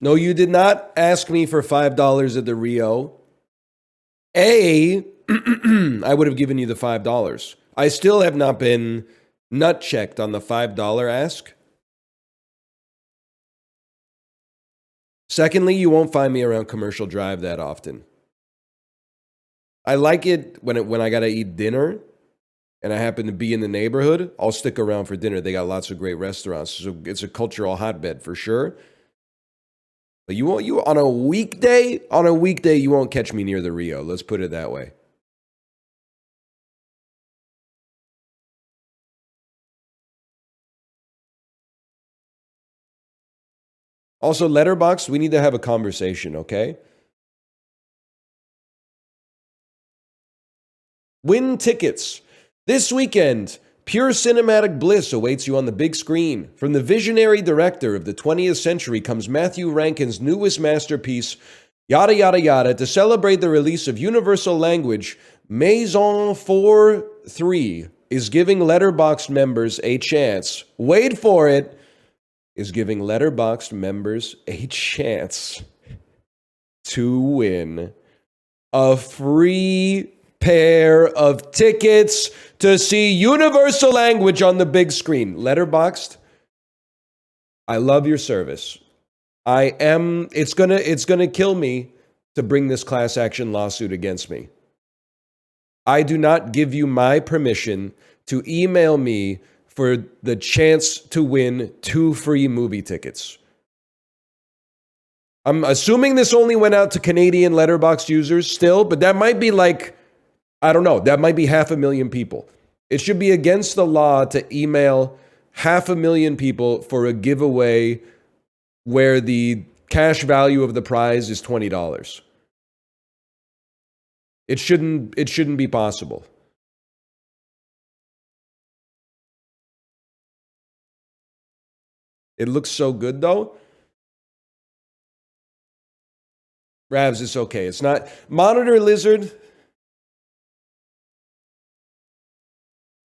No, you did not ask me for $5 at the Rio. I would have given you the $5. I still have not been nut checked on the $5 ask. Secondly, you won't find me around Commercial Drive that often. I like it when I gotta eat dinner and I happen to be in the neighborhood. I'll stick around for dinner. They got lots of great restaurants, so it's a cultural hotbed for sure. But you on a weekday you won't catch me near the Rio. Let's put it that way. Also, Letterboxd, we need to have a conversation, okay? Win tickets. This weekend, pure cinematic bliss awaits you on the big screen. From the visionary director of the 20th century comes Matthew Rankin's newest masterpiece, Yada Yada Yada, to celebrate the release of Universal Language. Maison 4-3 is giving Letterboxd members a chance. Wait for it. Is giving Letterboxd members a chance to win a free pair of tickets to see Universal Language on the big screen. Letterboxd, I love your service. It's gonna kill me to bring this class action lawsuit against me. I do not give you my permission to email me for the chance to win 2 free movie tickets. I'm assuming this only went out to Canadian Letterboxd users still, but that might be like, I don't know, that might be 500,000 people. It should be against the law to email 500,000 people for a giveaway where the cash value of the prize is $20. It shouldn't be possible. It looks so good though. Ravs, it's okay. It's not Monitor Lizard.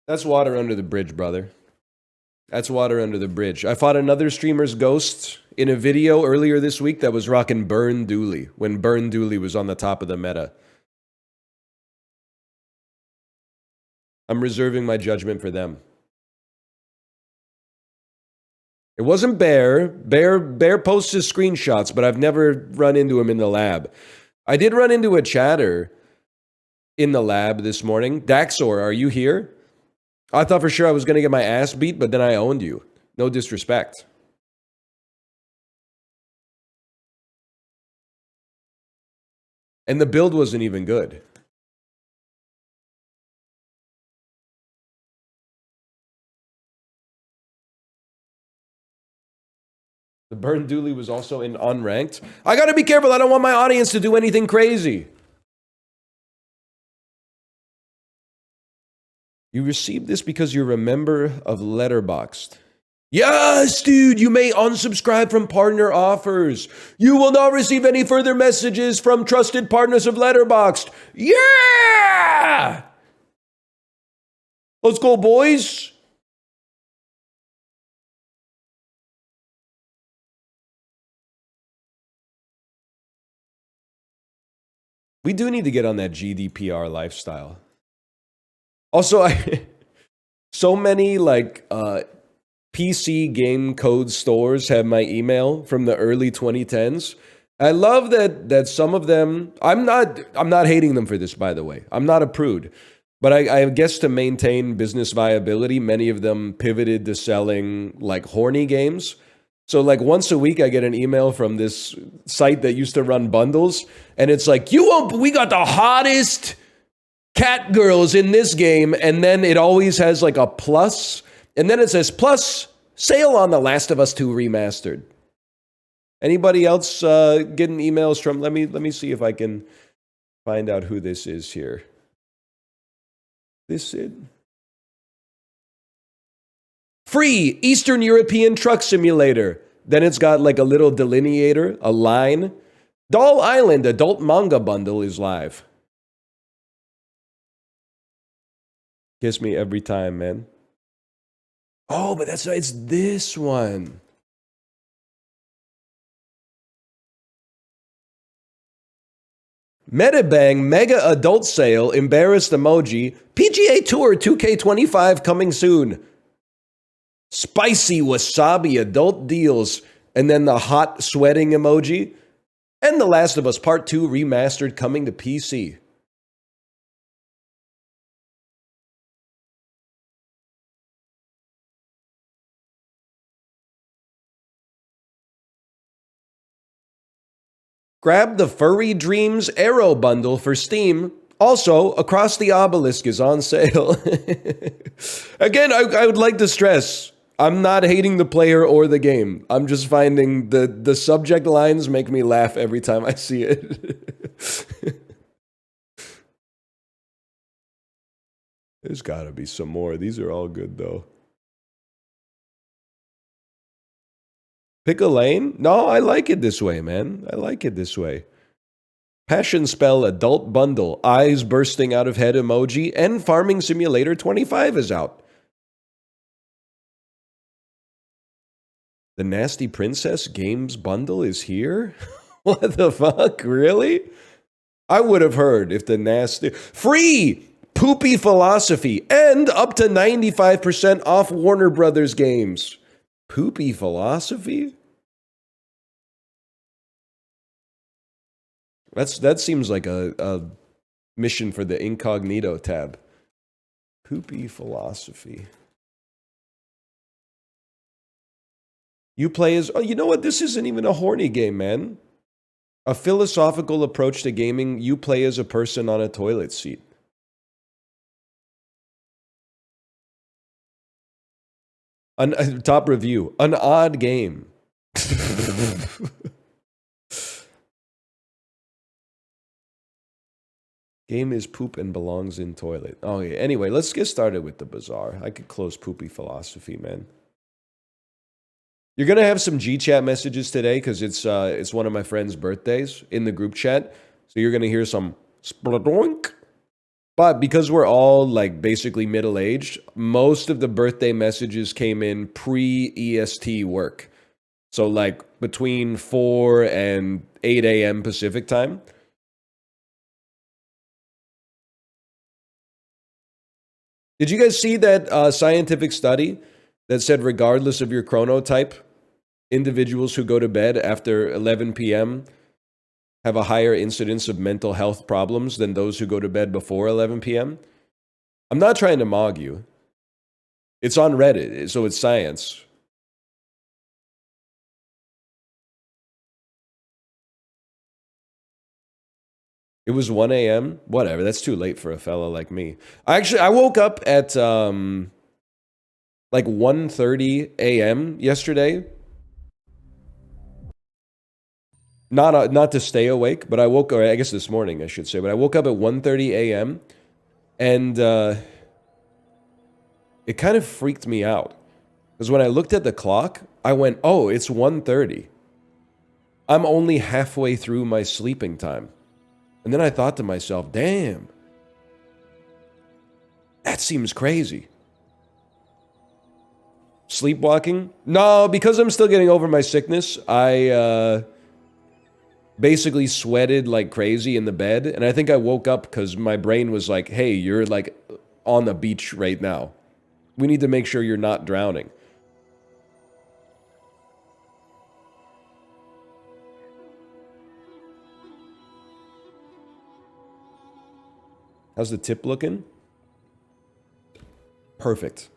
That's water under the bridge, brother. That's water under the bridge. I fought another streamer's ghost in a video earlier this week that was rocking Burn Dooley when Burn Dooley was on the top of the meta. I'm reserving my judgment for them. It wasn't Bear. Bear posts his screenshots, but I've never run into him in the lab. I did run into a chatter in the lab this morning. Daxor, are you here? I thought for sure I was going to get my ass beat, but then I owned you. No disrespect. And the build wasn't even good. The Burn Dooley was also in unranked. I gotta be careful. I don't want my audience to do anything crazy. You received this because you're a member of Letterboxd. Yes, dude, you may unsubscribe from partner offers. You will not receive any further messages from trusted partners of Letterboxd. Yeah! Let's go, boys. We do need to get on that GDPR lifestyle. Also, so many like PC game code stores have my email from the early 2010s. I love that some of them. I'm not hating them for this, by the way. I'm not a prude, but I guess to maintain business viability, many of them pivoted to selling like horny games. So like once a week, I get an email from this site that used to run bundles, and it's like, we got the hottest cat girls in this game, and then it always has like a plus, and then it says plus sale on The Last of Us 2 remastered. Anybody else getting emails from? Let me see if I can find out who this is here. This is free Eastern European truck simulator. Then it's got like a little delineator, a line. Doll Island adult manga bundle is live. Kiss me every time, man. Oh, but it's this one. Metabang Mega Adult Sale, embarrassed emoji, PGA Tour 2K25 coming soon. Spicy Wasabi Adult Deals, and then the hot sweating emoji. And The Last of Us Part 2 Remastered coming to PC. Grab the Furry Dreams Arrow Bundle for Steam. Also, Across the Obelisk is on sale. Again, I would like to stress, I'm not hating the player or the game. I'm just finding the subject lines make me laugh every time I see it. There's gotta be some more. These are all good, though. Pick a lane? No, I like it this way, man. I like it this way. Passion Spell Adult Bundle, eyes bursting out of head emoji, and Farming Simulator 25 is out. The Nasty Princess Games Bundle is here? What the fuck? Really? I would have heard if the nasty... Free! Poopy Philosophy, and up to 95% off Warner Brothers games. Poopy Philosophy? That seems like a mission for the incognito tab. Poopy Philosophy. You play as... Oh, you know what? This isn't even a horny game, man. A philosophical approach to gaming. You play as a person on a toilet seat. Top review. An odd game. Game is poop and belongs in toilet. Oh, yeah. Anyway, let's get started with the Bazaar. I could close Poopy Philosophy, man. You're going to have some G-chat messages today because it's one of my friend's birthdays in the group chat. So you're going to hear some spladoink. But because we're all like basically middle-aged, most of the birthday messages came in pre-EST work. So like between 4 and 8 a.m. Pacific time. Did you guys see that scientific study that said regardless of your chronotype, individuals who go to bed after 11 p.m. have a higher incidence of mental health problems than those who go to bed before 11 p.m.? I'm not trying to mog you. It's on Reddit, so it's science. It was 1 a.m.? Whatever, that's too late for a fella like me. I woke up at like 1:30 a.m. yesterday. Not to stay awake, but I woke, or I guess this morning I should say, but I woke up at 1:30 a.m. and it kind of freaked me out. Because when I looked at the clock, I went, oh, it's 1:30. I'm only halfway through my sleeping time. And then I thought to myself, damn, that seems crazy. Sleepwalking? No, because I'm still getting over my sickness, I basically sweated like crazy in the bed. And I think I woke up because my brain was like, hey, you're like on the beach right now. We need to make sure you're not drowning. How's the tip looking? Perfect.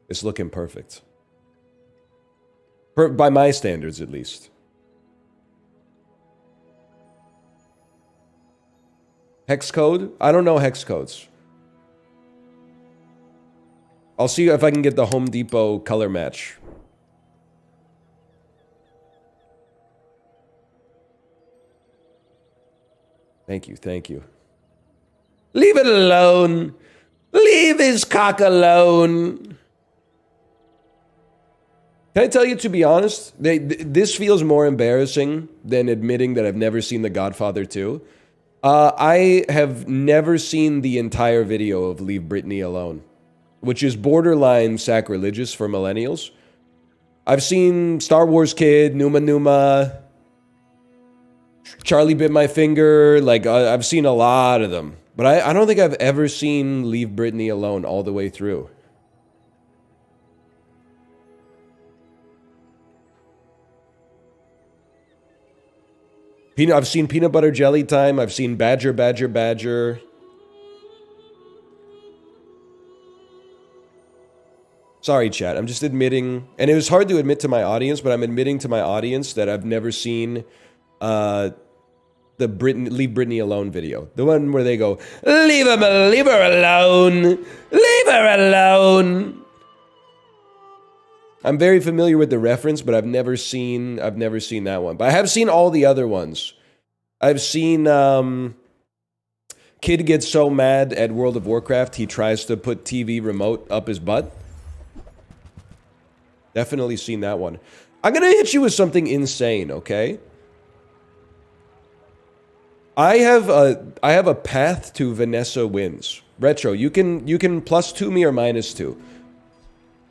It's looking perfect. By my standards, at least. Hex code? I don't know hex codes. I'll see if I can get the Home Depot color match. Thank you, thank you. Leave it alone. Leave his cock alone. Can I tell you, to be honest, this feels more embarrassing than admitting that I've never seen The Godfather 2. I have never seen the entire video of Leave Britney Alone, which is borderline sacrilegious for millennials. I've seen Star Wars Kid, Numa Numa, Charlie Bit My Finger. Like, I've seen a lot of them. But I don't think I've ever seen Leave Britney Alone all the way through. I've seen Peanut Butter Jelly Time. I've seen Badger, Badger, Badger. Sorry, chat. I'm just admitting, and it was hard to admit to my audience, but I'm admitting to my audience that I've never seen the Leave Britney Alone video. The one where they go, leave her alone. Leave her alone. I'm very familiar with the reference, but I've never seen that one. But I have seen all the other ones. I've seen kid gets so mad at World of Warcraft he tries to put TV remote up his butt. Definitely seen that one. I'm gonna hit you with something insane, okay? I have a path to Vanessa wins. Retro, you can +2 me or -2.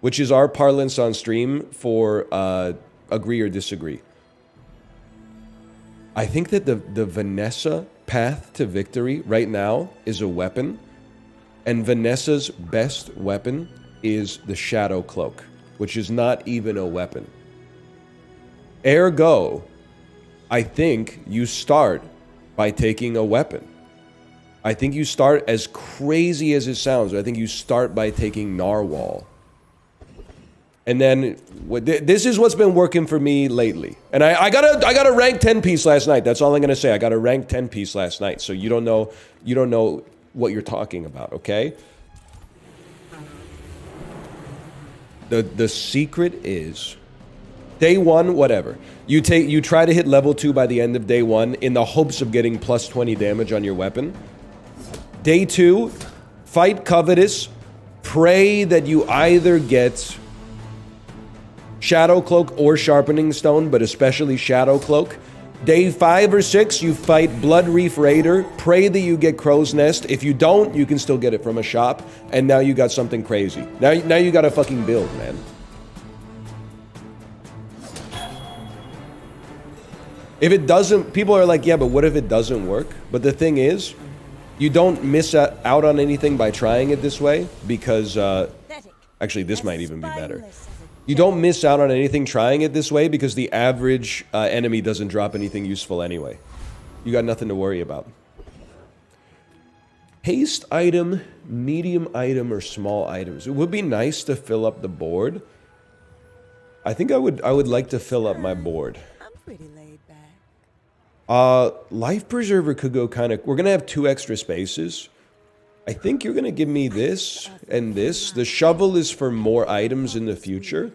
Which is our parlance on stream for agree or disagree. I think that the Vanessa path to victory right now is a weapon. And Vanessa's best weapon is the Shadow Cloak, which is not even a weapon. Ergo, I think you start by taking a weapon. I think you start, as crazy as it sounds, I think you start by taking Narwhal. And then, this is what's been working for me lately. And I got a rank 10 piece last night. That's all I'm gonna say. I got a rank 10 piece last night. So you don't know what you're talking about, okay? The secret is, day one, whatever. You try to hit level 2 by the end of day 1 in the hopes of getting +20 damage on your weapon. Day 2, fight Covetous. Pray that you either get Shadow Cloak or Sharpening Stone, but especially Shadow Cloak. Day 5 or 6, you fight Blood Reef Raider. Pray that you get Crow's Nest. If you don't, you can still get it from a shop. And now you got something crazy. Now you got a fucking build, man. If it doesn't, people are like, yeah, but what if it doesn't work? But the thing is, you don't miss out on anything by trying it this way, because, actually, this might even be better. You don't miss out on anything trying it this way because the average enemy doesn't drop anything useful anyway. You got nothing to worry about. Haste item, medium item, or small items. It would be nice to fill up the board. I think I would like to fill up my board. I'm pretty laid back. Life Preserver could go kind of... We're going to have 2 extra spaces. I think you're going to give me this and this. The shovel is for more items in the future.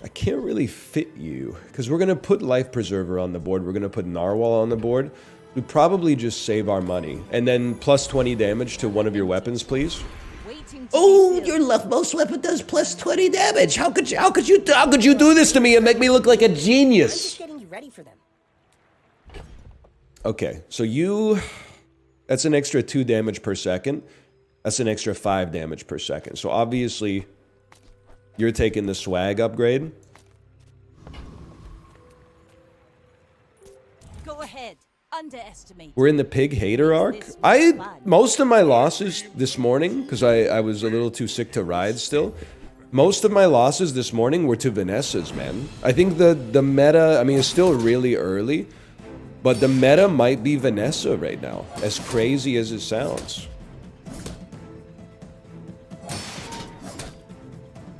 I can't really fit you, because we're going to put Life Preserver on the board. We're going to put Narwhal on the board. We probably just save our money. And then +20 damage to one of your weapons, please. Oh, your leftmost weapon does +20 damage. How could you do this to me and make me look like a genius? I'm just getting you ready for them. Okay, so that's an extra 2 damage per second. That's an extra 5 damage per second. So obviously, you're taking the swag upgrade. Go ahead. Underestimate. We're in the pig hater arc. Most of my losses this morning, because I was a little too sick to ride still. Most of my losses this morning were to Vanessa's, man. I think the meta, I mean, it's still really early. But the meta might be Vanessa right now, as crazy as it sounds.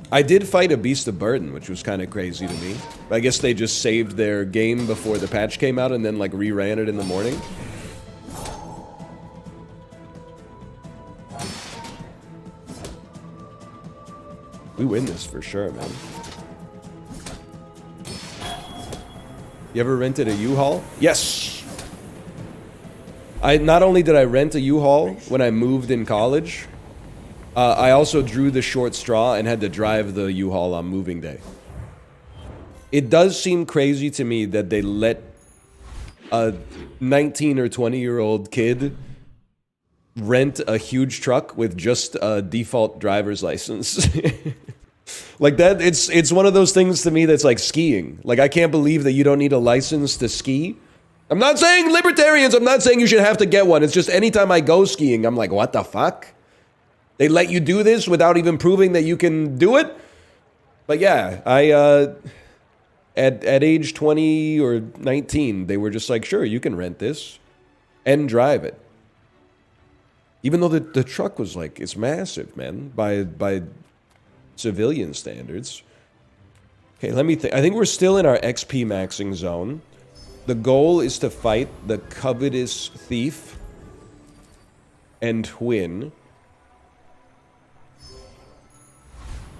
I did fight a Beast of Burden, which was kind of crazy to me. I guess they just saved their game before the patch came out and then like re-ran it in the morning. We win this for sure, man. You ever rented a U-Haul? Yes! Not only did I rent a U-Haul when I moved in college, I also drew the short straw and had to drive the U-Haul on moving day. It does seem crazy to me that they let a 19 or 20-year-old kid rent a huge truck with just a default driver's license. Like that, it's one of those things to me that's like skiing. Like, I can't believe that you don't need a license to ski. I'm not saying libertarians, I'm not saying you should have to get one. It's just anytime I go skiing, I'm like, what the fuck? They let you do this without even proving that you can do it? But yeah, at age 20 or 19, they were just like, sure, you can rent this and drive it. Even though the truck was like, it's massive, man, by civilian standards. Okay, let me think. I think we're still in our XP maxing zone. The goal is to fight the covetous thief and win.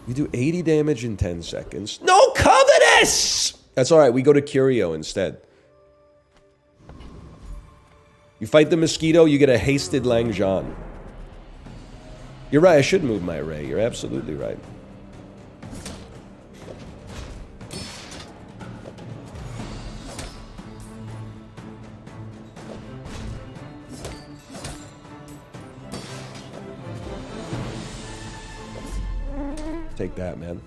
We do 80 damage in 10 seconds. No covetous! That's alright, we go to Curio instead. You fight the mosquito, you get a hasted Langjean. You're right, I should move my array. You're absolutely right. Take that, man.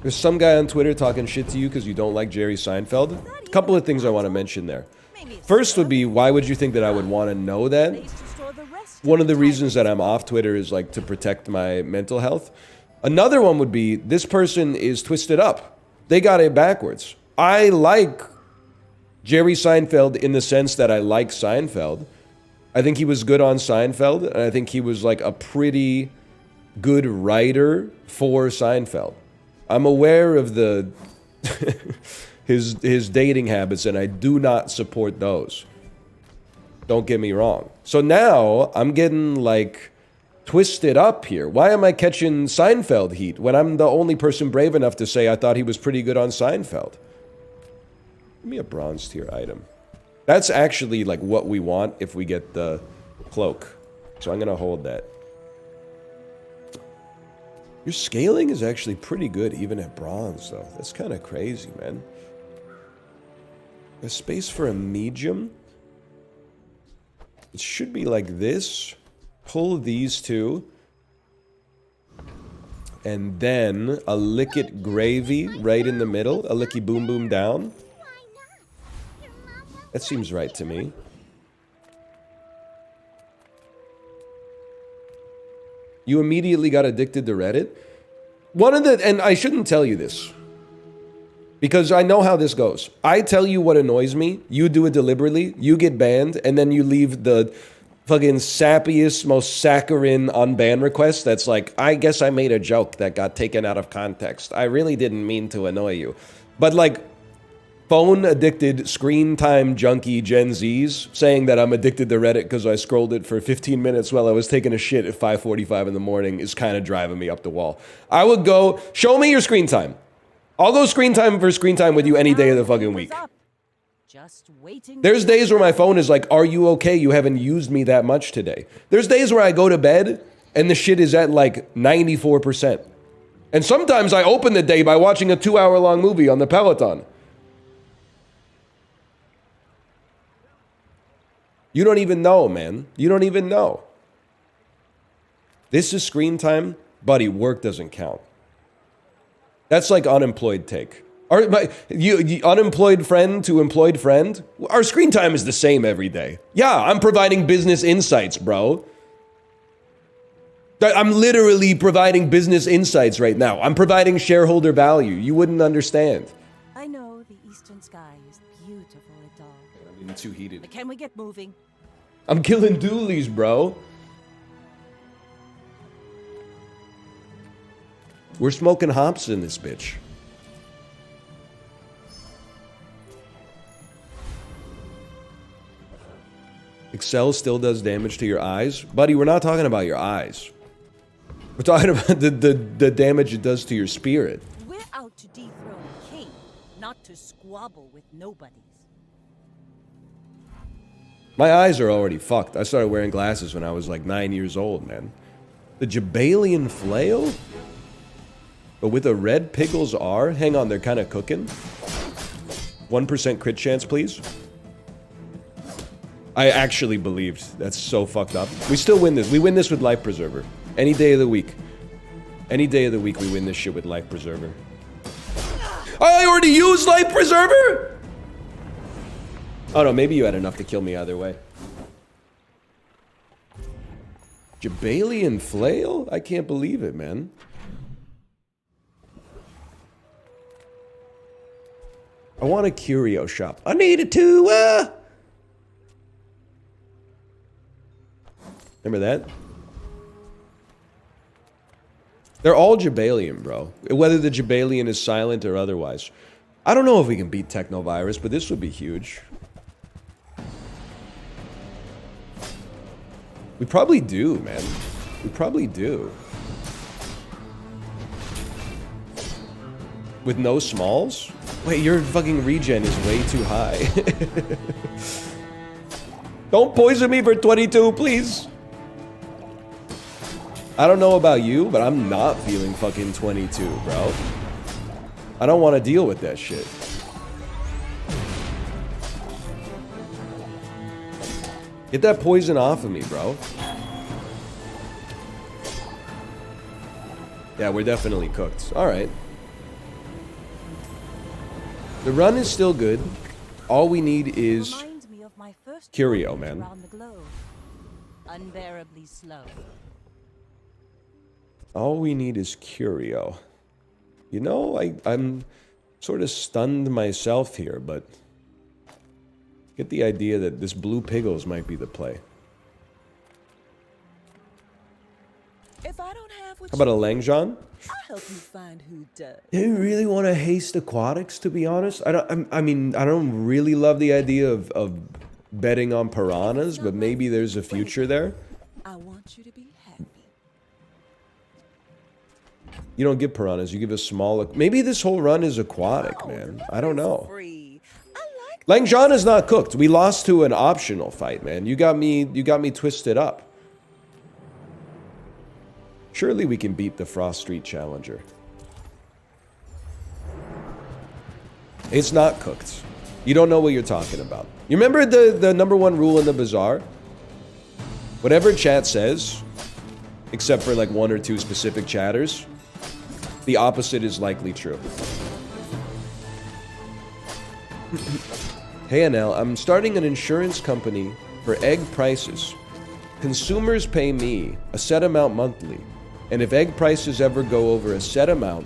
There's some guy on Twitter talking shit to you because you don't like Jerry Seinfeld. A couple of things I want to mention there. First would be, why would you think that I would want to know that? One of the reasons that I'm off Twitter is like to protect my mental health. Another one would be, this person is twisted up. They got it backwards. I like Jerry Seinfeld in the sense that I like Seinfeld. I think he was good on Seinfeld, and I think he was like a pretty good writer for Seinfeld. I'm aware of the his dating habits, and I do not support those. Don't get me wrong. So now I'm getting like twisted up here. Why am I catching Seinfeld heat when I'm the only person brave enough to say I thought he was pretty good on Seinfeld? Give me a bronze tier item. That's actually like what we want if we get the cloak. So I'm gonna hold that. Your scaling is actually pretty good even at bronze though. That's kind of crazy, man. There's space for a medium. It should be like this. Pull these two. And then a lick it gravy right in the middle. A licky boom boom down. That seems right to me. You immediately got addicted to Reddit? And I shouldn't tell you this, because I know how this goes. I tell you what annoys me, you do it deliberately, you get banned, and then you leave the fucking sappiest, most saccharine unban request that's like, I guess I made a joke that got taken out of context. I really didn't mean to annoy you. But like, phone-addicted, screen-time junkie Gen Zs saying that I'm addicted to Reddit because I scrolled it for 15 minutes while I was taking a shit at 5:45 in the morning is kind of driving me up the wall. I would go, show me your screen time. I'll go screen time for screen time with you any day of the fucking week. Just waiting. There's days where my phone is like, are you okay? You haven't used me that much today. There's days where I go to bed and the shit is at like 94%. And sometimes I open the day by watching a 2-hour-long movie on the Peloton. You don't even know, man. You don't even know. This is screen time. Buddy, work doesn't count. That's like unemployed take. You unemployed friend to employed friend? Our screen time is the same every day. Yeah, I'm providing business insights, bro. I'm literally providing business insights right now. I'm providing shareholder value. You wouldn't understand. I know the eastern sky is beautiful at dawn. I mean, too heated. But can we get moving? I'm killing doolies, bro. We're smoking hops in this bitch. Excel still does damage to your eyes? Buddy, we're not talking about your eyes. We're talking about the damage it does to your spirit. We're out to dethrone a king, not to squabble with nobodies. My eyes are already fucked. I started wearing glasses when I was like 9 years old, man. The Jabalian Flail? But with a red Pickles R? Hang on, they're kind of cooking. 1% crit chance, please. I actually believed. That's so fucked up. We still win this. We win this with Life Preserver. Any day of the week. Any day of the week we win this shit with Life Preserver. I already used Life Preserver? Oh no, maybe you had enough to kill me either way. Jabalian Flail? I can't believe it, man. I want a curio shop. I needed to, Remember that? They're all Jabalian, bro. Whether the Jabalian is silent or otherwise. I don't know if we can beat Technovirus, but this would be huge. We probably do, man. We probably do. With no smalls? Wait, your fucking regen is way too high. Don't poison me for 22, please. I don't know about you, but I'm not feeling fucking 22, bro. I don't want to deal with that shit. Get that poison off of me, bro. Yeah, we're definitely cooked. Alright. The run is still good. All we need is curio, man. Unbearably slow. All we need is curio. You know, I'm sort of stunned myself here, but get the idea that this blue Piggles might be the play. If I don't have what How about a Langjean? I'll help you find who does. I didn't really want to haste aquatics, to be honest. I mean, I don't really love the idea of betting on piranhas, but maybe there's a future there. I want you to be happy. You don't give piranhas, you give a small... Maybe this whole run is aquatic, man. I don't know. Free. I like Langjean is not cooked. We lost to an optional fight, man. You got me twisted up. Surely we can beat the Frost Street Challenger. It's not cooked. You don't know what you're talking about. You remember the #1 rule in the Bazaar? Whatever chat says, except for like 1 or 2 specific chatters, the opposite is likely true. Hey NL, I'm starting an insurance company for egg prices. Consumers pay me a set amount monthly, and if egg prices ever go over a set amount,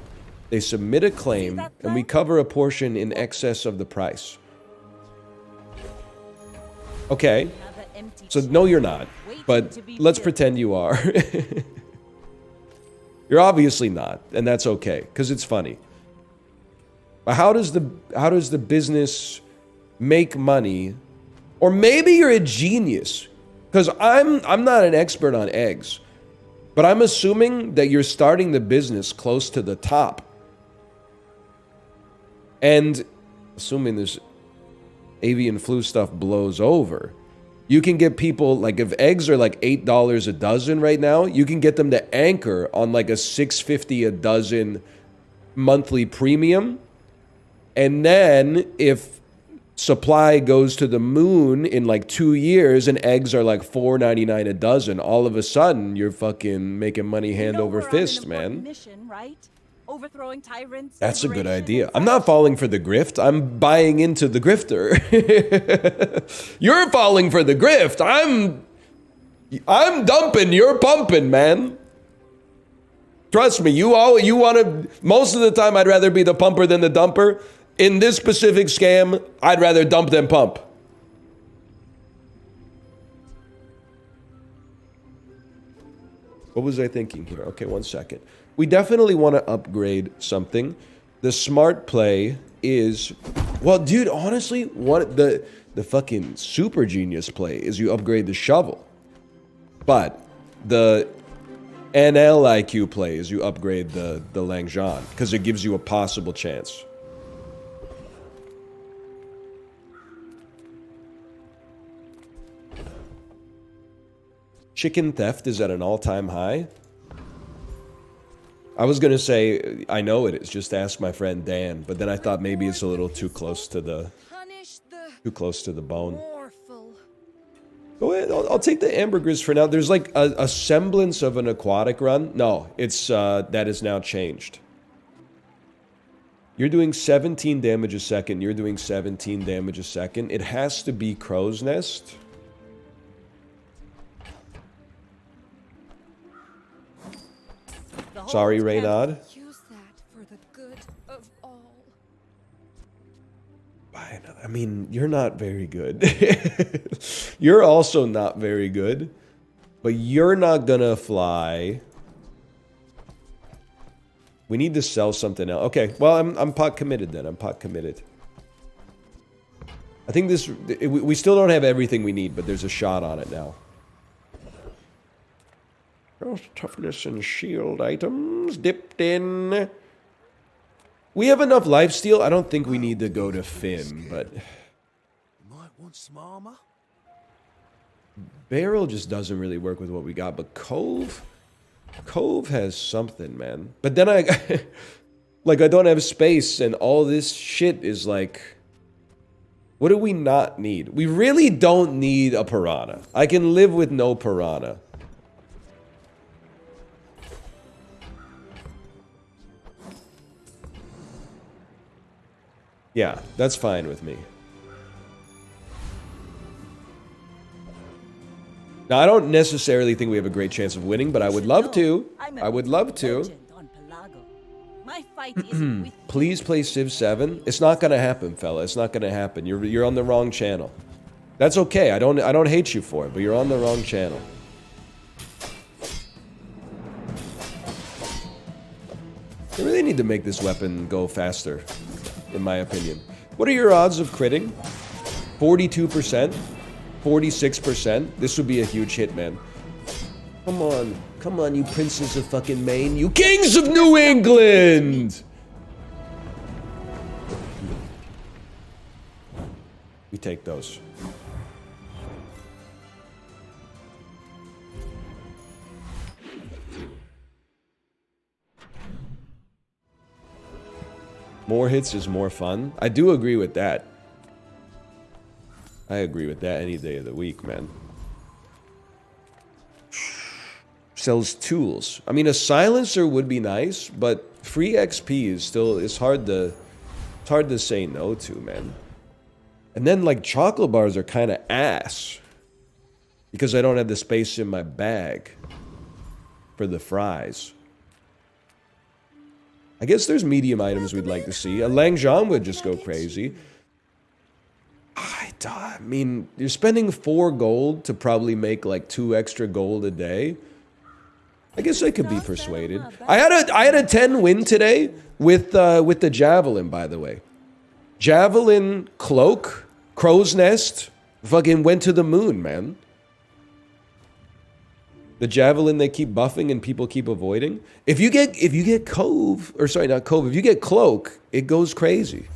they submit a claim, and we cover a portion in excess of the price. Okay, so no you're not, but let's pretend you are. You're obviously not, and that's okay, because it's funny. But how does the business make money? Or maybe you're a genius, because I'm not an expert on eggs, but I'm assuming that you're starting the business close to the top. And assuming this avian flu stuff blows over, you can get people, like if eggs are like $8 a dozen right now, you can get them to anchor on like a $6.50 a dozen monthly premium. And then if supply goes to the moon in like 2 years and eggs are like $4.99 a dozen, all of a sudden you're fucking making money hand over fist, man. Mission, right? Overthrowing tyrants. That's a good idea. I'm not falling for the grift. I'm buying into the grifter. You're falling for the grift. I'm dumping. You're pumping, man. Trust me. You want to. Most of the time, I'd rather be the pumper than the dumper. In this specific scam, I'd rather dump than pump. What was I thinking here? Okay, 1 second. We definitely want to upgrade something. The smart play is, well, dude, honestly, what the fucking super genius play is you upgrade the shovel. But the NL IQ play is you upgrade the Langjean, because it gives you a possible chance. Chicken theft is at an all-time high. I was gonna say, I know it is, just ask my friend Dan, but then I thought maybe it's a little too close to the bone. Go ahead, I'll take the ambergris for now. There's like a semblance of an aquatic run. No, it's that is now changed. You're doing 17 damage a second. You're doing 17 damage a second. It has to be Crow's Nest. Sorry, Reynard. Use that for the good of all. I mean, you're not very good. You're also not very good. But you're not gonna fly. We need to sell something else. Okay, well, I'm pot committed then. I'm pot committed. I think this... We still don't have everything we need, but there's a shot on it now. Toughness and shield items dipped in. We have enough lifesteal. I don't think we need to go to Finn, but... Might want some armor. Barrel just doesn't really work with what we got, but Cove... Cove has something, man. But then I... like, I don't have space, and all this shit is like... What do we not need? We really don't need a piranha. I can live with no piranha. Yeah, that's fine with me. Now, I don't necessarily think we have a great chance of winning, but I would love to. I would love to. My fight isn't with Please play Civ 7. It's not gonna happen, fella. It's not gonna happen. You're on the wrong channel. That's okay. I don't hate you for it, but you're on the wrong channel. They really need to make this weapon go faster, in my opinion. What are your odds of critting? 42%? 46%? This would be a huge hit, man. Come on. Come on, you princes of fucking Maine. You kings of New England! We take those. More hits is more fun. I do agree with that. I agree with that any day of the week, man. Sells tools. I mean, a silencer would be nice, but free XP is still... It's hard to say no to, man. And then, like, chocolate bars are kind of ass. Because I don't have the space in my bag for the fries. I guess there's medium items we'd like to see. A Langjean would just go crazy. I mean, you're spending 4 gold to probably make like 2 extra gold a day. I guess I could be persuaded. I had a 10 win today with the javelin, by the way. Javelin cloak, crow's nest, fucking went to the moon, man. The javelin they keep buffing and people keep avoiding. If you get Cove, or sorry, not Cove, if you get Cloak, it goes crazy.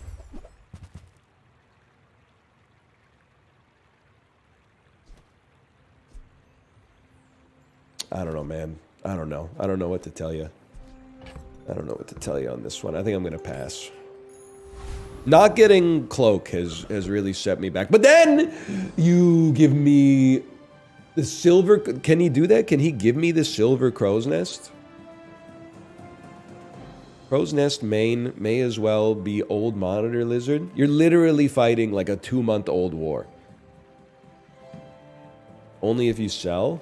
I don't know, man. I don't know. I don't know what to tell you. I don't know what to tell you on this one. I think I'm gonna pass. Not getting Cloak has really set me back. But then you give me the silver. Can he do that? Can he give me the silver crow's nest? Crow's nest main may as well be old monitor lizard. You're literally fighting like a 2-month-old war. Only if you sell.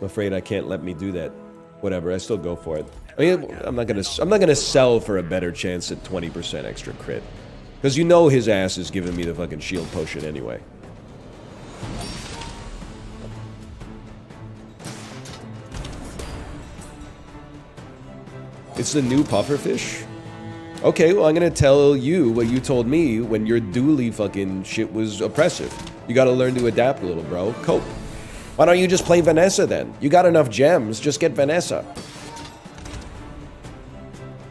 I'm afraid I can't let me do that. Whatever, I still go for it. I mean, I'm not gonna sell for a better chance at 20% extra crit. Because you know his ass is giving me the fucking shield potion anyway. It's the new pufferfish? Okay, well I'm gonna tell you what you told me when your dually fucking shit was oppressive. You gotta learn to adapt a little, bro. Cope. Why don't you just play Vanessa then? You got enough gems, just get Vanessa.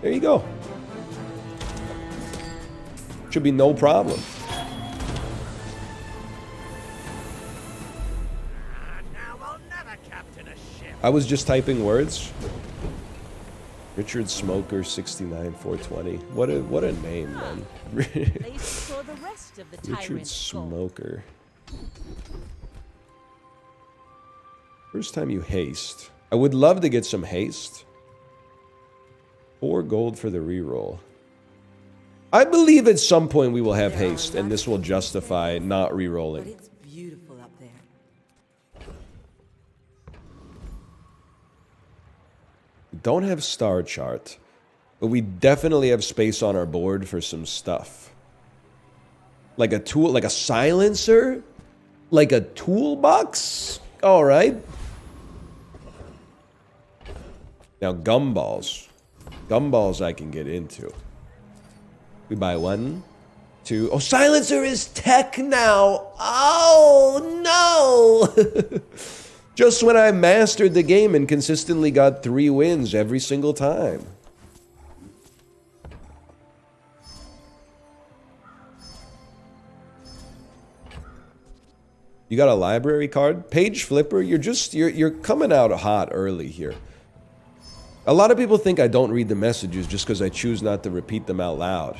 There you go. Should be no problem. Now I'll never captain a ship. I was just typing words. Richard Smoker 69420. What a name, man. place for the rest of the Richard tyrant's gold. Smoker. First time you haste. I would love to get some haste. 4 gold for the reroll. I believe at some point we will have haste, and this will justify not rerolling. But it's beautiful up there. Don't have star chart, but we definitely have space on our board for some stuff. Like a tool, like a silencer? Like a toolbox? All right. Now gumballs. Gumballs I can get into. We buy 1, 2. Oh, silencer is tech now. Oh, no. Just when I mastered the game and consistently got 3 wins every single time. You got a library card? Page flipper? You're coming out hot early here. A lot of people think I don't read the messages just because I choose not to repeat them out loud.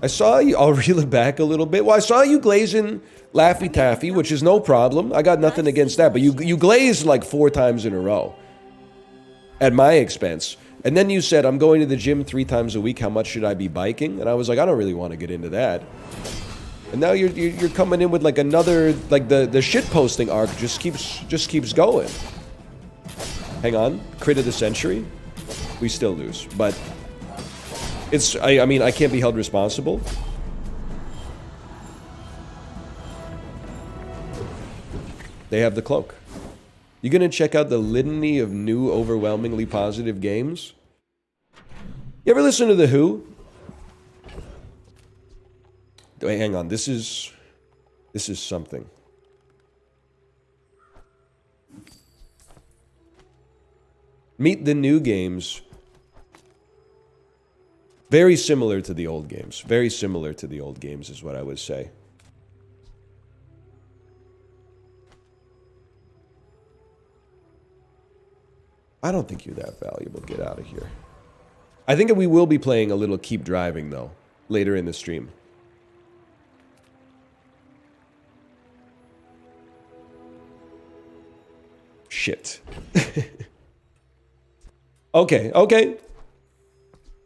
I saw you, I'll reel it back a little bit. Well, I saw you glazing Laffy Taffy, which is no problem. I got nothing against that, but you glazed like 4 times in a row. At my expense. And then you said, I'm going to the gym 3 times a week, how much should I be biking? And I was like, I don't really want to get into that. And now you're coming in with like another, like the shit posting arc just keeps going. Hang on, crit of the century. We still lose, but it's I mean I can't be held responsible. They have the cloak. You gonna check out the litany of new overwhelmingly positive games? You ever listen to The Who? Wait, hang on. This is something. Meet the new games. Very similar to the old games. Very similar to the old games is what I would say. I don't think you're that valuable. Get out of here. I think we will be playing a little Keep Driving, though, later in the stream. Shit. Okay.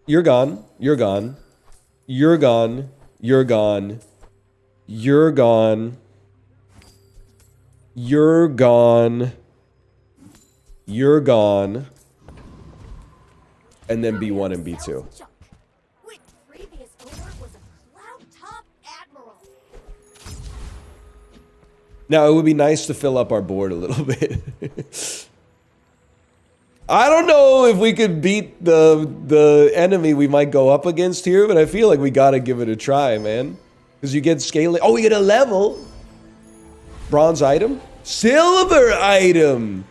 You're gone. You're gone. You're gone. You're gone. You're gone. You're gone. You're gone. And then B1 and B2. Which previous owner was a cloud-top admiral. Now, it would be nice to fill up our board a little bit. I don't know if we could beat the enemy we might go up against here, but I feel like we gotta give it a try, man. Because you get scaling. Oh, we get a level. Bronze item. Silver item.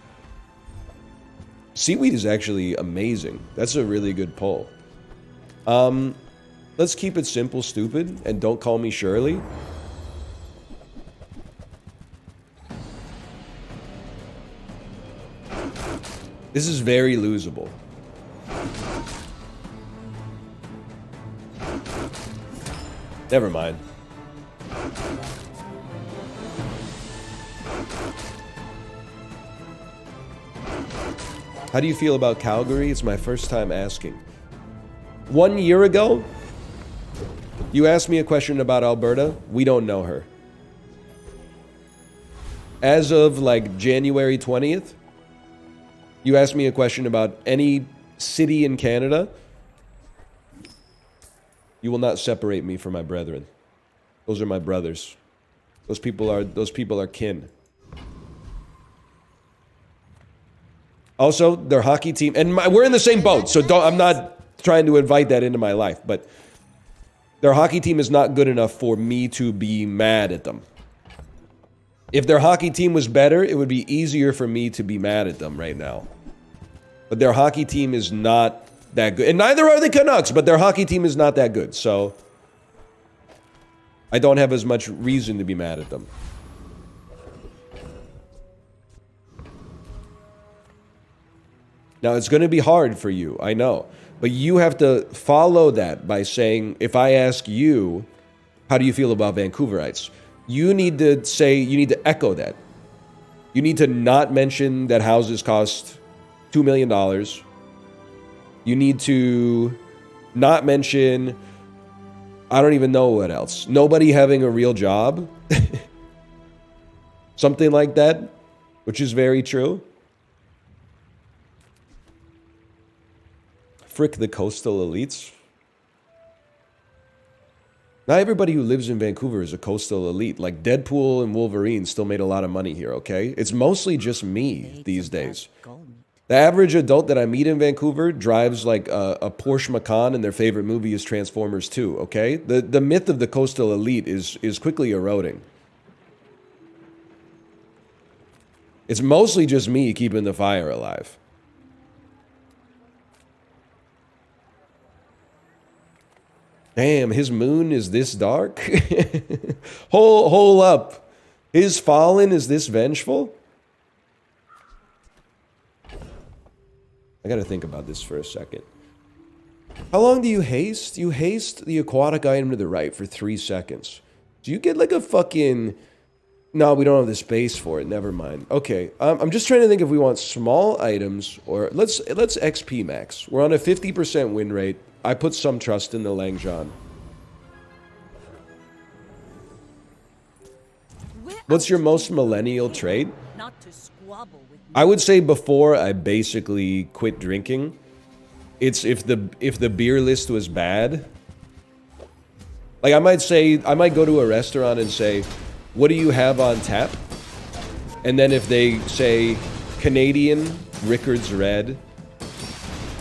Seaweed is actually amazing. That's a really good pull. Let's keep it simple, stupid, and don't call me Shirley. This is very losable. Never mind. How do you feel about Calgary? It's my first time asking. 1 year ago, you asked me a question about Alberta. We don't know her. As of like January 20th, you asked me a question about any city in Canada. You will not separate me from my brethren. Those are my brothers. Those people are kin. Also, their hockey team, and we're in the same boat, so I'm not trying to invite that into my life, but their hockey team is not good enough for me to be mad at them. If their hockey team was better, it would be easier for me to be mad at them right now. But their hockey team is not that good. And neither are the Canucks, but their hockey team is not that good, so I don't have as much reason to be mad at them. Now, it's going to be hard for you, I know. But you have to follow that by saying, if I ask you, How do you feel about Vancouverites? You need to echo that. You need to not mention that houses cost $2 million. You need to not mention, I don't even know what else. Nobody having a real job. Something like that, which is very true. Frick the coastal elites. Not everybody who lives in Vancouver is a coastal elite. Like Deadpool and Wolverine still made a lot of money here, okay? It's mostly just me these days. The average adult that I meet in Vancouver drives like a Porsche Macan and their favorite movie is Transformers 2, okay? The myth of the coastal elite is quickly eroding. It's mostly just me keeping the fire alive. Damn, his moon is this dark? Hold up. His fallen is this vengeful? I gotta think about this for a second. How long do you haste? You haste the aquatic item to the right for 3 seconds. Do you get like a fucking... No, we don't have the space for it. Never mind. Okay, I'm just trying to think if we want small items or... Let's XP max. We're on a 50% win rate. I put some trust in the Langjan. What's your most millennial trait? Not to squabble with I would say before I basically quit drinking, it's if the beer list was bad. Like I might go to a restaurant and say, "What do you have on tap?" And then if they say Canadian, Rickard's Red,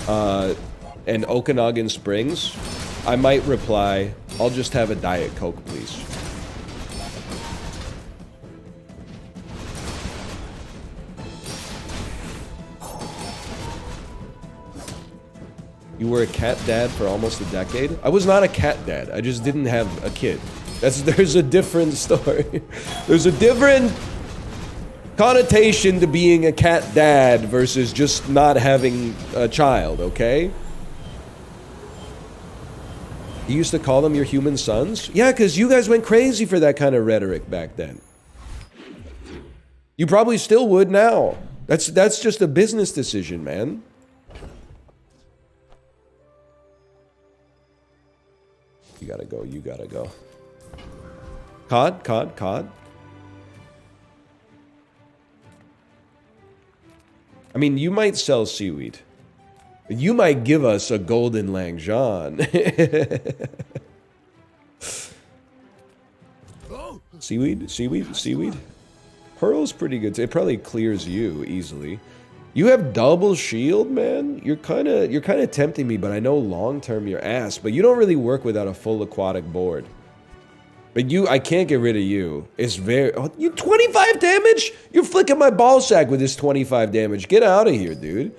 and Okanagan Springs, I might reply, "I'll just have a Diet Coke, please." You were a cat dad for almost a decade? I was not a cat dad. I just didn't have a kid. There's a different story. There's a different connotation to being a cat dad versus just not having a child, okay? You used to call them your human sons? Yeah, because you guys went crazy for that kind of rhetoric back then. You probably still would now. That's just a business decision, man. You gotta go, you gotta go. Cod. I mean, you might sell seaweed. You might give us a golden Langjan. Seaweed. Pearl's pretty good. It probably clears you easily. You have double shield, man? You're kind of tempting me, but I know long term you're ass, but you don't really work without a full aquatic board. But I can't get rid of you. It's very... Oh, you 25 damage? You're flicking my ball sack with this 25 damage. Get out of here, dude.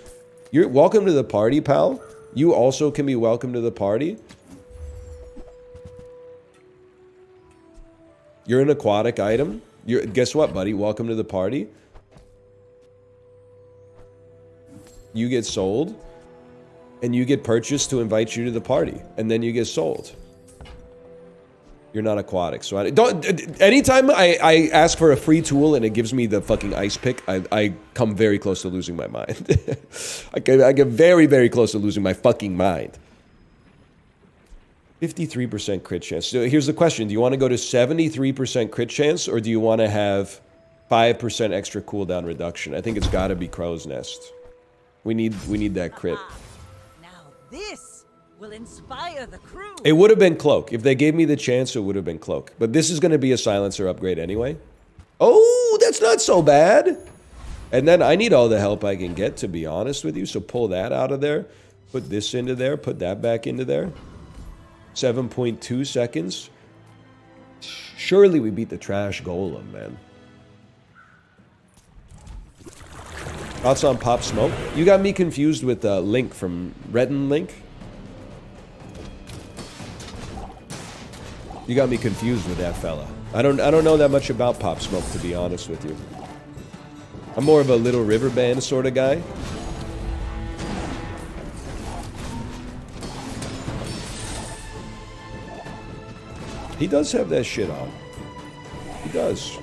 You're welcome to the party, pal. You also can be welcome to the party. You're an aquatic item. Guess what, buddy? Welcome to the party. You get sold, and you get purchased to invite you to the party, and then you get sold. You're not aquatic, so anytime I ask for a free tool and it gives me the fucking ice pick, I come very close to losing my mind. I get very, very close to losing my fucking mind. 53% crit chance. So here's the question. Do you want to go to 73% crit chance, or do you want to have 5% extra cooldown reduction? I think it's got to be Crow's Nest. We need that crit. Now this will inspire the crew. It would have been Cloak. If they gave me the chance, it would have been Cloak. But this is going to be a silencer upgrade anyway. Oh, that's not so bad. And then I need all the help I can get, to be honest with you. So pull that out of there. Put this into there. Put that back into there. 7.2 seconds. Surely we beat the trash golem, man. Thoughts on Pop Smoke? You got me confused with Link from Red and Link. You got me confused with that fella. I don't know that much about Pop Smoke, to be honest with you. I'm more of a Little River Band sort of guy. He does have that shit on. He does.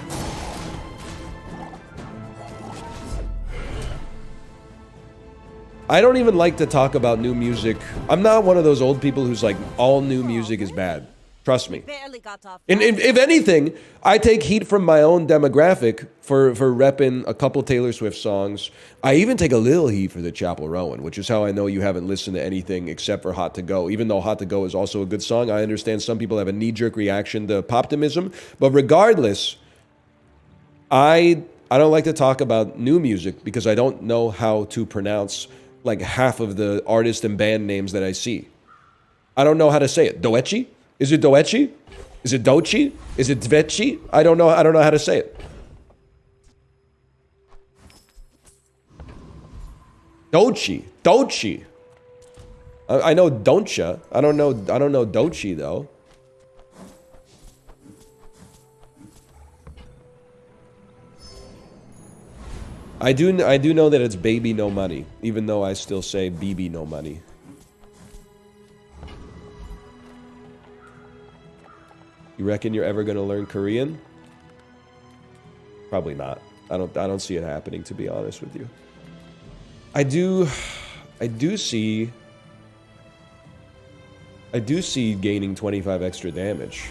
I don't even like to talk about new music. I'm not one of those old people who's like, all new music is bad. Trust me. Barely got off. And if anything, I take heat from my own demographic for repping a couple Taylor Swift songs. I even take a little heat for the Chapel Rowan, which is how I know you haven't listened to anything except for Hot to Go. Even though Hot to Go is also a good song, I understand some people have a knee-jerk reaction to Poptimism. But regardless, I don't like to talk about new music because I don't know how to pronounce like half of the artist and band names that I see. I don't know how to say it. Doechi? Is it Doechi? Is it Dochi? Is it Dvechi? I don't know how to say it. Dochi. Dochi. I know Doncha. I don't know Dochi though. I do know that it's Baby No Money, even though I still say BB No Money. You reckon you're ever gonna learn Korean? Probably not. I don't see it happening, to be honest with you. I do see gaining 25 extra damage.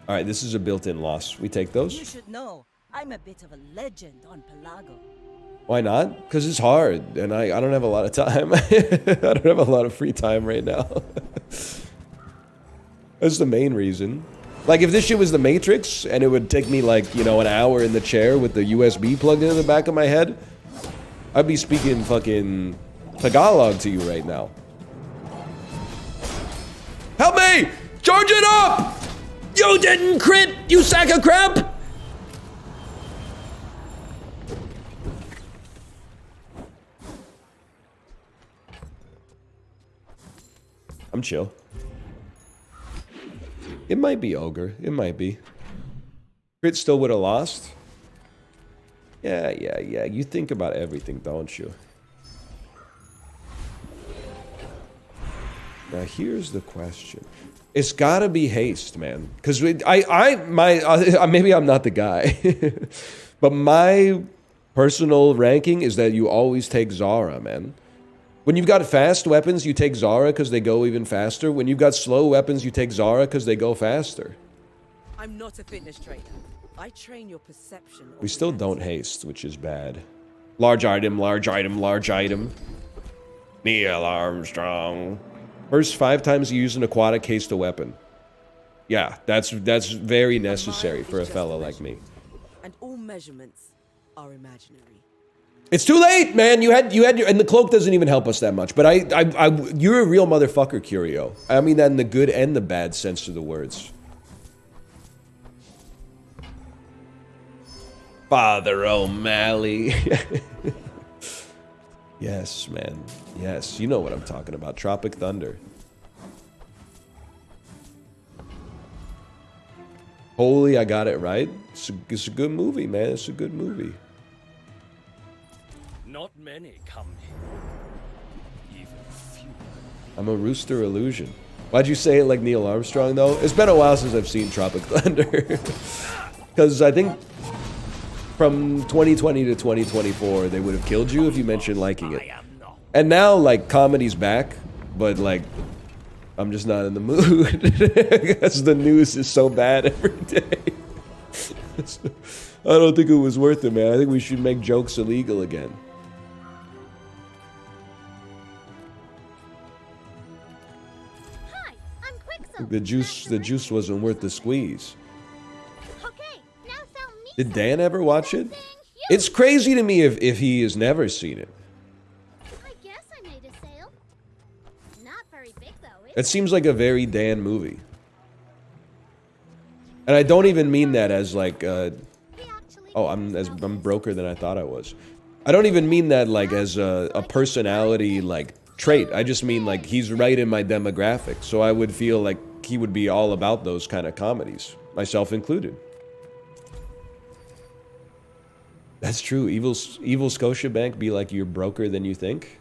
All right, this is a built-in loss. We take You those. should know, I'm a bit of a legend on Pelago. Why not? Because it's hard, and I don't have a lot of time. I don't have a lot of free time right now. That's the main reason. Like, if this shit was the Matrix, and it would take me, like, you know, an hour in the chair with the USB plugged into the back of my head, I'd be speaking fucking Tagalog to you right now. Help me! Charge it up! You didn't crit, you sack of crap! I'm chill. It might be Ogre. It might be. Crit still would have lost. Yeah. You think about everything, don't you? Now here's the question. It's gotta be haste, man. Because maybe I'm not the guy, but my personal ranking is that you always take Zara, man. When you've got fast weapons, you take Zara because they go even faster. When you've got slow weapons, you take Zara because they go faster. I'm not a fitness trainer. I train your perception. We still don't haste, which is bad. Large item, large item, large item. Neil Armstrong. First 5 times you use an aquatic haste a weapon. Yeah, that's very necessary for a fella like me. And all measurements are imaginary. It's too late, man. You had your, and the cloak doesn't even help us that much. But you're a real motherfucker, Curio. I mean that in the good and the bad sense of the words. Father O'Malley. Yes, man. Yes, you know what I'm talking about. Tropic Thunder. Holy, I got it right. It's a good movie, man. It's a good movie. Not many come here. Even few. I'm a rooster illusion. Why'd you say it like Neil Armstrong, though? It's been a while since I've seen Tropic Thunder. Because I think from 2020 to 2024, they would have killed you if you mentioned liking it. And now, like, comedy's back, but, like, I'm just not in the mood. Because the news is so bad every day. I don't think it was worth it, man. I think we should make jokes illegal again. Hi, I'm Quicksilver. The juice wasn't worth the squeeze. Okay, now tell me. Did Dan ever watch it? It's crazy to me if he has never seen it. I guess I made a sale. Not very big though. It seems like a very Dan movie. And I don't even mean that as like, oh, I'm broker than I thought I was. I don't even mean that like as a personality like trait. I just mean like he's right in my demographic. So I would feel like he would be all about those kind of comedies, myself included. That's true. Evil Scotiabank be like you're broker than you think.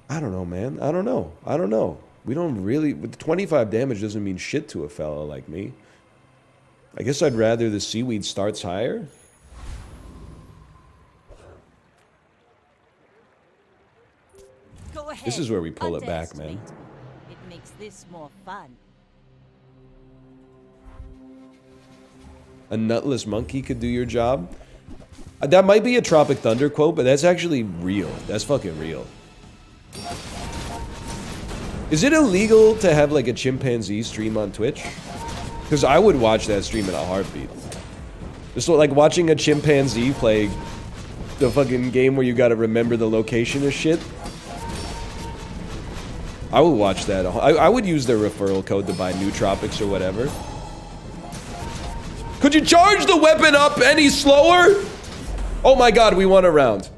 I don't know, man. I don't know. I don't know. We don't really... With 25 damage doesn't mean shit to a fella like me. I guess I'd rather the seaweed starts higher. Go ahead. This is where we pull it back, man. Underestimate me. It makes this more fun. A nutless monkey could do your job. That might be a Tropic Thunder quote, but that's actually real. That's fucking real. Is it illegal to have like a chimpanzee stream on Twitch? Because I would watch that stream in a heartbeat. Just like watching a chimpanzee play the fucking game where you gotta remember the location of shit. I would watch that. I would use their referral code to buy new Tropics or whatever. Could you charge the weapon up any slower? Oh my god, we won a round.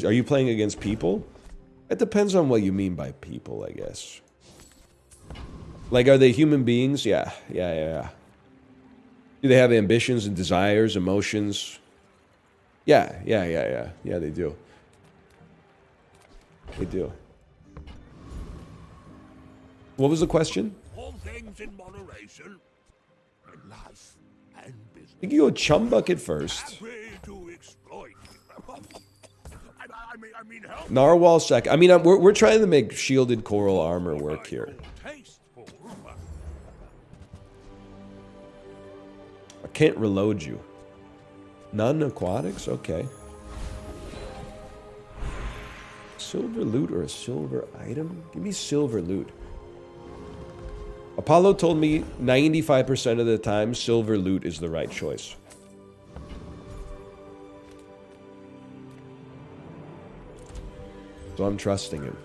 Are you playing against people? It depends on what you mean by people, I guess. Like, are they human beings? Yeah. Do they have ambitions and desires, emotions? Yeah, they do. They do. What was the question? All things in moderation. In life and business. You can go chum bucket first. Happy to exploit. I mean, help. Narwhal second. I mean, we're trying to make shielded coral armor work here. Tasteful. I can't reload you. Non-aquatics? Okay. Silver loot or a silver item? Give me silver loot. Apollo told me 95% of the time silver loot is the right choice. So I'm trusting him.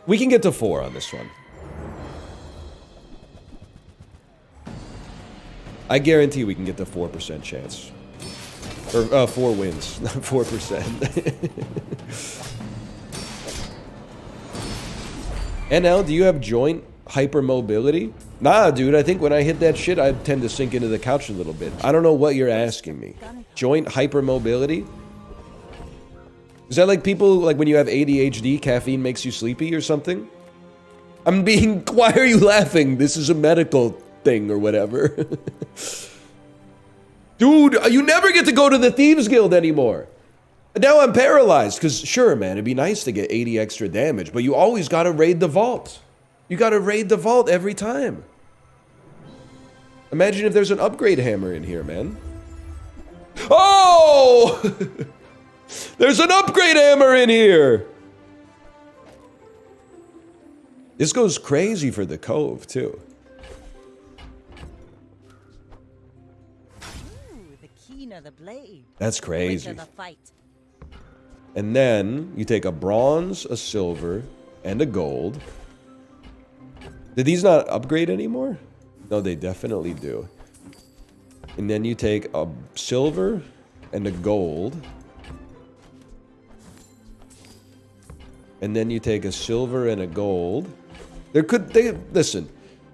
We can get to 4 on this one. I guarantee we can get to 4% chance. Or 4 wins, not 4%. NL, do you have joint hypermobility? Nah, dude, I think when I hit that shit, I tend to sink into the couch a little bit. I don't know what you're asking me. Joint hypermobility? Is that like people, like when you have ADHD, caffeine makes you sleepy or something? I'm being, why are you laughing? This is a medical thing or whatever. Dude, you never get to go to the Thieves Guild anymore. Now I'm paralyzed, because sure, man, it'd be nice to get 80 extra damage, but you always gotta raid the vault. You gotta raid the vault every time. Imagine if there's an upgrade hammer in here, man. Oh! There's an upgrade hammer in here! This goes crazy for the cove, too. Ooh, the keener the blade. That's The crazy. quicker the fight. And then you take a bronze, a silver, and a gold. Did these not upgrade anymore? No, they definitely do. And then you take a silver and a gold. And then you take a silver and a gold. Listen,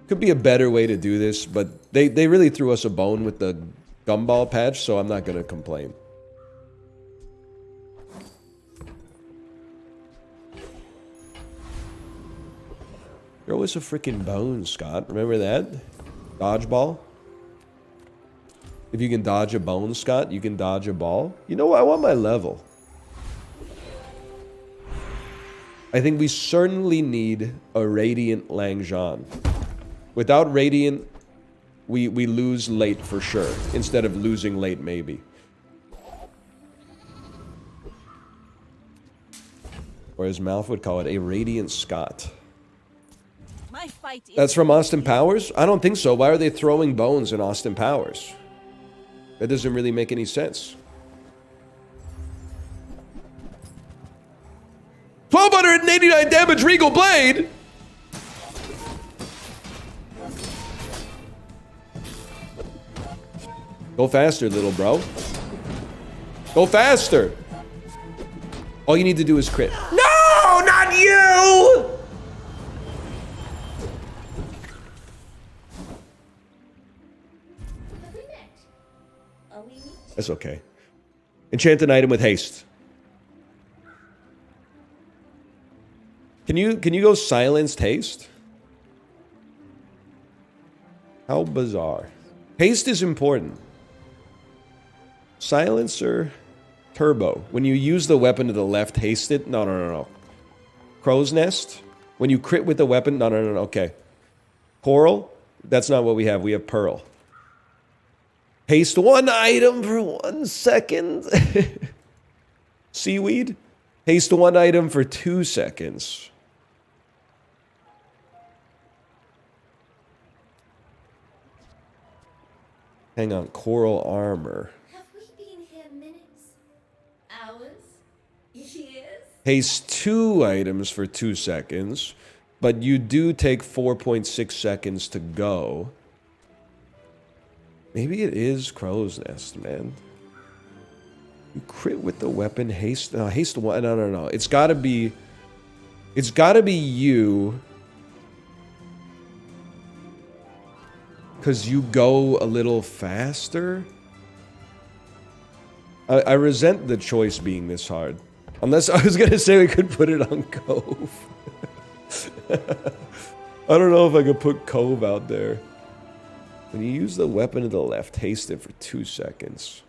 could be a better way to do this, but they really threw us a bone with the gumball patch, so I'm not gonna complain. Throw us a freaking bone, Scott. Remember that? Dodgeball? If you can dodge a bone, Scott, you can dodge a ball. You know what? I want my level. I think we certainly need a Radiant Langzhan. Without Radiant, we lose late for sure. Instead of losing late, maybe. Or as Malf would call it, a Radiant Scott. My fight is That's from Austin Powers? I don't think so. Why are they throwing bones in Austin Powers? That doesn't really make any sense. 1,289 damage, Regal Blade! Go faster, little bro. Go faster! All you need to do is crit. No, not you! That's okay. Enchant an item with haste. Can you go silenced haste? How bizarre. Haste is important. Silencer turbo. When you use the weapon to the left, haste it. No. Crow's nest. When you crit with the weapon. No. Okay. Coral. That's not what we have. We have pearl. Haste one item for 1 second. Seaweed. Haste one item for 2 seconds. Hang on. Coral armor. Have we been here minutes? Hours? Years? Haste 2 items for 2 seconds. But you do take 4.6 seconds to go. Maybe it is Crow's Nest, man. You crit with the weapon, haste. No, haste one. No. It's gotta be you. Because you go a little faster. I resent the choice being this hard. Unless I was gonna say we could put it on Cove. I don't know if I could put Cove out there. When you use the weapon to the left, haste it for 2 seconds.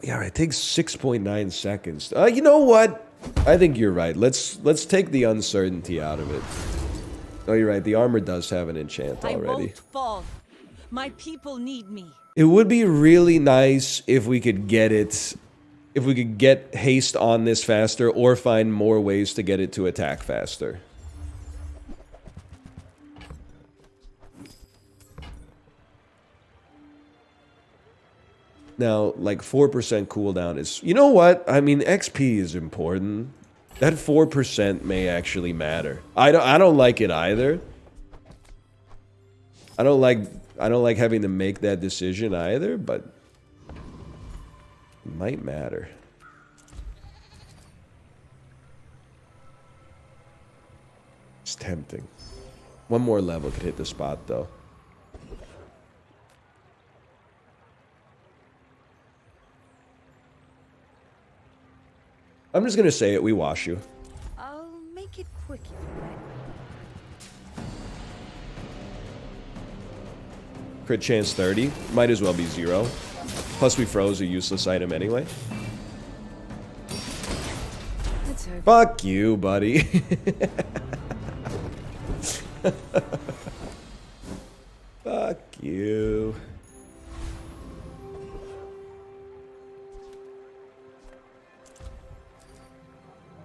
Yeah, it takes 6.9 seconds. You know what? I think you're right. Let's take the uncertainty out of it. Oh, you're right. The armor does have an enchant already. I won't fall. My people need me. It would be really nice if we could get it... If we could get haste on this faster or find more ways to get it to attack faster. Now, like 4% cooldown is... You know what? I mean, XP is important. That 4% may actually matter. I don't like it either. I don't like having to make that decision either, but it might matter. It's tempting. One more level could hit the spot though. I'm just gonna say it, we wash you. I'll make it quick if you like. Crit chance 30. Might as well be 0. Plus we froze a useless item anyway. Let's hope. Fuck you, buddy. Fuck you.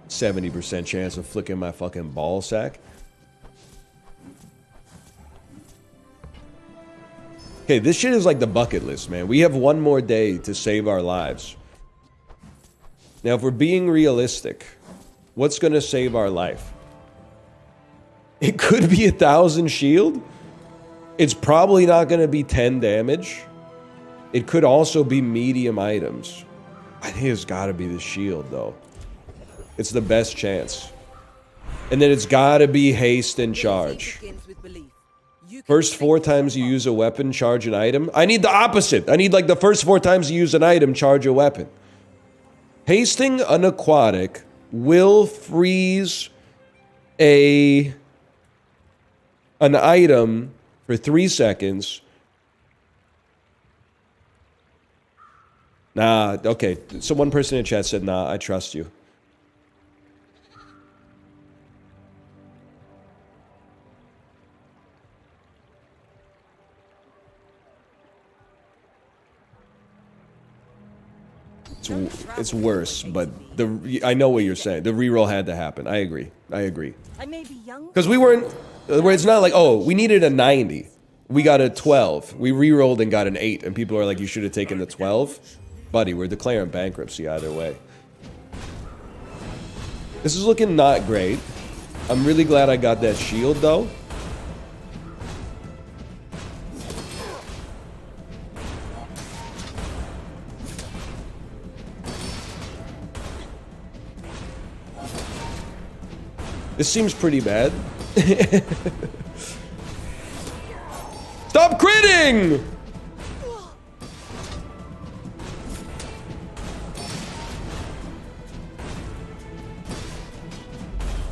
%70 chance of flicking my fucking ball sack. Okay, this shit is like the bucket list, man. We have one more day to save our lives. Now, if we're being realistic, what's gonna save our life? It could be 1,000 shield. It's probably not gonna be 10 damage. It could also be medium items. I think it's gotta be the shield, though. It's the best chance. And then it's gotta be haste and charge. First 4 times you use a weapon, charge an item. I need the opposite. I need like the first 4 times you use an item, charge a weapon. Hasting an aquatic will freeze an item for 3 seconds. Nah, okay. So one person in chat said, nah, I trust you. It's worse, but I know what you're saying. The reroll had to happen. I agree. I may be young. Because we weren't... Where it's not like, oh, we needed a 90. We got a 12. We rerolled and got an 8. And people are like, you should have taken the 12. Buddy, we're declaring bankruptcy either way. This is looking not great. I'm really glad I got that shield, though. This seems pretty bad. Stop critting!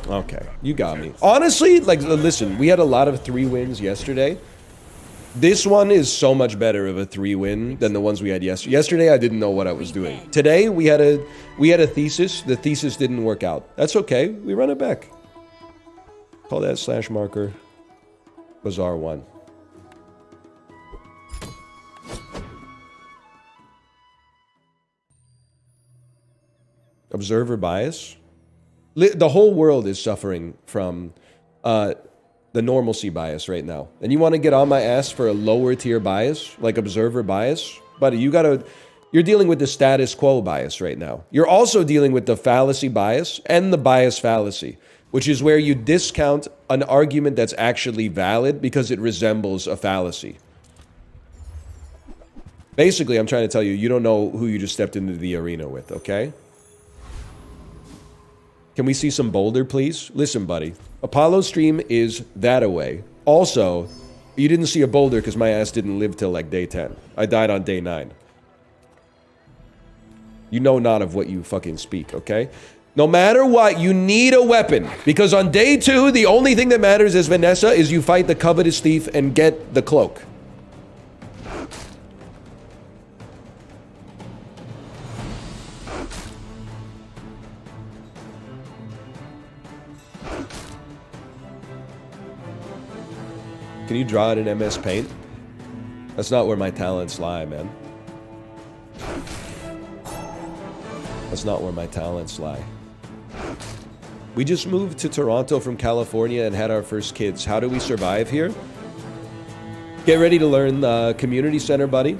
Okay, you got me. Honestly, like, listen, we had a lot of 3 wins yesterday. This one is so much better of a 3-win than the ones we had yesterday. Yesterday, I didn't know what I was doing. Today, we had a thesis. The thesis didn't work out. That's okay. We run it back. Call that slash marker Bazaar 1. Observer bias. The whole world is suffering from the normalcy bias right now. And you want to get on my ass for a lower tier bias, like observer bias? Buddy, you're dealing with the status quo bias right now. You're also dealing with the fallacy bias and the bias fallacy, which is where you discount an argument that's actually valid because it resembles a fallacy. Basically, I'm trying to tell you, you don't know who you just stepped into the arena with, okay? Can we see some boulder, please? Listen, buddy. Apollo's stream is that away. Also, you didn't see a boulder because my ass didn't live till like day 10. I died on day 9. You know not of what you fucking speak, okay? No matter what, you need a weapon. Because on day 2, the only thing that matters as Vanessa is you fight the covetous thief and get the cloak. Can you draw it in MS Paint? That's not where my talents lie, man. That's not where my talents lie. We just moved to Toronto from California and had our first kids. How do we survive here? Get ready to learn the community center, buddy.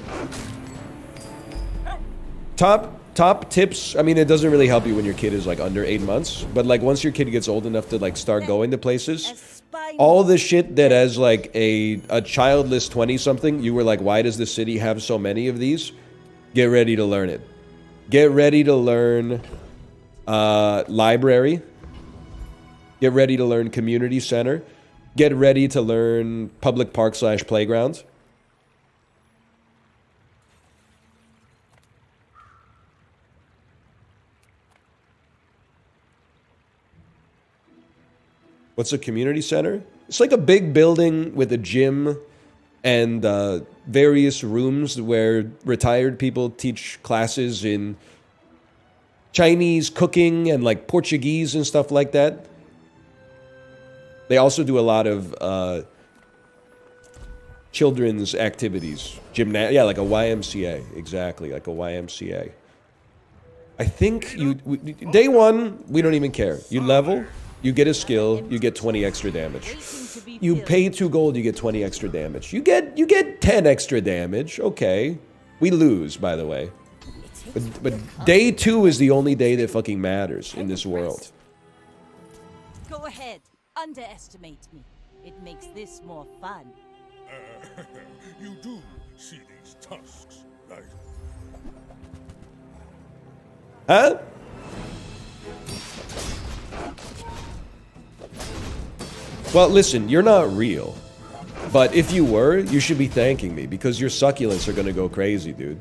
Top tips. I mean, it doesn't really help you when your kid is like under 8 months, but like once your kid gets old enough to like start going to places, all the shit that as like a childless 20-something, you were like, why does the city have so many of these? Get ready to learn it. Get ready to learn library. Get ready to learn community center. Get ready to learn public park / playground. What's a community center? It's like a big building with a gym and various rooms where retired people teach classes in Chinese cooking and like Portuguese and stuff like that. They also do a lot of children's activities. Yeah, like a YMCA. Exactly, like a YMCA. I think day 1, we don't even care. You level, you get a skill, you get 20 extra damage. You pay 2 gold, you get 20 extra damage. You get 10 extra damage. Okay. We lose, by the way. But day 2 is the only day that fucking matters in this world. Go ahead. Underestimate me. It makes this more fun. You do see these tusks, right? Huh? Well, listen, you're not real. But if you were, you should be thanking me because your succulents are gonna go crazy, dude.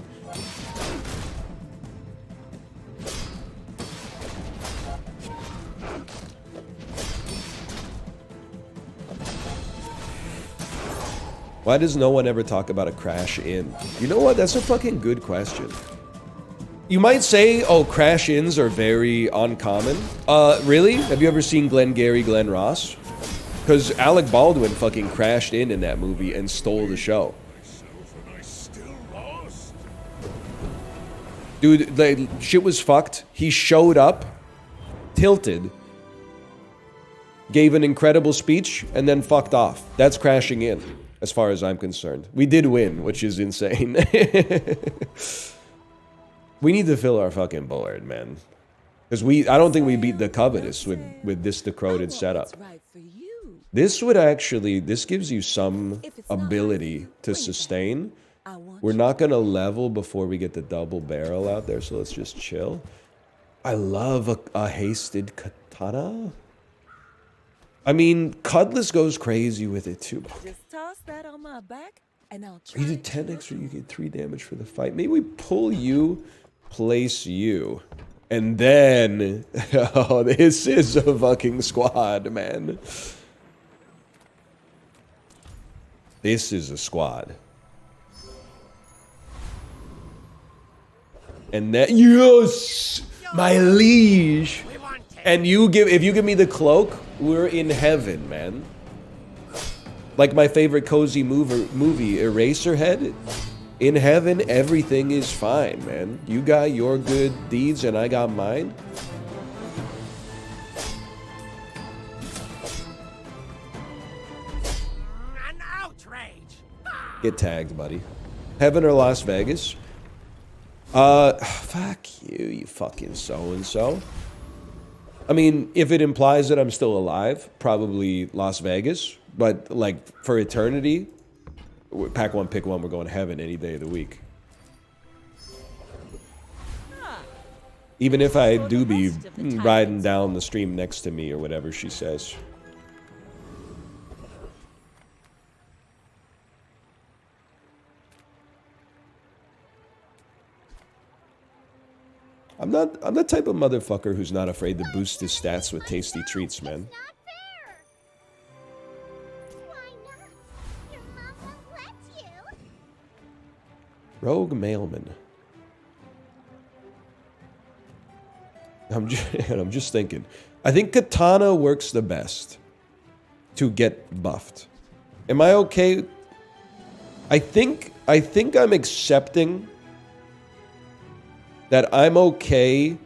Why does no one ever talk about a crash in? You know what? That's a fucking good question. You might say, oh, crash-ins are very uncommon. Really? Have you ever seen Glengarry Glen Ross? Because Alec Baldwin fucking crashed in that movie and stole the show. Dude, the shit was fucked. He showed up, tilted, gave an incredible speech, and then fucked off. That's crashing in, as far as I'm concerned. We did win, which is insane. We need to fill our fucking board, man. Because I don't think we beat the Covetous with this decroded setup. This would actually, this gives you some ability to sustain. We're not going to level before we get the double barrel out there, so let's just chill. I love a hasted katana. I mean, Cutlass goes crazy with it too. Just toss that on my back, and I'll try You did 10 extra, you get 3 damage for the fight. Maybe we pull you, place you, and then... Oh, this is a fucking squad, man. This is a squad. And that... Yes! My liege! And if you give me the cloak, we're in heaven, man. Like my favorite cozy movie, Eraserhead. In heaven, everything is fine, man. You got your good deeds and I got mine. An outrage! Get tagged, buddy. Heaven or Las Vegas? Fuck you, you fucking so-and-so. I mean, if it implies that I'm still alive, probably Las Vegas. But, like, for eternity, pack one, pick one, we're going to heaven any day of the week. Even if I do be riding down the stream next to me or whatever she says. I'm the type of motherfucker who's not afraid to boost his stats with tasty treats, man. Not fair. Why not? Your mom won't let you. Rogue mailman. I'm just thinking. I think Katana works the best to get buffed. Am I okay? I think I'm accepting that I'm okay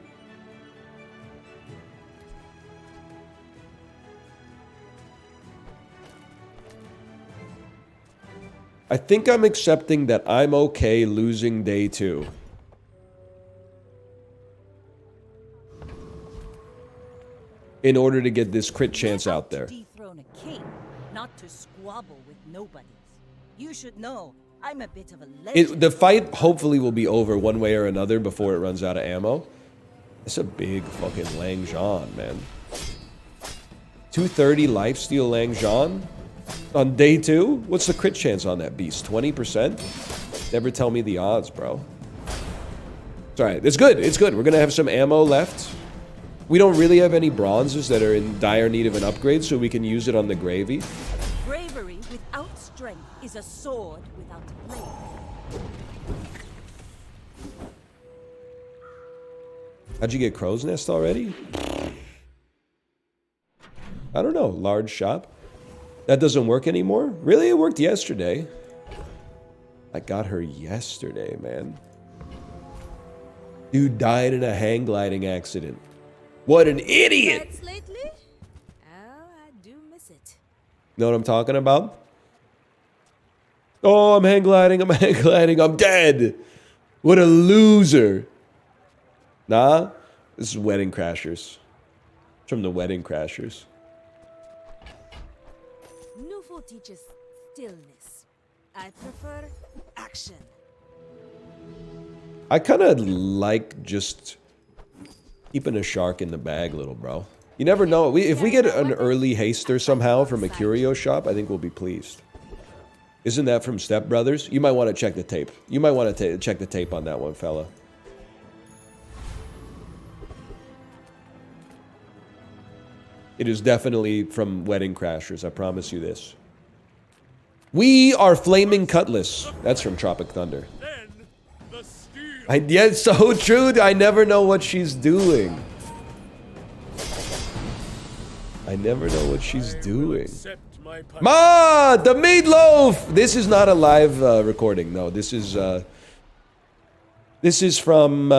I think I'm accepting that I'm okay losing day 2. In order to get this crit chance out there. To dethrone a king, not to squabble with nobodies. You should know, I'm a bit of a legend. The fight hopefully will be over one way or another before it runs out of ammo. It's a big fucking Lang Zhan, man. 230 lifesteal Lang Zhan on day 2? What's the crit chance on that beast? 20%? Never tell me the odds, bro. It's alright. It's good. It's good. We're gonna have some ammo left. We don't really have any bronzes that are in dire need of an upgrade, so we can use it on the gravy. Bravery without strength is a sword without a blade. How'd you get Crow's Nest already? I don't know. Large shop? That doesn't work anymore? Really? It worked yesterday. I got her yesterday, man. Dude died in a hang gliding accident. What an idiot! Pets lately? Oh, I do miss it. Know what I'm talking about? Oh, I'm hang gliding, I'm dead! What a loser! Nah, this is Wedding Crashers. It's from the Wedding Crashers. Nufo teaches stillness. I prefer action. I kind of like just keeping a shark in the bag, little bro. You never know. If we get an early haster somehow from a curio shop, I think we'll be pleased. Isn't that from Step Brothers? You might want to check the tape. You might want to check the tape on that one, fella. It is definitely from Wedding Crashers, I promise you this. We are Flaming Cutlass. That's from Tropic Thunder. Then the steel. Yeah, it's so true. I never know what she's doing. I never know what she's doing. Accept my punishment. Ma, the meatloaf. This is not a live recording. No, this is from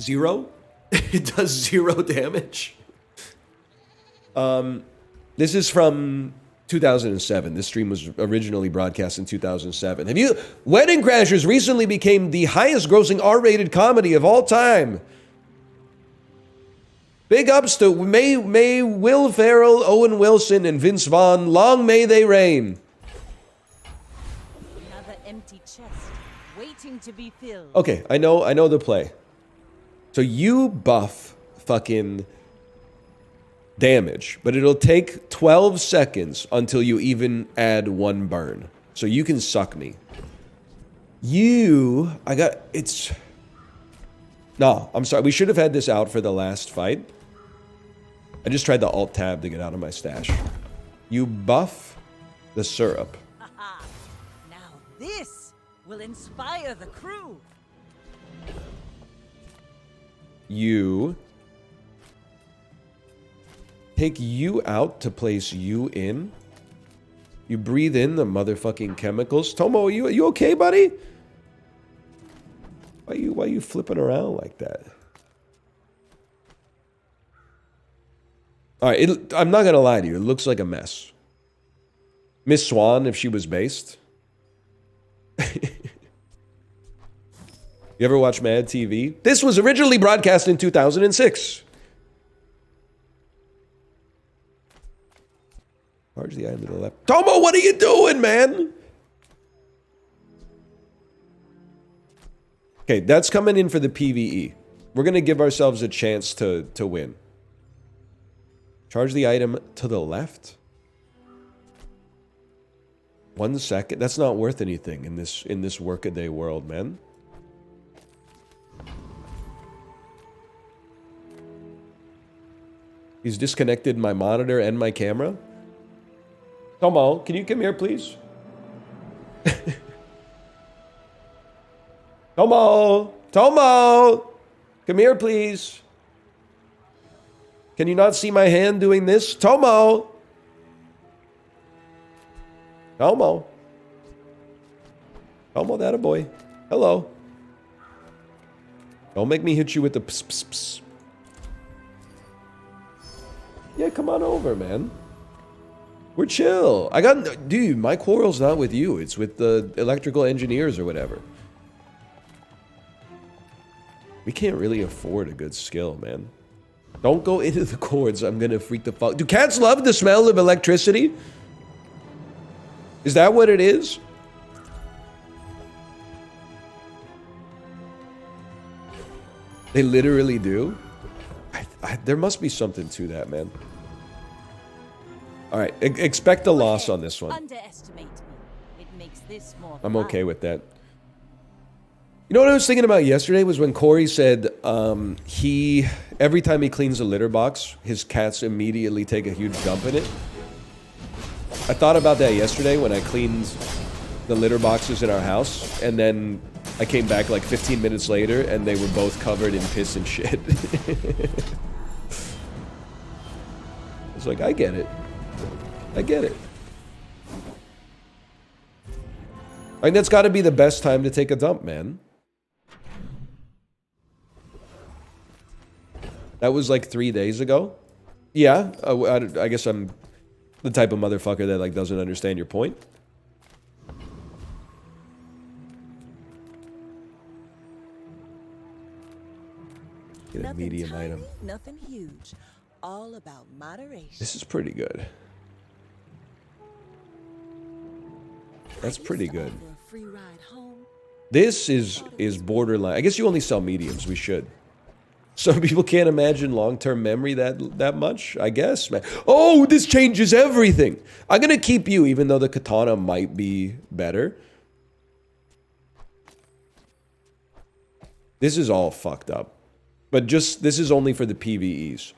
Zero. It does 0 damage. This is from 2007. This stream was originally broadcast in 2007. Wedding Crashers recently became the highest grossing R-rated comedy of all time. Big ups to May Will Ferrell, Owen Wilson, and Vince Vaughn. Long may they reign. Another empty chest, waiting to be filled. Okay, I know the play. So you buff fucking damage, but it'll take 12 seconds until you even add 1 burn. So you can suck me. No, I'm sorry. We should have had this out for the last fight. I just tried the Alt-Tab to get out of my stash. You buff the syrup. Haha. Now this will inspire the crew. You take you out to place you in. You breathe in the motherfucking chemicals. Tomo, are you okay, buddy? Why you flipping around like that? All right, I'm not gonna lie to you. It looks like a mess. Miss Swan, if she was based. You ever watch Mad TV? This was originally broadcast in 2006. Charge the item to the left. Tomo, what are you doing, man? Okay, that's coming in for the PvE. We're going to give ourselves a chance to win. Charge the item to the left. 1 second. That's not worth anything in this workaday world, man. He's disconnected my monitor and my camera. Tomo, can you come here, please? Tomo! Tomo! Come here, please. Can you not see my hand doing this? Tomo! Tomo. Tomo, that a boy. Hello. Don't make me hit you with the pss, pss, pss. Yeah, come on over, man. We're chill. Dude, my quarrel's not with you. It's with the electrical engineers or whatever. We can't really afford a good skill, man. Don't go into the cords. I'm gonna freak the fuck. Do cats love the smell of electricity? Is that what it is? They literally do? There must be something to that, man. All right, expect a loss on this one. Underestimate me. It makes this more I'm fun. okay with that. You know what I was thinking about yesterday was when Corey said every time he cleans a litter box, his cats immediately take a huge dump in it. I thought about that yesterday when I cleaned the litter boxes in our house, and then I came back like 15 minutes later and they were both covered in piss and shit. It's like, I get it. I get it. I mean, that's got to be the best time to take a dump, man. That was like 3 days ago. Yeah, I guess I'm the type of motherfucker that like doesn't understand your point. Get a Nothing medium tiny, item. Nothing huge. All about moderation. This is pretty good. That's pretty good. For a free ride home. This is borderline. I guess you only sell mediums. We should. Some people can't imagine long-term memory that much, I guess, man. Oh, this changes everything. I'm going to keep you, even though the katana might be better. This is all fucked up. But this is only for the PvEs.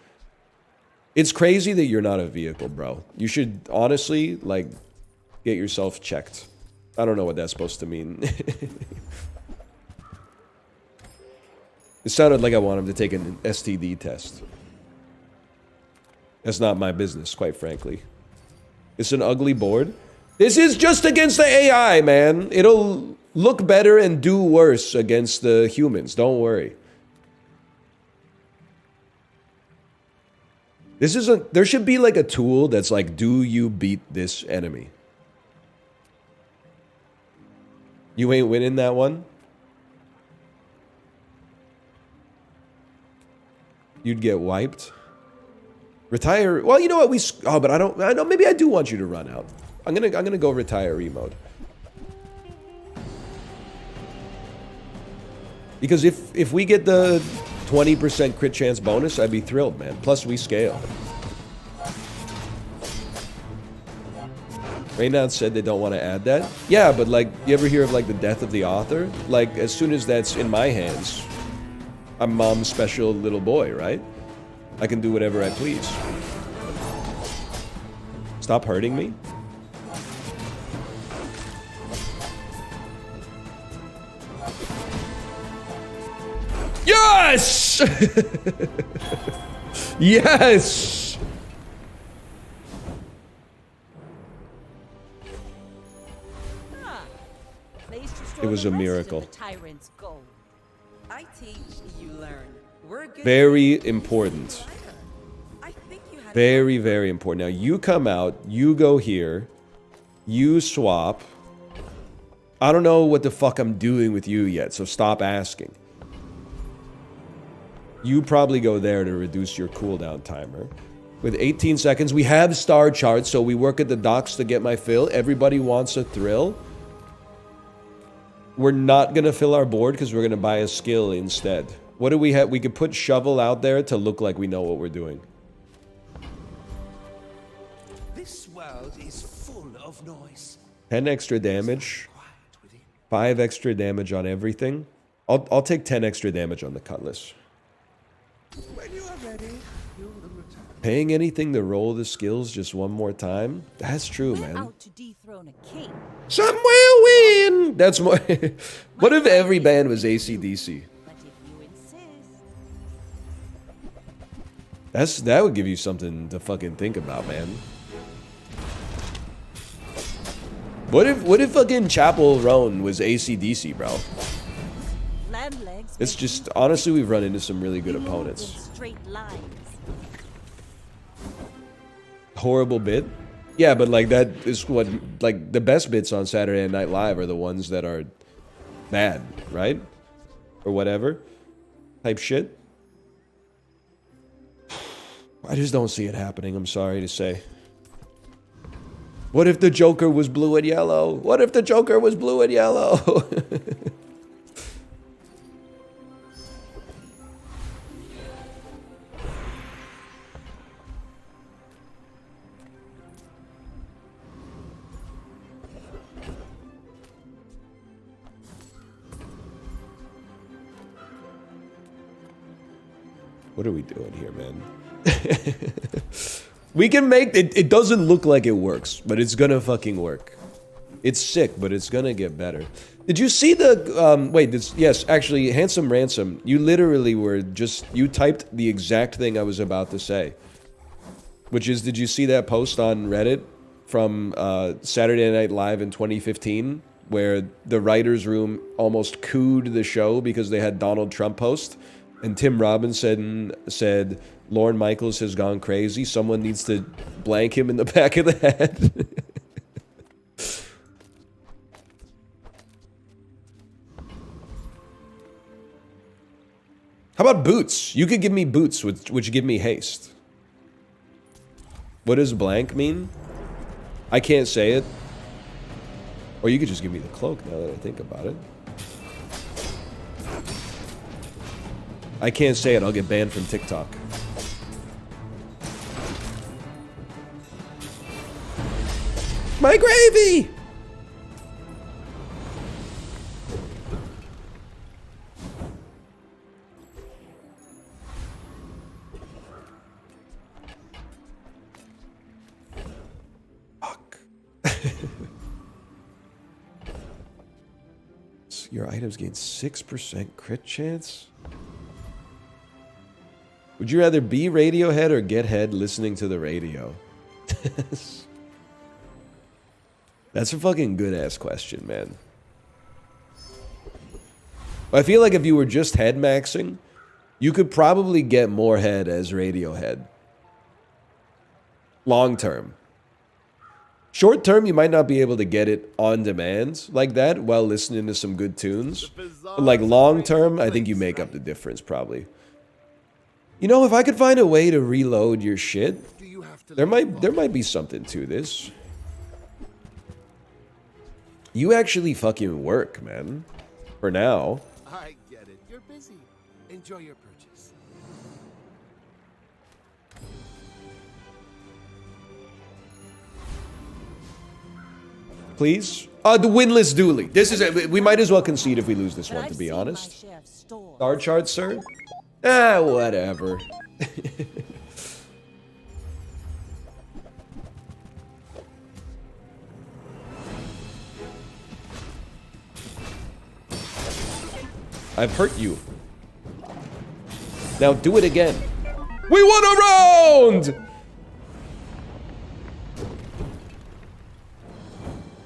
It's crazy that you're not a vehicle, bro. You should, honestly, like, get yourself checked. I don't know what that's supposed to mean. It sounded like I want him to take an STD test. That's not my business, quite frankly. It's an ugly board. This is just against the AI, man. It'll look better and do worse against the humans. Don't worry. There should be like a tool that's like, do you beat this enemy? You ain't winning that one? You'd get wiped. Retire. Well, you know what? But I know. Maybe I do want you to run out. I'm gonna go retiree mode. Because if we get the 20% crit chance bonus, I'd be thrilled, man. Plus we scale. Raynaud said they don't want to add that. Yeah, but like, you ever hear of like the death of the author? Like, as soon as that's in my hands, I'm mom's special little boy, right? I can do whatever I please. Stop hurting me. Yes! Yes! It was a miracle. Tyrant's goal. I teach, you learn. We're good. Very important. I think you had Very, very important. Now, you come out, you go here, you swap. I don't know what the fuck I'm doing with you yet, so stop asking. You probably go there to reduce your cooldown timer. With 18 seconds, we have star charts, so we work at the docks to get my fill. Everybody wants a thrill. We're not going to fill our board because we're going to buy a skill instead. What do we have? We could put shovel out there to look like we know what we're doing. This world is full of noise. 10 extra damage. 5 extra damage on everything. I'll take 10 extra damage on the cutlass. When you are ready, you will return. Paying anything to roll the skills just one more time? That's true, We're man. out to dethrone a king. Some will win! That's more... What if every band was AC/DC? But if you insist, That would give you something to fucking think about, man. What if fucking Chapel Roan was AC/DC, bro? land legs. It's make just, honestly, we've run into some really good you move in opponents. straight lines. Horrible bit? Yeah, but like that is what, like the best bits on Saturday Night Live are the ones that are bad, right? Or whatever. Type shit. I just don't see it happening, I'm sorry to say. What if the Joker was blue and yellow? What if the Joker was blue and yellow? What are we doing here, man? We can make it. It doesn't look like it works, but it's gonna fucking work. It's sick, but it's gonna get better. Did you see the wait, yes, actually, Handsome Ransom, you literally were just, you typed the exact thing I was about to say. Which is, did you see that post on Reddit from Saturday Night Live in 2015 where the writers' room almost cooed the show because they had Donald Trump host? And Tim Robinson said, Lorne Michaels has gone crazy. Someone needs to blank him in the back of the head. How about boots? You could give me boots, which give me haste. What does blank mean? I can't say it. Or you could just give me the cloak now that I think about it. I can't say it, I'll get banned from TikTok. My gravy! Fuck. Your items gain 6% crit chance? Would you rather be Radiohead or get head listening to the radio? That's a fucking good-ass question, man. I feel like if you were just head maxing, you could probably get more head as Radiohead. Long term. Short term, you might not be able to get it on demand like that while listening to some good tunes. But like long term, I think you make up the difference probably. You know, if I could find a way to reload your shit, there might be something to this. You actually fucking work, man. For now. I get it. You're busy. Enjoy your purchase. Please? The winless dually. This is we might as well concede if we lose this But one, I've to be seen honest. my share of stores. Star chart, sir? Ah, whatever. I've hurt you. Now do it again. We won a round!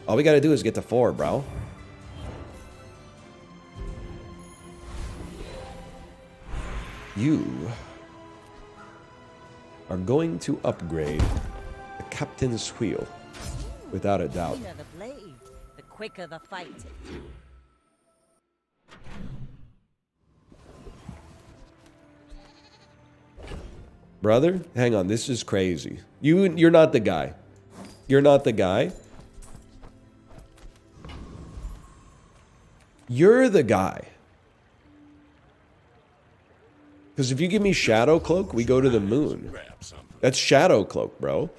All we gotta do is get to 4, bro. You are going to upgrade the captain's wheel, without a doubt. The cleaner the blade, the quicker the fight. Brother, hang on, this is crazy. You're not the guy. You're not the guy. You're the guy. Because if you give me Shadow Cloak, we go to the moon. Grab something. That's Shadow Cloak, bro.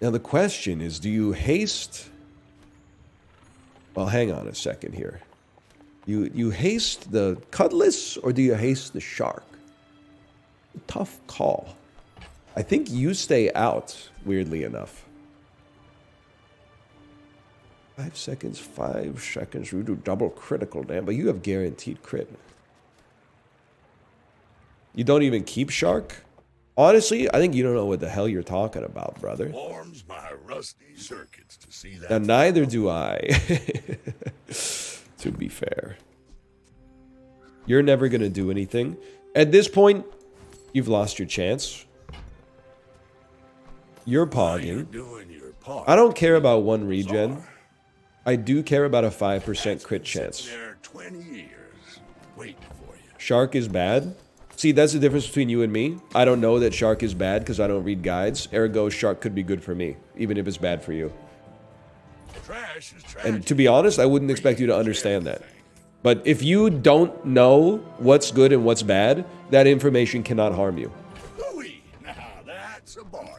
Now the question is, do you haste? Well, hang on a second here. You haste the Cutlass or do you haste the Shark? Tough call. I think you stay out, weirdly enough. 5 seconds, 5 seconds. You do double critical damage, but you have guaranteed crit. You don't even keep Shark? Honestly, I think you don't know what the hell you're talking about, brother. Warms my rusty circuits to see that. Now, neither do I. To be fair. You're never going to do anything. At this point, you've lost your chance. You're You're pogging. doing your part. I don't care about 1 regen. Bazaar. I do care about a 5% That's crit been chance. sitting there 20 years waiting for you. Shark is bad. See, that's the difference between you and me. I don't know that Shark is bad because I don't read guides. Ergo, Shark could be good for me, even if it's bad for you. Trash is trash. And to be honest, I wouldn't expect you to understand that. But if you don't know what's good and what's bad, that information cannot harm you. Ooh-wee. Now that's a bargain.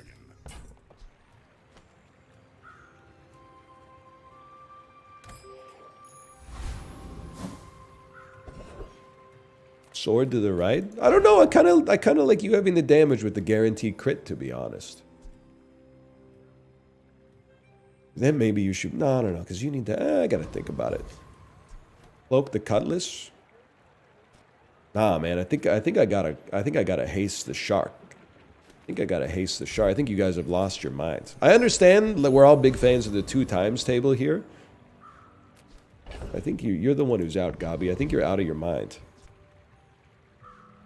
Sword to the right? I don't know. I kind of like you having the damage with the guaranteed crit, to be honest. Then maybe you should. No, because you need to. I gotta think about it. Cloak the Cutlass. Nah, man. I think I gotta haste the Shark. I think I gotta haste the Shark. I think you guys have lost your minds. I understand that we're all big fans of the 2 times table here. I think you're the one who's out, Gabi. I think you're out of your mind.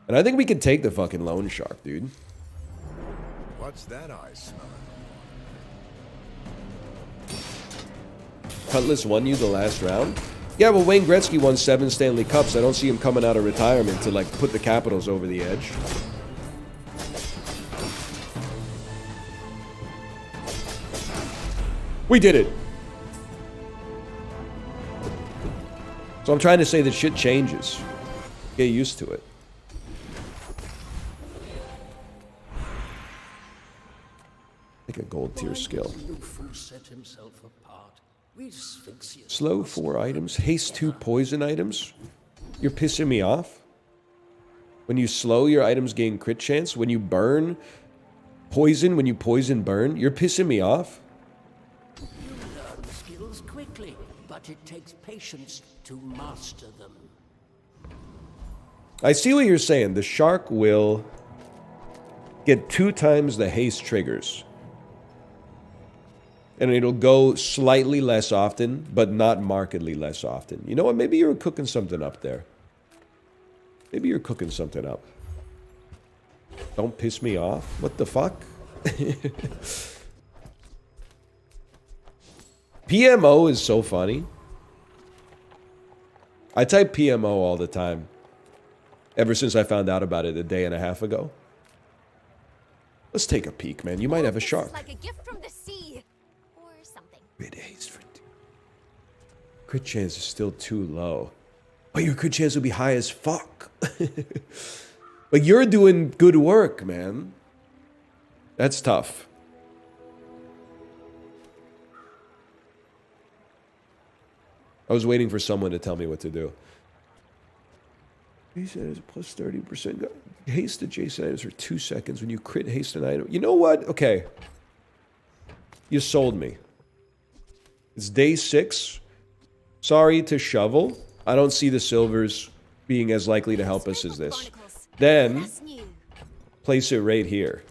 And I think we can take the fucking Lone Shark, dude. What's that eye smelling? Cutlass won you the last round? Yeah, well, Wayne Gretzky won 7 Stanley Cups. I don't see him coming out of retirement to, like, put the Capitals over the edge. We did it! So I'm trying to say that shit changes. Get used to it. Like a gold tier skill. Set himself apart. We Sphinxians Slow 4 items. Haste 2 poison items. You're pissing me off. When you slow, your items gain crit chance. When you burn poison, when you poison burn, you're pissing me off. You learn skills quickly, but it takes patience to master them. I see what you're saying. The Shark will get 2 times the haste triggers. And it'll go slightly less often, but not markedly less often. You know what? Maybe you're cooking something up there. Maybe you're cooking something up. Don't piss me off. What the fuck? PMO is so funny. I type PMO all the time. Ever since I found out about it a day and a half ago. Let's take a peek, man. You might have a shark. This is like a gift from the sea. Or something. Crit haste for crit chance is still too low. But your crit chance will be high as fuck. But you're doing good work, man. That's tough. I was waiting for someone to tell me what to do. Jason is plus 30%. Haste adjacent items for 2 seconds when you crit haste an item. You know what? Okay. You sold me. It's day 6. Sorry to shovel. I don't see the silvers being as likely to help us as this. Then, place it right here.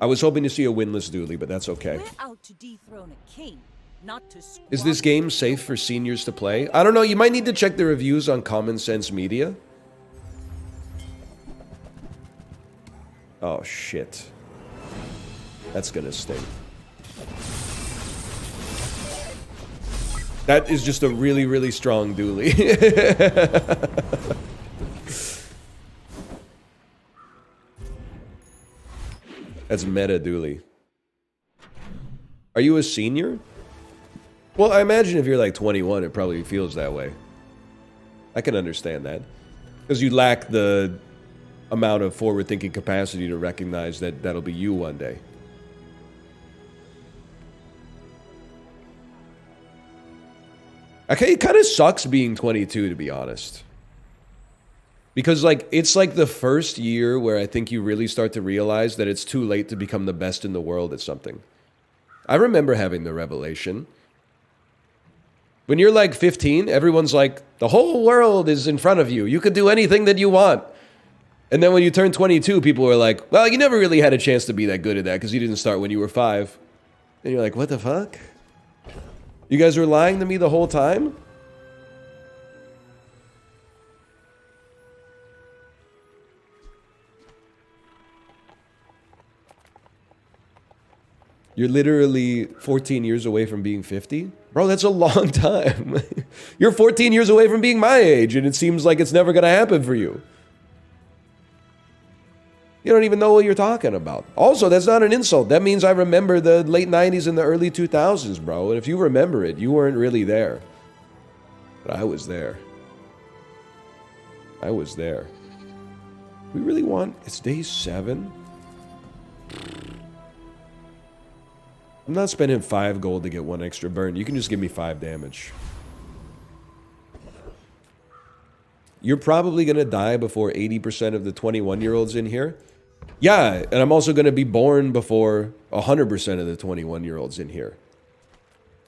I was hoping to see a winless dually, but that's okay. We're out to dethrone a king, not to Is this game safe for seniors to play? I don't know. You might need to check the reviews on Common Sense Media. Oh, shit. That's gonna sting. That is just a really, really strong dually. That's meta dually. Are you a senior? Well, I imagine if you're like 21, it probably feels that way. I can understand that. Because you lack the amount of forward-thinking capacity to recognize that that'll be you one day. Okay, it kind of sucks being 22, to be honest. Because, like, it's like the first year where I think you really start to realize that it's too late to become the best in the world at something. I remember having the revelation. When you're like 15, everyone's like, the whole world is in front of you. You could do anything that you want. And then when you turn 22, people are like, well, you never really had a chance to be that good at that because you didn't start when you were 5. And you're like, what the fuck? You guys were lying to me the whole time? You're literally 14 years away from being 50? Bro, that's a long time. You're 14 years away from being my age, and it seems like it's never going to happen for you. You don't even know what you're talking about. Also, that's not an insult. That means I remember the late 90s and the early 2000s, bro. And if you remember it, you weren't really there. But I was there. I was there. We really want... It's day 7? I'm not spending 5 gold to get 1 extra burn. You can just give me 5 damage. You're probably going to die before 80% of the 21-year-olds in here. Yeah, and I'm also going to be born before 100% of the 21-year-olds in here.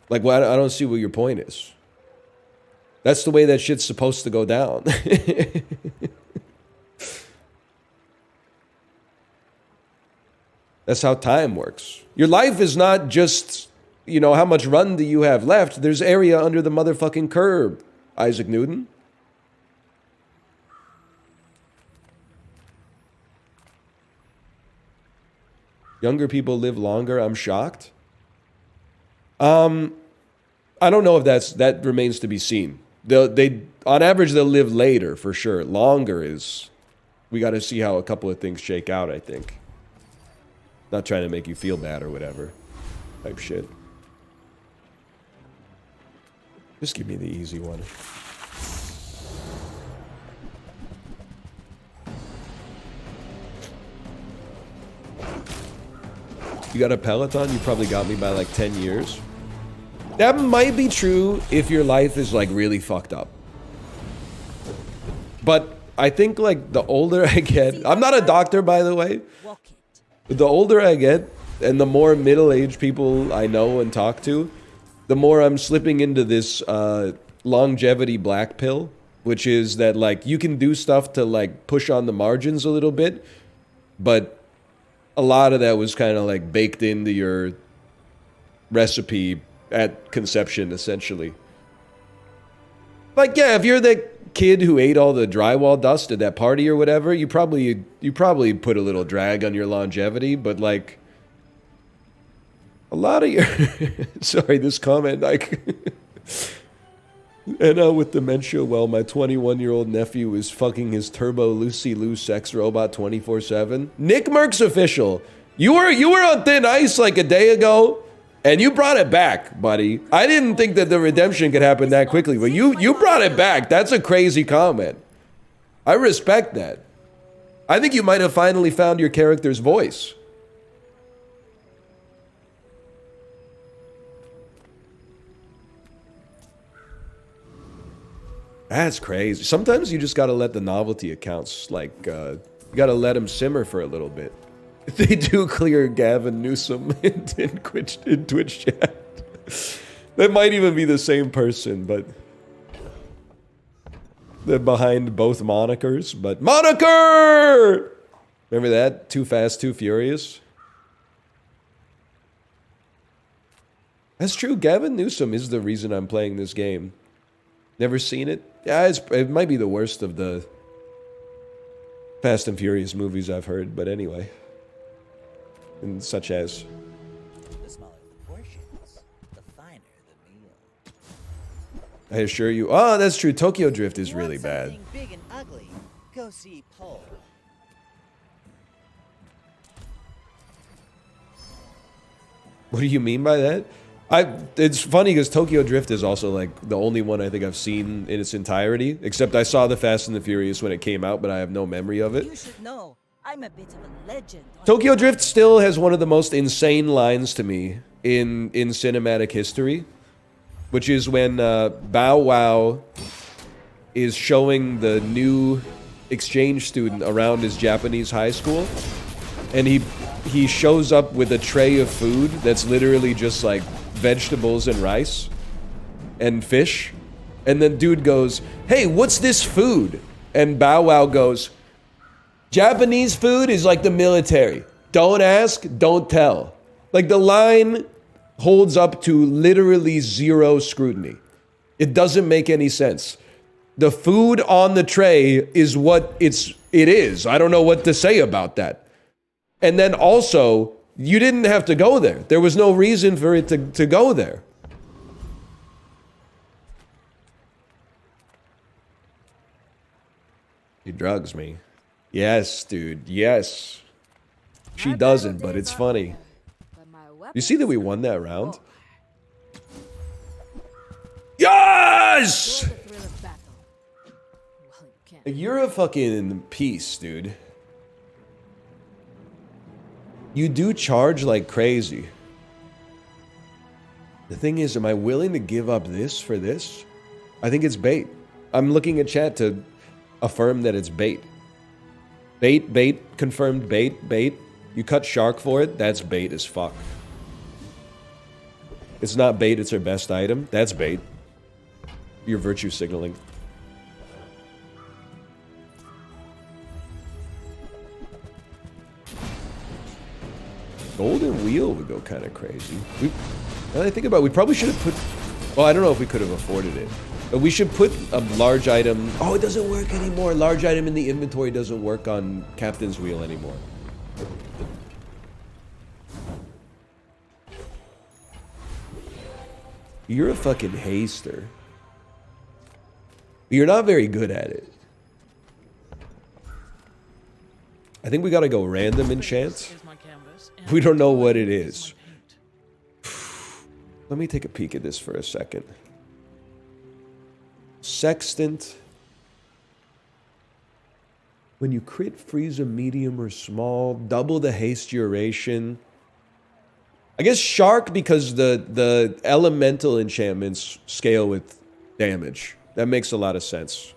Like, well, I don't see what your point is. That's the way that shit's supposed to go down. That's how time works. Your life is not just, you know, how much run do you have left. There's area under the motherfucking curb, Isaac Newton. Younger people live longer. I'm shocked. I don't know if that remains to be seen. They on average they'll live later for sure. Longer is we got to see how a couple of things shake out, I think. Not trying to make you feel bad or whatever type shit. Just give me the easy one. You got a Peloton? You probably got me by like 10 years. That might be true if your life is like really fucked up. But I think like the older I get, I'm not a doctor by the way. The older I get and the more middle-aged people I know and talk to, the more I'm slipping into this longevity black pill, which is that like you can do stuff to like push on the margins a little bit, but a lot of that was kind of like baked into your recipe at conception, essentially. Like, yeah, if you're the kid who ate all the drywall dust at that party or whatever, you probably put a little drag on your longevity, but like a lot of your sorry, this comment like and with dementia, well, my 21-year-old nephew is fucking his Turbo Lucy Lou sex robot 24/7. Nick Merck's official. You were on thin ice like a day ago, and you brought it back, buddy. I didn't think that the redemption could happen that quickly, but you brought it back. That's a crazy comment. I respect that. I think you might have finally found your character's voice. That's crazy. Sometimes you just gotta let the novelty accounts, like, you gotta let them simmer for a little bit. They do clear Gavin Newsom in Twitch chat. That might even be the same person, but they're behind both monikers. But moniker! Remember that? Too Fast, Too Furious? That's true. Gavin Newsom is the reason I'm playing this game. Never seen it? Yeah, it might be the worst of the Fast and Furious movies I've heard, but anyway. And such as... The smaller the portions, the finer the meal. I assure you... Oh, that's true. Tokyo Drift is You really want bad. something big and ugly? Go see Pole. What do you mean by that? It's funny because Tokyo Drift is also like the only one I think I've seen in its entirety. Except I saw the Fast and the Furious when it came out, but I have no memory of it. You should know, I'm a bit of a legend. Tokyo Drift still has one of the most insane lines to me in cinematic history, which is when Bow Wow is showing the new exchange student around his Japanese high school, and he shows up with a tray of food that's literally just like vegetables and rice and fish, and then dude goes, "Hey, what's this food?" And Bow Wow goes, "Japanese food is like the military. Don't ask, don't tell." Like, the line holds up to literally zero scrutiny. It doesn't make any sense. The food on the tray is what it is. I don't know what to say about that. And then also, you didn't have to go there. There was no reason for it to go there. He drugs me. Yes, dude. Yes. She doesn't, but it's funny. You see that we won that round? Yes! You're a fucking piece, dude. You do charge like crazy. The thing is, am I willing to give up this for this? I think it's bait. I'm looking at chat to affirm that it's bait. Bait, confirmed bait. You cut shark for it, that's bait as fuck. It's not bait, it's her best item. That's bait. You're virtue signaling. Golden Wheel would go kind of crazy. Now that I think about it, we probably should have put... Well, I don't know if we could have afforded it. But we should put a large item... Oh, it doesn't work anymore. Large item in the inventory doesn't work on Captain's Wheel anymore. You're a fucking haster. You're not very good at it. I think we gotta go random enchant. We don't know what it is. Let me take a peek at this for a second. Sextant. When you crit, freeze a medium or small, double the haste duration. I guess Shark because the elemental enchantments scale with damage. That makes a lot of sense.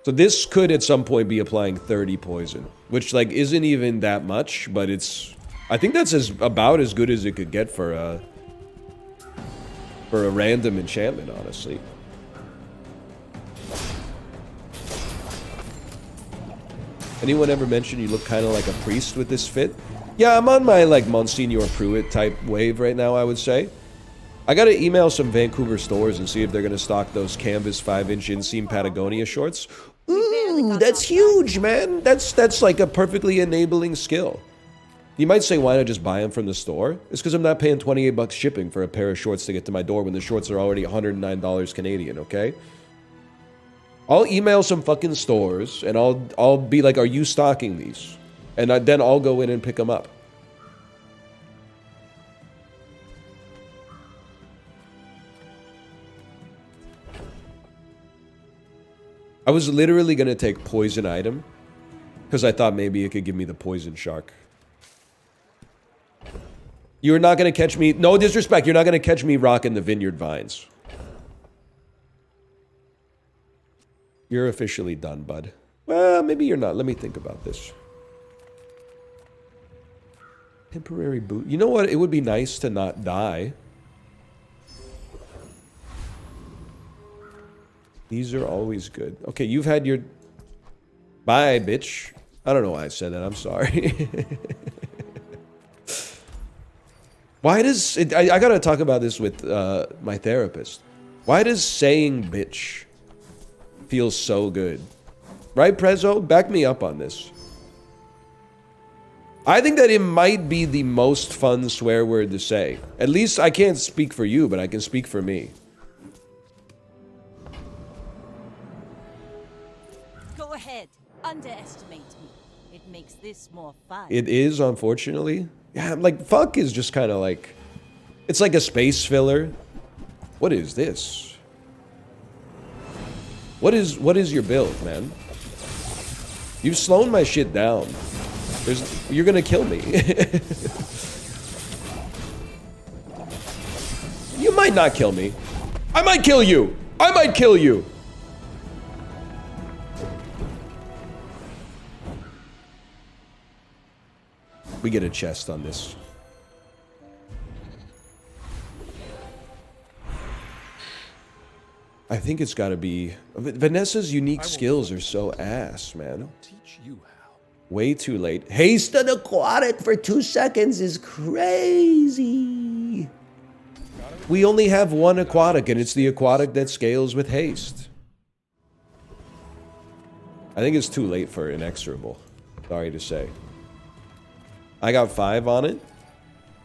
So this could at some point be applying 30 poison, which like isn't even that much, but it's... I think that's about as good as it could get for a random enchantment, honestly. Anyone ever mention you look kind of like a priest with this fit? Yeah, I'm on my like Monsignor Pruitt type wave right now, I would say. I gotta email some Vancouver stores and see if they're gonna stock those canvas 5-inch inseam Patagonia shorts. Ooh, that's huge, man. That's like a perfectly enabling skill. You might say, why not just buy them from the store? It's because I'm not paying 28 bucks shipping for a pair of shorts to get to my door when the shorts are already $109 Canadian, okay? I'll email some fucking stores and I'll be like, are you stocking these? And then I'll go in and pick them up. I was literally gonna take poison item because I thought maybe it could give me the poison shark. You're not gonna catch me. No disrespect. You're not gonna catch me rocking the vineyard vines. You're officially done, bud. Well, maybe you're not. Let me think about this. Temporary boot. You know what? It would be nice to not die. These are always good. Okay, you've had your... Bye, bitch. I don't know why I said that. I'm sorry. Why does... I gotta talk about this with my therapist. Why does saying bitch feel so good? Right, Prezzo? Back me up on this. I think that it might be the most fun swear word to say. At least I can't speak for you, but I can speak for me. Go ahead. Underestimate me. It makes this more fun. It is, unfortunately. Yeah, like, fuck is just kind of like... It's like a space filler. What is this? What is your build, man? You've slowed my shit down. You're gonna kill me. You might not kill me. I might kill you. I might kill you. We get a chest on this. I think it's gotta be... Vanessa's unique skills are so ass, man. Teach you how. Way too late. Haste an aquatic for 2 seconds is crazy. We only have one aquatic, and it's the aquatic that scales with haste. I think it's too late for inexorable. Sorry to say. I got 5 on it.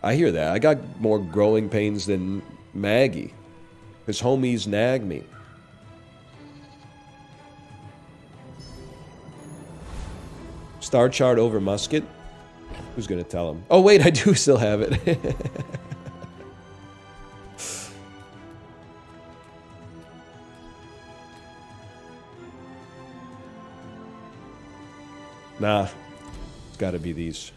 I hear that. I got more growing pains than Maggie. His homies nag me. Star chart over musket? Who's gonna tell him? Oh wait, I do still have it. Nah, it's gotta be these.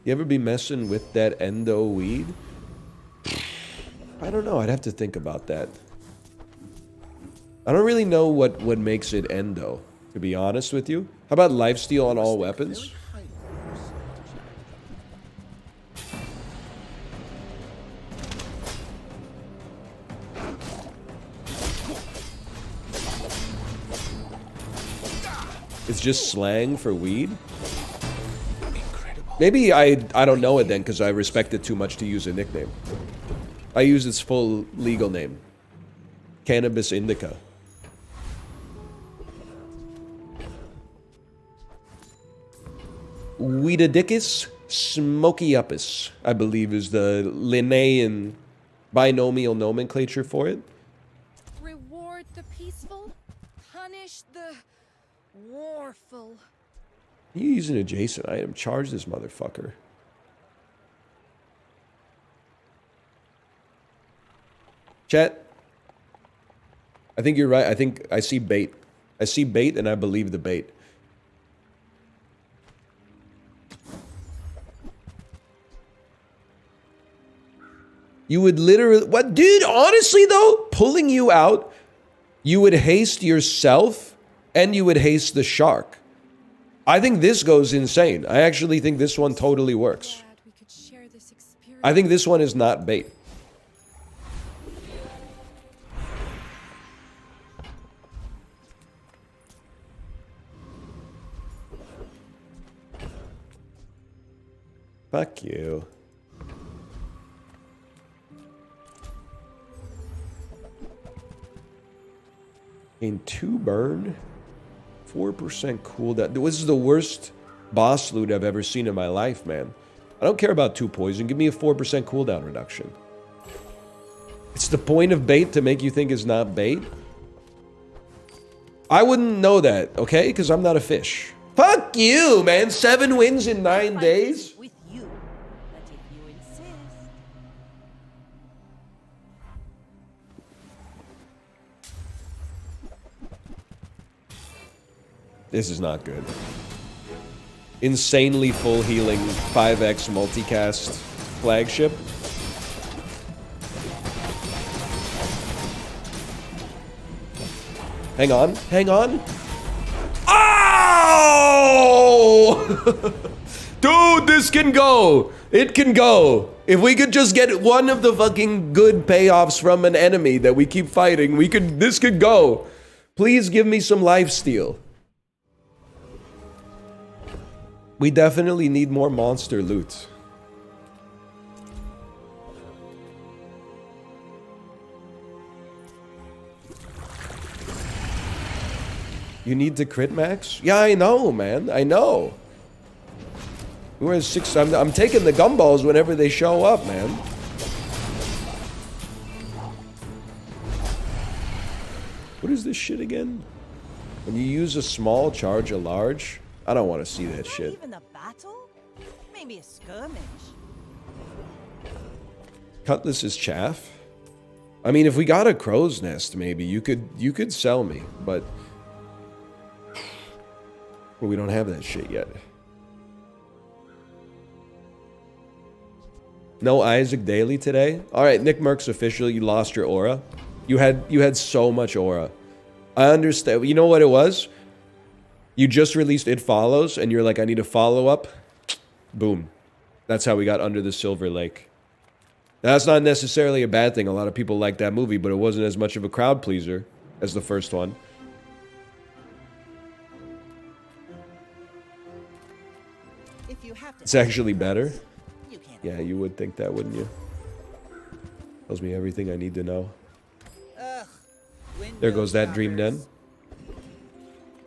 You ever be messing with that endo weed? I don't know. I'd have to think about that. I don't really know what makes it endo, to be honest with you. How about lifesteal on all weapons? It's just slang for weed? Maybe I don't know it then because I respect it too much to use a nickname. I use its full legal name. Cannabis indica. Weedadicus smokiupus, I believe is the Linnaean binomial nomenclature for it. Reward the peaceful, punish the warful. You use an adjacent item. Charge this motherfucker. Chat. I think you're right. I think I see bait. I see bait and I believe the bait. You would literally... What? Dude, honestly though, pulling you out, you would haste yourself and you would haste the shark. I think this goes insane. I actually think this one totally works. I think this one is not bait. Fuck you. In 2 burn, 4% cooldown. This is the worst boss loot I've ever seen in my life, man. I don't care about 2 poison. Give me a 4% cooldown reduction. It's the point of bait to make you think it's not bait. I wouldn't know that, okay? Because I'm not a fish. Fuck you, man. 7 wins in 9 days? With you, but if you insist. This is not good. Insanely full healing 5x multicast flagship. Hang on, hang on. Oh! Dude, this can go. It can go. If we could just get one of the fucking good payoffs from an enemy that we keep fighting, this could go. Please give me some lifesteal. We definitely need more monster loot. You need to crit max? Yeah, I know, man. I know. We're 6. I'm taking the gumballs whenever they show up, man. What is this shit again? When you use a small, charge a large? I don't want to see that shit. Even a battle? Maybe a skirmish. Cutlass is chaff. I mean, if we got a crow's nest, maybe you could sell me, but we don't have that shit yet. No Isaac Daily today? Alright, Nick Merck's official, you lost your aura. You had so much aura. I understand. You know what it was? You just released It Follows, and you're like, I need a follow-up. Boom. That's how we got Under the Silver Lake. Now, that's not necessarily a bad thing. A lot of people like that movie, but it wasn't as much of a crowd pleaser as the first one. If you have to, It's actually better. you can't. Yeah, you would think that, wouldn't you? Tells me everything I need to know. There goes that dream den.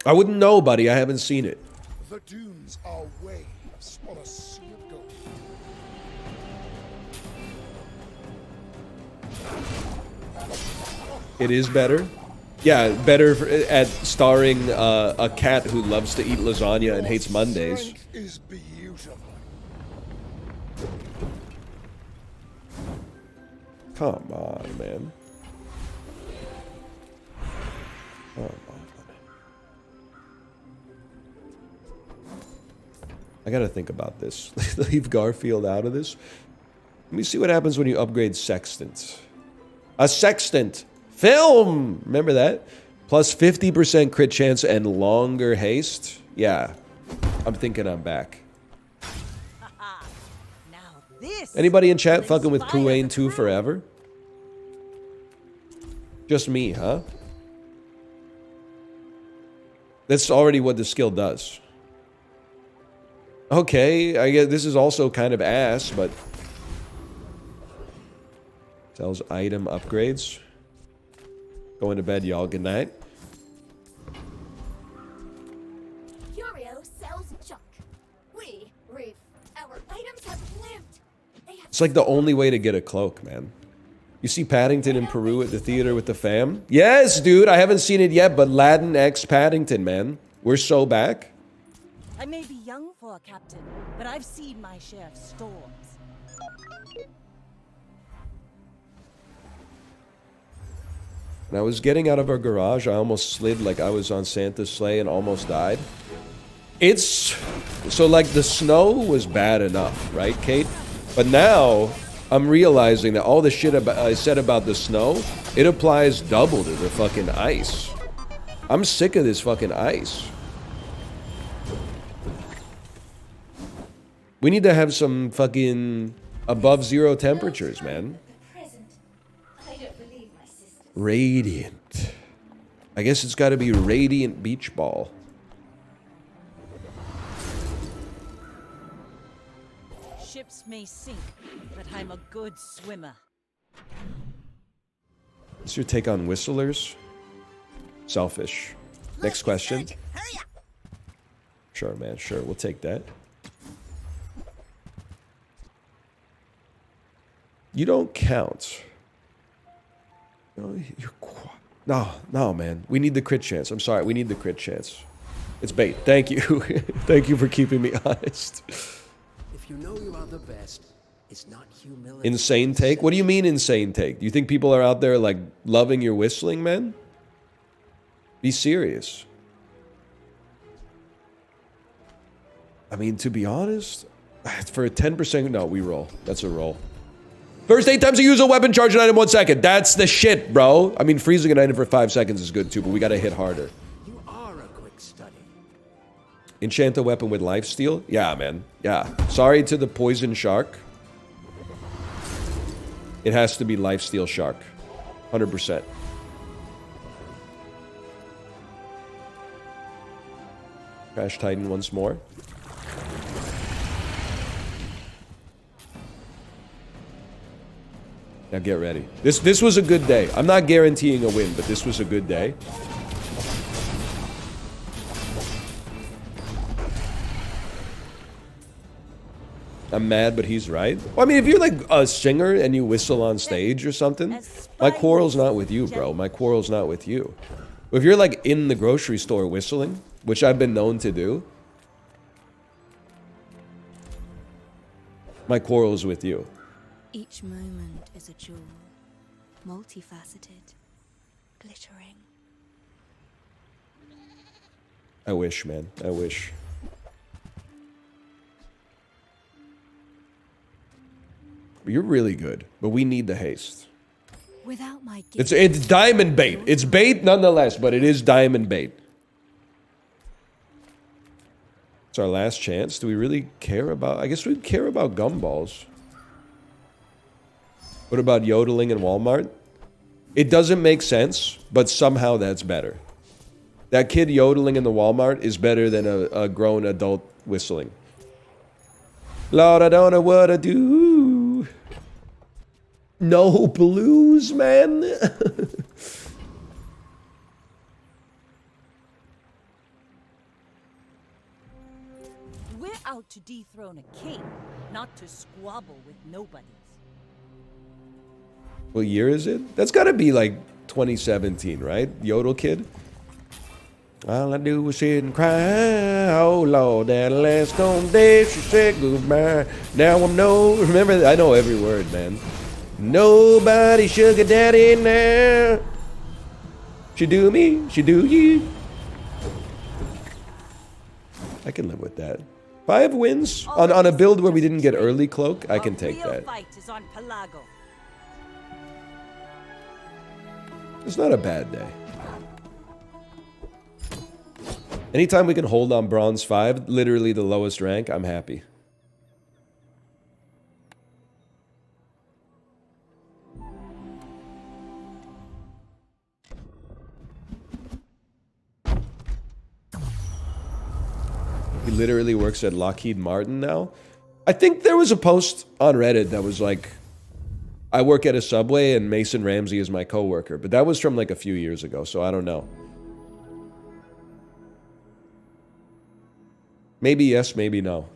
I wouldn't know, buddy. I haven't seen it. The dunes are waves on a sea of gold. It is better. Yeah, better at starring a cat who loves to eat lasagna and hates Mondays. Strength is beautiful. Come on, man. Come on. I gotta think about this. Leave Garfield out of this. Let me see what happens when you upgrade Sextant. A Sextant! Film! Remember that? Plus 50% crit chance and longer haste? Yeah. I'm thinking I'm back. Now this. Anybody in chat will fucking with inspire Puane the 2 crowd. forever? Just me, huh? That's already what the skill does. Okay, I guess this is also kind of ass, but... Sells item upgrades. Going to bed, y'all. Good night. Curio sells junk. Our items have lived. They have It's like the only way to get a cloak, man. You see Paddington in Peru at the theater with the fam? Yes, dude. I haven't seen it yet, but Latin X Paddington, man. We're so back. I may be young for a captain, but I've seen my share of storms. When I was getting out of our garage, I almost slid like I was on Santa's sleigh and almost died. It's... So, like, the snow was bad enough, right, Kate? But now, I'm realizing that all the shit I said about the snow, it applies double to the fucking ice. I'm sick of this fucking ice. We need to have some fucking above zero temperatures, man. Radiant. I guess it's got to be Radiant Beach Ball. Ships may sink, but I'm a good swimmer. What's your take on whistlers? Selfish. Next question. Sure, man. Sure. We'll take that. You don't count. No, man. We need the crit chance. I'm sorry. We need the crit chance. It's bait. Thank you. Thank you for keeping me honest. If you know you are the best, it's not humility. Insane take? What do you mean insane take? Do you think people are out there, like, loving your whistling, man? Be serious. I mean, to be honest, for a 10%, no, we roll. That's a roll. First 8 times you use a weapon, charge an item 1 second. That's the shit, bro. I mean, freezing an item for 5 seconds is good too, but we gotta hit harder. You are a quick study. Enchant a weapon with lifesteal? Yeah, man. Yeah. Sorry to the poison shark. It has to be lifesteal shark. 100%. Crash Titan once more. Now get ready. This was a good day. I'm not guaranteeing a win, but this was a good day. I'm mad, but he's right. Well, I mean, if you're like a singer and you whistle on stage or something, my quarrel's not with you, bro. My quarrel's not with you. If you're like in the grocery store whistling, which I've been known to do, my quarrel's with you. Each moment is a jewel, multifaceted, glittering. I wish, man. I wish. You're really good, but we need the haste. Without my gift, It's diamond bait. It's bait nonetheless, but it is diamond bait. It's our last chance. Do we really care about... I guess we'd care about gumballs. What about yodeling in Walmart? It doesn't make sense, but somehow that's better. That kid yodeling in the Walmart is better than a grown adult whistling. Lord, I don't know what to do. No blues, man. We're out to dethrone a king, not to squabble with nobodies. What year is it? That's got to be like 2017, right? Yodel Kid? All I do is sit and cry. Oh, Lord, that last gone day she said goodbye. Now I'm no... Remember, I know every word, man. Nobody sugar daddy now. She do me, she do you. I can live with that. 5 wins on a build where we didn't get early cloak, I can take that. Fight is on Pelago. It's not a bad day. Anytime we can hold on bronze 5, literally the lowest rank, I'm happy. He literally works at Lockheed Martin now. I think there was a post on Reddit that was like, I work at a Subway and Mason Ramsey is my coworker, but that was from like a few years ago, so I don't know. Maybe yes, maybe no.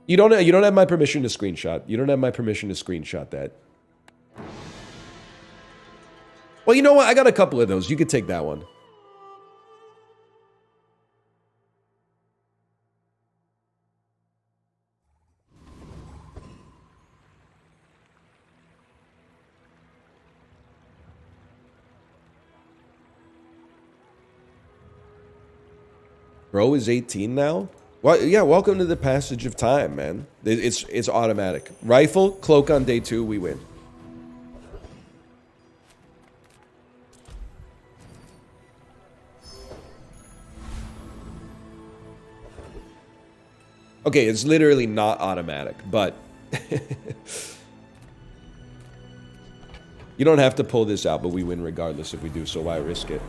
You don't have my permission to screenshot. You don't have my permission to screenshot that. Well, you know what? I got a couple of those. You could take that one. Bro is 18 now? Well, yeah, welcome to the passage of time, man. It's automatic. Rifle, cloak on day 2, we win. Okay, it's literally not automatic, but... You don't have to pull this out, but we win regardless if we do, so why risk it?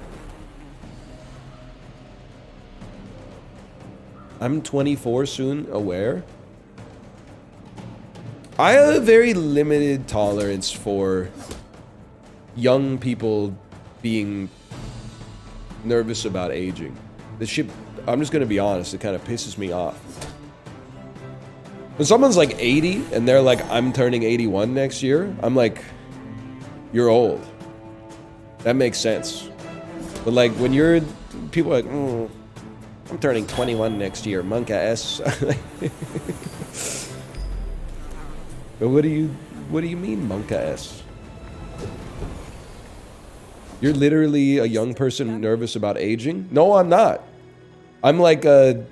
I'm 24 soon, aware. I have a very limited tolerance for young people being nervous about aging. This shit, I'm just gonna be honest, it kind of pisses me off. When someone's like 80 and they're like, I'm turning 81 next year, I'm like, you're old. That makes sense. But like when you're, people are like, I'm turning 21 next year, Monka S. But what do you mean, Monka S? You're literally a young person nervous about aging? No, I'm not. I'm like a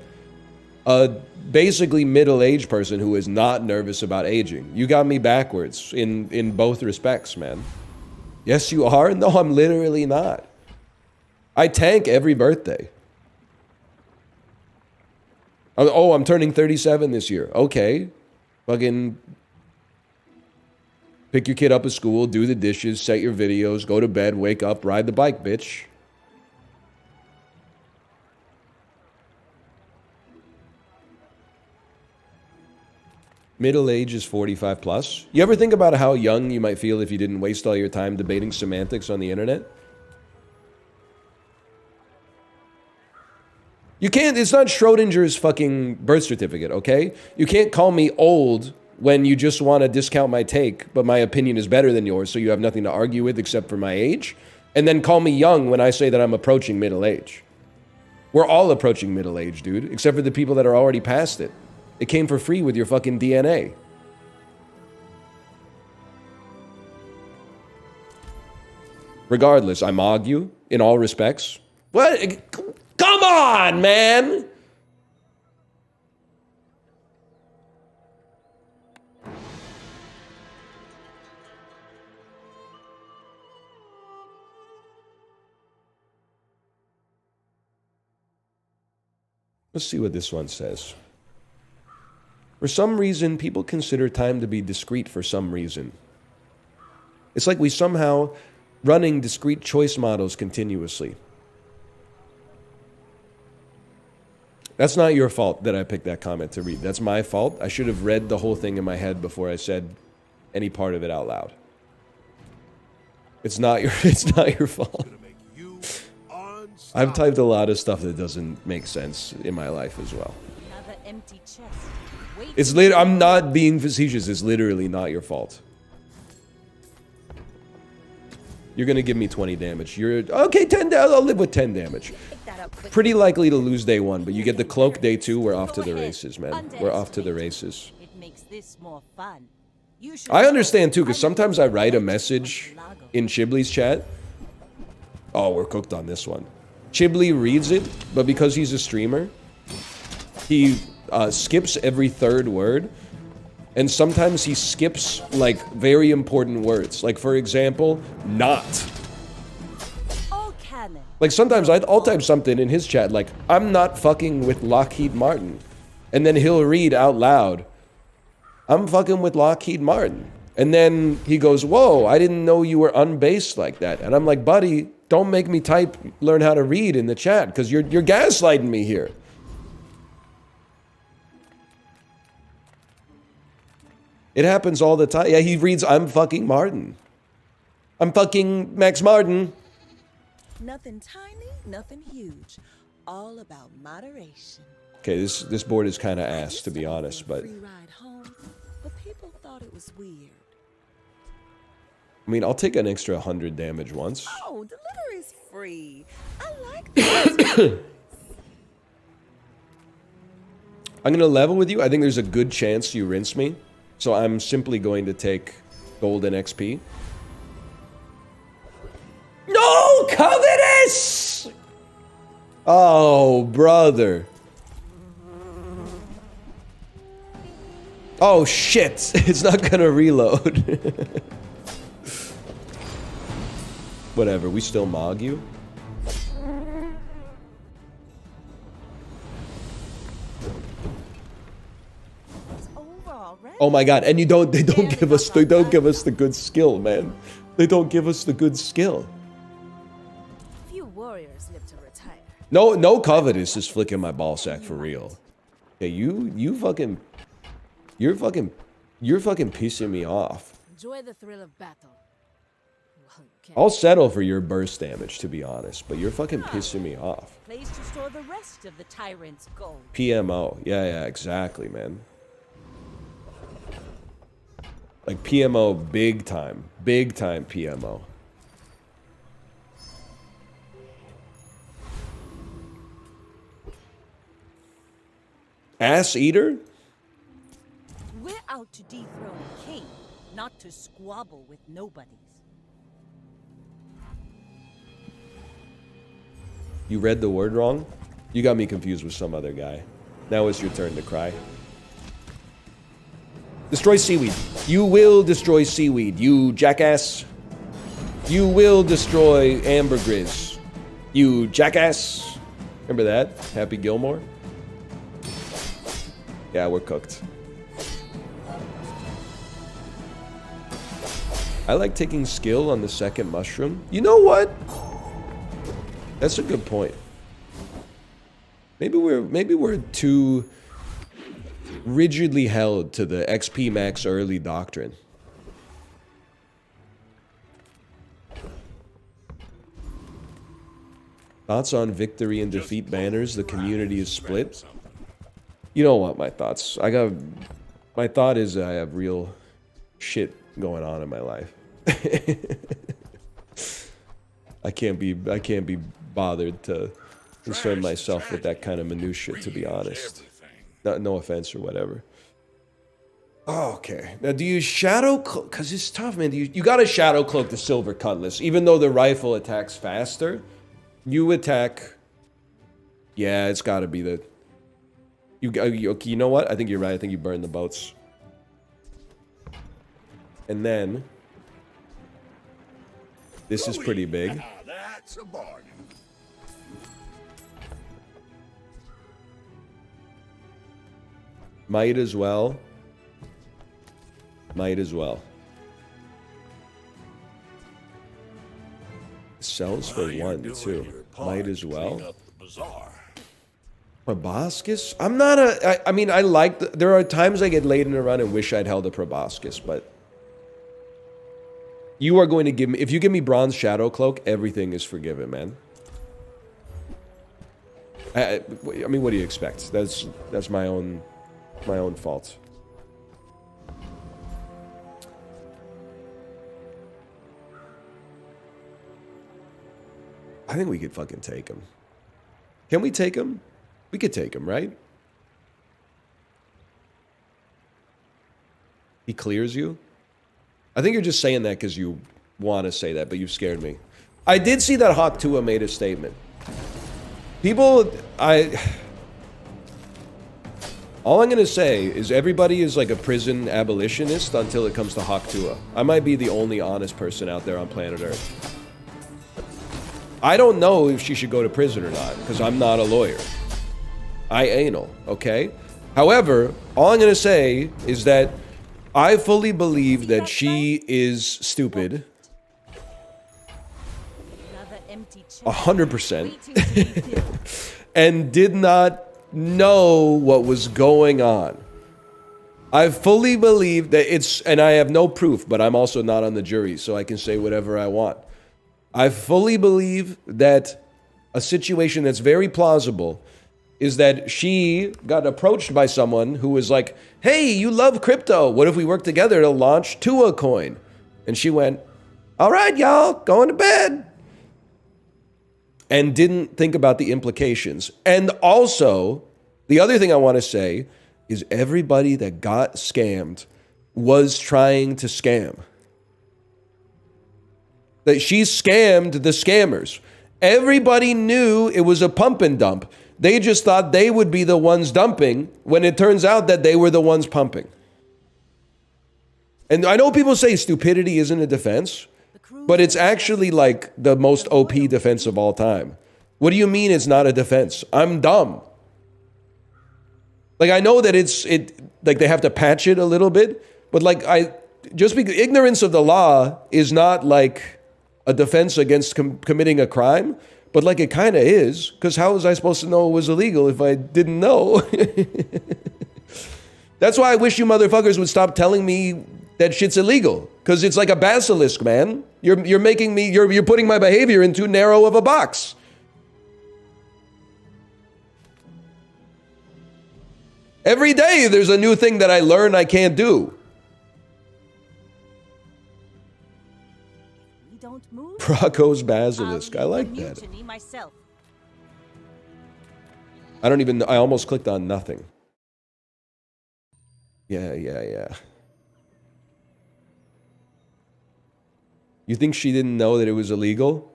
basically middle-aged person who is not nervous about aging. You got me backwards in both respects, man. Yes, you are? No, I'm literally not. I tank every birthday. Oh, I'm turning 37 this year. Okay. Fucking pick your kid up at school, do the dishes, set your videos, go to bed, wake up, ride the bike, bitch. Middle age is 45 plus. You ever think about how young you might feel if you didn't waste all your time debating semantics on the internet? You can't, it's not Schrodinger's fucking birth certificate, okay? You can't call me old when you just want to discount my take, but my opinion is better than yours, so you have nothing to argue with except for my age. And then call me young when I say that I'm approaching middle age. We're all approaching middle age, dude, except for the people that are already past it. It came for free with your fucking DNA. Regardless, I mog you in all respects. What? Come on, man! Let's see what this one says. For some reason, people consider time to be discrete for some reason. It's like we somehow running discrete choice models continuously. That's not your fault that I picked that comment to read. That's my fault. I should have read the whole thing in my head before I said any part of it out loud. It's not your fault. I've typed a lot of stuff that doesn't make sense in my life as well. Another empty chest. It's I'm not being facetious. It's literally not your fault. You're gonna give me 20 damage. You're okay. 10. I'll live with 10 damage. Pretty likely to lose day 1, but you get the cloak day 2. We're off to the races, man. We're off to the races. It makes this more fun. I understand too, because sometimes I write a message in Chibli's chat. Oh, we're cooked on this one. Chibli reads it, but because he's a streamer, he skips every 3rd word. And sometimes he skips, like, very important words. Like, for example, not. Like, sometimes I'll type something in his chat, like, I'm not fucking with Lockheed Martin. And then he'll read out loud, I'm fucking with Lockheed Martin. And then he goes, whoa, I didn't know you were unbased like that. And I'm like, buddy, don't make me learn how to read in the chat, because you're gaslighting me here. It happens all the time. Yeah, he reads, I'm fucking Martin. I'm fucking Max Martin. Nothing tiny, nothing huge. All about moderation. Okay, this board is kind of ass, to be honest, but... Free ride home, but people thought it was weird. I mean, I'll take an extra 100 damage once. Oh, delivery's free. I like that. I'm going to level with you. I think there's a good chance you rinse me. So I'm simply going to take golden XP. No, covetous! Oh, brother. Oh, shit. It's not going to reload. Whatever, we still mog you. Oh my god, and they don't give us the good skill, man. They don't give us the good skill. Few warriors live to retire. No covetous is flicking my ball sack for real. Okay, you're fucking pissing me off. Enjoy the thrill of battle. Well, I'll settle for your burst damage, to be honest, but you're fucking pissing me off. Place to store the rest of the tyrant's gold. PMO, yeah, exactly, man. Like PMO, big time PMO. Ass eater? We're out to dethrone a king, not to squabble with nobodies. You read the word wrong? You got me confused with some other guy. Now it's your turn to cry. Destroy seaweed. You will destroy seaweed, you jackass. You will destroy ambergris, you jackass. Remember that? Happy Gilmore? Yeah, we're cooked. I like taking skill on the second mushroom. You know what? That's a good point. Maybe we're too rigidly held to the XP max early doctrine. Thoughts on victory and defeat banners? The community is split. You don't want my thoughts. My thought is I have real shit going on in my life. I can't be bothered to concern myself with that kind of minutia, to be honest. No offense or whatever. Oh, okay. Now, do you shadow cloak? Because it's tough, man. You got to shadow cloak the silver cutlass. Even though the rifle attacks faster, you attack... Yeah, it's got to be the... You know what? I think you're right. I think you burn the boats. And then... This is pretty big. That's a bargain. Might as well. Might as well. Sells for one, too. Might as well. Bazaar. Proboscis? I'm not a... I mean, I like... There are times I get late in a run and wish I'd held a proboscis, but... You are going to give me... If you give me Bronze Shadow Cloak, everything is forgiven, man. I mean, what do you expect? That's my own fault. I think we could fucking take him. Can we take him? We could take him, right? He clears you? I think you're just saying that because you want to say that, but you've scared me. I did see that Hawk Tua made a statement. People, all I'm going to say is everybody is like a prison abolitionist until it comes to Hawk Tua. I might be the only honest person out there on planet Earth. I don't know if she should go to prison or not, because I'm not a lawyer. I anal, okay? However, all I'm going to say is that I fully believe that she is stupid. 100%. And did not know what was going on. I fully believe that it's, and I have no proof, but I'm also not on the jury, so I can say whatever I want. I fully believe that a situation that's very plausible is that she got approached by someone who was like, hey, you love crypto. What if we work together to launch Tua Coin? And she went, all right, y'all, going to bed. And didn't think about the implications. And also, the other thing I want to say is everybody that got scammed was trying to scam. That she scammed the scammers. Everybody knew it was a pump and dump. They just thought they would be the ones dumping when it turns out that they were the ones pumping. And I know people say stupidity isn't a defense, but it's actually like the most OP defense of all time. What do you mean it's not a defense? I'm dumb. Like, I know that like they have to patch it a little bit, but like just because ignorance of the law is not like a defense against committing a crime. But like it kind of is, because how was I supposed to know it was illegal if I didn't know? That's why I wish you motherfuckers would stop telling me that shit's illegal, because it's like a basilisk, man. You're making me, you're putting my behavior in too narrow of a box. Every day there's a new thing that I learn I can't do. Rocco's Basilisk. I like that. I don't even know. I almost clicked on nothing. Yeah. You think she didn't know that it was illegal?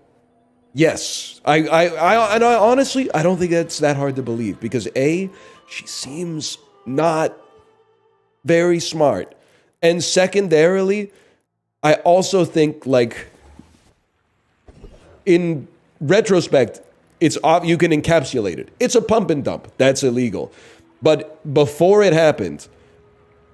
Yes. And I honestly, I don't think that's that hard to believe because A, she seems not very smart. And secondarily, I also think, like, in retrospect, you can encapsulate it. It's a pump and dump. That's illegal. But before it happened,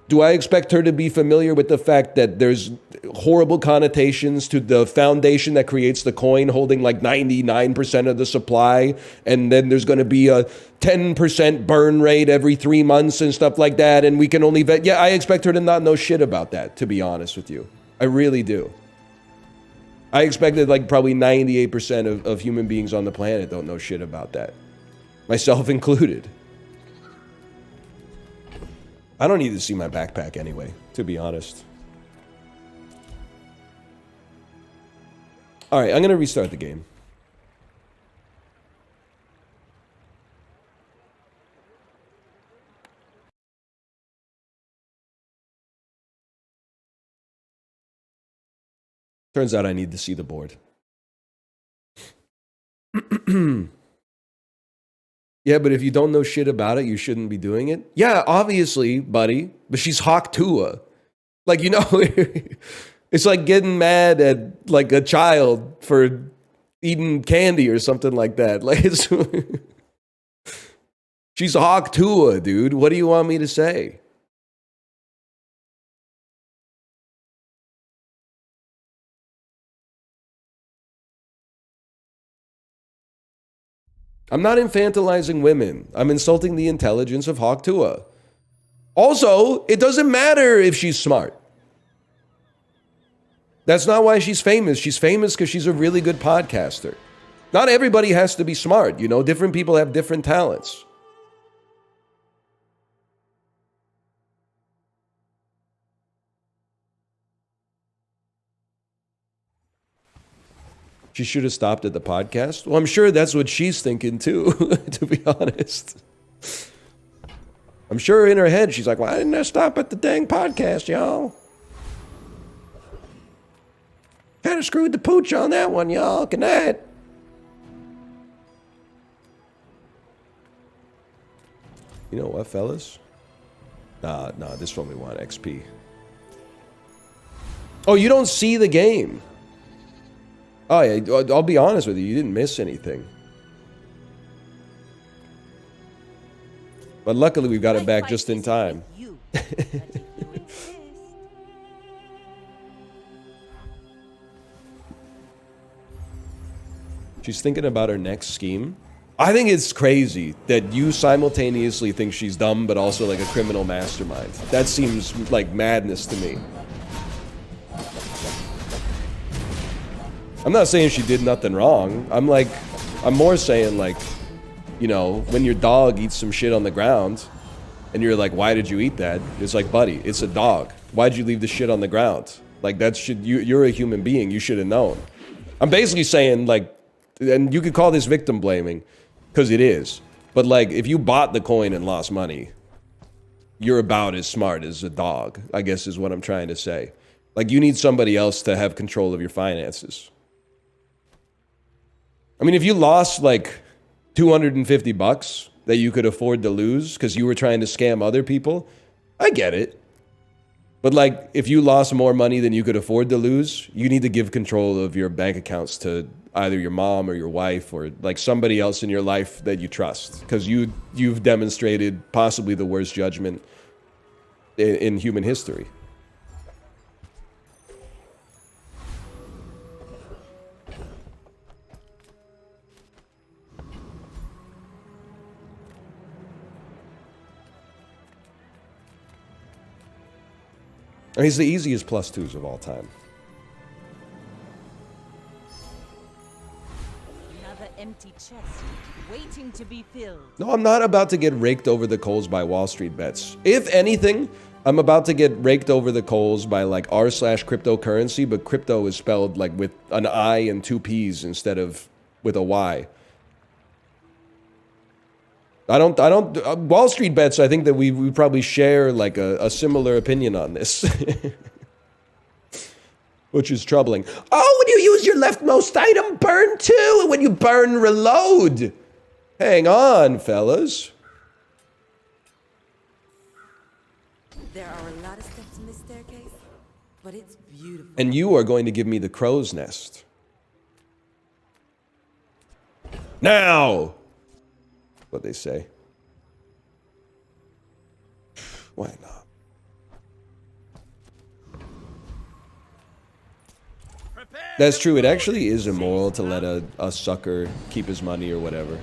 do I expect her to be familiar with the fact that there's horrible connotations to the foundation that creates the coin holding like 99% of the supply, and then there's going to be a 10% burn rate every 3 months and stuff like that, and we can only vet? Yeah, I expect her to not know shit about that, to be honest with you. I really do. I expected like probably 98% of human beings on the planet don't know shit about that. Myself included. I don't need to see my backpack anyway, to be honest. All right, I'm going to restart the game. Turns out I need to see the board. Yeah, but if you don't know shit about it, you shouldn't be doing it. Yeah, obviously, buddy. But she's Hawk Tua. Like, you know, it's like getting mad at like a child for eating candy or something like that. Like, it's she's Hawk Tua, dude. What do you want me to say? I'm not infantilizing women. I'm insulting the intelligence of Hawk Tua. Also, it doesn't matter if she's smart. That's not why she's famous. She's famous because she's a really good podcaster. Not everybody has to be smart, you know? Different people have different talents. She should have stopped at the podcast. Well, I'm sure that's what she's thinking too, to be honest. I'm sure in her head she's like, why didn't I stop at the dang podcast, y'all? Kind of screwed the pooch on that one, y'all. Good night. You know what, fellas? Nah, this one we want XP. Oh, you don't see the game. Oh, yeah, I'll be honest with you. You didn't miss anything. But luckily, we got it back just in time. She's thinking about her next scheme. I think it's crazy that you simultaneously think she's dumb, but also like a criminal mastermind. That seems like madness to me. I'm not saying she did nothing wrong. I'm more saying like, you know, when your dog eats some shit on the ground and you're like, why did you eat that? It's like, buddy, it's a dog. Why'd you leave the shit on the ground? Like you're a human being. You should have known. I'm basically saying like, and you could call this victim blaming because it is. But like, if you bought the coin and lost money, you're about as smart as a dog, I guess is what I'm trying to say. Like you need somebody else to have control of your finances. I mean, if you lost like $250 that you could afford to lose because you were trying to scam other people, I get it. But like, if you lost more money than you could afford to lose, you need to give control of your bank accounts to either your mom or your wife or like somebody else in your life that you trust, because you've demonstrated possibly the worst judgment in human history. I mean, he's the easiest +2s of all time. Another empty chest waiting to be filled. No, I'm not about to get raked over the coals by Wall Street bets. If anything, I'm about to get raked over the coals by like r/cryptocurrency, but crypto is spelled like with an I and 2 P's instead of with a Y. I don't, Wall Street bets, I think that we probably share like a similar opinion on this. which is troubling. Oh, when you use your leftmost item, burn too. And when you burn, reload. Hang on, fellas. There are a lot of steps in this staircase, but it's beautiful. And you are going to give me the crow's nest. Now! What they say. Why not? That's true. It actually is immoral to let a sucker keep his money or whatever.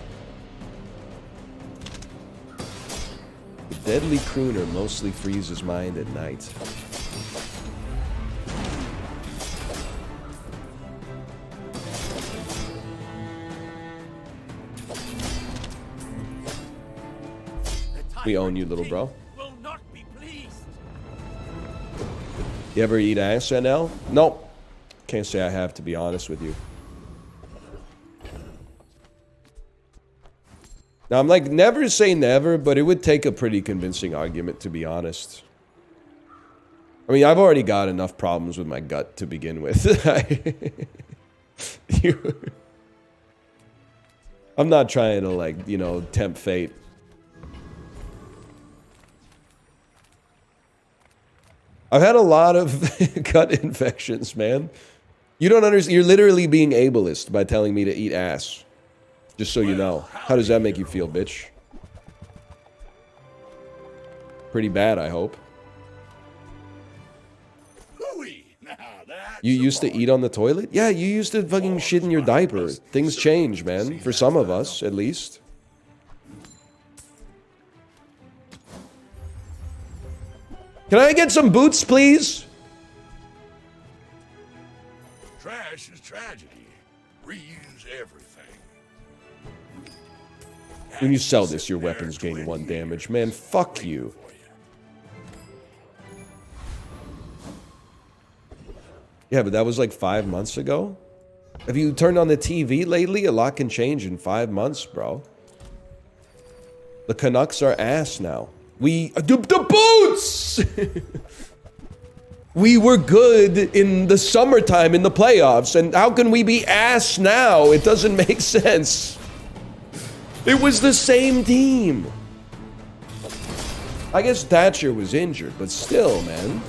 The deadly crooner mostly frees his mind at night. We own you, little bro. Will not be pleased. You ever eat ass, NL? Nope. Can't say I have, to be honest with you. Now, I'm like, never say never, but it would take a pretty convincing argument, to be honest. I mean, I've already got enough problems with my gut to begin with. I'm not trying to, like, you know, tempt fate. I've had a lot of gut infections, man. You don't understand. You're literally being ableist by telling me to eat ass. Just so you know. How does that make you feel, bitch? Pretty bad, I hope. You used to eat on the toilet? Yeah, you used to fucking shit in your diaper. Things change, man. For some of us, at least. Can I get some boots, please? Trash is tragedy. Reuse everything. When you sell this, your weapons gain 1 damage. Man, fuck you. Yeah, but that was like 5 months ago. Have you turned on the TV lately? A lot can change in 5 months, bro. The Canucks are ass now. The boots! We were good in the summertime in the playoffs, and how can we be ass now? It doesn't make sense. It was the same team. I guess Thatcher was injured, but still, man.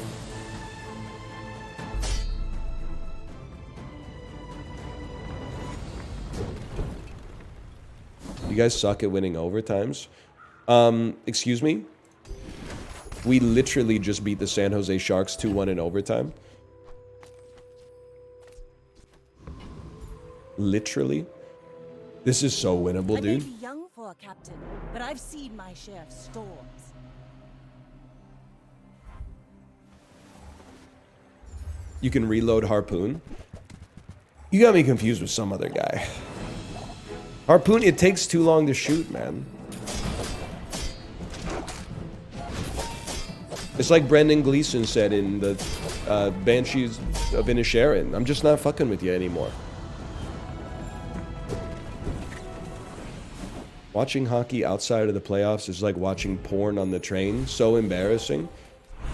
You guys suck at winning overtimes. Excuse me? We literally just beat the San Jose Sharks 2-1 in overtime. Literally. This is so winnable, dude. I may be young for a captain, but I've seen my share of storms. You can reload Harpoon. You got me confused with some other guy. Harpoon, it takes too long to shoot, man. It's like Brendan Gleeson said in the Banshees of Inisherin. I'm just not fucking with you anymore. Watching hockey outside of the playoffs is like watching porn on the train. So embarrassing.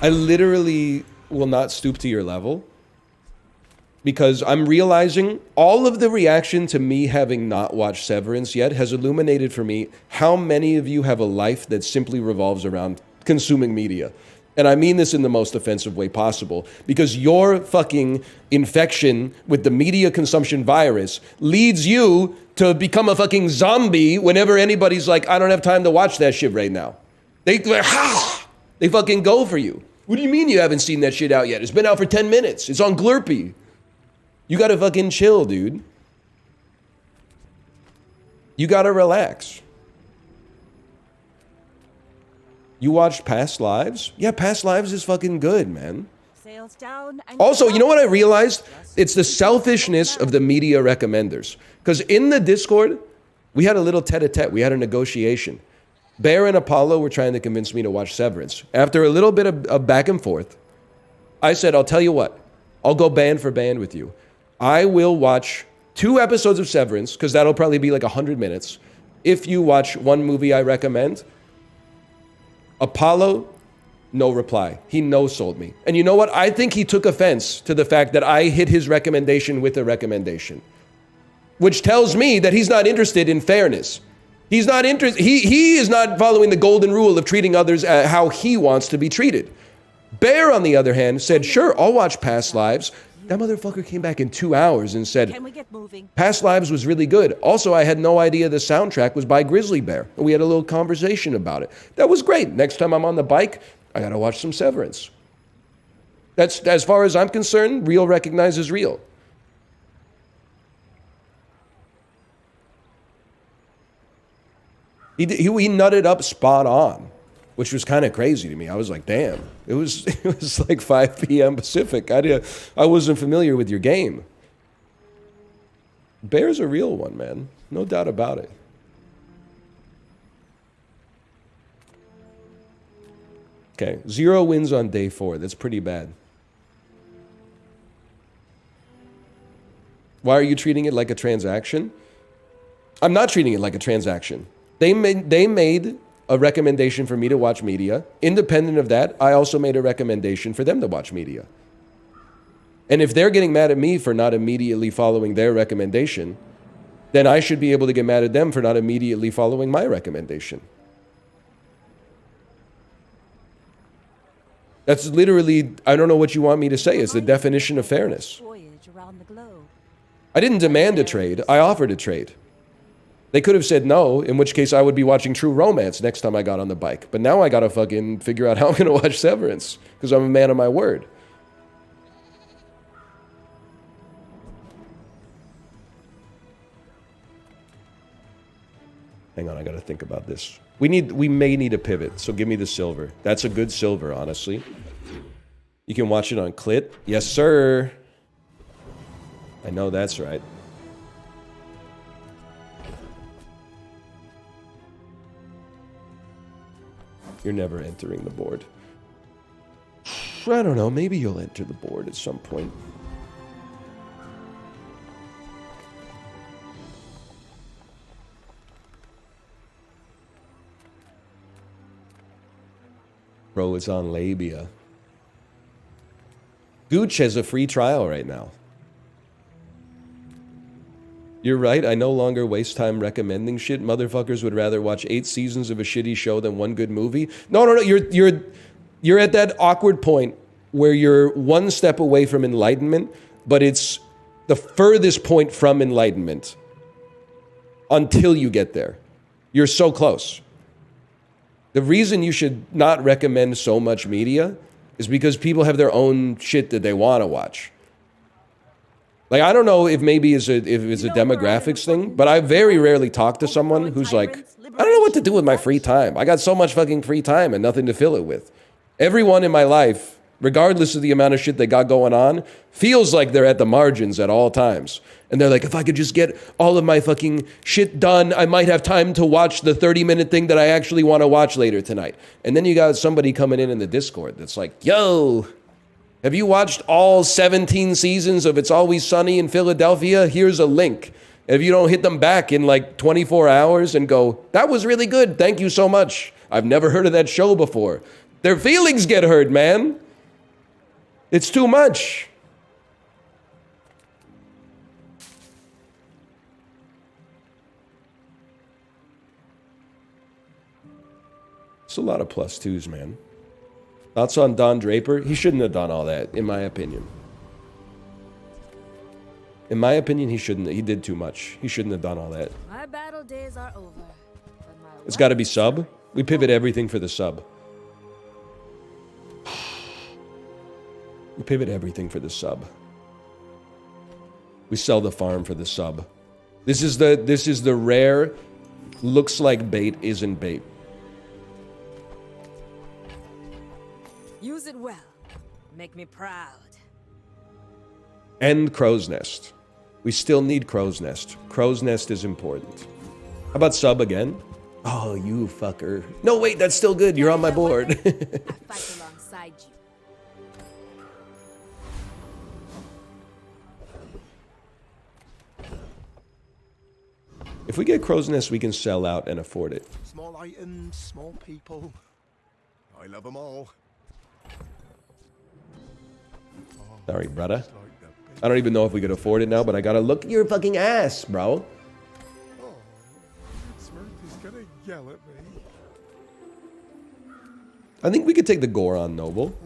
I literally will not stoop to your level. Because I'm realizing all of the reaction to me having not watched Severance yet has illuminated for me how many of you have a life that simply revolves around consuming media. And I mean this in the most offensive way possible, because your fucking infection with the media consumption virus leads you to become a fucking zombie whenever anybody's like, I don't have time to watch that shit right now. They fucking go for you. What do you mean you haven't seen that shit out yet? It's been out for 10 minutes. It's on Glurpy. You gotta fucking chill, dude. You gotta relax. You watched Past Lives? Yeah, Past Lives is fucking good, man. Sails down and Also, you know what I realized? It's the selfishness of the media recommenders. Because in the Discord, we had a little tete-a-tete. We had a negotiation. Bear and Apollo were trying to convince me to watch Severance. After a little bit of back and forth, I said, I'll tell you what. I'll go band for band with you. I will watch 2 episodes of Severance, because that'll probably be like 100 minutes. If you watch one movie I recommend, Apollo No reply. He no-sold me. And you know what? I think he took offense to the fact that I hit his recommendation with a recommendation, which tells me that he's not interested in fairness. He's not interested. He is not following the golden rule of treating others how he wants to be treated. Bear, on the other hand, said, sure, I'll watch Past Lives. That motherfucker came back in 2 hours and said, Can we get moving? Past Lives was really good. Also, I had no idea the soundtrack was by Grizzly Bear. We had a little conversation about it. That was great. Next time I'm on the bike, I gotta watch some Severance. That's, as far as I'm concerned, real recognizes real. He nutted up spot on, which was kind of crazy to me. I was like, damn. It was like 5 p.m. Pacific. I wasn't familiar with your game. Bear's a real one, man. No doubt about it. Okay, 0 wins on day 4. That's pretty bad. Why are you treating it like a transaction? I'm not treating it like a transaction. They made a recommendation for me to watch media. Independent of that, I also made a recommendation for them to watch media. And if they're getting mad at me for not immediately following their recommendation, then I should be able to get mad at them for not immediately following my recommendation. That's literally, I don't know what you want me to say. It's the definition of fairness. Voyage around the globe. I didn't demand a trade. I offered a trade. They could have said no, in which case I would be watching True Romance next time I got on the bike. But now I gotta fucking figure out how I'm gonna watch Severance, because I'm a man of my word. Hang on, I gotta think about this. We may need a pivot, so give me the silver. That's a good silver, honestly. You can watch it on Clit. Yes, sir. I know that's right. You're never entering the board. I don't know, maybe you'll enter the board at some point. Bro, it's on Labia. Gooch has a free trial right now. You're right, I no longer waste time recommending shit. Motherfuckers would rather watch 8 seasons of a shitty show than one good movie. No, you're at that awkward point where you're one step away from enlightenment, but it's the furthest point from enlightenment until you get there. You're so close. The reason you should not recommend so much media is because people have their own shit that they want to watch. Like, I don't know if maybe if it's a demographics thing, but I very rarely talk to someone who's like, I don't know what to do with my free time. I got so much fucking free time and nothing to fill it with. Everyone in my life, regardless of the amount of shit they got going on, feels like they're at the margins at all times. And they're like, if I could just get all of my fucking shit done, I might have time to watch the 30-minute thing that I actually want to watch later tonight. And then you got somebody coming in the Discord that's like, yo, have you watched all 17 seasons of It's Always Sunny in Philadelphia? Here's a link. If you don't hit them back in like 24 hours and go, that was really good, thank you so much. I've never heard of that show before. Their feelings get hurt, man. It's too much. It's a lot of plus twos, man. Thoughts on Don Draper? He shouldn't have done all that, in my opinion. In my opinion, he shouldn't. He did too much. He shouldn't have done all that. My battle days are over. It's got to be sub. We pivot everything for the sub. We pivot everything for the sub. We sell the farm for the sub. This is the rare, looks like bait, isn't bait. Use it well. Make me proud. And Crow's Nest. We still need Crow's Nest. Crow's Nest is important. How about sub again? Oh, you fucker. No, wait, that's still good. You're on my board. I fight alongside you. If we get Crow's Nest, we can sell out and afford it. Small items, small people. I love them all. Sorry, brother. I don't even know if we could afford it now, but I gotta look at your fucking ass, bro. Oh, Smurf is gonna yell at me. I think we could take the Goron Noble.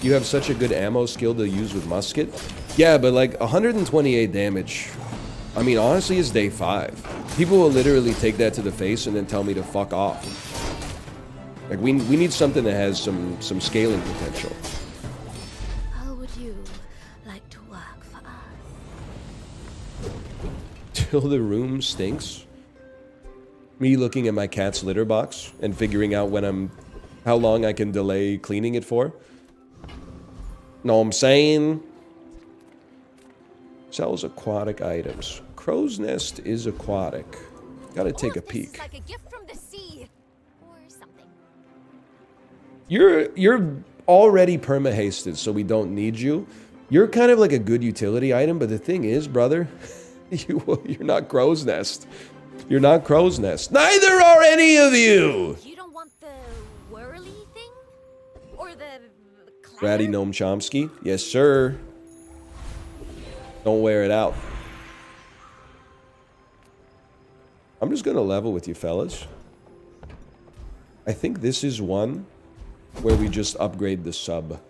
You have such a good ammo skill to use with musket. Yeah, but like 128 damage. I mean, honestly, it's day 5. People will literally take that to the face and then tell me to fuck off. Like, we need something that has some scaling potential. How would you like to work for us? Till the room stinks. Me looking at my cat's litter box and figuring out how long I can delay cleaning it for. Know what I'm saying? Sells aquatic items. Crow's Nest is aquatic. Gotta take a peek. Like a gift from the sea, or something. You're already perma-hasted, so we don't need you. You're kind of like a good utility item, but the thing is, brother, you're not Crow's Nest. You're not Crow's Nest. Neither are any of you! You don't want the whirly thing? Or the Ratty Gnome Chomsky? Yes, sir. Don't wear it out. I'm just gonna level with you fellas. I think this is one where we just upgrade the sub.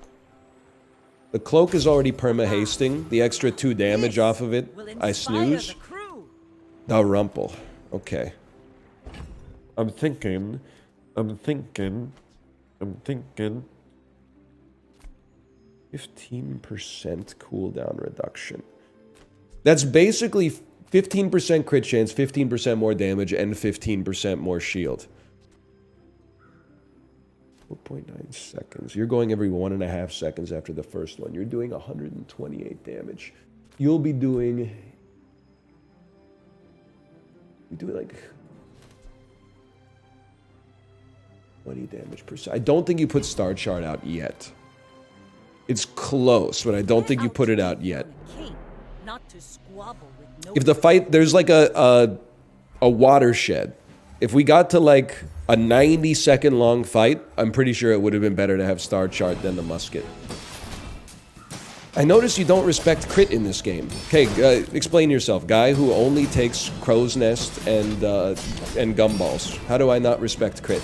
The cloak is already perma-hasting. The extra 2 damage off of it, I snooze. The rumple. Okay. I'm thinking. 15% cooldown reduction. That's basically 15% crit chance, 15% more damage, and 15% more shield. 4.9 seconds. You're going every 1.5 seconds after the first one. You're doing 128 damage. You'll be doing like 20 damage per second. I don't think you put Star Chart out yet. It's close, but I don't think you put it out yet. If the fight, there's like a watershed. If we got to like a 90-second long fight, I'm pretty sure it would have been better to have Star Chart than the musket. I notice you don't respect crit in this game. Okay, explain yourself. Guy who only takes Crow's Nest and Gumballs. How do I not respect crit?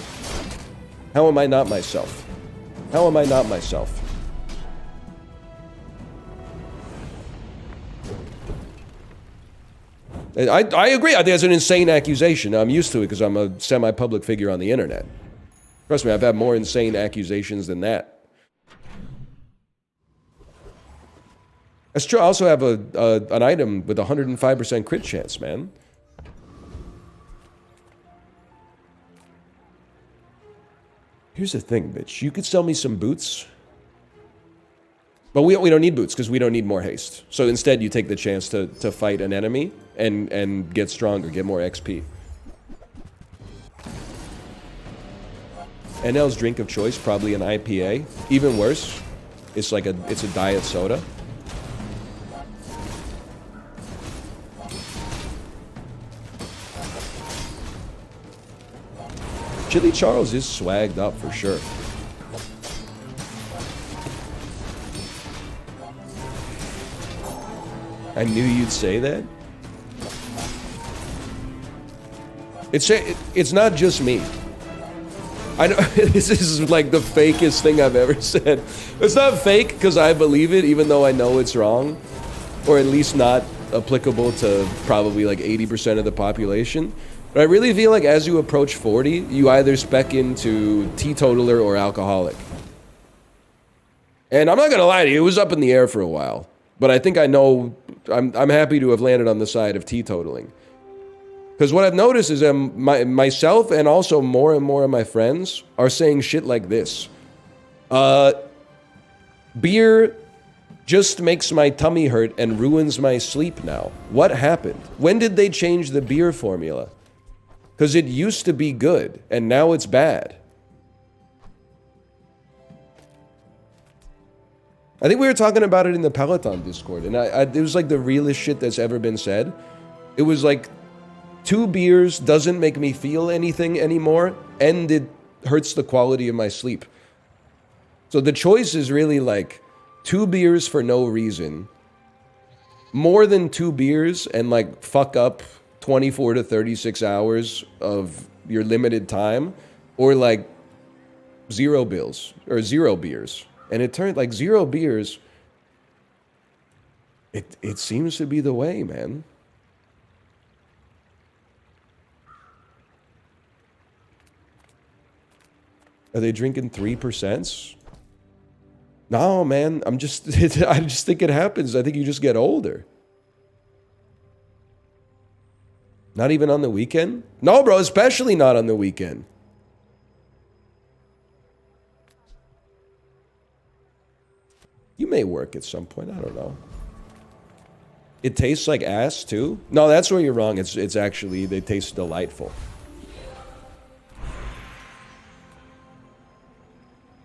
How am I not myself? How am I not myself? I agree. I think that's an insane accusation. I'm used to it because I'm a semi-public figure on the internet. Trust me, I've had more insane accusations than that. That's true. I also have an item with 105% crit chance, man. Here's the thing, bitch. You could sell me some boots. But we don't need boots because we don't need more haste. So instead you take the chance to fight an enemy and get stronger, get more XP. NL's drink of choice, probably an IPA. Even worse, it's a diet soda. Chili Charles is swagged up for sure. I knew you'd say that. It's not just me. I know this is like the fakest thing I've ever said. It's not fake because I believe it, even though I know it's wrong, or at least not applicable to probably like 80% of the population. But I really feel like as you approach 40, you either spec into teetotaler or alcoholic. And I'm not gonna lie to you, it was up in the air for a while. But I think I know, I'm happy to have landed on the side of teetotaling. Because what I've noticed is that myself and also more and more of my friends are saying shit like this. Beer just makes my tummy hurt and ruins my sleep now. What happened? When did they change the beer formula? Because it used to be good, and now it's bad. I think we were talking about it in the Peloton Discord, and it was like the realest shit that's ever been said. It was like, 2 beers doesn't make me feel anything anymore, ended hurts the quality of my sleep. So the choice is really like 2 beers for no reason, more than 2 beers and like fuck up 24 to 36 hours of your limited time, or like 0 bills or 0 beers. And it turned like 0 beers. It seems to be the way, man. Are they drinking 3%? No, man. I just think it happens. I think you just get older. Not even on the weekend? No, bro, especially not on the weekend. You may work at some point. I don't know. It tastes like ass too? No, that's where you're wrong. It's actually, they taste delightful.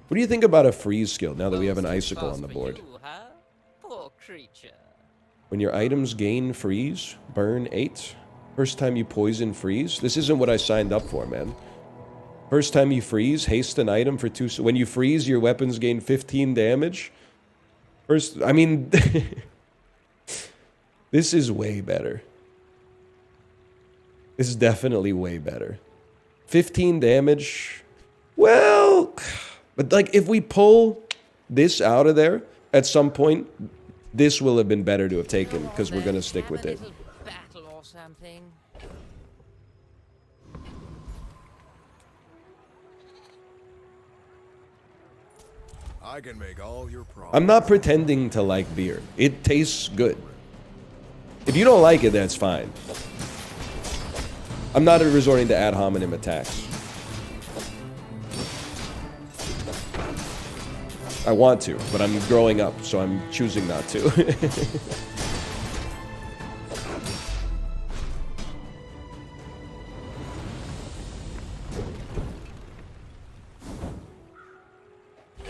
What do you think about a freeze skill now that we have an icicle on the board? Poor creature. When your items gain freeze, burn 8. First time you poison, freeze. This isn't what I signed up for, man. First time you freeze, haste an item for 2. When you freeze, your weapons gain 15 damage. First, I mean, this is way better. This is definitely way better. 15 damage. Well, but like if we pull this out of there at some point, this will have been better to have taken because we're going to stick with it. Battle or something. I can make all your problems. I'm not pretending to like beer. It tastes good. If you don't like it, that's fine. I'm not resorting to ad hominem attacks. I want to, but I'm growing up, so I'm choosing not to.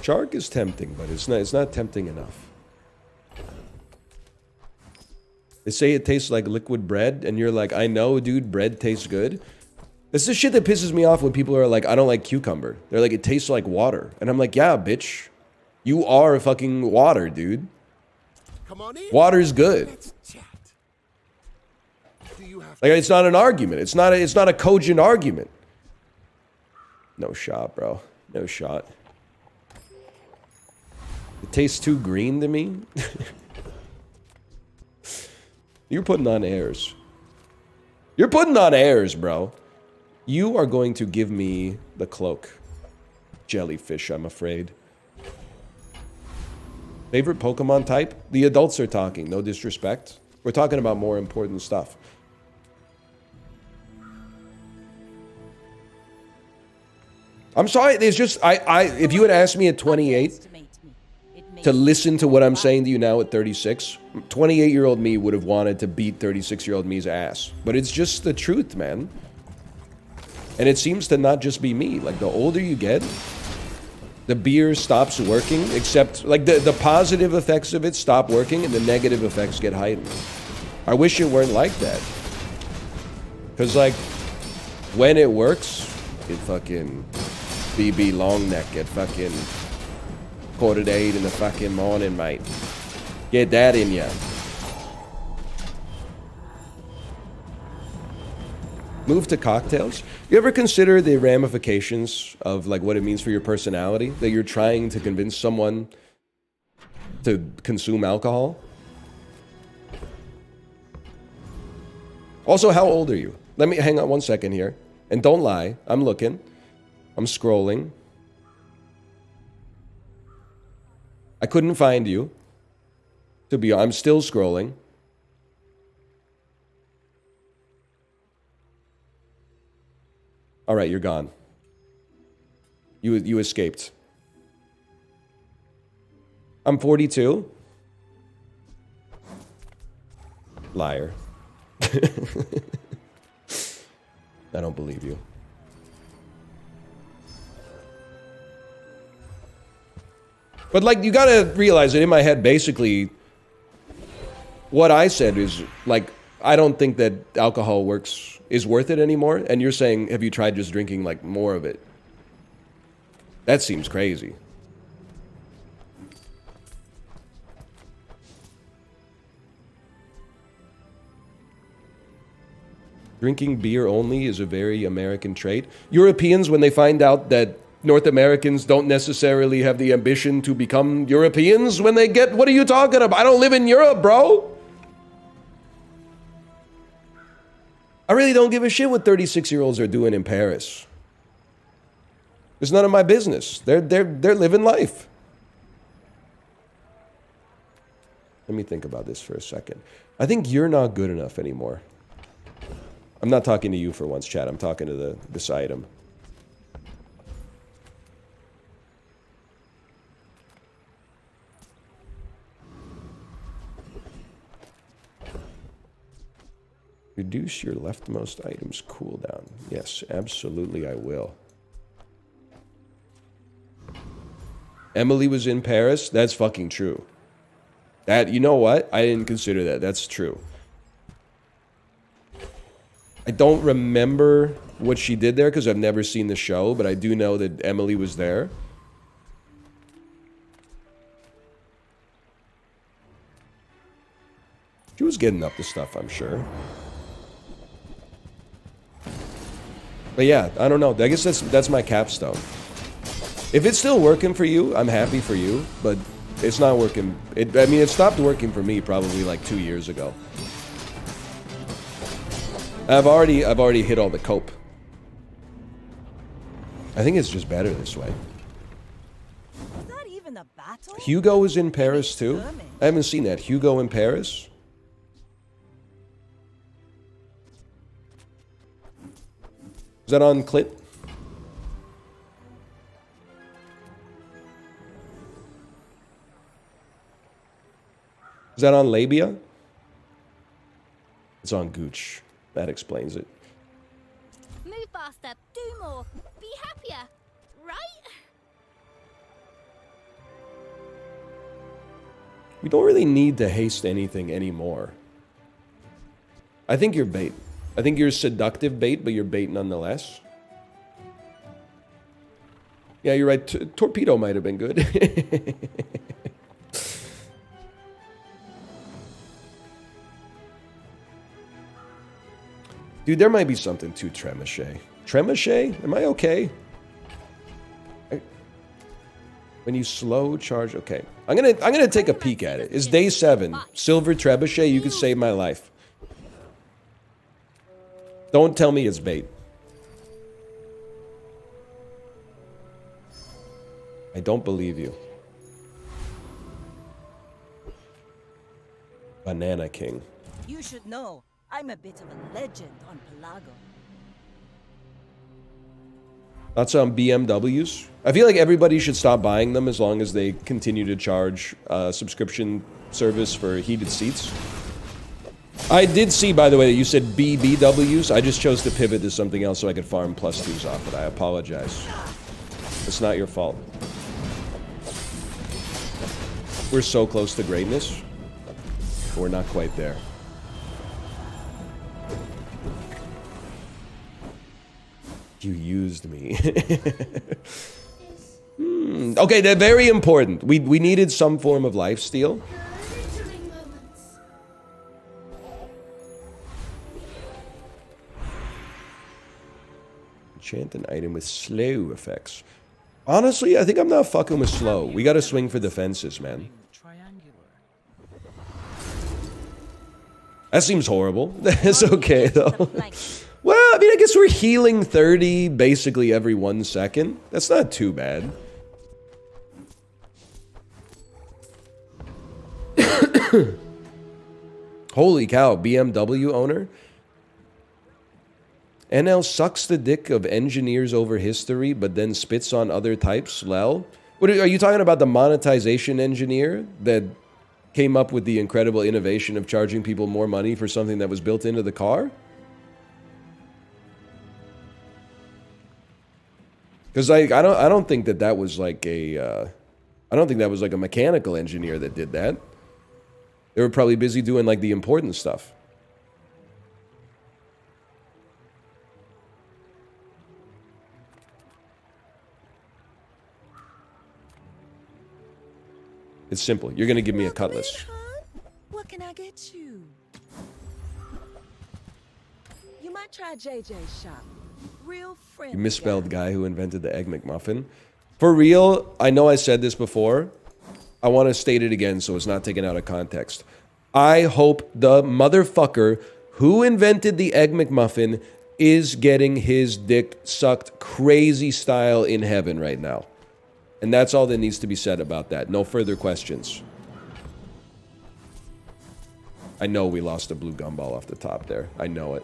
Shark is tempting, but it's not tempting enough. They say it tastes like liquid bread, and you're like, I know, dude, bread tastes good. It's the shit that pisses me off when people are like, I don't like cucumber. They're like, it tastes like water. And I'm like, yeah, bitch. You are fucking water, dude. Come on in. Water's good. Let's chat. Do you have Like, it's not an argument. It's not a cogent argument. No shot, bro. No shot. It tastes too green to me. You're putting on airs. You're putting on airs, bro. You are going to give me the cloak. Jellyfish, I'm afraid. Favorite Pokemon type? The adults are talking, no disrespect. We're talking about more important stuff. I'm sorry, there's just, if you had asked me at 28 to listen to what I'm saying to you now at 36, 28-year-old me would have wanted to beat 36-year-old me's ass. But it's just the truth, man. And it seems to not just be me. Like, the older you get, the beer stops working, except, like, the positive effects of it stop working and the negative effects get heightened. I wish it weren't like that. Because, like, when it works, it fucking BB long neck at fucking 7:45 in the fucking morning, mate. Get that in ya. Move to cocktails. You ever consider the ramifications of like what it means for your personality? That you're trying to convince someone to consume alcohol? Also, how old are you? Let me hang on 1 second here. And don't lie. I'm looking. I'm scrolling. I couldn't find you. I'm still scrolling. All right, you're gone. You escaped. I'm 42. Liar. I don't believe you. But like, you gotta realize that in my head, basically, what I said is like, I don't think that alcohol is worth it anymore. And you're saying, have you tried just drinking like more of it? That seems crazy. Drinking beer only is a very American trait. Europeans, when they find out that North Americans don't necessarily have the ambition to become Europeans, when they get, what are you talking about? I don't live in Europe, bro. I really don't give a shit what 36-year-olds are doing in Paris. It's none of my business. They're living life. Let me think about this for a second. I think you're not good enough anymore. I'm not talking to you for once, chat. I'm talking to this item. Reduce your leftmost item's cooldown. Yes, absolutely I will. Emily was in Paris? That's fucking true. That, you know what? I didn't consider that. That's true. I don't remember what she did there because I've never seen the show, but I do know that Emily was there. She was getting up to stuff, I'm sure. But yeah, I don't know. I guess that's my capstone. If it's still working for you, I'm happy for you, but it's not working. I mean, it stopped working for me probably like 2 years ago. I've already hit all the cope. I think it's just better this way. Was that even a battle? Hugo is in Paris too. I haven't seen that. Hugo in Paris. Is that on Clit? Is that on Labia? It's on Gooch. That explains it. Move faster, do more, be happier, right? We don't really need to haste anything anymore. I think you're bait. I think you're seductive bait, but you're bait nonetheless. Yeah, you're right. Torpedo might have been good. Dude, there might be something to Trebuchet. Trebuchet? Am I okay? When you slow charge, okay. I'm gonna take a peek at it. It's day 7. Silver Trebuchet, you could save my life. Don't tell me it's bait. I don't believe you. Banana King. You should know, I'm a bit of a legend on Pelago. Thoughts on BMWs? I feel like everybody should stop buying them as long as they continue to charge subscription service for heated seats. I did see, by the way, that you said BBWs. I just chose to pivot to something else so I could farm +2s off it. I apologize. It's not your fault. We're so close to greatness. We're not quite there. You used me. Okay, they're very important. We needed some form of lifesteal. Enchant an item with slow effects. Honestly, I think I'm not fucking with slow. We gotta swing for defenses, man. That seems horrible. That's okay, though. Well, I mean, I guess we're healing 30 basically every 1 second. That's not too bad. Holy cow, BMW owner? NL sucks the dick of engineers over history, but then spits on other types, lel? What are you talking about, the monetization engineer that came up with the incredible innovation of charging people more money for something that was built into the car? Because I don't think that was like a I don't think that was like a mechanical engineer that did that. They were probably busy doing like the important stuff. It's simple. You're gonna give me a cutlass. What can I get you? You might try JJ's shop. Real friendly. You misspelled guy who invented the Egg McMuffin. For real, I know I said this before. I want to state it again so it's not taken out of context. I hope the motherfucker who invented the Egg McMuffin is getting his dick sucked crazy style in heaven right now. And that's all that needs to be said about that. No further questions. I know we lost a blue gumball off the top there. I know it.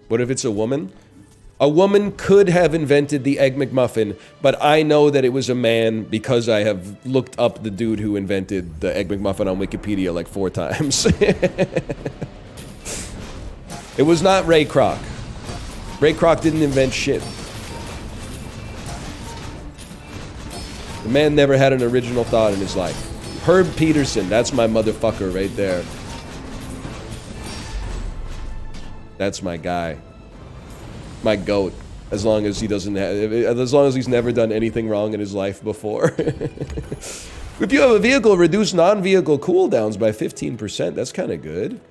What if it's a woman? A woman could have invented the Egg McMuffin, but I know that it was a man because I have looked up the dude who invented the Egg McMuffin on Wikipedia like 4 times. It was not Ray Kroc. Ray Kroc didn't invent shit. The man never had an original thought in his life. Herb Peterson, that's my motherfucker right there. That's my guy. My goat. As long as he doesn't have, as long as he's never done anything wrong in his life before. If you have a vehicle, reduce non-vehicle cooldowns by 15%. That's kind of good.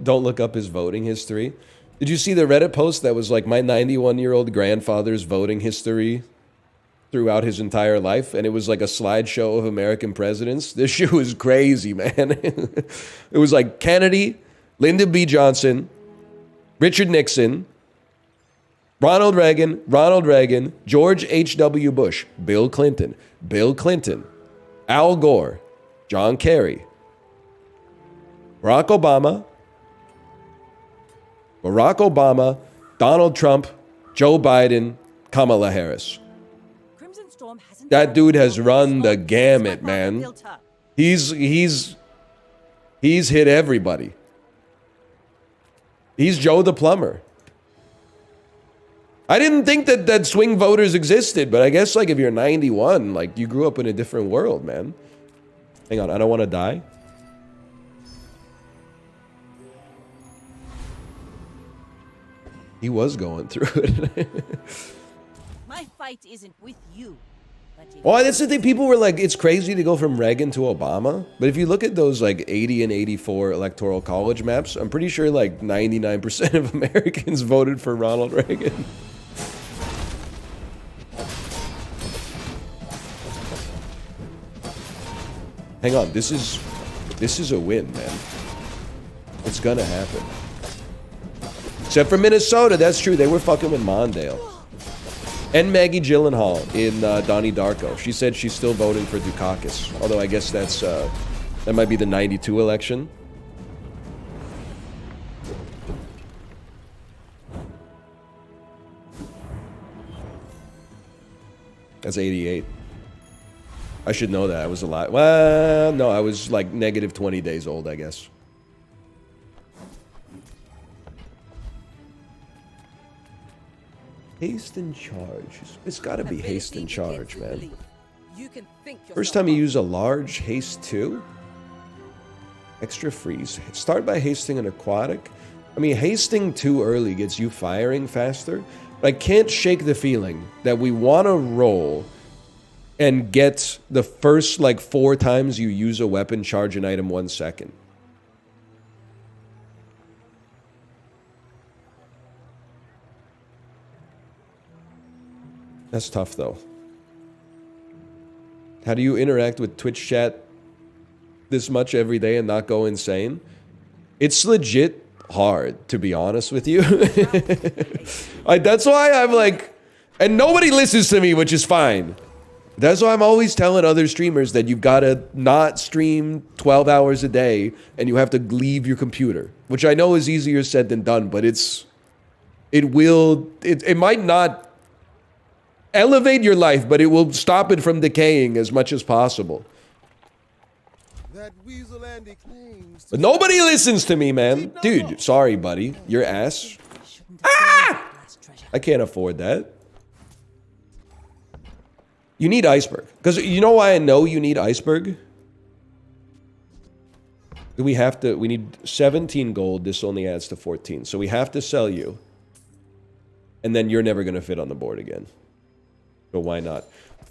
Don't look up his voting history. Did you see the Reddit post that was like my 91-year-old grandfather's voting history throughout his entire life? And it was like a slideshow of American presidents. This shit was crazy, man. It was like Kennedy, Lyndon B. Johnson, Richard Nixon, Ronald Reagan, George H.W. Bush, Bill Clinton, Al Gore, John Kerry, Barack Obama, Donald Trump, Joe Biden, Kamala Harris. That dude has run the gamut, man. He's hit everybody. He's Joe the plumber. I didn't think that swing voters existed, but I guess like if you're 91, like you grew up in a different world, man. Hang on, I don't want to die. He was going through it. My fight isn't with you. Well, that's the thing. People were like, it's crazy to go from Reagan to Obama. But if you look at those like 80 and 84 electoral college maps, I'm pretty sure like 99% of Americans voted for Ronald Reagan. Hang on, this is a win, man. It's gonna happen. Except for Minnesota, that's true. They were fucking with Mondale. And Maggie Gyllenhaal in Donnie Darko. She said she's still voting for Dukakis. Although I guess that's that might be the 92 election. That's 88. I should know that. I was a lot. Well, no, I was like negative 20 days old, I guess. Haste and charge. It's got to be haste and charge, man. First time you use a large haste 2? Extra freeze. Start by hasting an aquatic. I mean, hasting too early gets you firing faster. But I can't shake the feeling that we want to roll and get the first like 4 times you use a weapon charge an item 1 second. That's tough, though. How do you interact with Twitch chat this much every day and not go insane? It's legit hard, to be honest with you. That's why I'm like... And nobody listens to me, which is fine. That's why I'm always telling other streamers that you've got to not stream 12 hours a day and you have to leave your computer. Which I know is easier said than done, but it might not elevate your life, but it will stop it from decaying as much as possible. that Weasel Andy claims. But nobody listens to me, man. Dude, sorry, buddy. Your ass. I can't afford that. You need iceberg. Because you know why I know you need iceberg? We need 17 gold. This only adds to 14. So we have to sell you. And then you're never going to fit on the board again. So why not?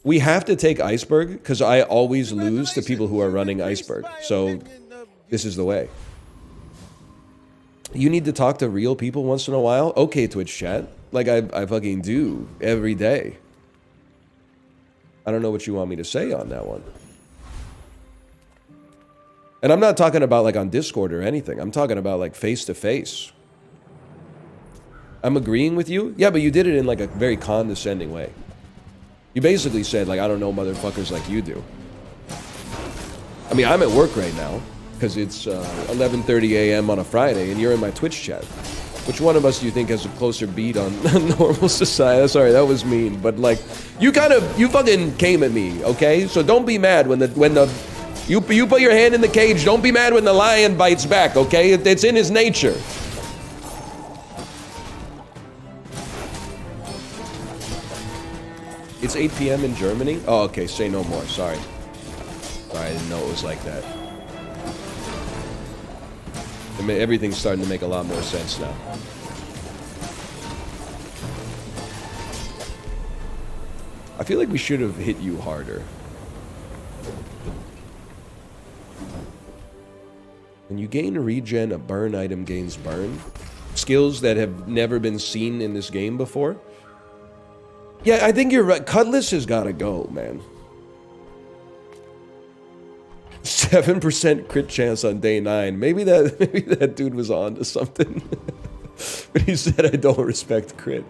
We have to take iceberg because I always lose to people who are running iceberg. So this is the way. You need to talk to real people once in a while. Okay, Twitch chat. Like I fucking do every day. I don't know what you want me to say on that one. And I'm not talking about like on Discord or anything. I'm talking about like face to face. I'm agreeing with you. Yeah, but you did it in like a very condescending way. You basically said like, I don't know motherfuckers like you do. I mean, I'm at work right now because it's 11:30 a.m. on a Friday and you're in my Twitch chat. Which one of us do you think has a closer beat on normal society? Sorry, that was mean, but like, you fucking came at me, okay? So don't be mad when you put your hand in the cage. Don't be mad when the lion bites back, okay? It's in his nature. It's 8 p.m. in Germany? Oh, okay, say no more, sorry. Sorry, I didn't know it was like that. Everything's starting to make a lot more sense now. I feel like we should have hit you harder. When you gain regen, a burn item gains burn. Skills that have never been seen in this game before. Yeah, I think you're right. Cutlass has got to go, man. 7% crit chance on day 9. Maybe that dude was on to something. But he said, I don't respect crit.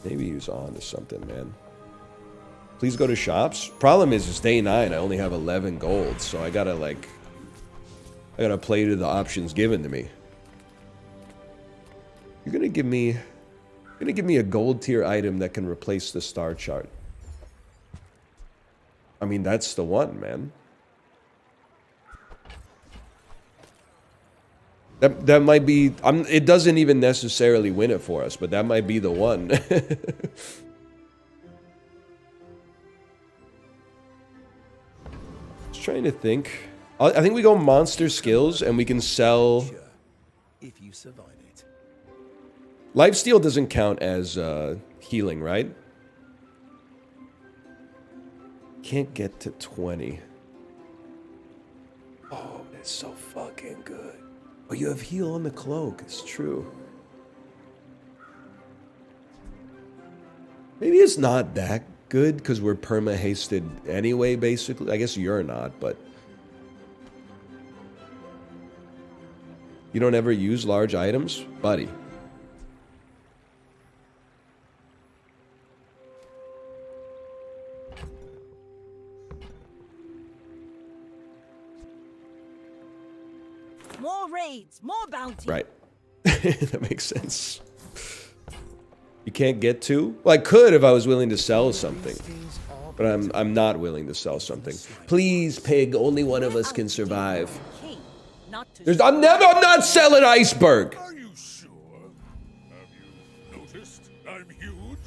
Maybe he was on to something, man. Please go to shops. Problem is, it's day 9. I only have 11 gold, so I gotta play to the options given to me. You're gonna give me a gold tier item that can replace the star chart. I mean, that's the one, man. That might be... it doesn't even necessarily win it for us, but that might be the one. Just trying to think. I think we go monster skills and we can sell... If you survive it. Lifesteal doesn't count as healing, right? Can't get to 20. Oh, it's so fucking good. Oh, you have heal on the cloak. It's true. Maybe it's not that good because we're perma-hasted anyway, basically. I guess you're not, but... You don't ever use large items? Buddy. More raids, more bounty. Right. That makes sense. You can't get to? Well, I could if I was willing to sell something. But I'm not willing to sell something. Please, pig, only one of us can survive. I'm not selling iceberg. Are you sure? Have you noticed I'm huge?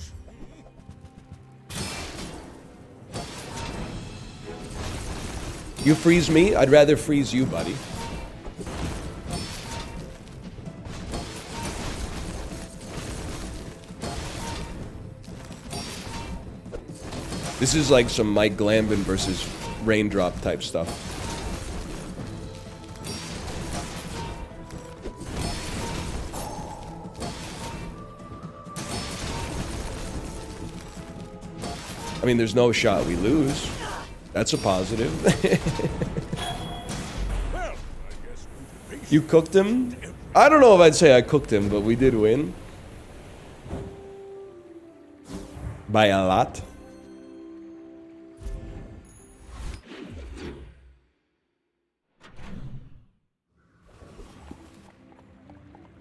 You freeze me? I'd rather freeze you, buddy. This is like some Mike Glanvin versus Raindrop type stuff. I mean, there's no shot we lose. That's a positive. You cooked him? I don't know if I'd say I cooked him, but we did win. By a lot.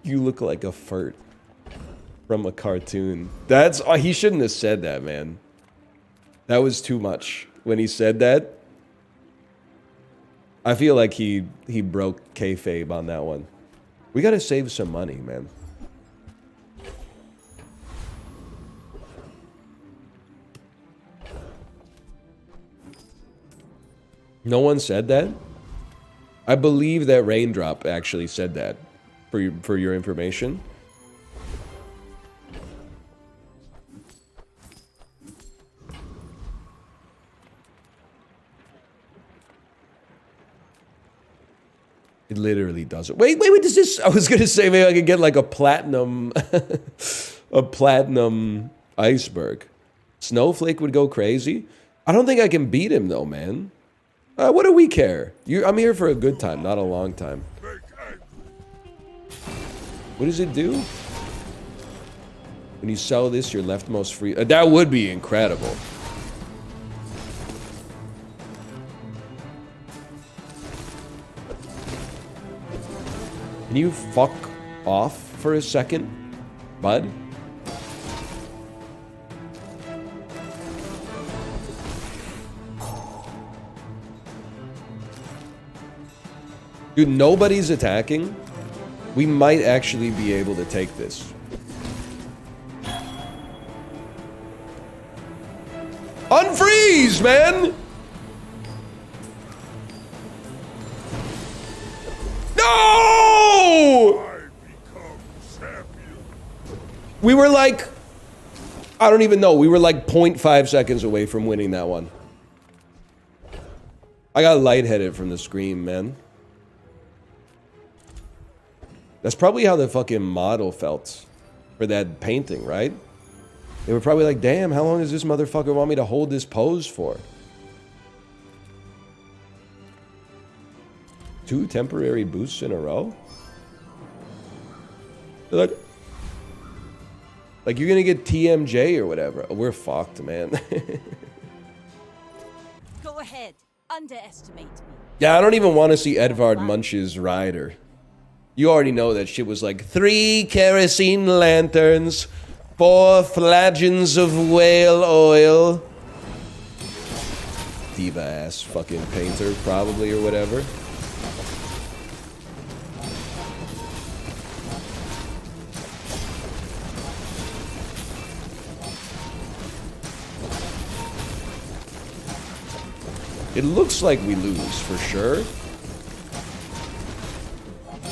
You look like a furt. from a cartoon. That's he shouldn't have said that, man. That was too much when he said that. I feel like he broke kayfabe on that one. We gotta save some money, man. No one said that? I believe that Raindrop actually said that, for your information. It literally doesn't. Wait, does this... I was gonna say maybe I could get like a platinum... a platinum iceberg. Snowflake would go crazy. I don't think I can beat him though, man. What do we care? I'm here for a good time, not a long time. What does it do? When you sell this, you're leftmost free. That would be incredible. Can you fuck off for a second, bud? Dude, nobody's attacking. We might actually be able to take this. Unfreeze, man! No! We were like... I don't even know. We were like 0.5 seconds away from winning that one. I got lightheaded from the scream, man. That's probably how the fucking model felt for that painting, right? They were probably like, damn, how long does this motherfucker want me to hold this pose for? 2 temporary boosts in a row? They're like you're gonna get TMJ or whatever. We're fucked, man. Go ahead. Underestimate me. Yeah, I don't even want to see Edvard Munch's rider. You already know that shit was like 3 kerosene lanterns, 4 flagons of whale oil. Diva ass fucking painter, probably, or whatever. It looks like we lose for sure.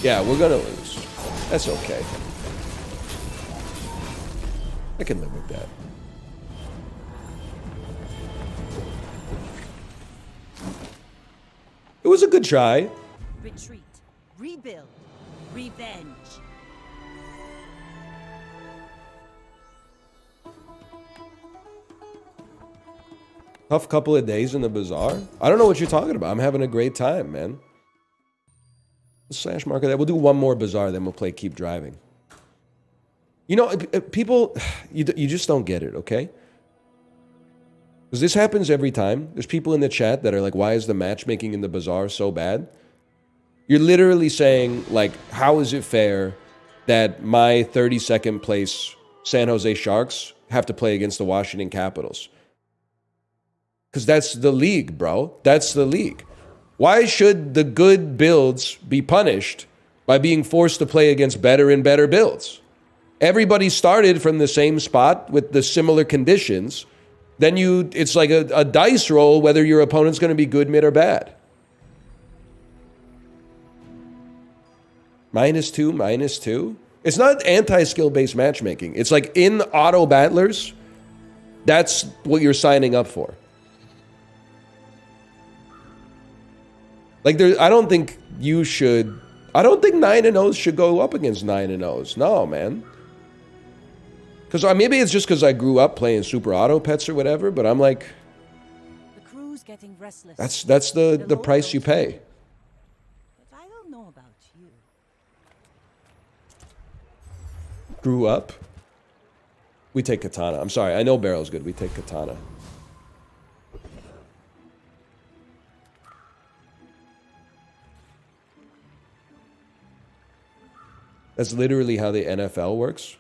Yeah, we're gonna lose. That's okay. I can live with that. It was a good try. Retreat. Rebuild. Revenge. Tough couple of days in the bazaar. I don't know what you're talking about. I'm having a great time, man. Slash marker that. We'll do one more bazaar, then we'll play Keep Driving. You know, people, you just don't get it, okay? Because this happens every time. There's people in the chat that are like, why is the matchmaking in the bazaar so bad? You're literally saying, like, how is it fair that my 32nd place San Jose Sharks have to play against the Washington Capitals? Because that's the league, bro. That's the league. Why should the good builds be punished by being forced to play against better and better builds? Everybody started from the same spot with the similar conditions. Then it's like a dice roll whether your opponent's going to be good, mid, or bad. -2, -2. It's not anti-skill based matchmaking. It's like in auto battlers, that's what you're signing up for. Like I don't think you should. I don't think 9-0s should go up against 9-0s. No, man. Because maybe it's just because I grew up playing Super Auto Pets or whatever. But I'm like, The crew's getting restless. that's the price you pay. But I don't know about you. Grew up. We take Katana. I'm sorry. I know Barrel's good. We take Katana. That's literally how the NFL works.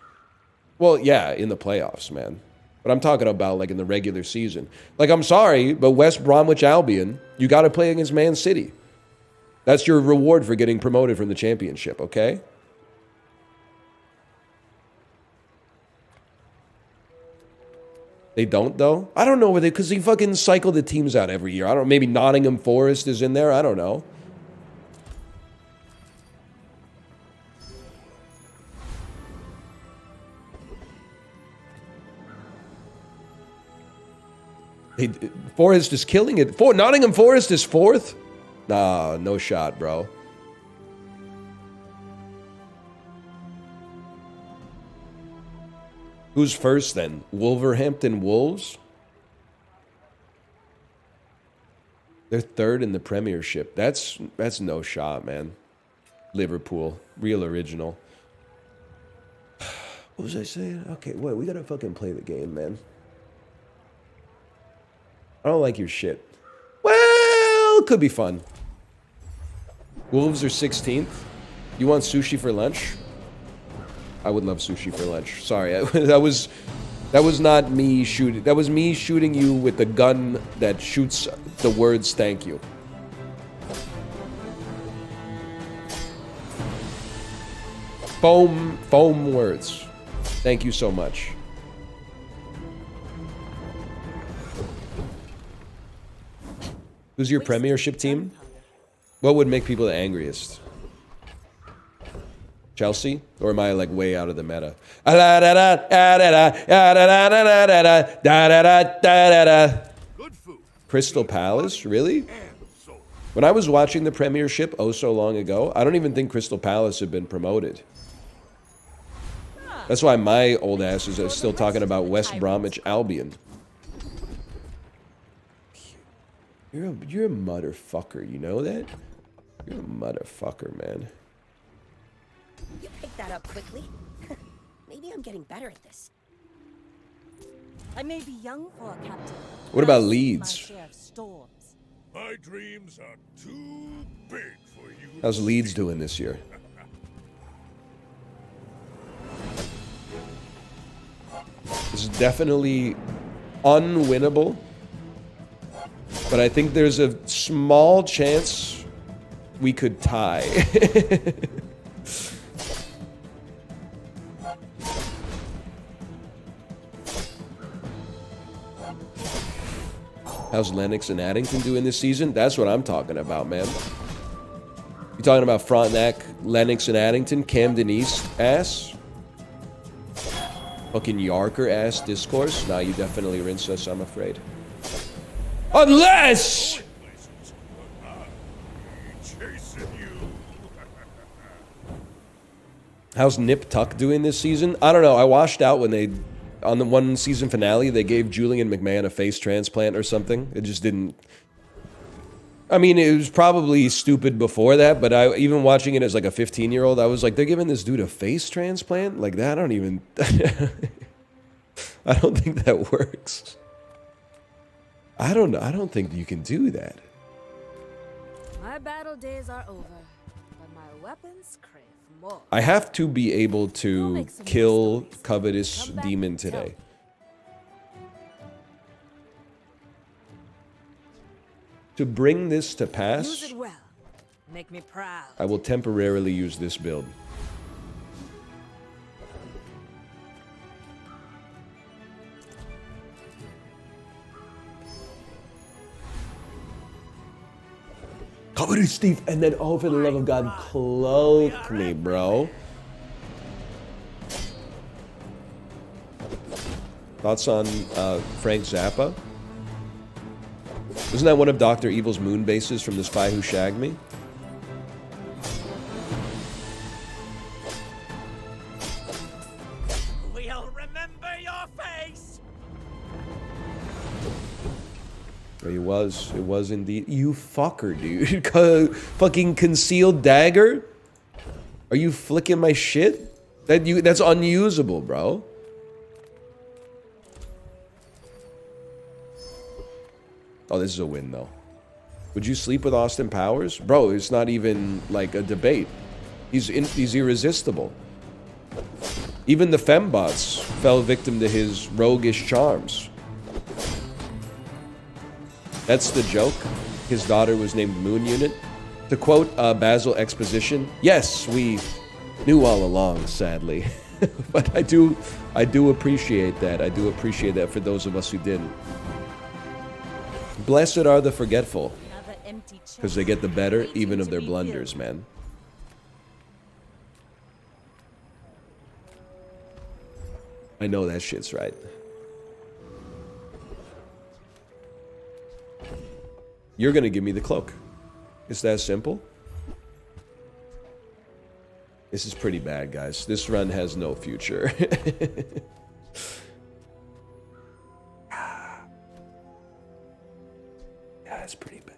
Well, yeah, in the playoffs, man. But I'm talking about like in the regular season. Like, I'm sorry, but West Bromwich Albion, you got to play against Man City. That's your reward for getting promoted from the championship, okay? They don't, though? I don't know where they... Because they fucking cycle the teams out every year. I don't know. Maybe Nottingham Forest is in there. I don't know. Forest is killing it. Nottingham Forest is 4th? Nah, no shot, bro. Who's first then? Wolverhampton Wolves? They're 3rd in the Premiership. That's no shot, man. Liverpool, real original. What was I saying? Okay, wait, we gotta fucking play the game, man. I don't like your shit. Well, could be fun. Wolves are 16th. You want sushi for lunch? I would love sushi for lunch. Sorry, that was not me shooting. That was me shooting you with the gun that shoots the words "thank you." Foam words. Thank you so much. Who's your Premiership team? What would make people the angriest? Chelsea? Or am I like way out of the meta? Crystal Palace? Really? When I was watching the Premiership oh so long ago, I don't even think Crystal Palace had been promoted. That's why my old ass is still talking about West Bromwich Albion. You're a motherfucker, you know that? You're a motherfucker, man. You picked that up quickly. Maybe I'm getting better at this. I may be young for a captain. What about Leeds? My dreams are too big for you. How's Leeds doing this year? This is definitely unwinnable. But I think there's a small chance we could tie. How's Lennox and Addington doing this season? That's what I'm talking about, man. You talking about Frontenac, Lennox and Addington, Camden East ass? Fucking Yarker ass discourse? Nah, you definitely rinse us, I'm afraid. Unless... How's Nip Tuck doing this season? I don't know. I washed out when they... On the one season finale, they gave Julian McMahon a face transplant or something. It just didn't... I mean, it was probably stupid before that, but even watching it as like a 15-year-old, I was like, they're giving this dude a face transplant? Like that? I don't even... I don't think that works. I don't know. I don't think you can do that. My battle days are over, but my weapons crave more. I have to be able to kill Covetous Demon today. To bring this to pass, Use it well. Make me proud. I will temporarily use this build. Covetous Steve, and then, oh, for the love of God, cloak me, bro. Thoughts on Frank Zappa? Isn't that one of Dr. Evil's moon bases from The Spy Who Shagged Me? We'll remember your face. It was indeed. You fucker, dude. Fucking concealed dagger? Are you flicking my shit? That's unusable, bro. Oh, this is a win, though. Would you sleep with Austin Powers? Bro, it's not even, like, a debate. He's irresistible. Even the fembots fell victim to his roguish charms. That's the joke. His daughter was named Moon Unit. To quote Basil Exposition, yes, we knew all along, sadly. But I do appreciate that. I do appreciate that for those of us who didn't. Blessed are the forgetful, because they get the better even of their blunders, man. I know that shit's right. You're gonna give me the cloak. It's that simple. This is pretty bad, guys. This run has no future. Yeah, it's pretty bad.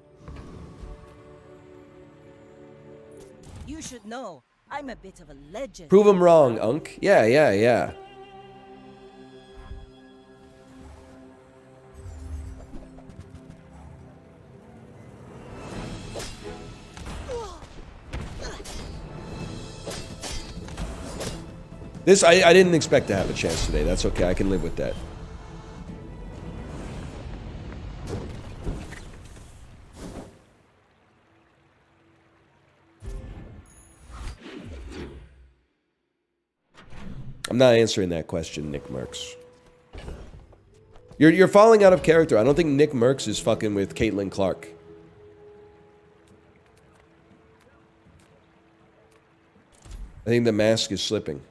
You should know, I'm a bit of a legend. Prove him wrong, Unk. Yeah. This, I didn't expect to have a chance today. That's okay. I can live with that. I'm not answering that question, Nick Merckx. You're falling out of character. I don't think Nick Merckx is fucking with Caitlin Clark. I think the mask is slipping.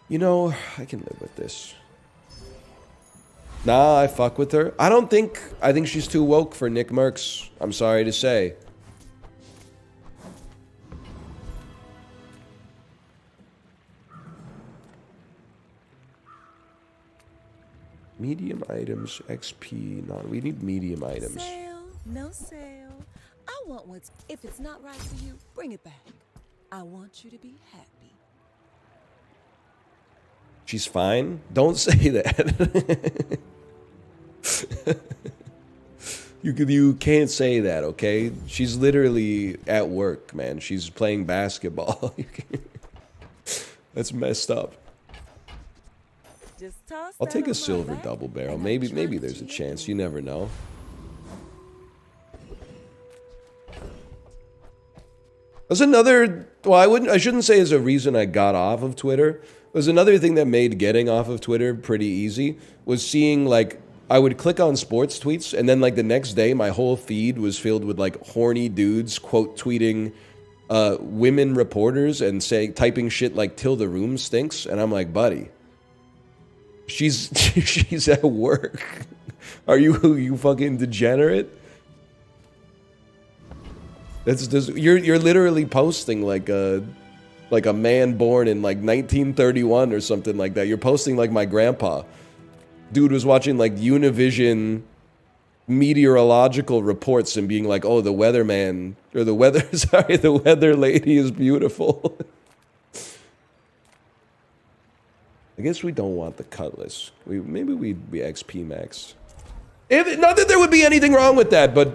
You know, I can live with this. Nah, I fuck with her. I think she's too woke for Nick Merckx. I'm sorry to say. Medium items, XP, we need medium items. Sale, no sale. I want what's, if it's not right for you, bring it back. I want you to be happy. She's fine? Don't say that. You can't say that, okay? She's literally at work, man. She's playing basketball. That's messed up. Just toss I'll that take on a my silver lap, double barrel. and Maybe I'll there's a trust chance. you. You never know. There's another, well, I shouldn't say is a reason I got off of Twitter. There's another thing that made getting off of Twitter pretty easy was seeing, like, I would click on sports tweets and then, like, the next day my whole feed was filled with, like, horny dudes quote tweeting women reporters and typing shit like "till the room stinks," and I'm like, buddy, she's at work. Are you fucking degenerate? That's just, you're literally posting like a man born in like 1931 or something like that. You're posting like my grandpa. Dude was watching like Univision meteorological reports and being like, "Oh, the weatherman or the weather lady is beautiful." I guess we don't want the cutlass. Maybe we XP max. Not that there would be anything wrong with that, but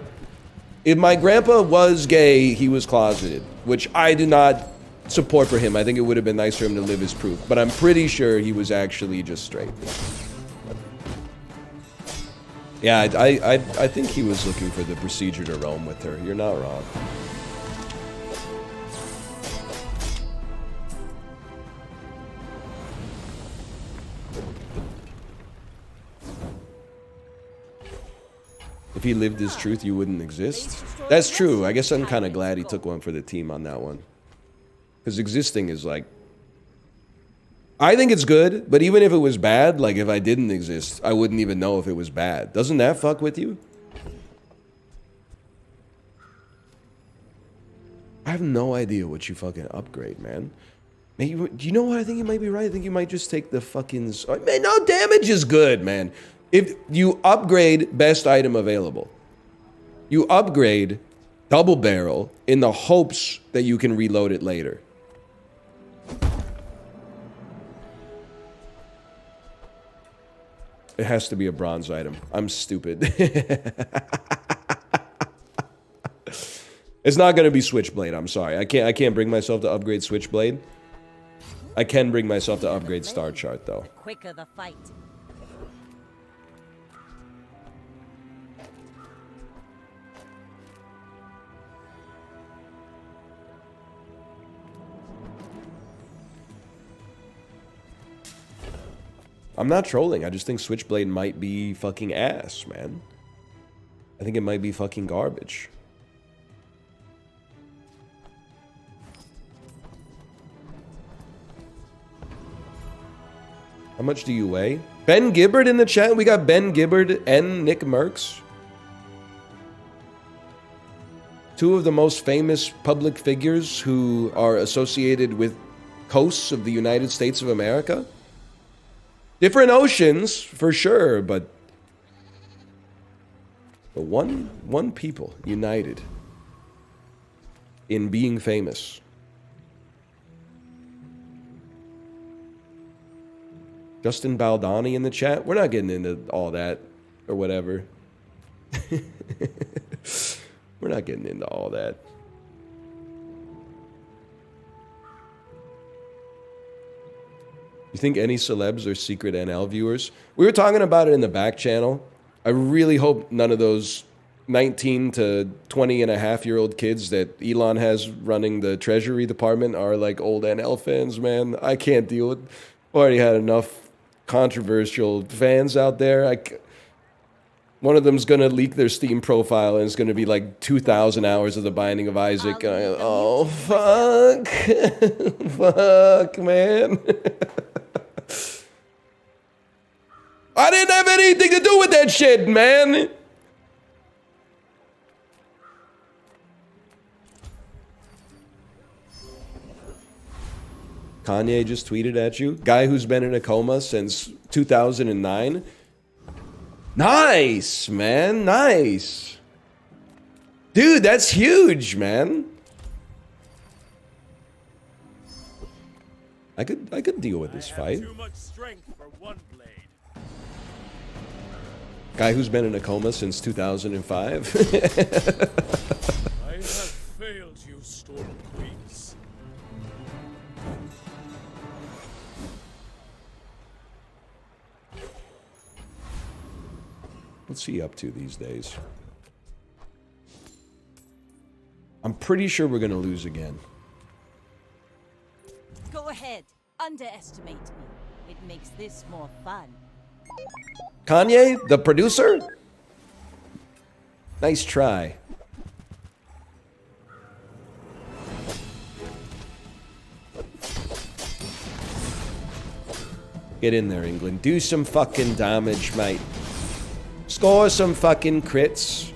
if my grandpa was gay, he was closeted, which I do not support for him. I think it would have been nice for him to live his proof, but I'm pretty sure he was actually just straight. Yeah, I think he was looking for the procedure to roam with her. You're not wrong. If he lived his truth, you wouldn't exist. That's true. I guess I'm kind of glad he took one for the team on that one. Because existing is like... I think it's good, but even if it was bad, like if I didn't exist, I wouldn't even know if it was bad. Doesn't that fuck with you? I have no idea what you fucking upgrade, man. Maybe, do you know what? I think you might be right. I think you might just take the fucking... Man, no, damage is good, man. If you upgrade best item available, you upgrade double barrel in the hopes that you can reload it later. It has to be a bronze item. I'm stupid. It's not gonna be Switchblade. I'm sorry. I can't bring myself to upgrade Switchblade. I can bring myself to upgrade Star Chart, though. The quicker the fight. I'm not trolling. I just think Switchblade might be fucking ass, man. I think it might be fucking garbage. How much do you weigh? Ben Gibbard in the chat? We got Ben Gibbard and Nick Merckx. Two of the most famous public figures who are associated with coasts of the United States of America. Different oceans, for sure, but one people united in being famous. Justin Baldani in the chat. We're not getting into all that or whatever. We're not getting into all that. You think any celebs are secret NL viewers? We were talking about it in the back channel. I really hope none of those 19 to 20 and a half-year-old kids that Elon has running the Treasury Department are like old NL fans, man. I can't deal with... Already had enough controversial fans out there. One of them's going to leak their Steam profile and it's going to be like 2,000 hours of The Binding of Isaac. Oh, fuck. Fuck, man. I didn't have anything to do with that shit, man. Kanye just tweeted at you. Guy who's been in a coma since 2009. Nice, man. Nice. Dude, that's huge, man. I could deal with this fight. Too much strength for one blade. Guy who's been in a coma since 2005. I have failed you, Storm Queens. What's he up to these days? I'm pretty sure we're gonna lose again. Go ahead. Underestimate me. It makes this more fun. Kanye, the producer? Nice try. Get in there, England. Do some fucking damage, mate. Score some fucking crits.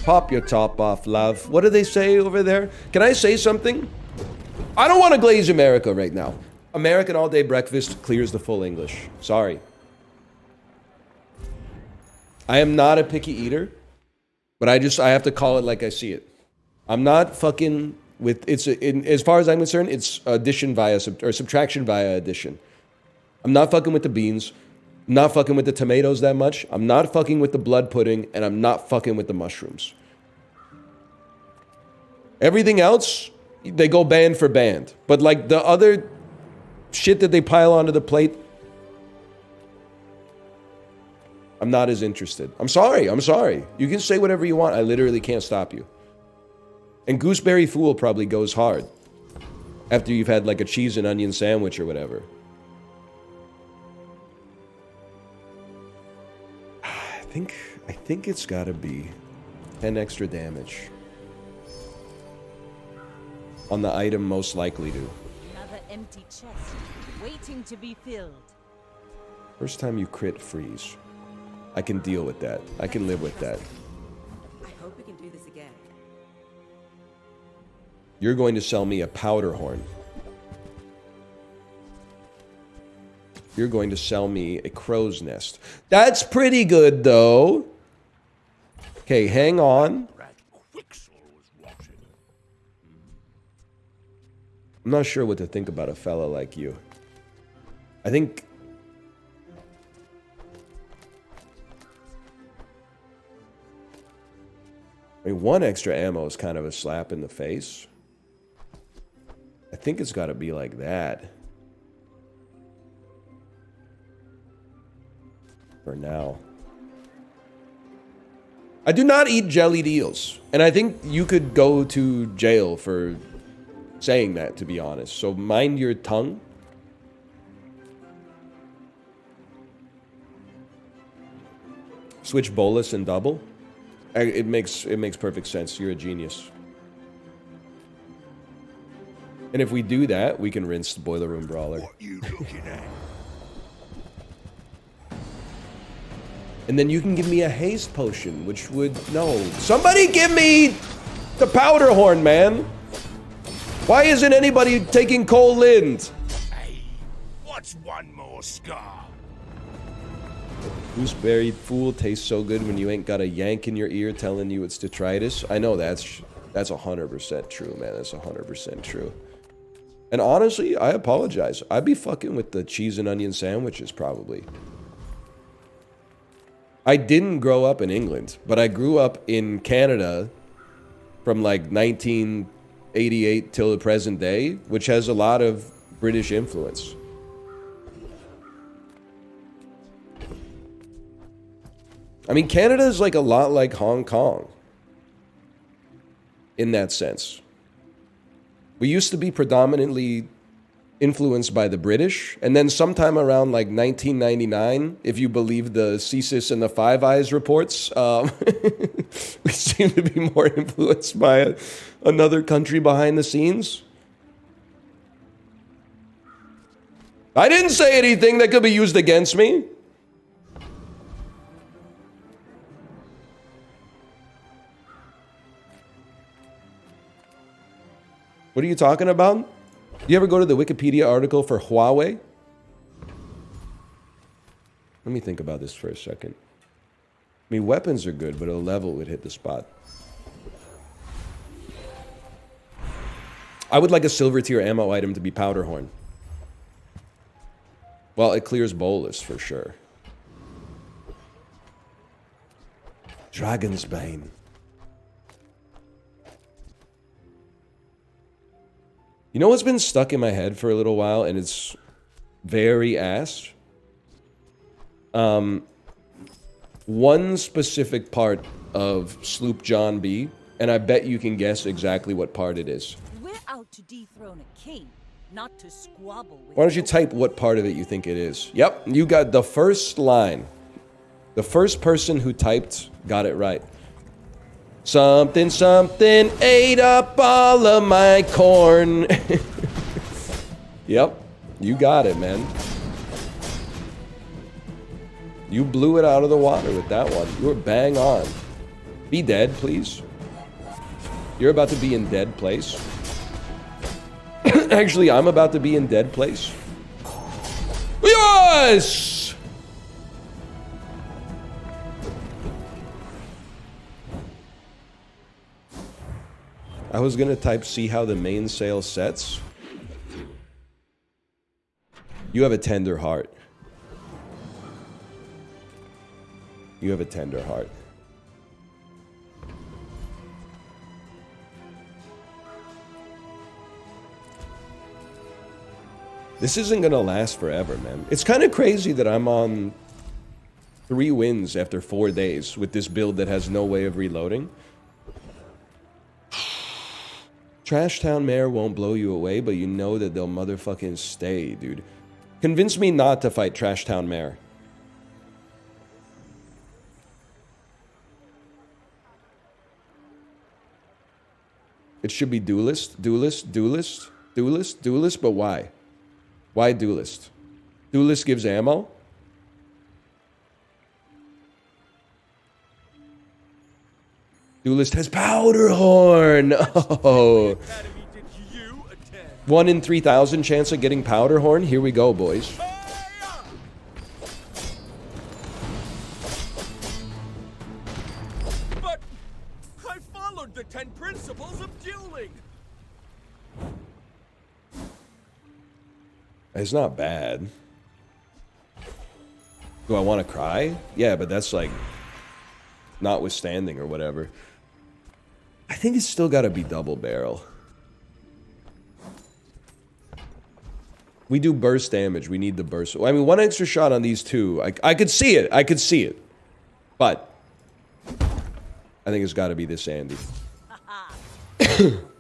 Pop your top off, love. What do they say over there? Can I say something? I don't want to glaze America right now. American all-day breakfast clears the full English. Sorry. I am not a picky eater, but I have to call it like I see it. I'm not fucking with, as far as I'm concerned, it's addition via, or subtraction via addition. I'm not fucking with the beans. I'm not fucking with the tomatoes that much. I'm not fucking with the blood pudding, and I'm not fucking with the mushrooms. Everything else, they go band for band. But like the other shit that they pile onto the plate, I'm not as interested. I'm sorry. You can say whatever you want. I literally can't stop you. And Gooseberry Fool probably goes hard after you've had like a cheese and onion sandwich or whatever. I think it's gotta be 10 extra damage on the item most likely to. Another empty chest, waiting to be filled. First time you crit freeze. I can deal with that. I can live with that. I hope we can do this again. You're going to sell me a powder horn. You're going to sell me a crow's nest. That's pretty good, though. Okay, hang on. I'm not sure what to think about a fella like you. I think... I mean, one extra ammo is kind of a slap in the face. I think it's got to be like that. For now. I do not eat jellied eels. And I think you could go to jail for saying that, to be honest. So mind your tongue. Switch bolus and double. It makes perfect sense. You're a genius. And if we do that, we can rinse the Boiler Room Brawler. What you looking at? And then you can give me a haste potion, which would... No. Somebody give me the powder horn, man. Why isn't anybody taking Cole Lind? Hey, what's one more scar? Gooseberry Fool tastes so good when you ain't got a yank in your ear telling you it's detritus. I know that's 100% true, man. That's 100% true. And honestly, I apologize. I'd be fucking with the cheese and onion sandwiches, probably. I didn't grow up in England, but I grew up in Canada from like 1988 till the present day, which has a lot of British influence. I mean, Canada is like a lot like Hong Kong in that sense. We used to be predominantly influenced by the British, and then sometime around like 1999, if you believe the CSIS and the Five Eyes reports, we seem to be more influenced by another country behind the scenes. I didn't say anything that could be used against me. What are you talking about? You ever go to the Wikipedia article for Huawei? Let me think about this for a second. I mean, weapons are good, but a level would hit the spot. I would like a silver tier ammo item to be Powder Horn. Well, it clears bolus for sure. Dragon's Bane. You know what's been stuck in my head for a little while, and it's very ass? One specific part of Sloop John B, and I bet you can guess exactly what part it is. We're out to dethrone a king, not to squabble with... Why don't you type what part of it you think it is? Yep, you got the first line. The first person who typed got it right. Something, something ate up all of my corn. Yep, you got it, man. You blew it out of the water with that one. You were bang on. Be dead, please. You're about to be in dead place. Actually, I'm about to be in dead place. Yes! I was gonna type see how the mainsail sets. You have a tender heart. You have a tender heart. This isn't gonna last forever, man. It's kind of crazy that I'm on 3 wins after 4 days with this build that has no way of reloading. Trash Town Mayor won't blow you away, but you know that they'll motherfucking stay, dude. Convince me not to fight Trash Town Mayor. It should be duelist, duelist, duelist, duelist, duelist, but why? Why duelist? Duelist gives ammo? Duelist has powder horn. Oh. 1 in 3,000 chance of getting powder horn. Here we go, boys. But I followed the 10 principles of dueling. It's not bad. Do I want to cry? Yeah, but that's like notwithstanding or whatever. I think it's still got to be double barrel. We do burst damage. We need the burst. I mean, one extra shot on these two. I could see it. I could see it. But I think it's got to be this Andy.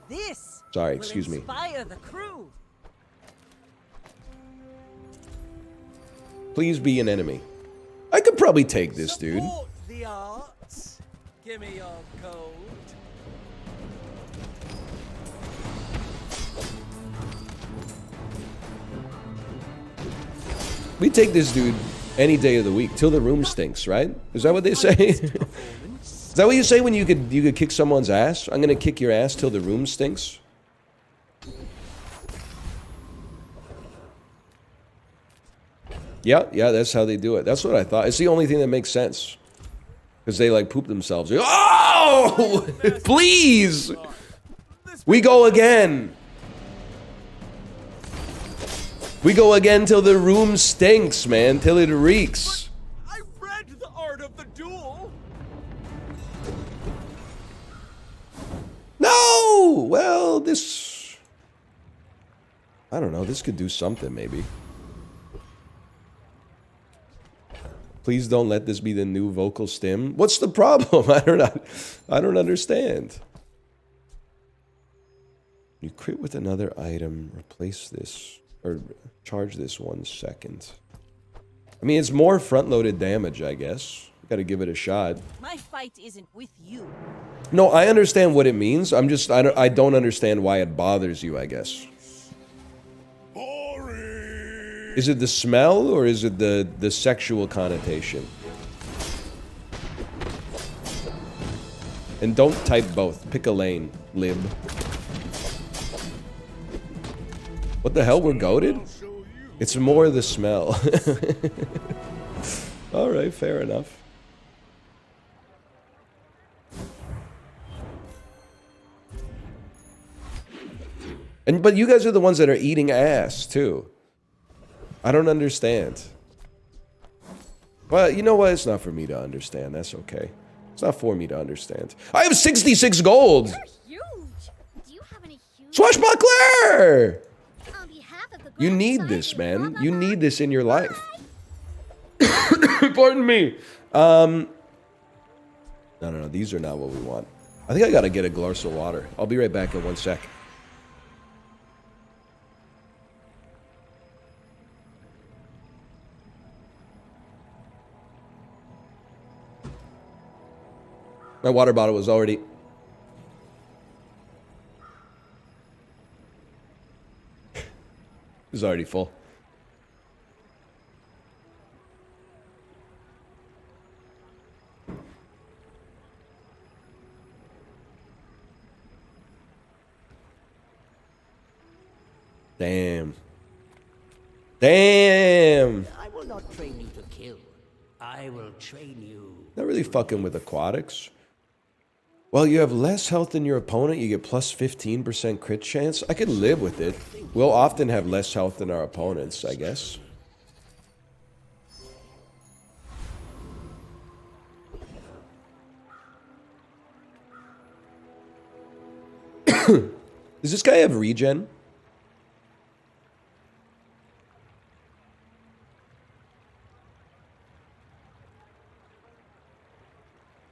This Sorry, will excuse me. inspire the crew. Please be an enemy. I could probably take this, dude. Support the arts. Give me your gold. We take this dude any day of the week till the room stinks, right? Is that what they say? Is that what you say when you could kick someone's ass? I'm gonna kick your ass till the room stinks. Yeah, that's how they do it. That's what I thought. It's the only thing that makes sense. Because they like poop themselves. Oh! Please! We go again! We go again till the room stinks, man. Till it reeks. I read the art of the duel. No! Well, this... I don't know. This could do something, maybe. Please don't let this be the new vocal stim. What's the problem? I don't understand. You crit with another item. Replace this. Or charge this 1 second. I mean, it's more front-loaded damage, I guess. Gotta give it a shot. My fight isn't with you. No, I understand what it means. I don't understand why it bothers you, I guess. Is it the smell or is it the sexual connotation? And don't type both. Pick a lane, lib. What the hell? We're goated? It's more the smell. Alright, fair enough. But you guys are the ones that are eating ass, too. I don't understand. Well, you know what? It's not for me to understand. That's okay. It's not for me to understand. I have 66 gold! You're huge. Do you have any huge... Swashbuckler! On behalf of the You Grand need Society this, of man. blah, blah, You blah. need this in your life. Pardon me. No. These are not what we want. I think I gotta get a glass of water. I'll be right back in 1 sec. My water bottle was already... it was already full. Damn. Damn! I will not train you to kill. I will train you. Not really fucking with aquatics. Well, you have less health than your opponent. You get plus 15% crit chance. I could live with it. We'll often have less health than our opponents, I guess. Does this guy have regen?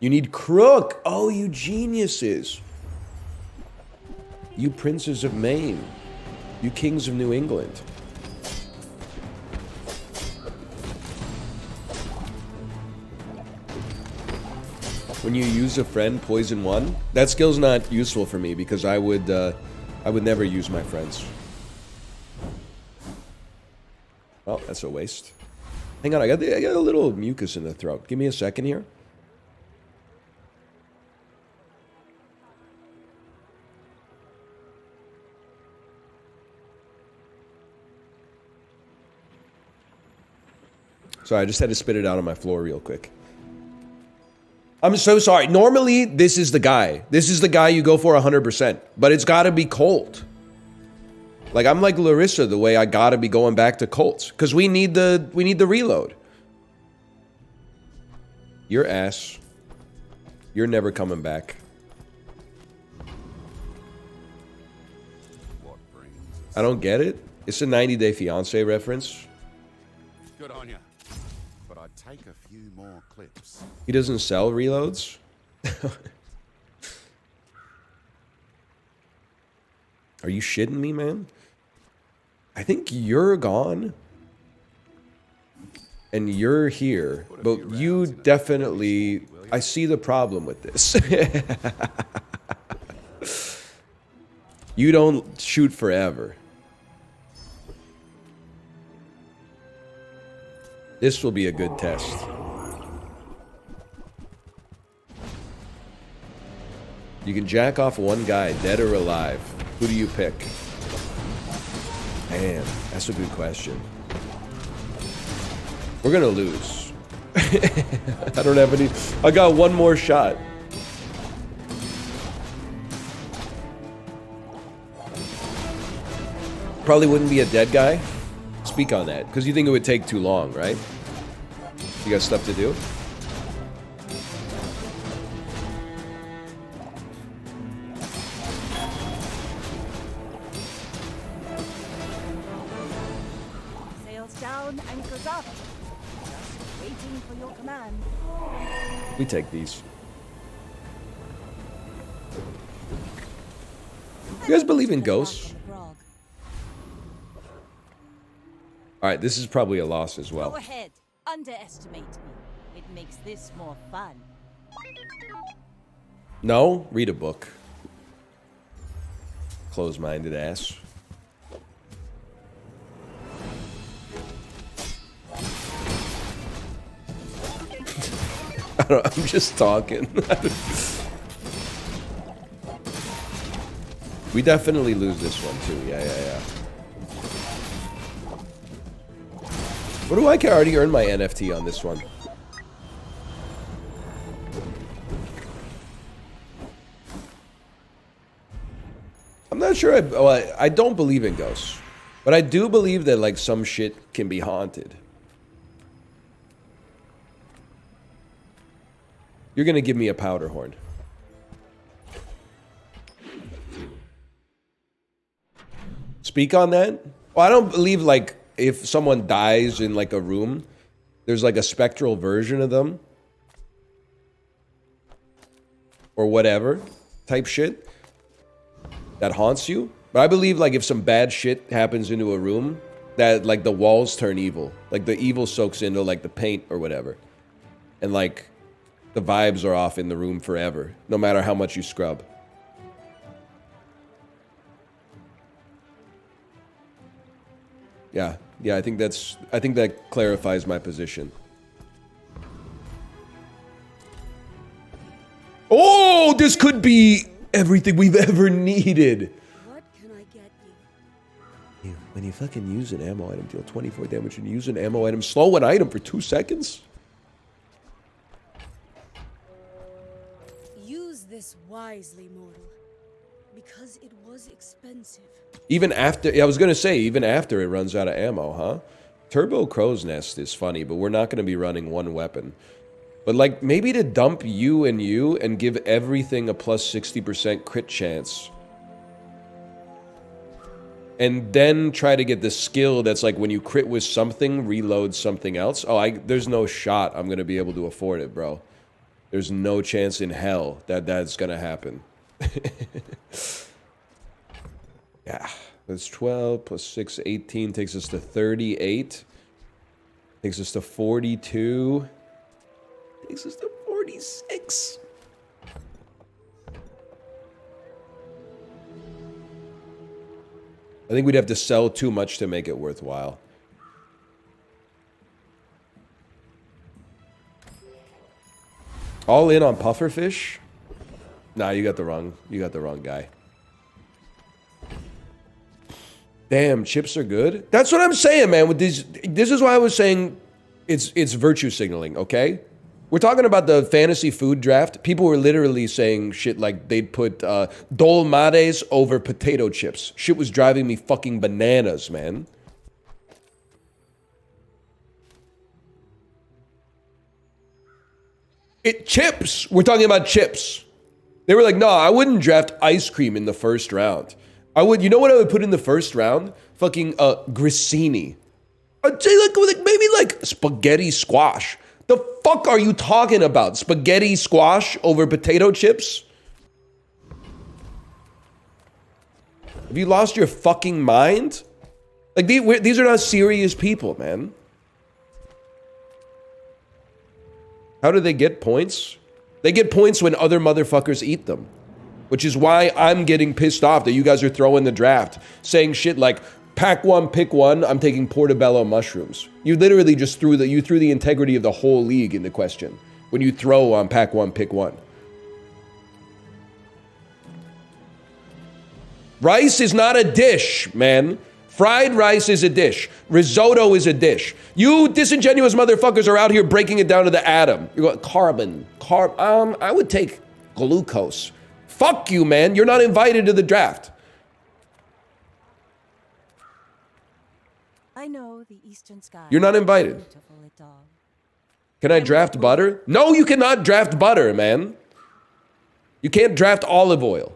You need Crook! Oh, you geniuses! You princes of Maine. You kings of New England. When you use a friend, poison one? That skill's not useful for me because I would never use my friends. Well, that's a waste. Hang on, I got a little mucus in the throat. Give me a second here. Sorry, I just had to spit it out on my floor real quick. I'm so sorry. Normally, this is the guy. This is the guy you go for 100%. But it's gotta be Colt. Like, I'm like Larissa the way I gotta be going back to Colts. Because we need the reload. Your ass. You're never coming back. I don't get it. It's a 90 Day Fiancé reference. Good on you. But I'd take a few more clips. He doesn't sell reloads? Are you shitting me, man? I think you're gone. And you're here. But you definitely... I see the problem with this. You don't shoot forever. This will be a good test. You can jack off one guy, dead or alive. Who do you pick? Man, that's a good question. We're gonna lose. I don't have any... I got one more shot. Probably wouldn't be a dead guy. Speak on that, because you think it would take too long, right? You got stuff to do? Sails down, anchors up. Just waiting for your command. We take these. You guys believe in ghosts? Alright, this is probably a loss as well. Go ahead. Underestimate me. It makes this more fun. No? Read a book. Close-minded ass. I'm just talking. We definitely lose this one too. Yeah. What do I care? I already earned my NFT on this one. I'm not sure. I don't believe in ghosts. But I do believe that, like, some shit can be haunted. You're gonna give me a powder horn. Speak on that? Well, I don't believe, like, if someone dies in, like, a room, there's, like, a spectral version of them. Or whatever type shit that haunts you. But I believe, like, if some bad shit happens into a room, that, like, the walls turn evil. Like, the evil soaks into, like, the paint or whatever. And, like, the vibes are off in the room forever, no matter how much you scrub. Yeah, I think that clarifies my position. Oh, this could be everything we've ever needed. What can I get you? When you fucking use an ammo item, deal 24 damage and use an ammo item, slow an item for 2 seconds? Use this wisely, mortal, because it was expensive. Even after, yeah, I was gonna say, even after it runs out of ammo, huh? Turbo Crow's Nest is funny, but we're not gonna be running one weapon. But, like, maybe to dump you and give everything a plus 60% crit chance. And then try to get the skill that's like when you crit with something, reload something else. Oh, there's no shot I'm gonna be able to afford it, bro. There's no chance in hell that that's gonna happen. Yeah, that's 12 plus 6, 18, takes us to 38. Takes us to 42. Takes us to 46. I think we'd have to sell too much to make it worthwhile. All in on pufferfish? Nah, you got the wrong guy. Damn, chips are good. That's what I'm saying, man. With these, this is why I was saying it's virtue signaling, okay? We're talking about the fantasy food draft. People were literally saying shit like they'd put dolmades over potato chips. Shit was driving me fucking bananas, man. Chips. We're talking about chips. They were like, no, I wouldn't draft ice cream in the first round. I would, you know what I would put in the first round? Fucking grissini. I'd say like maybe like spaghetti squash. The fuck are you talking about? Spaghetti squash over potato chips? Have you lost your fucking mind? Like these are not serious people, man. How do they get points? They get points when other motherfuckers eat them. Which is why I'm getting pissed off that you guys are throwing the draft. Saying shit like, pack one, pick one, I'm taking portobello mushrooms. You literally just threw the integrity of the whole league into question. When you throw on pack one, pick one. Rice is not a dish, man. Fried rice is a dish. Risotto is a dish. You disingenuous motherfuckers are out here breaking it down to the atom. You're going, carbon. I would take glucose. Fuck you, man. You're not invited to the draft. I know the eastern sky. You're not invited. Beautiful at all. Can I draft butter? No, you cannot draft butter, man. You can't draft olive oil.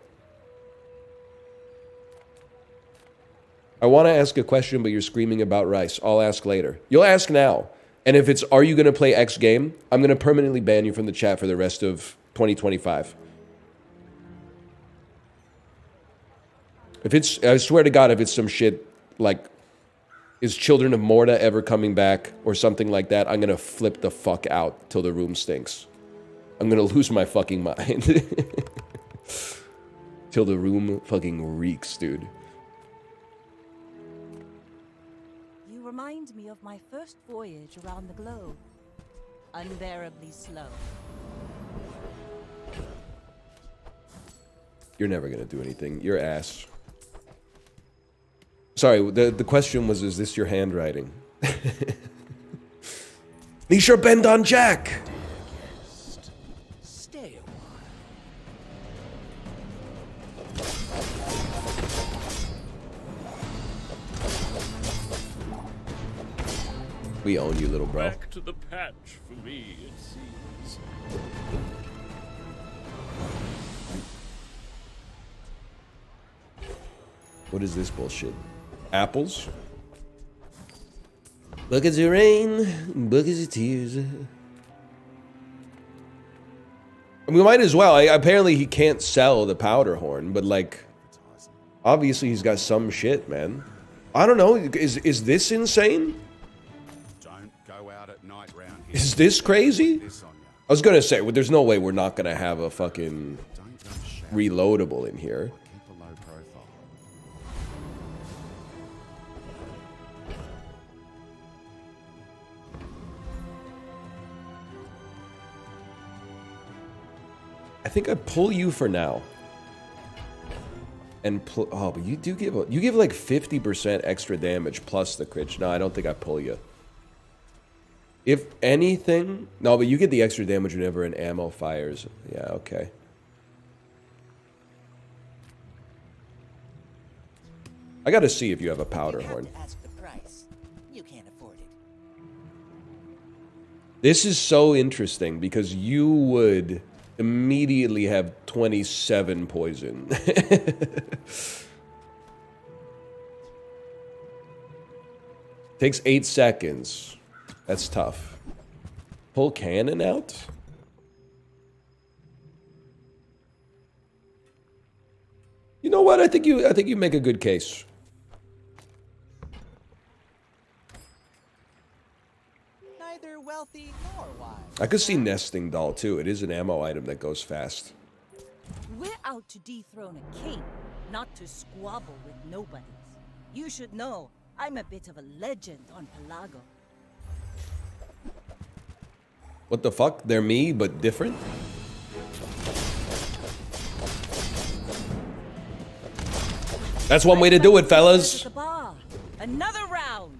I want to ask a question, but you're screaming about rice. I'll ask later. You'll ask now. And if it's, are you going to play X game? I'm going to permanently ban you from the chat for the rest of 2025. If it's, I swear to God, if it's some shit like, is Children of Morta ever coming back or something like that, I'm going to flip the fuck out till the room stinks. I'm going to lose my fucking mind. Till the room fucking reeks, dude. You remind me of my first voyage around the globe. Unbearably slow. You're never going to do anything. You're ass. Sorry, the question was, is this your handwriting? Nisha bend on Jack! Stay a We own you, little bro. Back to the patch for me, it seems. What is this bullshit? Apples? Buckets of rain, buckets of tears. We might as well. Apparently he can't sell the powder horn, but like, obviously he's got some shit, man. I don't know. Is this insane? Don't go out at night round here. Is this crazy? This on ya. I was gonna say, well, there's no way we're not gonna have a fucking Don't go shout. reloadable in here. Keep a low profile. I think I pull you for now. And oh, but you do give like 50% extra damage plus the crit. No, I don't think I pull you. If anything, no, but you get the extra damage whenever an ammo fires. Yeah, okay. I gotta see if you have a powder horn. Ask the price. You can't afford it. This is so interesting because you would immediately have 27 poison. Takes 8 seconds. That's tough. Pull cannon out? You know what? I think you make a good case. Neither wealthy nor wise. I could see nesting doll too. It is an ammo item that goes fast. We're out to dethrone a king, not to squabble with nobodies. You should know, I'm a bit of a legend on Pelago. What the fuck? They're me, but different? That's one way to do it, fellas. Bazaar. Another round.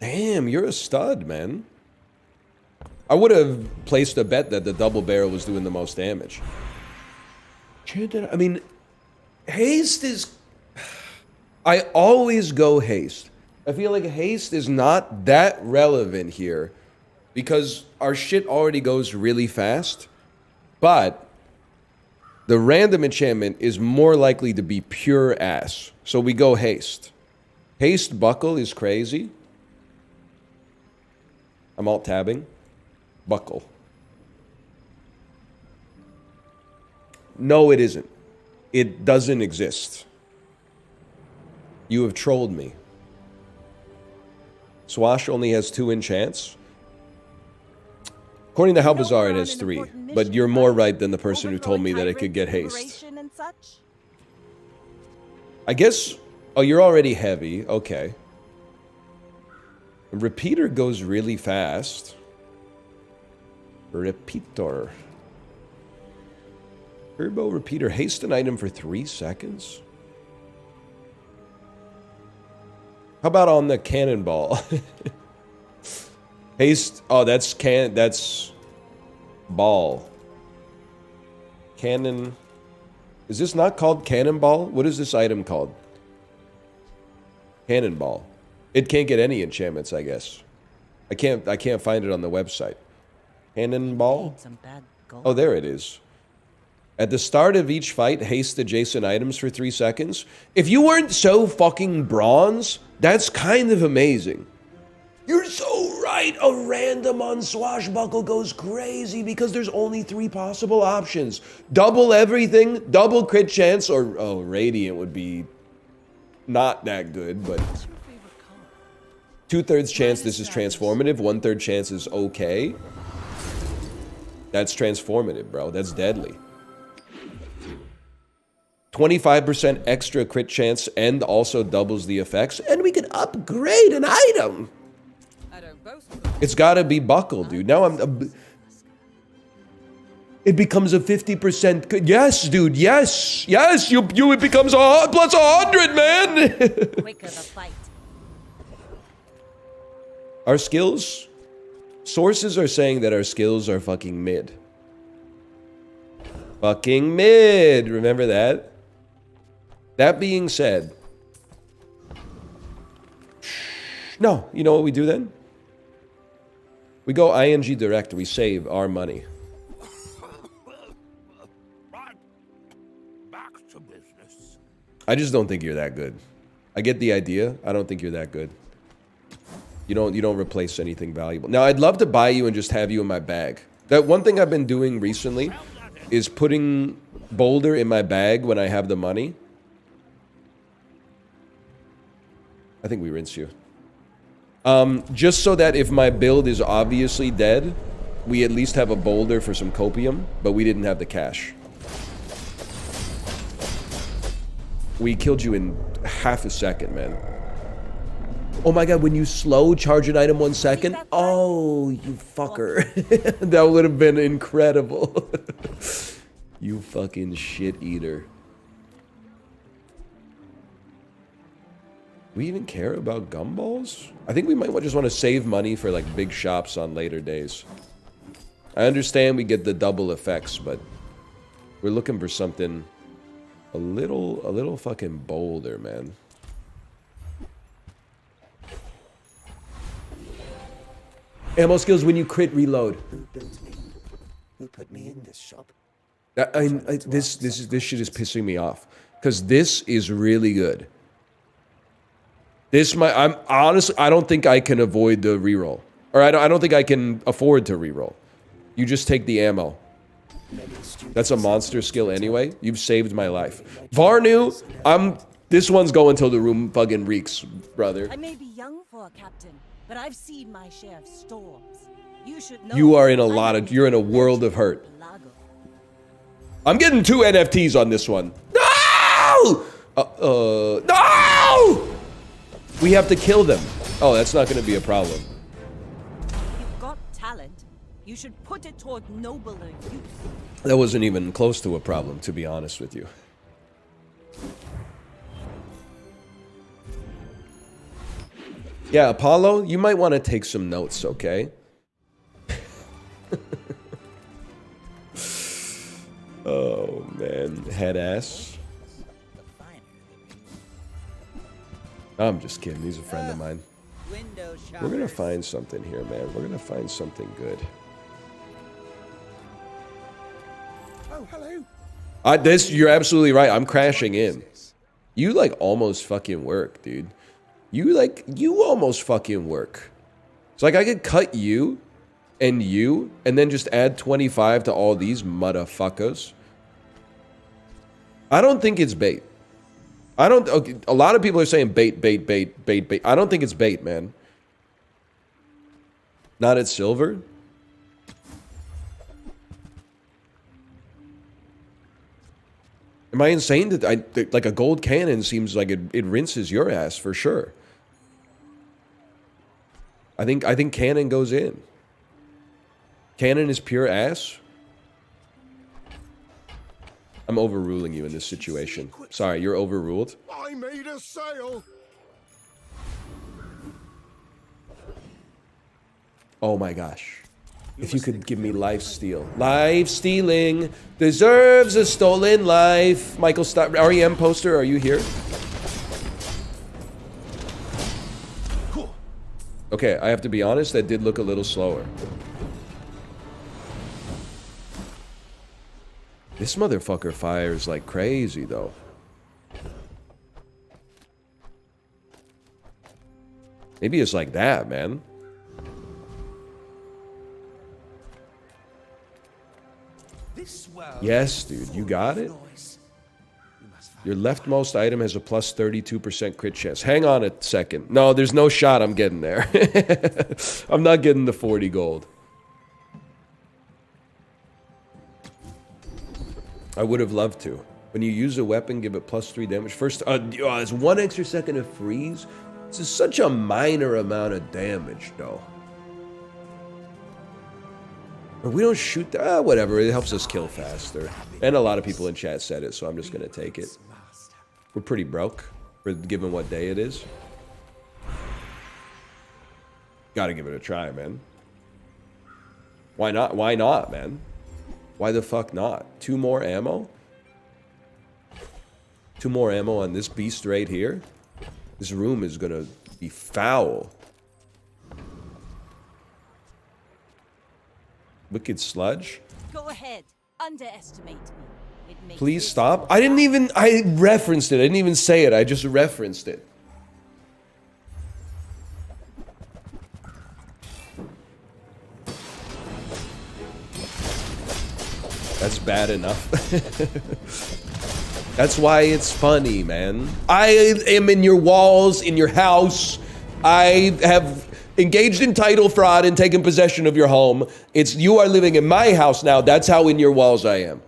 Damn, you're a stud, man. I would have placed a bet that the double barrel was doing the most damage. I mean, haste is... I always go haste. I feel like haste is not that relevant here because our shit already goes really fast, but the random enchantment is more likely to be pure ass. So we go haste. Haste buckle is crazy. I'm alt tabbing. Buckle. No, it isn't. It doesn't exist. You have trolled me. Swash only has 2 enchants. According to how Bazaar, it has 3. But you're more right than the person who told me that it could get haste. I guess... Oh, you're already heavy. Okay. Repeater goes really fast. Repeater. Turbo repeater. Haste an item for 3 seconds? How about on the cannonball? Haste. Oh, that's ball. Cannon. Is this not called cannonball? What is this item called? Cannonball. It can't get any enchantments, I guess. I can't find it on the website. Cannonball? Oh, there it is. At the start of each fight, haste adjacent items for 3 seconds. If you weren't so fucking bronze, that's kind of amazing. You're so right. A random on Swashbuckle goes crazy because there's only 3 possible options. Double everything, double crit chance, or, oh, Radiant would be not that good, but 2/3 chance this is transformative, 1/3 chance is okay. That's transformative, bro. That's deadly. 25% extra crit chance and also doubles the effects, and we can upgrade an item. It's gotta be buckle, dude. Now it becomes a 50%. Yes, dude. Yes. Yes. It becomes plus 100, man. Quicker the fight. Our skills? Sources are saying that our skills are fucking mid. Fucking mid. Remember that? That being said. No. You know what we do then? We go ING direct. We save our money. Right. Back to business. I just don't think you're that good. I get the idea. I don't think you're that good. You don't replace anything valuable. Now, I'd love to buy you and just have you in my bag. That one thing I've been doing recently is putting Boulder in my bag when I have the money. I think we rinse you. Just so that if my build is obviously dead, we at least have a Boulder for some copium, but we didn't have the cash. We killed you in half a second, man. Oh my god, when you slow charge an item 1 second? Oh, you fucker. That would have been incredible. You fucking shit eater. We even care about gumballs? I think we might just want to save money for like big shops on later days. I understand we get the double effects, but we're looking for something a little fucking bolder, man. Ammo skills when you crit reload. Who built me? Who put me in this shop? This shit is pissing me off because this is really good. I'm honestly, I don't think I can avoid the reroll, or I don't think I can afford to reroll. You just take the ammo. That's a monster skill anyway. You've saved my life, Varnu. This one's going till the room fucking reeks, brother. I may be young for a captain, but I've seen my share of storms. You should know. You are in you're in a world of hurt. I'm getting 2 NFTs on this one. No! No! We have to kill them. Oh, that's not going to be a problem. You've got talent. You should put it toward nobler use. That wasn't even close to a problem, to be honest with you. Yeah, Apollo, you might want to take some notes, okay? Oh, man. Head ass. I'm just kidding. He's a friend of mine. window shoppers. We're gonna find something here, man. We're gonna find something good. Oh, hello. You're absolutely right. I'm crashing in. You like almost fucking work, dude. You almost fucking work. It's like I could cut you, and then just add 25 to all these motherfuckers. I don't think it's bait. Okay, a lot of people are saying bait. I don't think it's bait, man. Not at silver. Am I insane that like a gold cannon seems like it rinses your ass for sure. I think cannon goes in. Cannon is pure ass. I'm overruling you in this situation. Sorry, you're overruled. I made a sale. Oh my gosh. If you could give me life steal. Life stealing deserves a stolen life. Michael REM poster, are you here? Okay, I have to be honest, that did look a little slower. This motherfucker fires like crazy, though. Maybe it's like that, man. Yes, dude, you got it. Your leftmost item has a plus 32% crit chance. Hang on a second. No, there's no shot I'm getting there. I'm not getting the 40 gold. I would have loved to. When you use a weapon, give it plus 3 damage. First, it's 1 extra second of freeze. This is such a minor amount of damage, though. We don't shoot whatever, it helps us kill faster. And a lot of people in chat said it, so I'm just gonna take it. We're pretty broke, given what day it is. Gotta give it a try, man. Why not? Why not, man? Why the fuck not? 2 more ammo? 2 more ammo on this beast right here? This room is gonna be foul. Wicked sludge. Go ahead. Underestimate me. It makes Please this stop. I referenced it. I didn't even say it. I just referenced it. That's bad enough. That's why it's funny, man. I am in your walls, in your house. I have engaged in title fraud and taken possession of your home. You are living in my house now. That's how in your walls I am.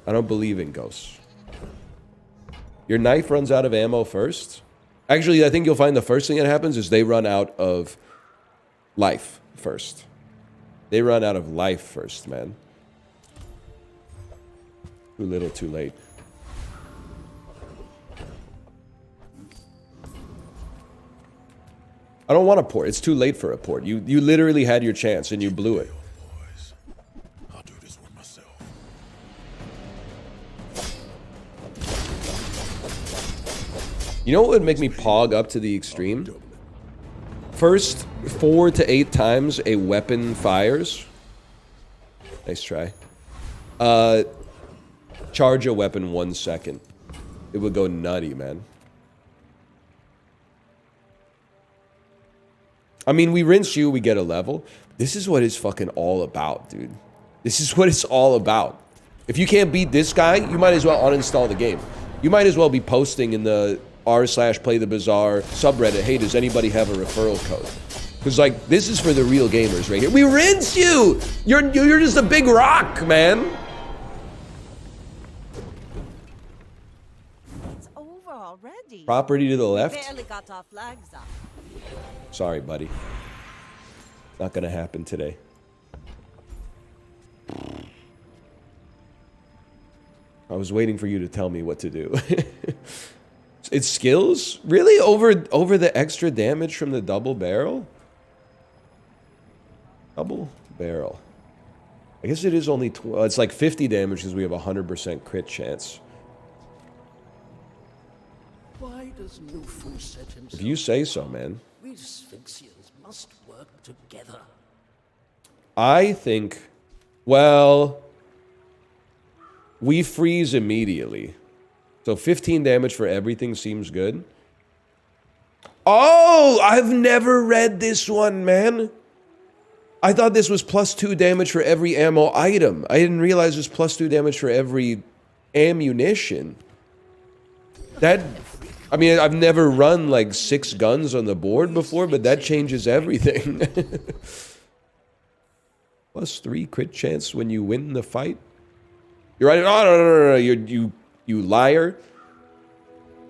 I don't believe in ghosts. Your knife runs out of ammo first. Actually, I think you'll find the first thing that happens is they run out of life first. They run out of life first, man. Too little, too late. I don't want a port. It's too late for a port. You literally had your chance and you blew it. I'll do this one myself. You know what would make me pog up to the extreme? First 4 to 8 times a weapon fires. Nice try. Charge a weapon 1 second. It would go nutty, man. I mean, we rinse you, we get a level. This is what it's fucking all about, dude. This is what it's all about. If you can't beat this guy, you might as well uninstall the game. You might as well be posting in the r/playthebazaar subreddit, hey, does anybody have a referral code? Because, like, this is for the real gamers right here. We rinse you! You're just a big rock, man! It's over already. Property to the left? Barely got our flags up. Sorry, buddy. Not gonna happen today. I was waiting for you to tell me what to do. It's skills? Really? Over the extra damage from the double barrel? Double barrel. I guess it is only... it's like 50 damage because we have a 100% crit chance. does Nufu set himself? If you say so, man. We Sphinxians must work together. I think, well, we freeze immediately. So 15 damage for everything seems good. Oh, I've never read this one, man. I thought this was +2 damage for every ammo item. I didn't realize it was +2 damage for every ammunition. That, I mean, I've never run like 6 guns on the board before, but that changes everything. +3 crit chance when you win the fight. You're right. Oh, no. You liar.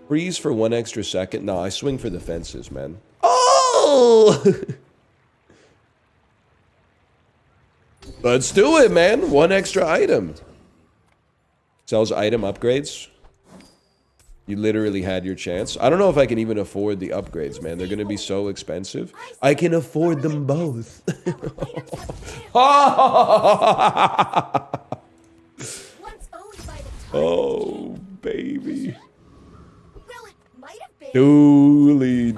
Freeze for 1 extra second. No, I swing for the fences, man. Oh! Let's do it, man. 1 extra item. Sells item upgrades. You literally had your chance. I don't know if I can even afford the upgrades, man. They're going to be so expensive. I can afford them both. Oh, baby. Dooley.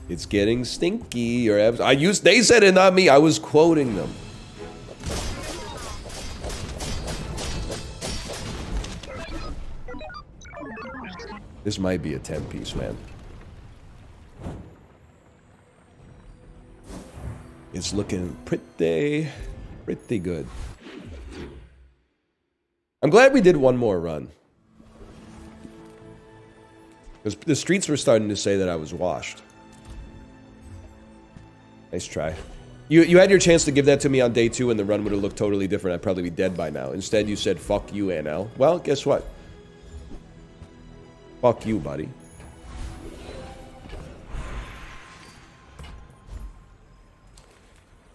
It's getting stinky. They said it, not me. I was quoting them. This might be a 10-piece, man. It's looking pretty good. I'm glad we did one more run. Because the streets were starting to say that I was washed. Nice try. You had your chance to give that to me on day 2 and the run would have looked totally different. I'd probably be dead by now. Instead, you said, fuck you, NL. Well, guess what? Fuck you, buddy.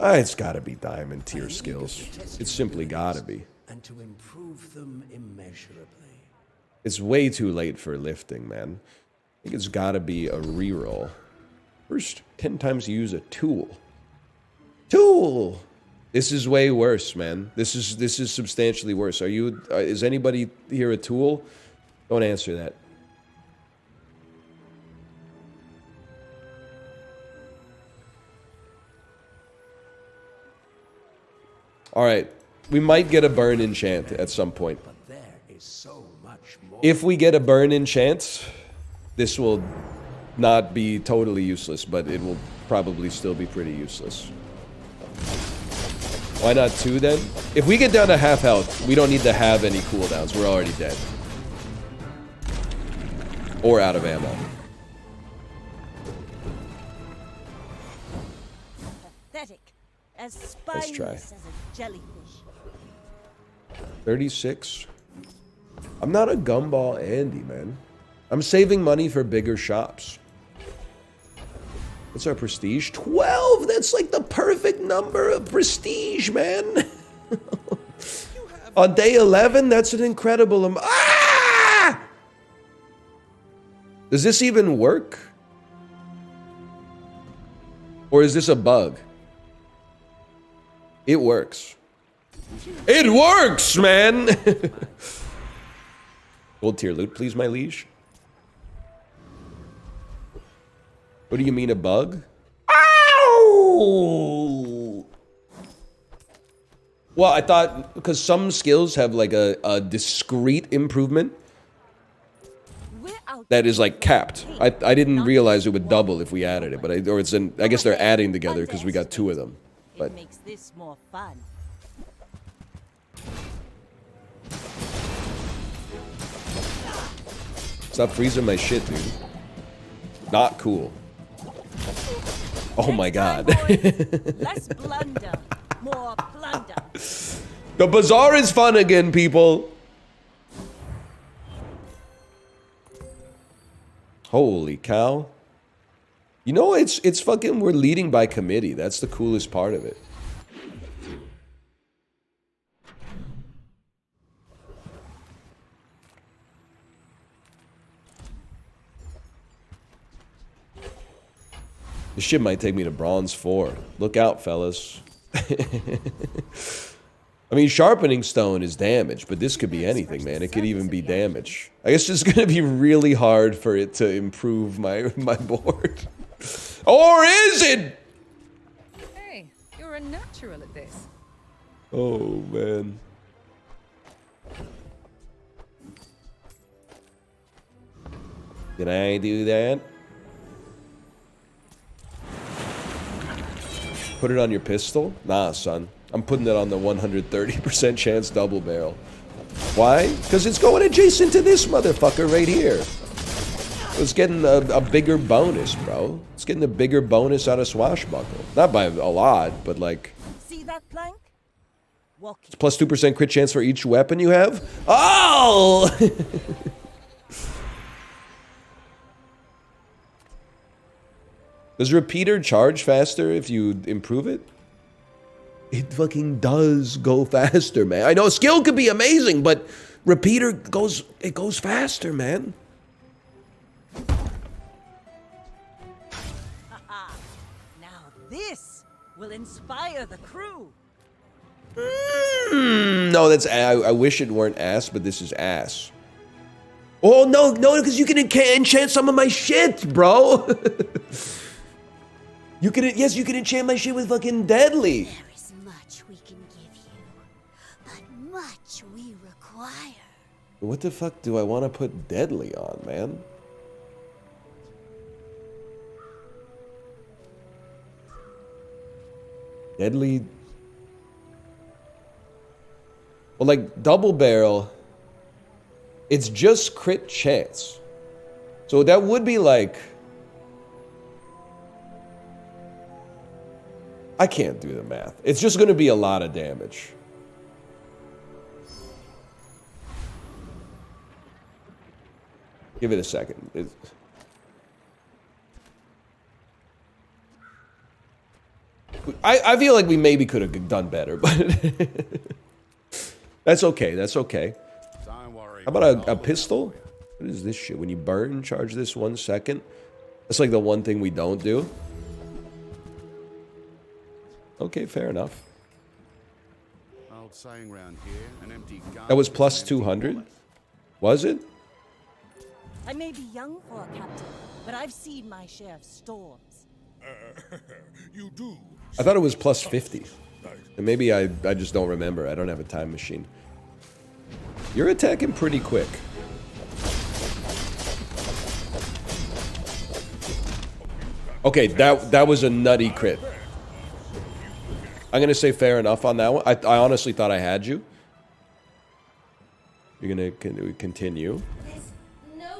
It's gotta be diamond tier skills. It's simply gotta be. And to improve them immeasurably. It's way too late for lifting, man. I think it's gotta be a reroll. First 10 times you use a tool. Tool! This is way worse, man. This is substantially worse. Is anybody here a tool? Don't answer that. Alright. We might get a burn enchant at some point. But there is so much more. If we get a burn enchant, this will not be totally useless, but it will probably still be pretty useless. Why not 2 then? If we get down to half health, we don't need to have any cooldowns. We're already dead. Or out of ammo. Pathetic. As spineless as a jellyfish. 36. I'm not a gumball Andy, man. I'm saving money for bigger shops. What's our prestige? 12! That's like the perfect number of prestige, man. On day 11, that's an incredible Ah! Does this even work? Or is this a bug? It works. It works, man! Gold tier loot, please, my liege. What do you mean, a bug? Ow! Well, I thought, because some skills have like a discrete improvement that is like capped. I didn't realize it would double if we added it, but I guess they're adding together because we got 2 of them. But it makes this more fun. Stop freezing my shit, dude. Not cool. Oh my god. Less blunder, more plunder. The bazaar is fun again, people. Holy cow. You know, it's fucking, we're leading by committee. That's the coolest part of it. This shit might take me to bronze 4. Look out, fellas. I mean, sharpening stone is damage, but this could be anything, man. It could even be damage. I guess it's gonna be really hard for it to improve my board. Or is it? Hey, you're a natural at this. Oh, man. Can I do that? Put it on your pistol? Nah, son. I'm putting it on the 130% chance double barrel. Why? Because it's going adjacent to this motherfucker right here. It's getting a bigger bonus, bro. It's getting a bigger bonus out of Swashbuckle. Not by a lot, but like... See that plank? Walk It's plus 2% crit chance for each weapon you have? Oh! Does repeater charge faster if you improve it? It fucking does go faster, man. I know skill could be amazing, but repeater goes faster, man. Now this will inspire the crew. No, that's I wish it weren't ass, but this is ass. Oh no, because you can enchant some of my shit, bro. You can enchant my shit with fucking deadly. There is much we can give you, but much we require. What the fuck do I want to put deadly on, man? Deadly. Well, like double barrel, it's just crit chance. So that would be like... I can't do the math. It's just going to be a lot of damage. Give it a second. I feel like we maybe could have done better, but that's okay. That's okay. Don't worry. How about a pistol? What is this shit? When you burn, charge this 1 second. That's like the one thing we don't do. Okay, fair enough. Old saying round here, an empty gun. That was plus 200? Was it? I may be young for a captain, but I've seen my share of storms. You do. I thought it was plus 50. And maybe I just don't remember. I don't have a time machine. You're attacking pretty quick. Okay, that was a nutty crit. I'm gonna say fair enough on that one. I honestly thought I had you. You're gonna continue.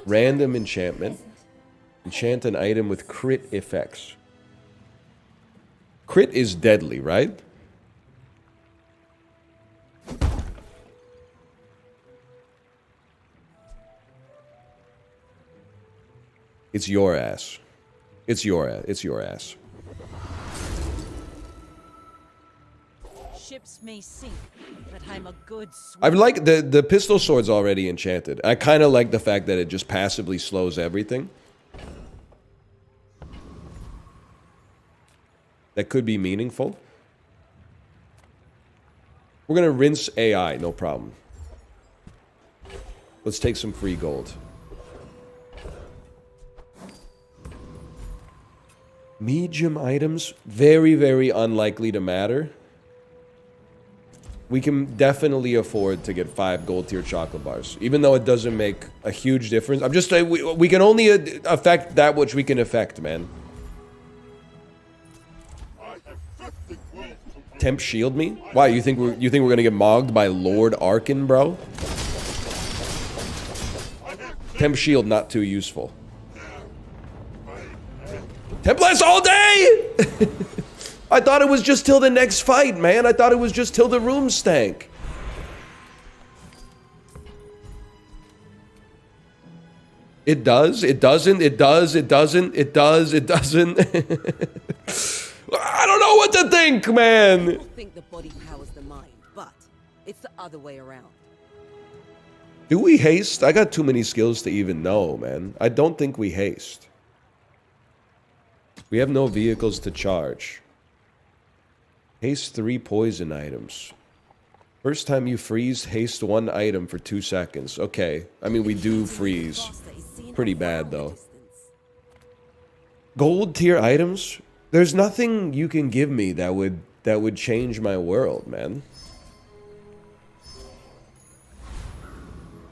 Random enchantment. Enchant an item with crit effects. Crit is deadly, right? It's your ass. It's your ass. It's your ass. Ships may sink, but I'm a good swimmer. I like the pistol sword's already enchanted. I kind of like the fact that it just passively slows everything. That could be meaningful. We're gonna rinse AI, no problem. Let's take some free gold. Medium items, very, very unlikely to matter. We can definitely afford to get 5 gold tier chocolate bars, even though it doesn't make a huge difference. I'm just saying we can only affect that which we can affect, man. Temp shield me? Why you think we're gonna get mogged by Lord Arkin, bro? Temp shield not too useful. Temp blast all day. I thought it was just till the next fight, man. I thought it was just till the room stank. It does. It doesn't. It does. It doesn't. It does. It doesn't. I don't know what to think, man. People think the body powers the mind, but it's the other way around. Do we haste? I got too many skills to even know, man. I don't think we haste. We have no vehicles to charge. Haste 3 poison items. First time you freeze, haste 1 item for 2 seconds. Okay. I mean, we do freeze. Pretty bad, though. Gold tier items? There's nothing you can give me that would change my world, man.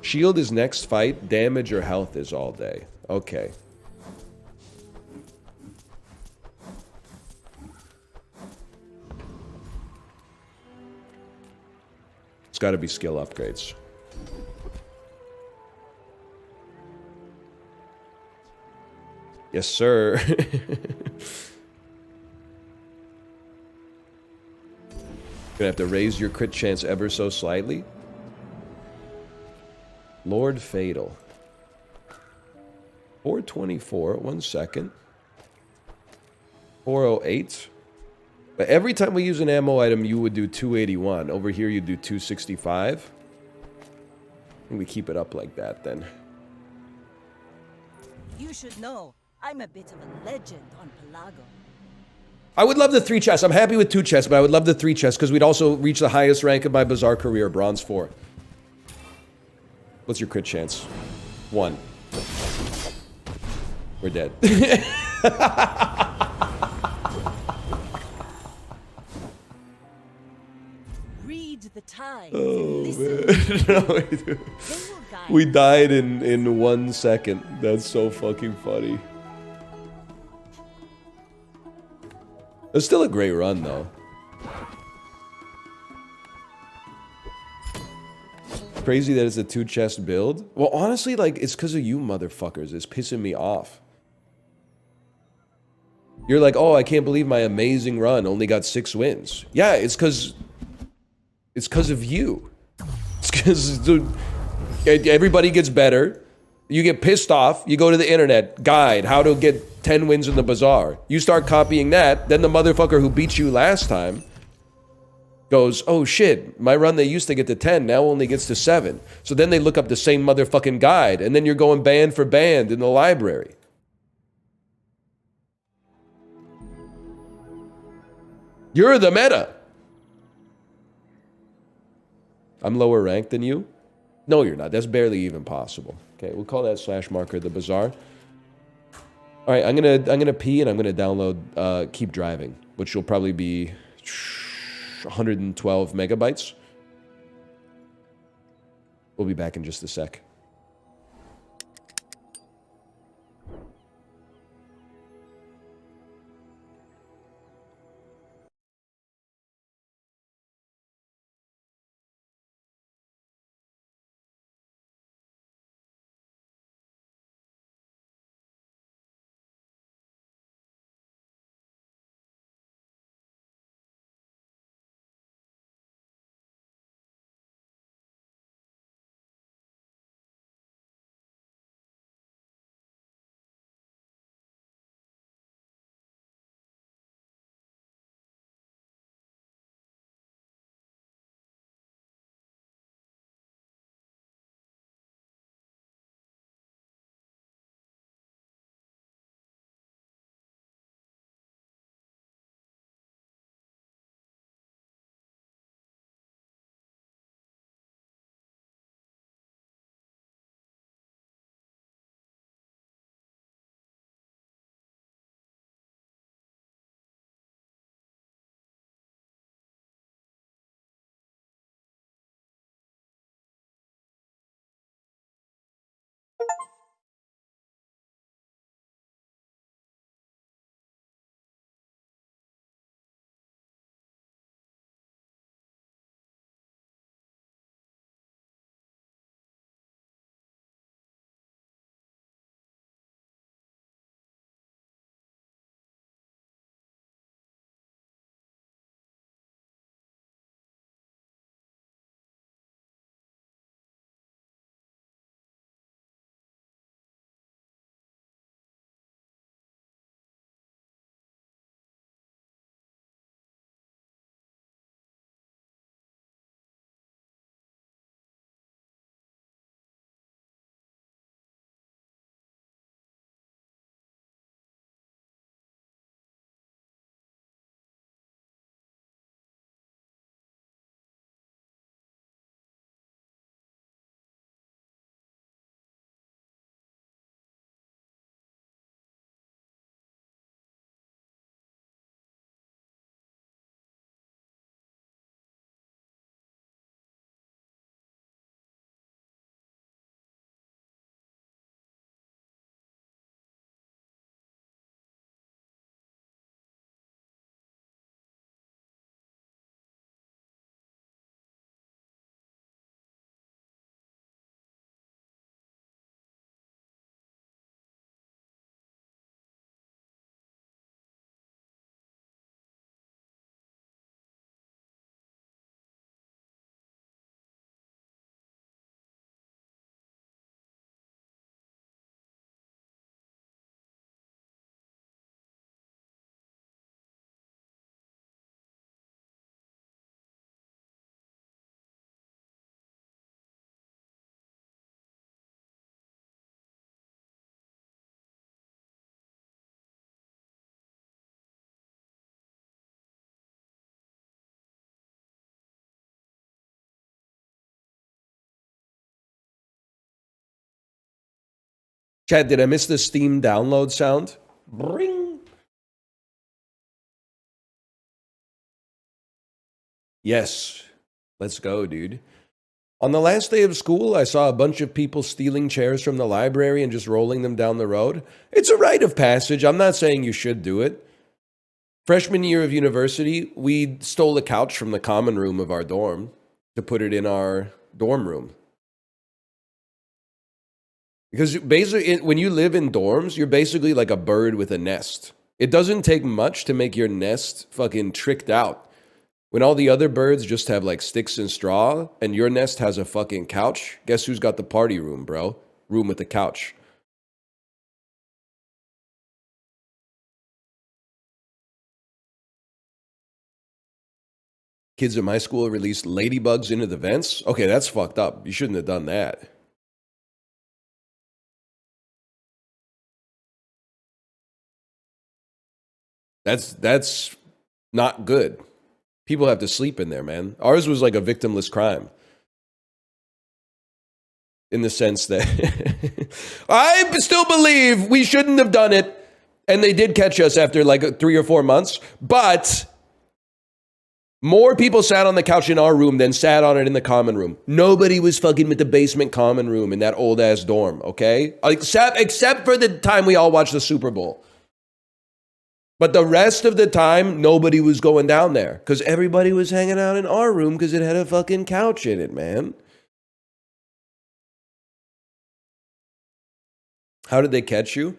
Shield is next fight, damage or health is all day. Okay. It's gotta be skill upgrades. Yes, sir. Gonna have to raise your crit chance ever so slightly. Lord Fatal. 424, 1 second. 408. But every time we use an ammo item, you would do 281. Over here, you do 265. And we keep it up like that, then. You should know, I'm a bit of a legend on Pelago. I would love the 3 chests. I'm happy with 2 chests, but I would love the 3 chests because we'd also reach the highest rank of my Bazaar career, Bronze 4. What's your crit chance? 1. We're dead. Read the tides. Oh, Listen. man. No, They will guide we died in 1 second. That's so fucking funny. It's still a great run, though. Crazy that it's a 2 chest build. Well, honestly, like, it's because of you motherfuckers. It's pissing me off. You're like, oh, I can't believe my amazing run only got 6 wins. Yeah, it's because of you. It's because everybody gets better. You get pissed off. You go to the internet, guide, how to get 10 wins in the Bazaar. You start copying that. Then the motherfucker who beat you last time goes, oh shit, my run they used to get to 10 now only gets to 7. So then they look up the same motherfucking guide, and then you're going band for band in the library. You're the meta. I'm lower ranked than you? No, you're not. That's barely even possible. Okay, we'll call that slash marker the Bazaar. All right, I'm gonna pee and I'm gonna download Keep Driving, which will probably be 112 megabytes. We'll be back in just a sec. Chat, did I miss the Steam download sound? Bring. Yes. Let's go, dude. On the last day of school, I saw a bunch of people stealing chairs from the library and just rolling them down the road. It's a rite of passage. I'm not saying you should do it. Freshman year of university, we stole a couch from the common room of our dorm to put it in our dorm room. Because basically, when you live in dorms, you're basically like a bird with a nest. It doesn't take much to make your nest fucking tricked out. When all the other birds just have like sticks and straw, and your nest has a fucking couch, guess who's got the party room, bro? Room with the couch. Kids at my school released ladybugs into the vents. Okay, that's fucked up. You shouldn't have done that. That's not good. People have to sleep in there, man. Ours was like a victimless crime. In the sense that I still believe we shouldn't have done it. And they did catch us after like 3 or 4 months. But more people sat on the couch in our room than sat on it in the common room. Nobody was fucking with the basement common room in that old ass dorm, okay? Except for the time we all watched the Super Bowl. But the rest of the time, nobody was going down there because everybody was hanging out in our room because it had a fucking couch in it, man. How did they catch you?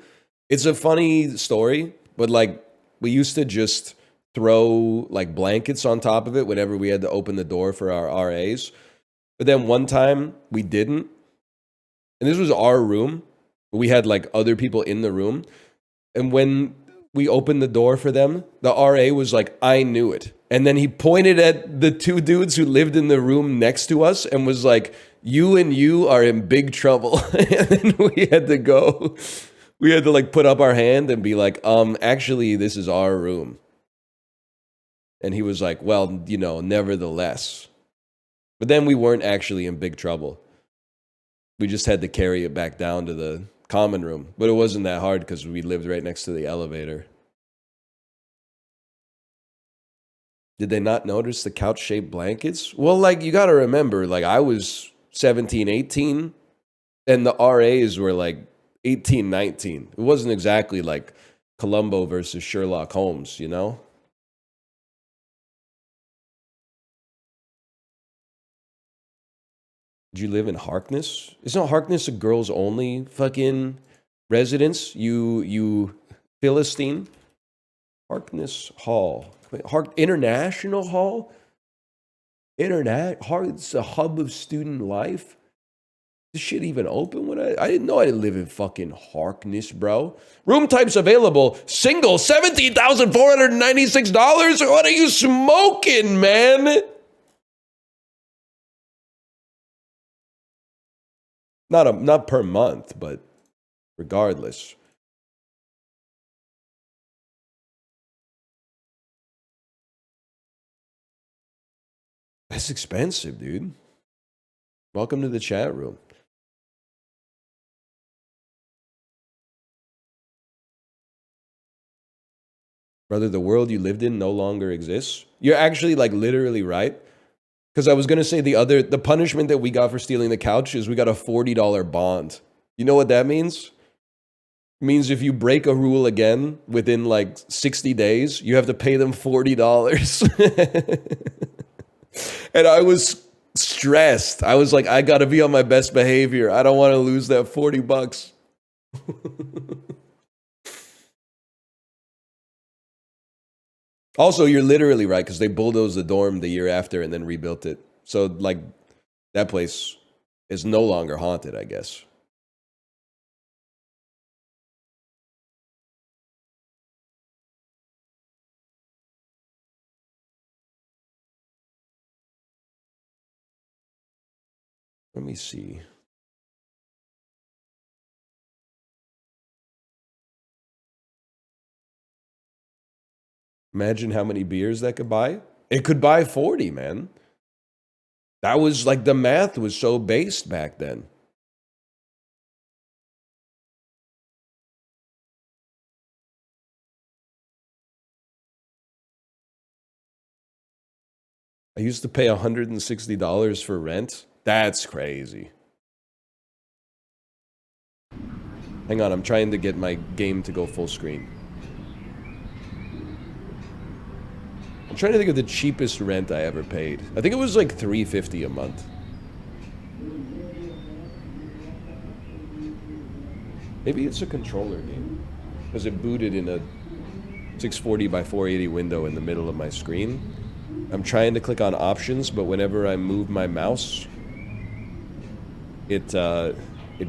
It's a funny story, but like we used to just throw like blankets on top of it whenever we had to open the door for our RAs. But then one time we didn't. And this was our room. We had like other people in the room. And when we opened the door for them, the RA was like, I knew it. And then he pointed at the 2 dudes who lived in the room next to us and was like, you and you are in big trouble. And then we had to go. We had to like put up our hand and be like, actually, this is our room. And he was like, well, you know, nevertheless. But then we weren't actually in big trouble. We just had to carry it back down to the common room. But it wasn't that hard because we lived right next to the elevator. Did they not notice the couch-shaped blankets? Well, like, you got to remember, like, I was 17, 18, and the RAs were like 18, 19. It wasn't exactly like Columbo versus Sherlock Holmes, you know? Did you live in Harkness? Isn't Harkness a girls only fucking residence? You Philistine? Harkness Hall. International Hall? It's a hub of student life? This shit even open when I didn't know I didn't live in fucking Harkness, bro. Room types available. Single, $17,496? What are you smoking, man? Not per month, but regardless. That's expensive, dude. Welcome to the chat room. Brother, the world you lived in no longer exists. You're actually like literally right. Because I was going to say the punishment that we got for stealing the couch is we got a $40 bond. You know what that means? It means if you break a rule again within like 60 days, you have to pay them $40. And I was stressed. I was like, I got to be on my best behavior. I don't want to lose that $40. Also, you're literally right because they bulldozed the dorm the year after and then rebuilt it. So, like, that place is no longer haunted, I guess. Let me see. Imagine how many beers that could buy. It could buy 40, man. That was like the math was so based back then. I used to pay $160 for rent. That's crazy. Hang on, I'm trying to get my game to go full screen. I'm trying to think of the cheapest rent I ever paid. I think it was like $350 a month. Maybe it's a controller game. Because it booted in a 640 by 480 window in the middle of my screen. I'm trying to click on options, but whenever I move my mouse, it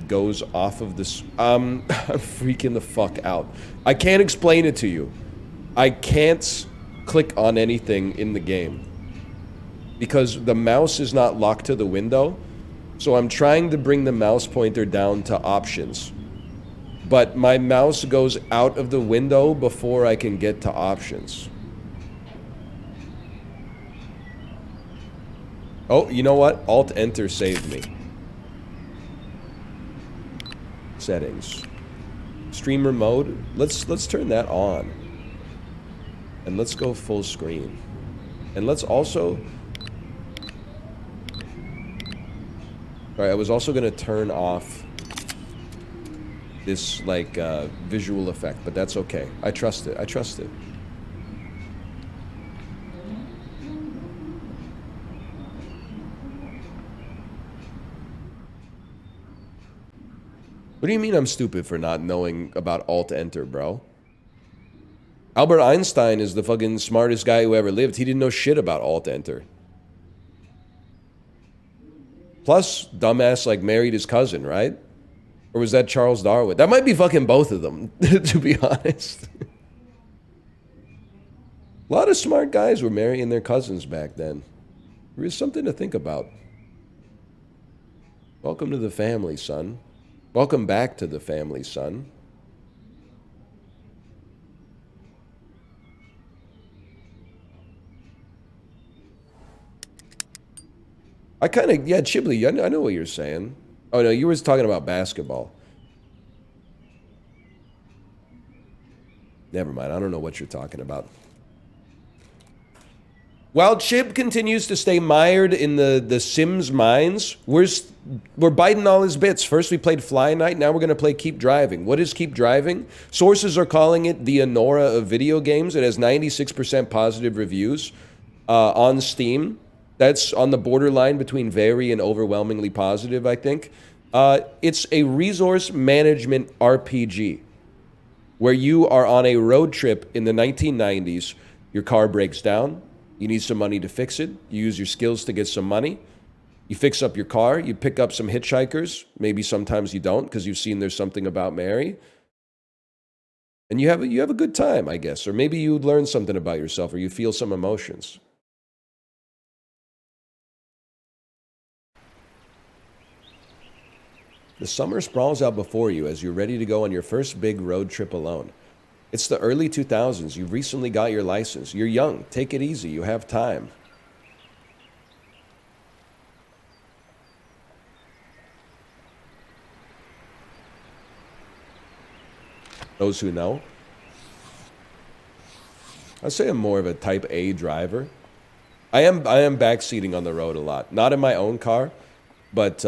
goes off of this. I'm freaking the fuck out. I can't explain it to you. I can't click on anything in the game because the mouse is not locked to the window. So I'm trying to bring the mouse pointer down to options, but my mouse goes out of the window before I can get to options. Oh, you know what? Alt-Enter saved me. Settings. Streamer mode. Let's turn that on. And let's go full screen. And let's also... Alright, I was also going to turn off this, like, visual effect, but that's okay. I trust it. I trust it. What do you mean I'm stupid for not knowing about Alt-Enter, bro? Albert Einstein is the fucking smartest guy who ever lived. He didn't know shit about Alt-Enter. Plus, dumbass, like, married his cousin, right? Or was that Charles Darwin? That might be fucking both of them, to be honest. A lot of smart guys were marrying their cousins back then. There is something to think about. Welcome to the family, son. Welcome back to the family, son. I kind of, yeah, Chibli, I know what you're saying. Oh, no, you were talking about basketball. Never mind, I don't know what you're talking about. While Chib continues to stay mired in the Sims mines, we're biting all his bits. First we played Fly Night, now we're going to play Keep Driving. What is Keep Driving? Sources are calling it the Anora of video games. It has 96% positive reviews on Steam. That's on the borderline between very and overwhelmingly positive, I think. It's a resource management RPG where you are on a road trip in the 1990s. Your car breaks down. You need some money to fix it. You use your skills to get some money. You fix up your car. You pick up some hitchhikers. Maybe sometimes you don't because you've seen There's Something About Mary. And you have a good time, I guess. Or maybe you learn something about yourself or you feel some emotions. The summer sprawls out before you as you're ready to go on your first big road trip alone. It's the early 2000s. You've recently got your license. You're young. Take it easy. You have time. Those who know. I'd say I'm more of a type A driver. I am backseating on the road a lot. Not in my own car, but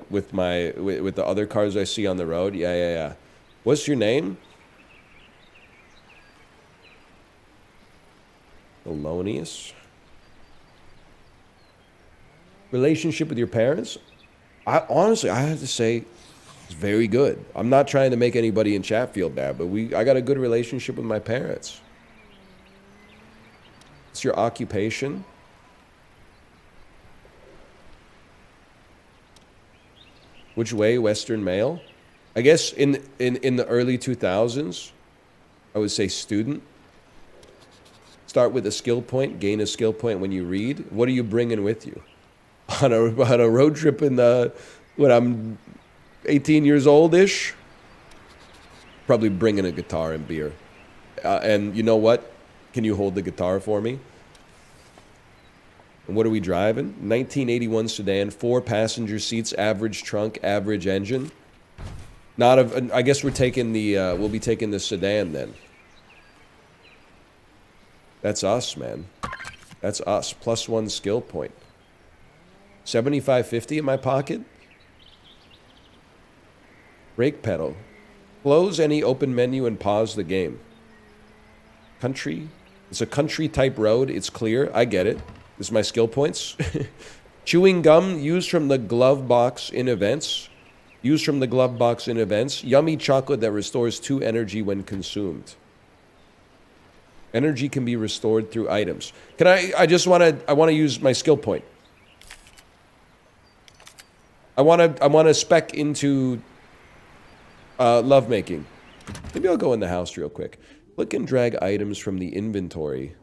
with the other cars I see on the road. Yeah. What's your name? Polonius. Relationship with your parents? Honestly, I have to say, it's very good. I'm not trying to make anybody in chat feel bad, but I got a good relationship with my parents. What's your occupation? Which way, Western male? I guess in the early 2000s, I would say student. Start with a skill point, gain a skill point when you read. What are you bringing with you? On a road trip when I'm 18 years old-ish? Probably bringing a guitar and beer. And you know what? Can you hold the guitar for me? And what are we driving? 1981 sedan, 4 passenger seats, average trunk, average engine. I guess we'll be taking the sedan then. That's us, man. That's us. +1 skill point. 7550 in my pocket. Brake pedal. Close any open menu and pause the game. Country. It's a country type road. It's clear. I get it. This is my skill points. Chewing gum used from the glove box in events. Used from the glove box in events. Yummy chocolate that restores 2 energy when consumed. Energy can be restored through items. Can I just want to use my skill point. I want to spec into lovemaking. Maybe I'll go in the house real quick. Click and drag items from the inventory.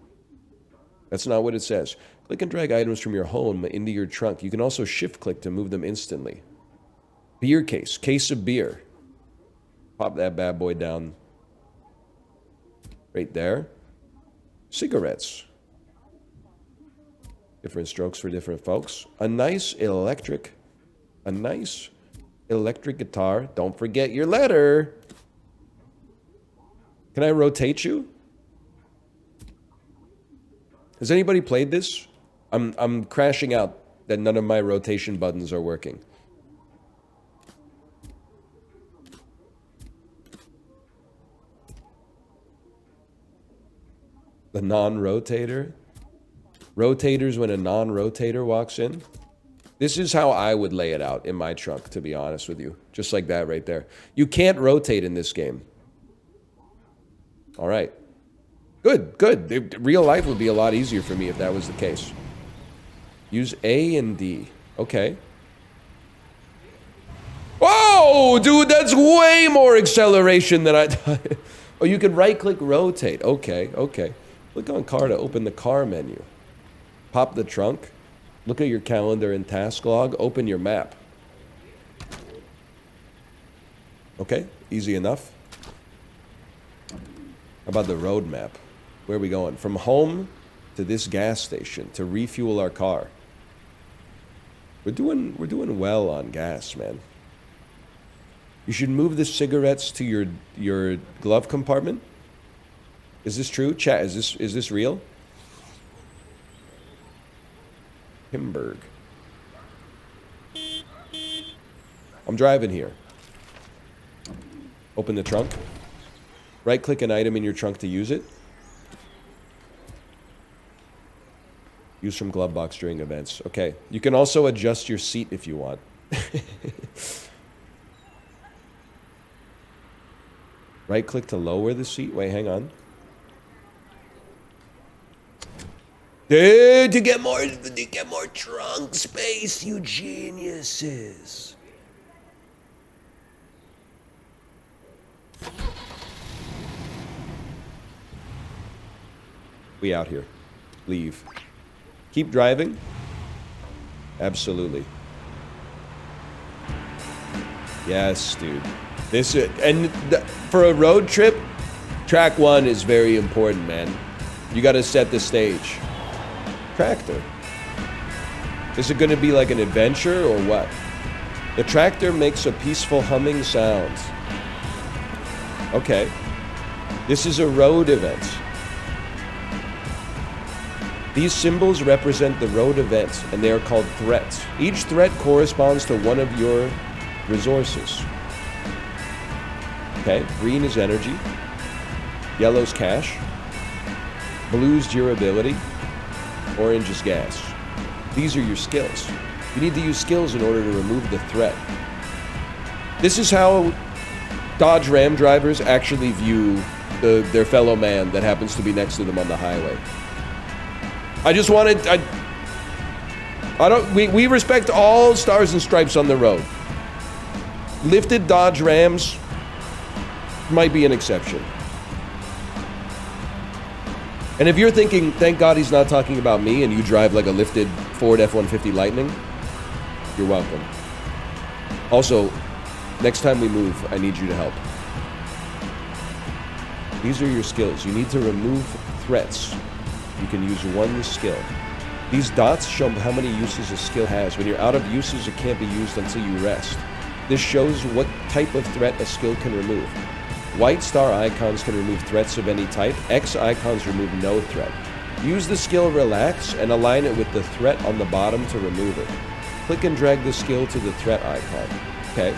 That's not what it says. Click and drag items from your home into your trunk. You can also shift click to move them instantly. Beer case. Case of beer. Pop that bad boy down. Right there. Cigarettes. Different strokes for different folks. A nice electric guitar. Don't forget your letter. Can I rotate you? Has anybody played this? I'm crashing out that none of my rotation buttons are working. The non-rotator. Rotators when a non-rotator walks in. This is how I would lay it out in my trunk, to be honest with you. Just like that right there. You can't rotate in this game. All right. Good, good. Real life would be a lot easier for me if that was the case. Use A and D. Okay. Whoa, dude, that's way more acceleration than I thought. Oh, you can right-click rotate. Okay, okay. Click on car to open the car menu. Pop the trunk. Look at your calendar and task log. Open your map. Okay, easy enough. How about the road map? Where are we going? From home to this gas station to refuel our car. We're doing well on gas, man. You should move the cigarettes to your glove compartment. Is this true? Chat, is this real? Himberg. I'm driving here. Open the trunk. Right-click an item in your trunk to use it. Use from glove box during events. Okay. You can also adjust your seat if you want. Right-click to lower the seat. Wait, hang on. Dude, to get more trunk space, you geniuses. We out here. Leave. Keep driving? Absolutely. Yes, dude. This and for a road trip, track 1 is very important, man. You got to set the stage. Tractor. Is it going to be like an adventure or what? The tractor makes a peaceful humming sound. Okay. This is a road event. These symbols represent the road events, and they are called threats. Each threat corresponds to one of your resources. Okay, green is energy. Yellow's cash. Blue's durability. Orange is gas. These are your skills. You need to use skills in order to remove the threat. This is how Dodge Ram drivers actually view their fellow man that happens to be next to them on the highway. I just wanted, we respect all stars and stripes on the road. Lifted Dodge Rams might be an exception. And if you're thinking, thank God he's not talking about me, and you drive like a lifted Ford F-150 Lightning, you're welcome. Also, next time we move, I need you to help. These are your skills. You need to remove threats. You can use one skill. These dots show how many uses a skill has. When you're out of uses, it can't be used until you rest. This shows what type of threat a skill can remove. White star icons can remove threats of any type. X icons remove no threat. Use the skill Relax and align it with the threat on the bottom to remove it. Click and drag the skill to the threat icon. Okay.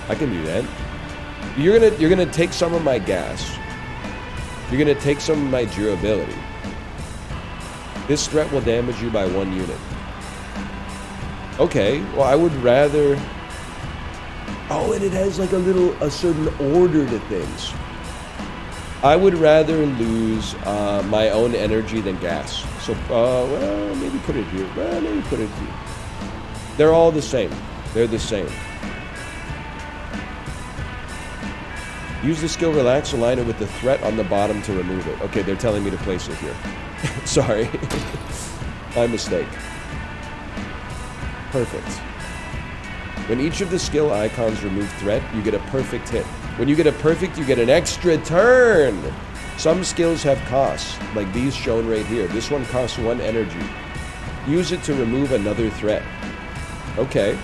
I can do that. You're gonna take some of my gas. You're gonna take some of my durability. This threat will damage you by 1 unit. Okay, well I would rather... Oh, and it has like a certain order to things. I would rather lose my own energy than gas. So, well, maybe put it here. Well, maybe put it here. They're all the same. They're the same. Use the skill Relax, align it with the threat on the bottom to remove it. Okay, they're telling me to place it here. Sorry. My mistake. Perfect. When each of the skill icons remove threat, you get a perfect hit. When you get a perfect, you get an extra turn. Some skills have costs, like these shown right here. This one costs 1 energy. Use it to remove another threat. Okay.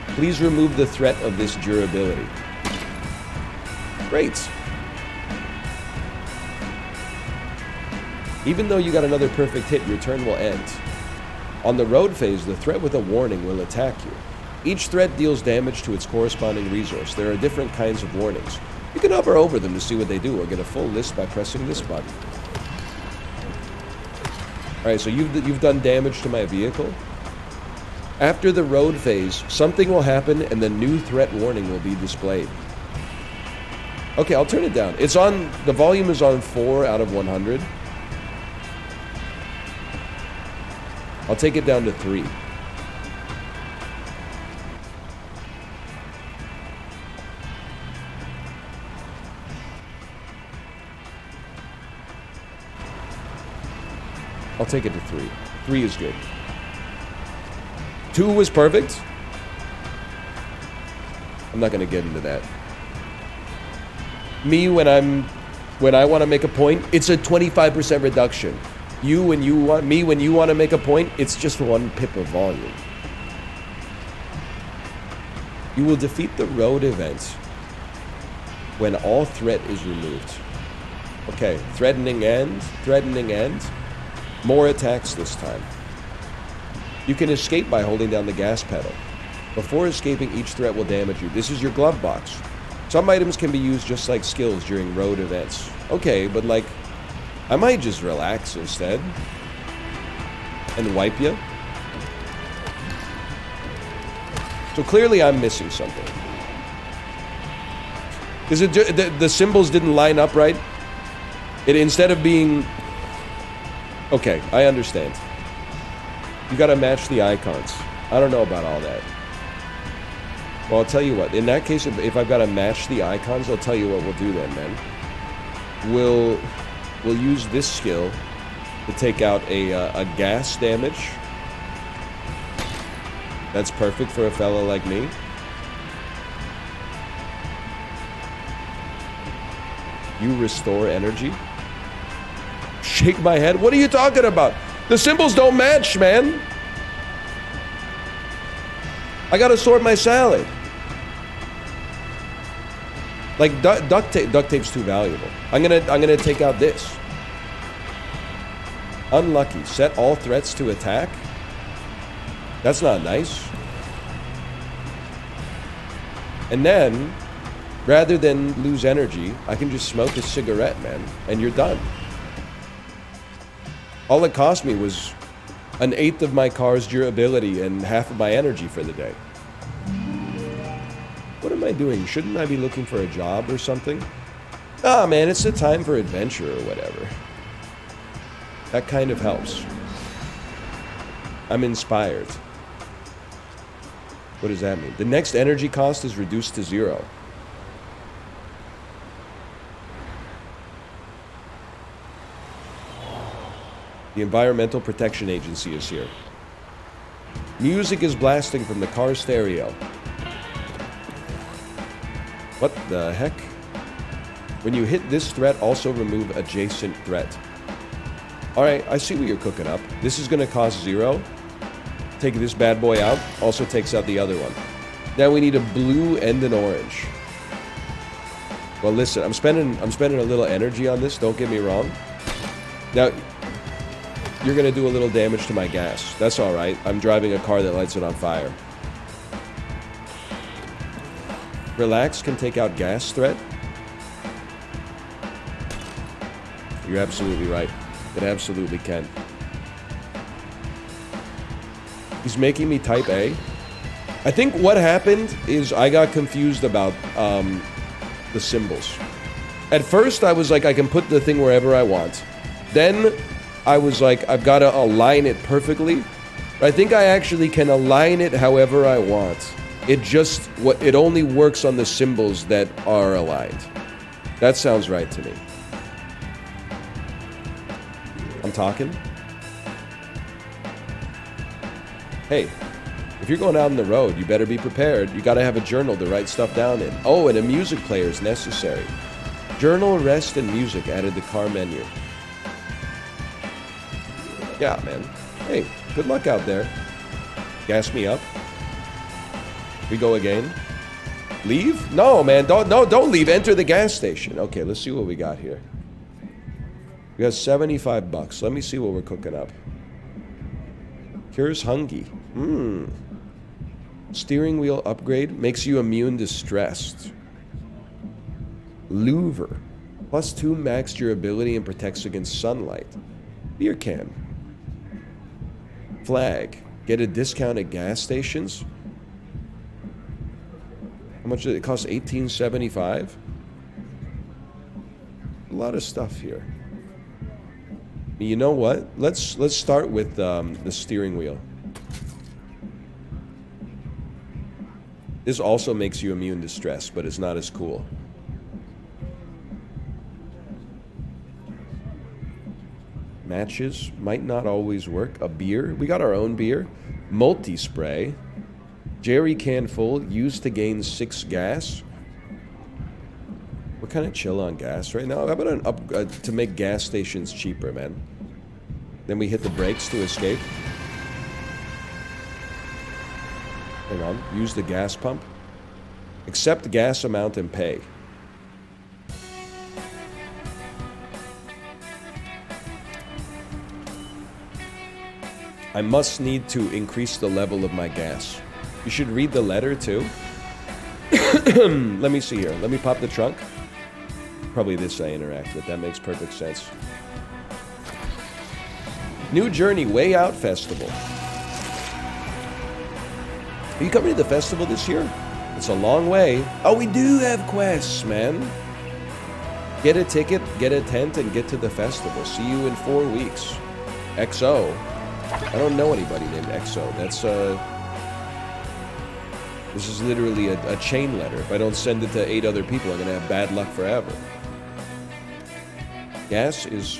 Please remove the threat of this durability. Great. Even though you got another perfect hit, your turn will end. On the road phase, the threat with a warning will attack you. Each threat deals damage to its corresponding resource. There are different kinds of warnings. You can hover over them to see what they do, or get a full list by pressing this button. Alright, so you've done damage to my vehicle. After the road phase, something will happen and the new threat warning will be displayed. Okay, I'll turn it down. It's on, the volume is on 4 out of 100. I'll take it down to 3. I'll take it to 3. 3 is good. 2 was perfect. I'm not going to get into that. Me, when I want to make a point, it's a 25% reduction. When you want to make a point, it's just 1 pip of volume. You will defeat the road event when all threat is removed. Okay, threatening end. More attacks this time. You can escape by holding down the gas pedal. Before escaping, each threat will damage you. This is your glove box. Some items can be used just like skills during road events. Okay, but like, I might just relax instead. And wipe you. So clearly I'm missing something. Is it the symbols didn't line up right? It, instead of being... Okay, I understand. You gotta match the icons. I don't know about all that. Well, I'll tell you what. In that case, if I've gotta match the icons, I'll tell you what we'll do then, man. We'll use this skill to take out a gas damage. That's perfect for a fellow like me. You restore energy. Shake my head. What are you talking about? The symbols don't match, man. I gotta sort my salad. Like duct tape's too valuable. I'm gonna take out this. Unlucky. Set all threats to attack. That's not nice. And then, rather than lose energy, I can just smoke a cigarette, man, and you're done. All it cost me was 1/8 of my car's durability and half of my energy for the day. What am I doing? Shouldn't I be looking for a job or something? Ah, man, it's the time for adventure or whatever. That kind of helps. I'm inspired. What does that mean? The next energy cost is reduced to 0. The Environmental Protection Agency is here. Music is blasting from the car stereo. What the heck? When you hit this threat, also remove adjacent threat. Alright, I see what you're cooking up. This is going to cost 0. Take this bad boy out. Also takes out the other one. Now we need a blue and an orange. Well, listen, I'm spending a little energy on this, don't get me wrong. Now, you're gonna do a little damage to my gas. That's alright. I'm driving a car that lights it on fire. Relax can take out gas threat? You're absolutely right. It absolutely can. He's making me type A. I think what happened is I got confused about the symbols. At first, I was like, I can put the thing wherever I want. Then, I was like, I've got to align it perfectly. I think I actually can align it however I want. It only works on the symbols that are aligned. That sounds right to me. I'm talking. Hey, if you're going out on the road, you better be prepared. You gotta have a journal to write stuff down in. Oh, and a music player is necessary. Journal, rest, and music added to car menu. Yeah, man. Hey, good luck out there. Gas me up. We go again. Leave? No, man. Don't leave. Enter the gas station. Okay, let's see what we got here. We got 75 bucks. Let me see what we're cooking up. Cures Hungy. Steering wheel upgrade makes you immune to stress. Louver. +2 max durability and protects against sunlight. Beer can. Flag. Get a discount at gas stations. How much did it cost? $18.75? A lot of stuff here. You know what? Let's start with the steering wheel. This also makes you immune to stress, but it's not as cool. Matches might not always work. A beer. We got our own beer. Multi-spray. Jerry can full. Used to gain 6 gas. We're kind of chill on gas right now. How about an up to make gas stations cheaper, man? Then we hit the brakes to escape. Hang on. Use the gas pump. Accept gas amount and pay. I must need to increase the level of my gas. You should read the letter too. Let me see here. Let me pop the trunk. Probably this I interact with. That makes perfect sense. New Journey Way Out Festival. Are you coming to the festival this year? It's a long way. Oh, we do have quests, man. Get a ticket, get a tent, and get to the festival. See you in 4 weeks. XO. I don't know anybody named XO. That's, this is literally a chain letter. If I don't send it to 8 other people, I'm gonna have bad luck forever. Gas is...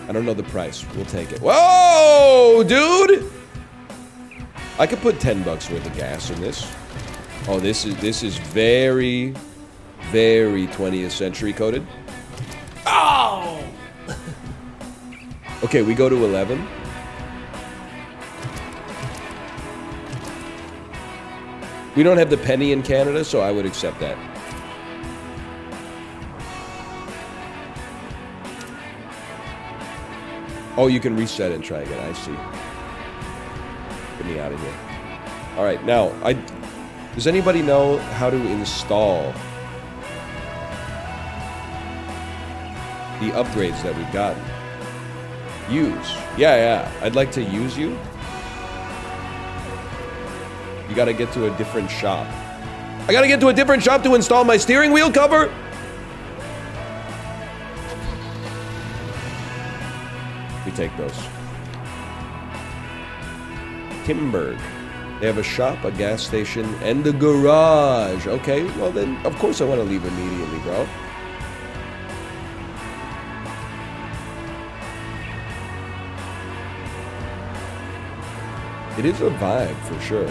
I don't know the price. We'll take it. Whoa, dude! I could put 10 bucks worth of gas in this. Oh, this is very, very 20th century coded. Oh! Okay, we go to 11. We don't have the penny in Canada, so I would accept that. Oh, you can reset and try again. I see. Get me out of here. All right, now, does anybody know how to install the upgrades that we've gotten? Use. Yeah. I'd like to use you. You gotta get to a different shop. I gotta get to a different shop to install my steering wheel cover? We take those. Timberg. They have a shop, a gas station, and a garage. Okay, well then, of course I want to leave immediately, bro. It is a vibe, for sure.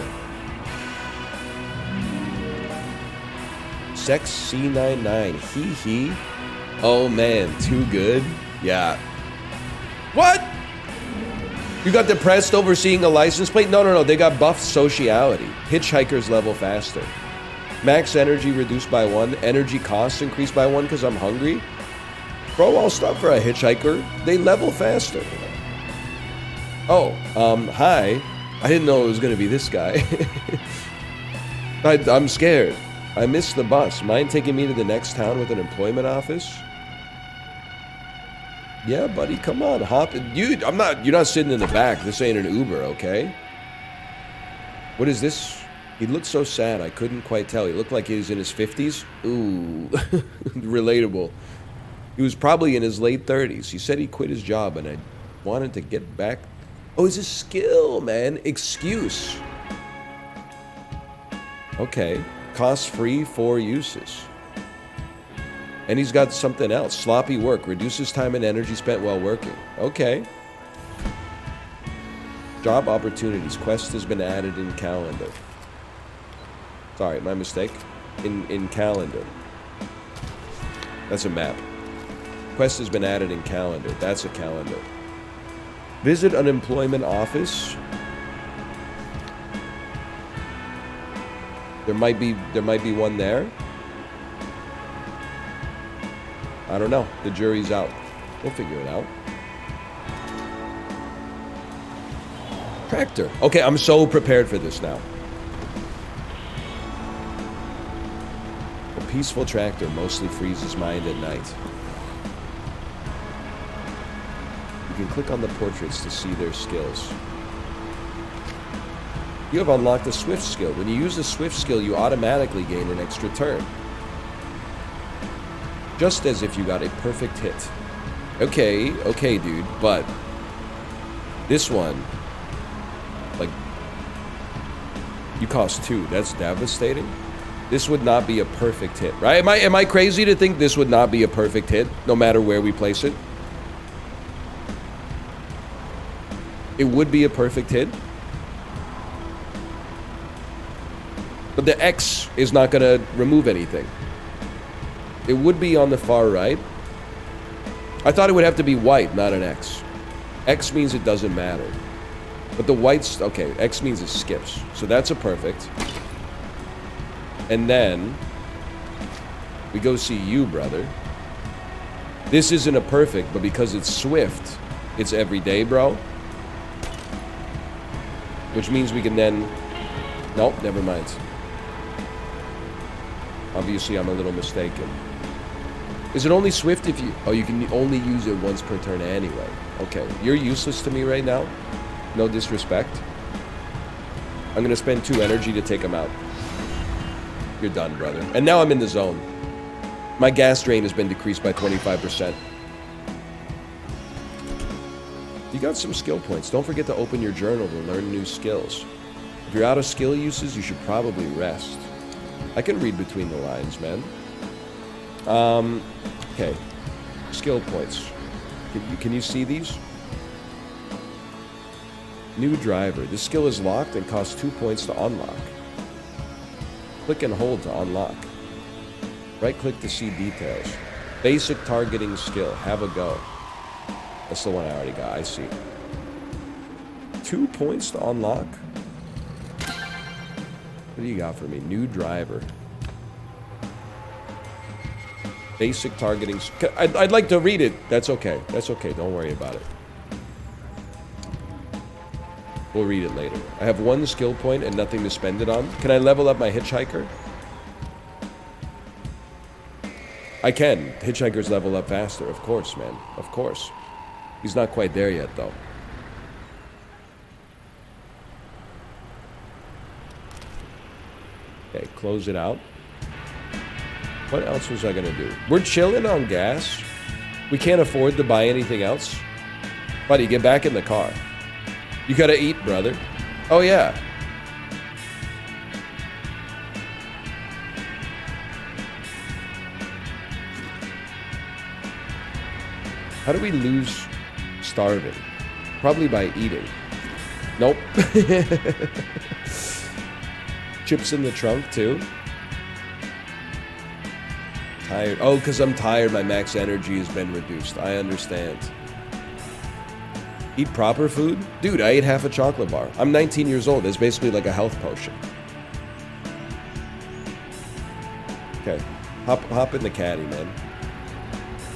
Sex C99. Hee. Oh man, too good? Yeah. What? You got depressed over seeing a license plate? No. They got buffed sociality. Hitchhikers level faster. Max energy reduced by 1. Energy costs increased by 1 because I'm hungry. Bro, I'll stop for a hitchhiker. They level faster. Oh, hi. I didn't know it was gonna be this guy. I'm scared. I missed the bus. Mind taking me to the next town with an employment office? Yeah, buddy, come on, hop in. You're not sitting in the back. This ain't an Uber, okay? What is this? He looked so sad, I couldn't quite tell. He looked like he was in his 50s. Ooh, relatable. He was probably in his late 30s. He said he quit his job and I wanted to get back. Oh, it's a skill, man. Excuse. Okay. Cost free, 4 uses. And he's got something else. Sloppy work. Reduces time and energy spent while working. Okay. Job opportunities. Quest has been added in calendar. Sorry, my mistake. In calendar. That's a map. Quest has been added in calendar. That's a calendar. Visit an employment office. There might be one there. I don't know. The jury's out. We'll figure it out. Tractor. Okay, I'm so prepared for this now. A peaceful tractor mostly frees his mind at night. You can click on the portraits to see their skills. You have unlocked the Swift skill. When you use the Swift skill, you automatically gain an extra turn. Just as if you got a perfect hit. Okay, dude, but this one, like, you cost 2. That's devastating. This would not be a perfect hit, right? Am I crazy to think this would not be a perfect hit, no matter where we place it? It would be a perfect hit. But the X is not going to remove anything. It would be on the far right. I thought it would have to be white, not an X. X means it doesn't matter. But the white's... Okay, X means it skips. So that's a perfect. And then... we go see you, brother. This isn't a perfect, but because it's Swift, it's everyday, bro. Which means we can then... Nope, never mind. Obviously, I'm a little mistaken. Is it only Swift if you... Oh, you can only use it once per turn anyway. Okay, you're useless to me right now. No disrespect. I'm gonna spend 2 energy to take him out. You're done, brother. And now I'm in the zone. My gas drain has been decreased by 25%. You got some skill points. Don't forget to open your journal to learn new skills. If you're out of skill uses, you should probably rest. I can read between the lines, man. Okay. Skill points. Can you see these? New driver. This skill is locked and costs 2 points to unlock. Click and hold to unlock. Right-click to see details. Basic targeting skill. Have a go. That's the one I already got. I see. 2 points to unlock? What do you got for me? New driver. Basic targeting. I'd like to read it. That's okay. That's okay. Don't worry about it. We'll read it later. I have 1 skill point and nothing to spend it on. Can I level up my hitchhiker? I can. Hitchhikers level up faster. Of course, man. Of course. He's not quite there yet, though. Okay, close it out. What else was I gonna do? We're chilling on gas. We can't afford to buy anything else. Buddy, get back in the car. You gotta eat, brother. Oh, yeah. How do we lose starving? Probably by eating. Nope. Chips in the trunk, too. Tired. Oh, because I'm tired. My max energy has been reduced. I understand. Eat proper food? Dude, I ate half a chocolate bar. I'm 19 years old. It's basically like a health potion. Okay. Hop in the caddy, man.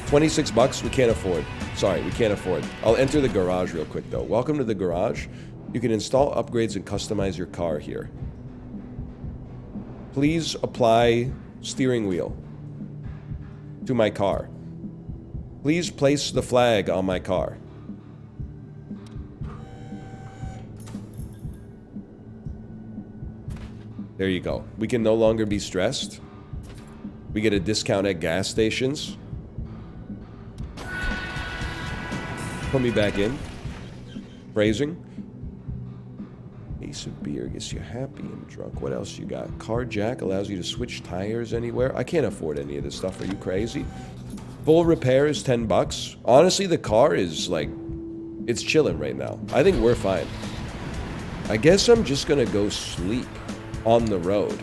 26 bucks, we can't afford. Sorry, we can't afford. I'll enter the garage real quick though. Welcome to the garage. You can install upgrades and customize your car here. Please apply steering wheel to my car. Please place the flag on my car. There you go. We can no longer be stressed. We get a discount at gas stations. Put me back in. Phrasing. Ace of beer gets you happy and drunk. What else you got? Car jack allows you to switch tires anywhere. I can't afford any of this stuff. Are you crazy? Full repair is 10 bucks. Honestly, the car is like, it's chilling right now. I think we're fine. I guess I'm just gonna go sleep on the road.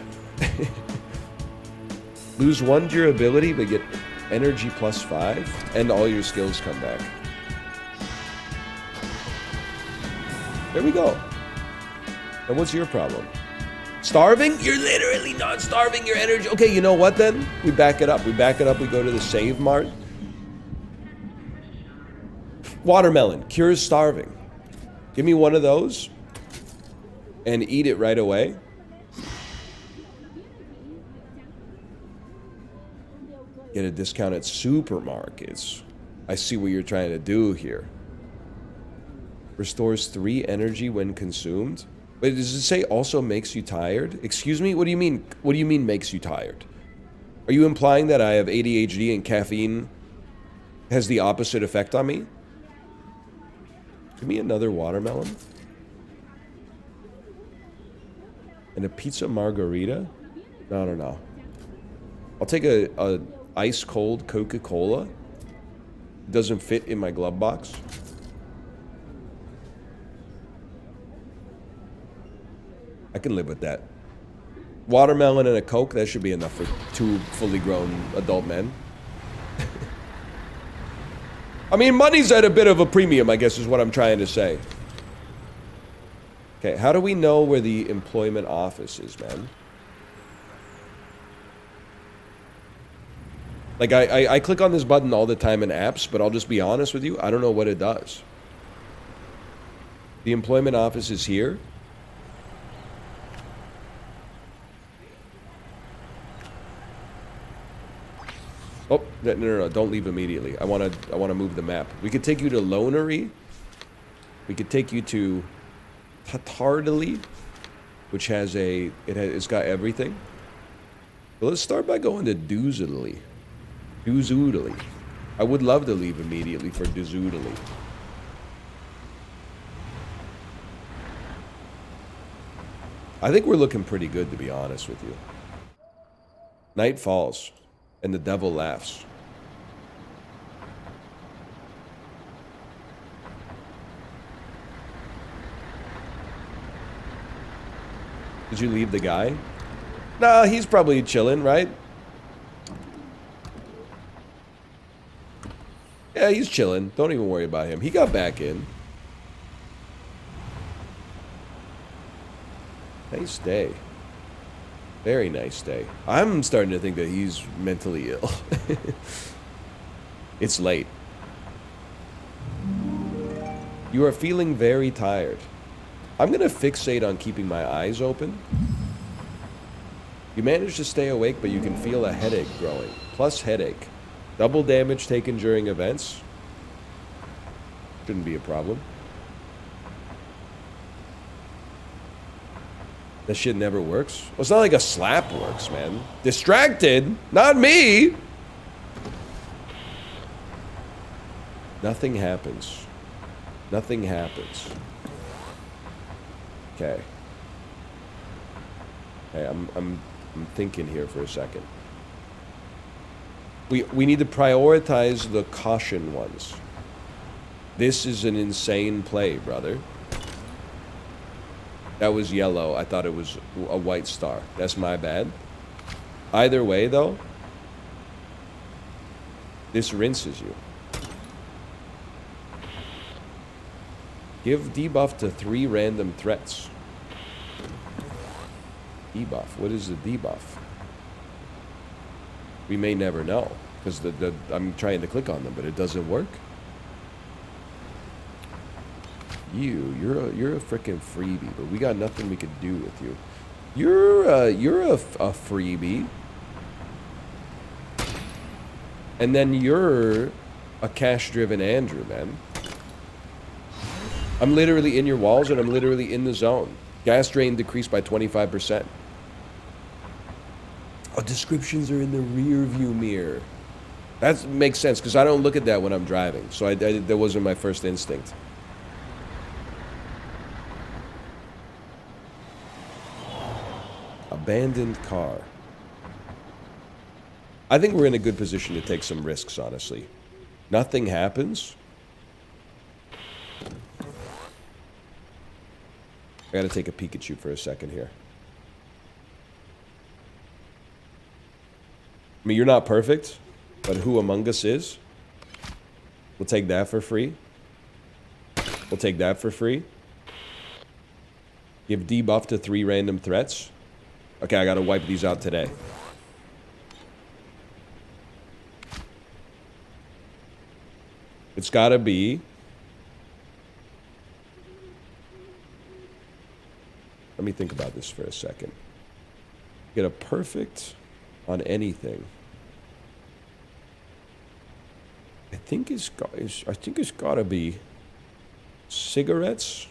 Lose 1 durability, but get energy plus 5, and all your skills come back. There we go. And what's your problem? Starving? You're literally not starving your energy. Okay, you know what then? We back it up. We back it up. We go to the Save Mart. Watermelon. Cures starving. Give me one of those. And eat it right away. Get a discount at supermarkets. I see what you're trying to do here. Restores 3 energy when consumed. But does it say also makes you tired? Excuse me? What do you mean? What do you mean makes you tired? Are you implying that I have ADHD and caffeine has the opposite effect on me? Give me another watermelon. And a pizza margarita? No. I'll take a ice cold Coca-Cola. It doesn't fit in my glove box. I can live with that. Watermelon and a Coke, that should be enough for 2 fully grown adult men. I mean, money's at a bit of a premium, I guess is what I'm trying to say. Okay, how do we know where the employment office is, man? Like, I click on this button all the time in apps, but I'll just be honest with you, I don't know what it does. The employment office is here. Oh, no, don't leave immediately. I want to move the map. We could take you to Lonery. We could take you to Tatardily, which has it's got everything. But let's start by going to Doozidly. Doozidly. I would love to leave immediately for Doozidly. I think we're looking pretty good, to be honest with you. Night falls. And the devil laughs. Did you leave the guy? Nah, he's probably chilling, right? Yeah, he's chilling. Don't even worry about him. He got back in. Nice day. Very nice day. I'm starting to think that he's mentally ill. It's late. You are feeling very tired. I'm going to fixate on keeping my eyes open. You manage to stay awake, but you can feel a headache growing. Plus headache. Double damage taken during events. Shouldn't be a problem. That shit never works. Well, it's not like a slap works, man. Distracted? Not me! Nothing happens. Nothing happens. Okay. Okay, I'm thinking here for a second. We need to prioritize the caution ones. This is an insane play, brother. That was yellow. I thought it was a white star. That's my bad. Either way, though, this rinses you. Give debuff to 3 random threats. Debuff. What is the debuff? We may never know. Because I'm trying to click on them, but it doesn't work. You're a freaking freebie, but we got nothing we could do with you. You're a freebie. And then you're a cash-driven Andrew, man. I'm literally in your walls, and I'm literally in the zone. Gas drain decreased by 25%. Oh, descriptions are in the rear view mirror. That makes sense, because I don't look at that when I'm driving. So that wasn't my first instinct. Abandoned car. I think we're in a good position to take some risks, honestly. Nothing happens. I gotta take a peek at you for a second here. I mean, you're not perfect, but who among us is? We'll take that for free. We'll take that for free. Give debuff to 3 random threats. Okay, I gotta wipe these out today. It's gotta be... Let me think about this for a second. Get a perfect on anything. I think it's gotta be cigarettes.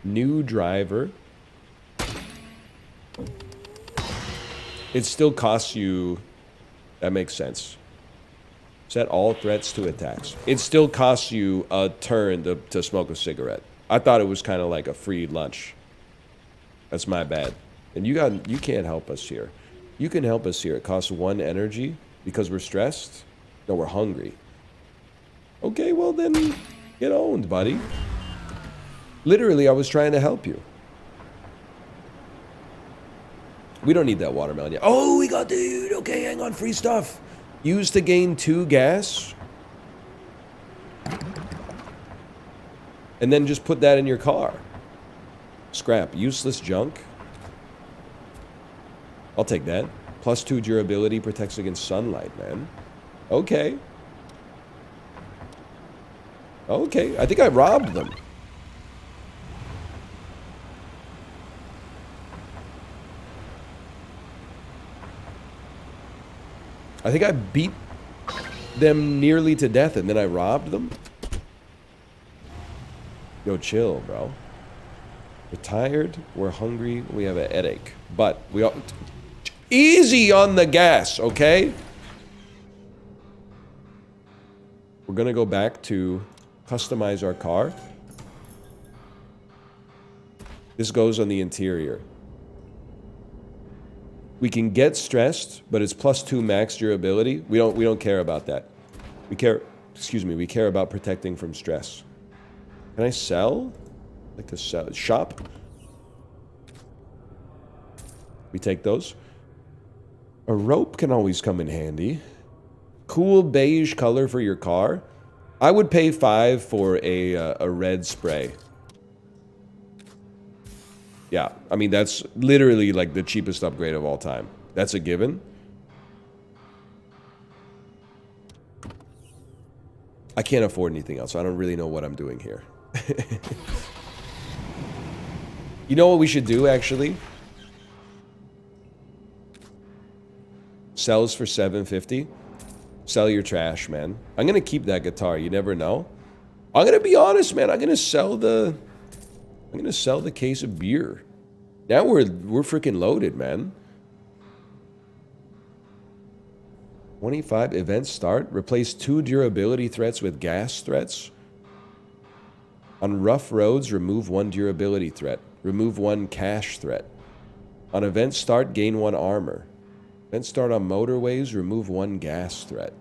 New driver. It still costs you... That makes sense. Set all threats to attacks. It still costs you a turn to smoke a cigarette. I thought it was kind of like a free lunch. That's my bad. And you can't help us here. You can help us here. It costs 1 energy because we're stressed. No, we're hungry. Okay, well then, get owned, buddy. Literally, I was trying to help you. We don't need that watermelon yet. Oh, we got, dude. Okay, hang on. Free stuff. Use to gain 2 gas. And then just put that in your car. Scrap. Useless junk. I'll take that. Plus 2 durability protects against sunlight, man. Okay. Okay. I think I robbed them. I think I beat them nearly to death and then I robbed them. Yo, chill, bro. We're tired, we're hungry, we have a headache. But we all... Easy on the gas, okay? We're gonna go back to customize our car. This goes on the interior. We can get stressed, but it's plus 2 max durability. We don't care about that. We care about protecting from stress. Can I sell? Like to sell shop? We take those. A rope can always come in handy. Cool beige color for your car. I would pay 5 for a red spray. Yeah, I mean, that's literally like the cheapest upgrade of all time. That's a given. I can't afford anything else, so I don't really know what I'm doing here. You know what we should do, actually? Sells for $750. Sell your trash, man. I'm gonna keep that guitar, you never know. I'm gonna be honest, man. I'm gonna sell the case of beer. Now we're freaking loaded, man. 25 events start. Replace 2 durability threats with gas threats. On rough roads, remove 1 durability threat. Remove 1 cash threat. On event start, gain 1 armor. Event start on motorways, remove 1 gas threat.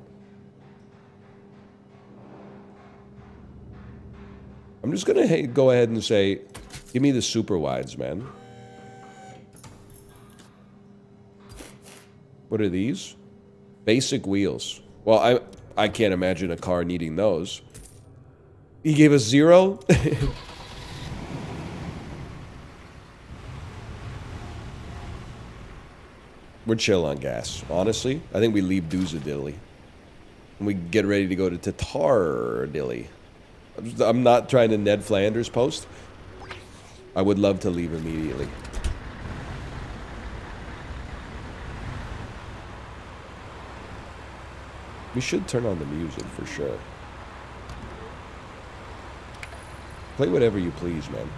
I'm just gonna go ahead and say, give me the super wides, man. What are these? Basic wheels. Well, I can't imagine a car needing those. He gave us 0? We're chill on gas. Honestly, I think we leave Doozadilly. And we get ready to go to Tatardilly. I'm not trying to Ned Flanders post. I would love to leave immediately. We should turn on the music for sure. Play whatever you please, man.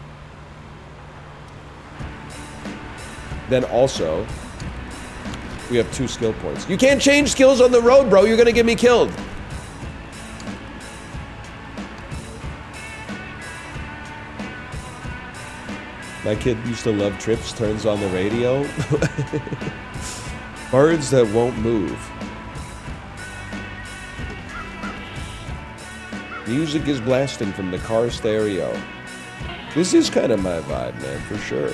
Then also, we have 2 skill points. You can't change skills on the road, bro. You're gonna get me killed. My kid used to love Trips, turns on the radio. Birds that won't move. Music is blasting from the car stereo. This is kind of my vibe, man, for sure.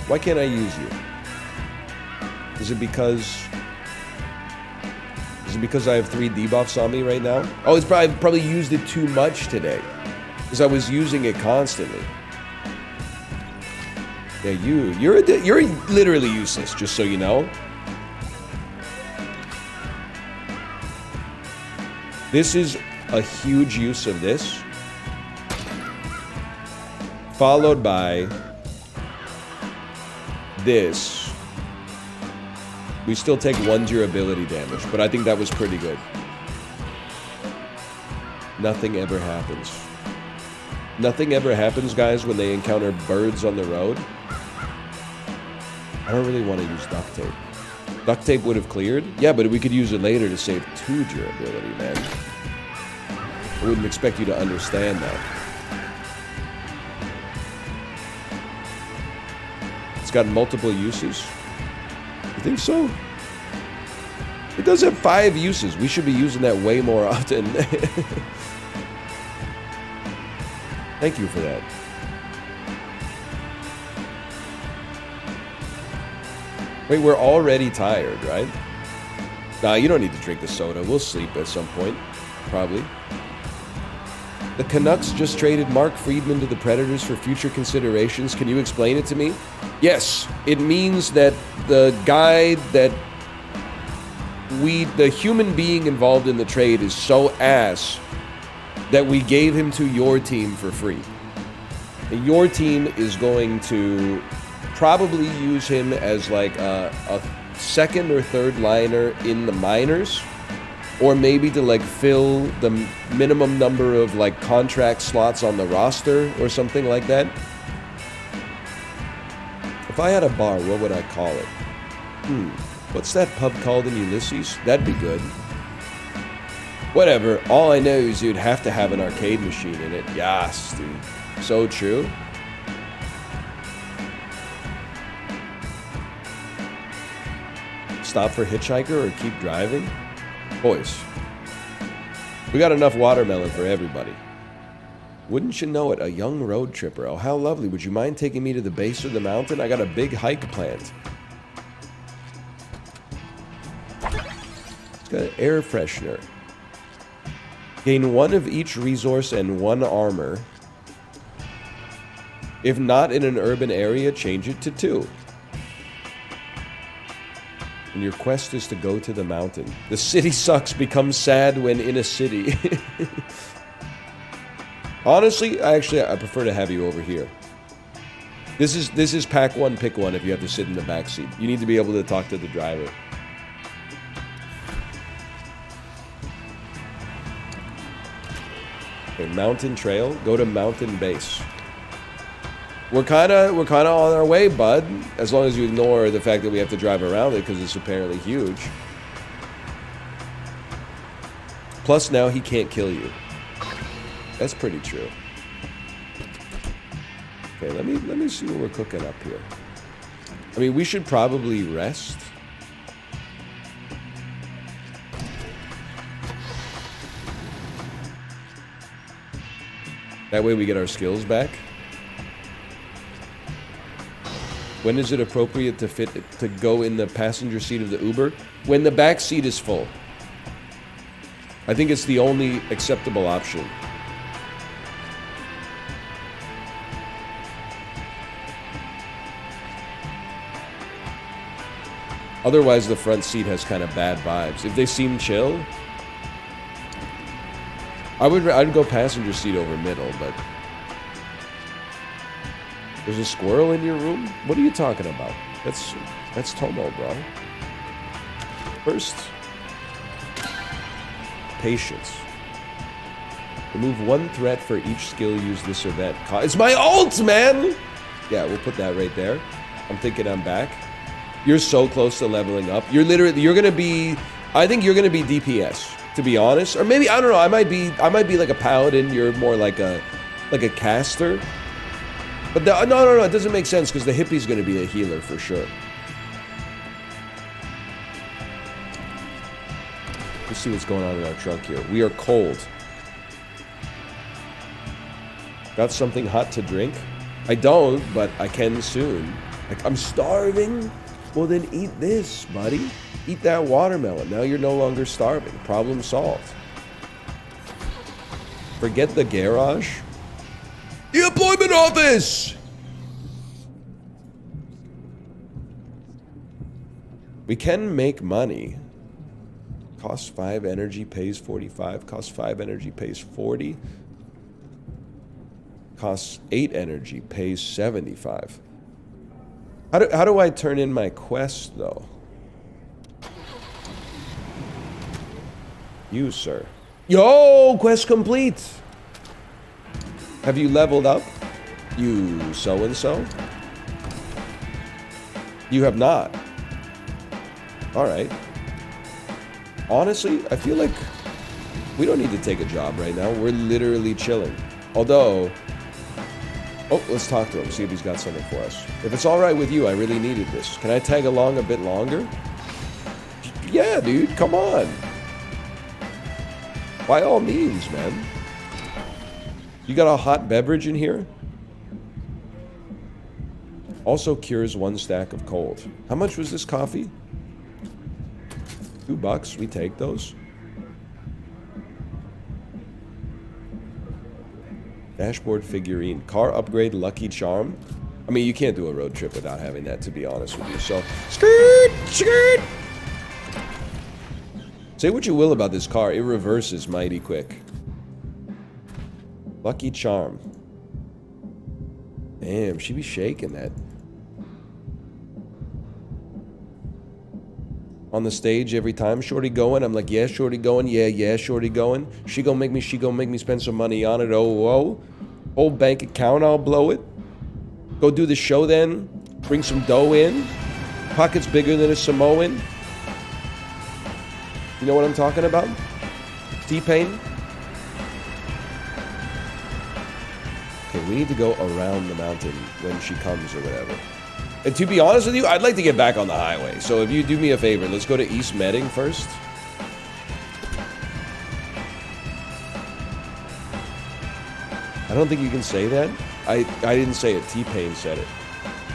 Why can't I use you? Is it because I have 3 debuffs on me right now? Oh, it's probably used it too much today. Because I was using it constantly. Yeah, you're literally useless, just so you know. This is a huge use of this. Followed by this. We still take 1 durability damage, but I think that was pretty good. Nothing ever happens. Nothing ever happens, guys, when they encounter birds on the road. I don't really want to use duct tape. Duct tape would have cleared? Yeah, but we could use it later to save 2 durability, man. I wouldn't expect you to understand that. It's got multiple uses. You think so? It does have 5 uses. We should be using that way more often. Thank you for that. Wait, we're already tired, right? Nah, you don't need to drink the soda. We'll sleep at some point. Probably. The Canucks just traded Mark Friedman to the Predators for future considerations. Can you explain it to me? Yes. It means that the guy that the human being involved in the trade is so ass that we gave him to your team for free. And your team is going to probably use him as like a second or third liner in the minors, or maybe to like fill the minimum number of like contract slots on the roster or something like that. If I had a bar, what would I call it? What's that pub called in Ulysses? That'd be good. Whatever, all I know is you'd have to have an arcade machine in it. Yes, dude. So true. Stop for hitchhiker or keep driving? Boys, we got enough watermelon for everybody. Wouldn't you know it, a young road tripper. Oh, how lovely. Would you mind taking me to the base of the mountain? I got a big hike planned. It's got an air freshener. Gain 1 of each resource and 1 armor. If not in an urban area, change it to 2. And your quest is to go to the mountain. The city sucks, become sad when in a city. Honestly, I prefer to have you over here. This is pack 1, pick 1 if you have to sit in the back seat. You need to be able to talk to the driver. Okay, mountain trail, go to mountain base. We're kind of on our way, bud. As long as you ignore the fact that we have to drive around it because it's apparently huge. Plus, now he can't kill you. That's pretty true. Okay, let me see what we're cooking up here. I mean, we should probably rest. That way we get our skills back. When is it appropriate to go in the passenger seat of the Uber? When the back seat is full. I think it's the only acceptable option. Otherwise, the front seat has kind of bad vibes. If they seem chill, I'd go passenger seat over middle, but there's a squirrel in your room? What are you talking about? That's Tomo, bro. First, patience. Remove one threat for each skill used this event. It's my ult, man! Yeah, we'll put that right there. I'm thinking I'm back. You're so close to leveling up. You're gonna be, I think you're gonna be DPS, to be honest. Or maybe, I don't know, I might be like a paladin. You're more like a caster. But no, it doesn't make sense because the hippie's gonna be a healer for sure. Let's see what's going on in our trunk here. We are cold. Got something hot to drink? I don't, but I can soon. Like, I'm starving? Well, then eat this, buddy. Eat that watermelon. Now you're no longer starving. Problem solved. Forget the garage. The employment office! We can make money. Costs 5 energy, pays 45. Costs 5 energy, pays 40. Costs 8 energy, pays 75. How do I turn in my quest, though? You, sir. Yo, quest complete! Have you leveled up? You so-and-so? You have not. Alright. Honestly, I feel like we don't need to take a job right now. We're literally chilling. Although... Oh, let's talk to him, see if he's got something for us. If it's alright with you, I really needed this. Can I tag along a bit longer? Yeah, dude, come on. By all means, man. You got a hot beverage in here? Also cures 1 stack of cold. How much was this coffee? $2, we take those. Dashboard figurine. Car upgrade, lucky charm. I mean, you can't do a road trip without having that, to be honest with you. So, skirt, skirt. Say what you will about this car, it reverses mighty quick. Lucky charm. Damn, she be shaking that. On the stage every time, shorty going. I'm like, yeah, shorty going. Yeah, shorty going. She gonna make me spend some money on it. Oh. Whole bank account, I'll blow it. Go do the show then. Bring some dough in. Pockets bigger than a Samoan. You know what I'm talking about? T-Pain. Okay, we need to go around the mountain when she comes or whatever. And to be honest with you, I'd like to get back on the highway. So if you do me a favor, let's go to East Medding first. I don't think you can say that. I didn't say it. T-Pain said it.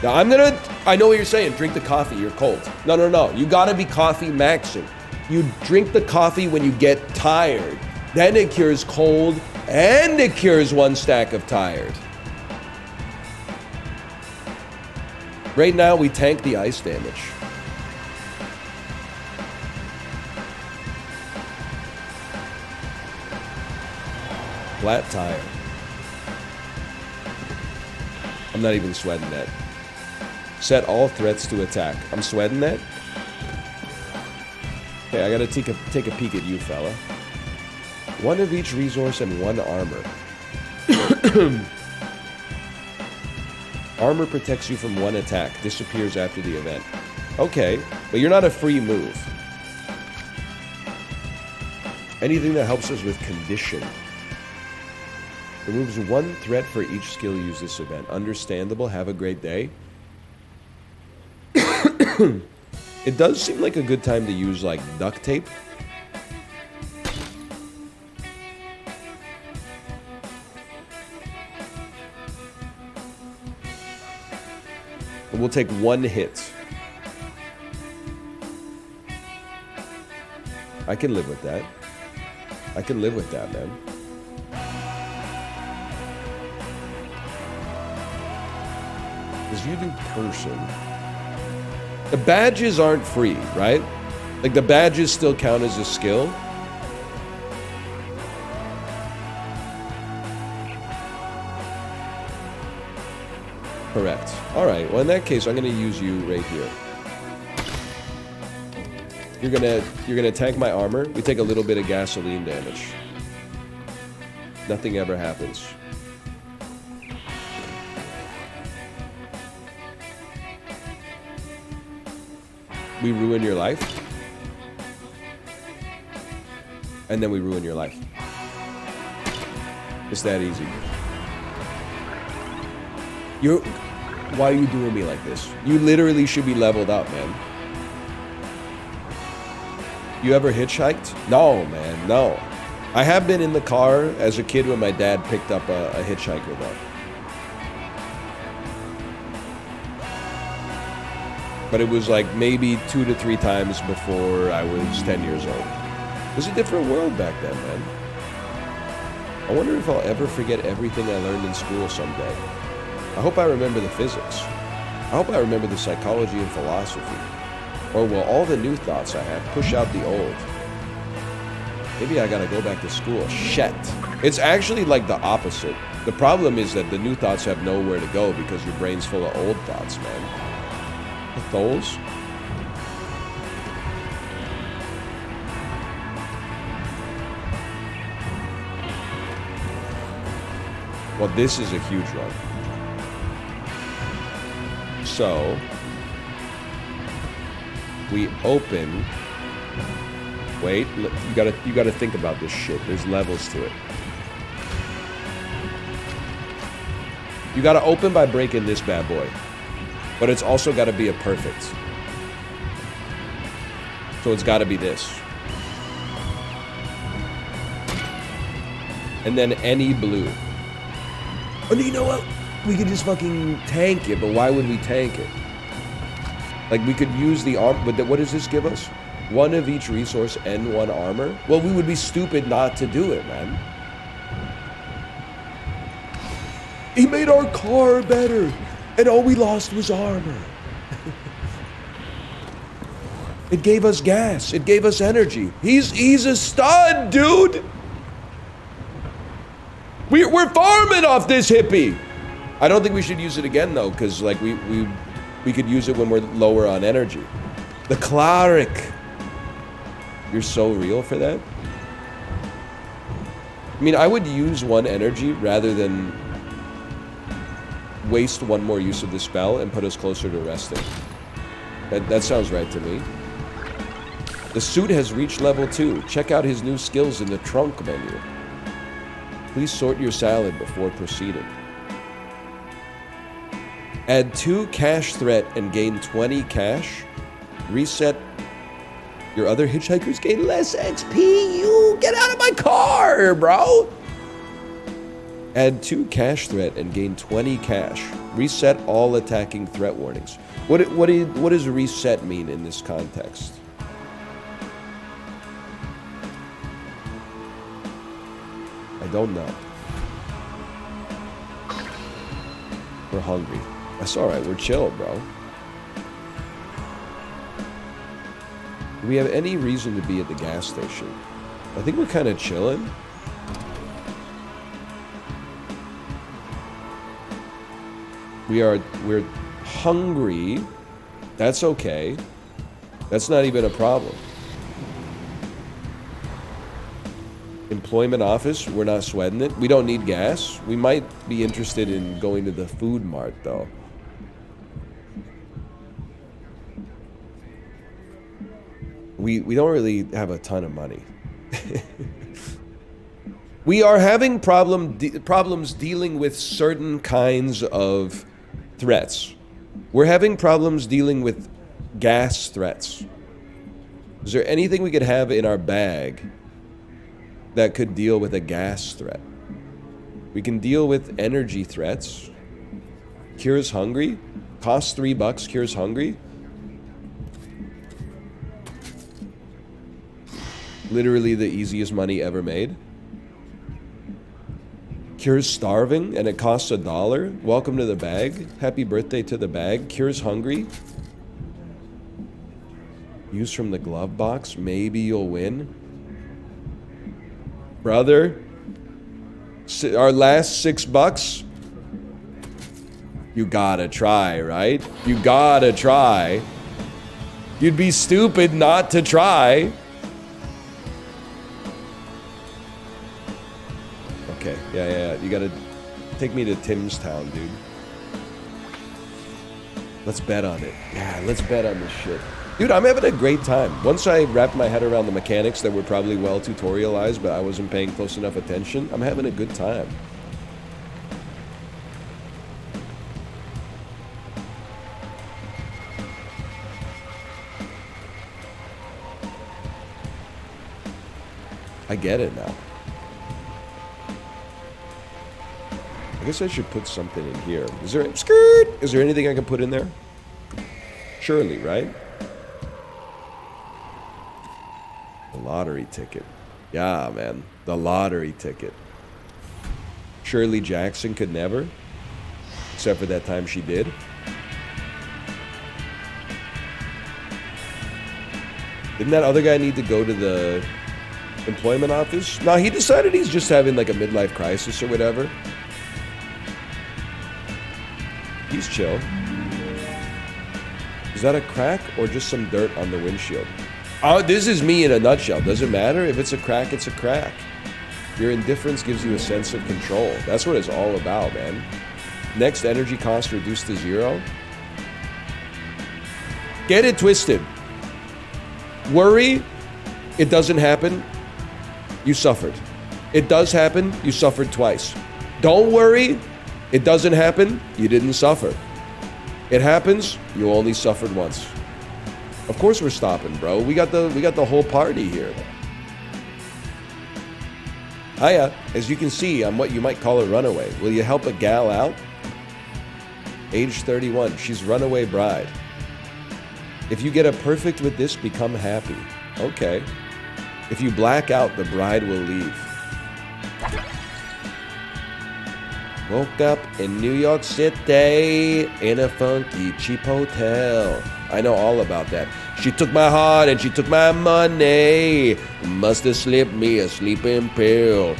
Now I know what you're saying. Drink the coffee. You're cold. No. You gotta be coffee maxing. You drink the coffee when you get tired. Then it cures cold and it cures 1 stack of tired. Right now, we tank the ice damage. Flat tire. I'm not even sweating that. Set all threats to attack. I'm sweating that? Okay, I gotta take a peek at you, fella. 1 of each resource and 1 armor. Armor protects you from 1 attack. Disappears after the event. Okay, but you're not a free move. Anything that helps us with condition. Removes 1 threat for each skill used this event. Understandable. Have a great day. It does seem like a good time to use, like, duct tape. We'll take 1 hit. I can live with that. I can live with that, man. Because you do person. The badges aren't free, right? Like, the badges still count as a skill. Correct. All right. Well, in that case, I'm gonna use you right here. You're gonna tank my armor. We take a little bit of gasoline damage. Nothing ever happens. We ruin your life. And then we ruin your life. It's that easy. Why are you doing me like this? You literally should be leveled up, man. You ever hitchhiked? No, man, no. I have been in the car as a kid when my dad picked up a hitchhiker, though. But it was like maybe 2 to 3 times before I was 10 years old. It was a different world back then, man. I wonder if I'll ever forget everything I learned in school someday. I hope I remember the physics. I hope I remember the psychology and philosophy. Or will all the new thoughts I have push out the old? Maybe I gotta go back to school. Shit. It's actually like the opposite. The problem is that the new thoughts have nowhere to go because your brain's full of old thoughts, man. Those? Well, this is a huge one. So we open. Wait, you gotta think about this shit. There's levels to it. You gotta open by breaking this bad boy, but it's also gotta be a perfect. So it's gotta be this. And then any blue. Oh, you know what? We could just fucking tank it, but why would we tank it? Like, we could use the arm, but what does this give us? 1 of each resource and 1 armor? Well, we would be stupid not to do it, man. He made our car better, and all we lost was armor. It gave us gas. It gave us energy. He's a stud, dude. We're farming off this hippie. I don't think we should use it again, though, because like we could use it when we're lower on energy. The cleric. You're so real for that. I mean, I would use 1 energy rather than waste 1 more use of the spell and put us closer to resting. That sounds right to me. The suit has reached level 2. Check out his new skills in the trunk menu. Please sort your salad before proceeding. Add 2 cash threat and gain 20 cash. Reset. Your other hitchhikers gain less XP. You get out of my car, bro. Add 2 cash threat and gain 20 cash. Reset all attacking threat warnings. What does reset mean in this context? I don't know. We're hungry. That's alright, we're chill, bro. Do we have any reason to be at the gas station? I think we're kind of chilling. We're hungry. That's okay. That's not even a problem. Employment office, we're not sweating it. We don't need gas. We might be interested in going to the food mart, though. We don't really have a ton of money. We are having problems dealing with certain kinds of threats. We're having problems dealing with gas threats. Is there anything we could have in our bag that could deal with a gas threat? We can deal with energy threats. Cures hungry. Costs $3, cures hungry. Literally the easiest money ever made. Cures starving, and it costs $1. Welcome to the bag. Happy birthday to the bag. Cures hungry. Use from the glove box. Maybe you'll win. Brother. Our last $6. You gotta try, right? You gotta try. You'd be stupid not to try. Okay, yeah. You gotta take me to Tim's Town, dude. Let's bet on it. Yeah, let's bet on this shit. Dude, I'm having a great time. Once I wrapped my head around the mechanics that were probably well tutorialized, but I wasn't paying close enough attention, I'm having a good time. I get it now. I guess I should put something in here. Is there anything I can put in there? Surely, right? The lottery ticket. Yeah, man. The lottery ticket. Shirley Jackson could never. Except for that time she did. Didn't that other guy need to go to the employment office? No, he decided he's just having like a midlife crisis or whatever. He's chill. Is that a crack or just some dirt on the windshield? Oh, this is me in a nutshell. Doesn't matter. If it's a crack, it's a crack. Your indifference gives you a sense of control. That's what it's all about, man. Next energy cost reduced to 0. Get it twisted. Worry, it doesn't happen. You suffered. It does happen. You suffered twice. Don't worry. It doesn't happen, you didn't suffer. It happens, you only suffered once. Of course we're stopping, bro. We got the whole party here. Hiya, as you can see, I'm what you might call a runaway. Will you help a gal out? Age 31, she's runaway bride. If you get a perfect with this, become happy. Okay. If you black out, the bride will leave. Woke up in New York City in a funky cheap hotel. I know all about that. She took my heart and she took my money. Must have slipped me a sleeping pill.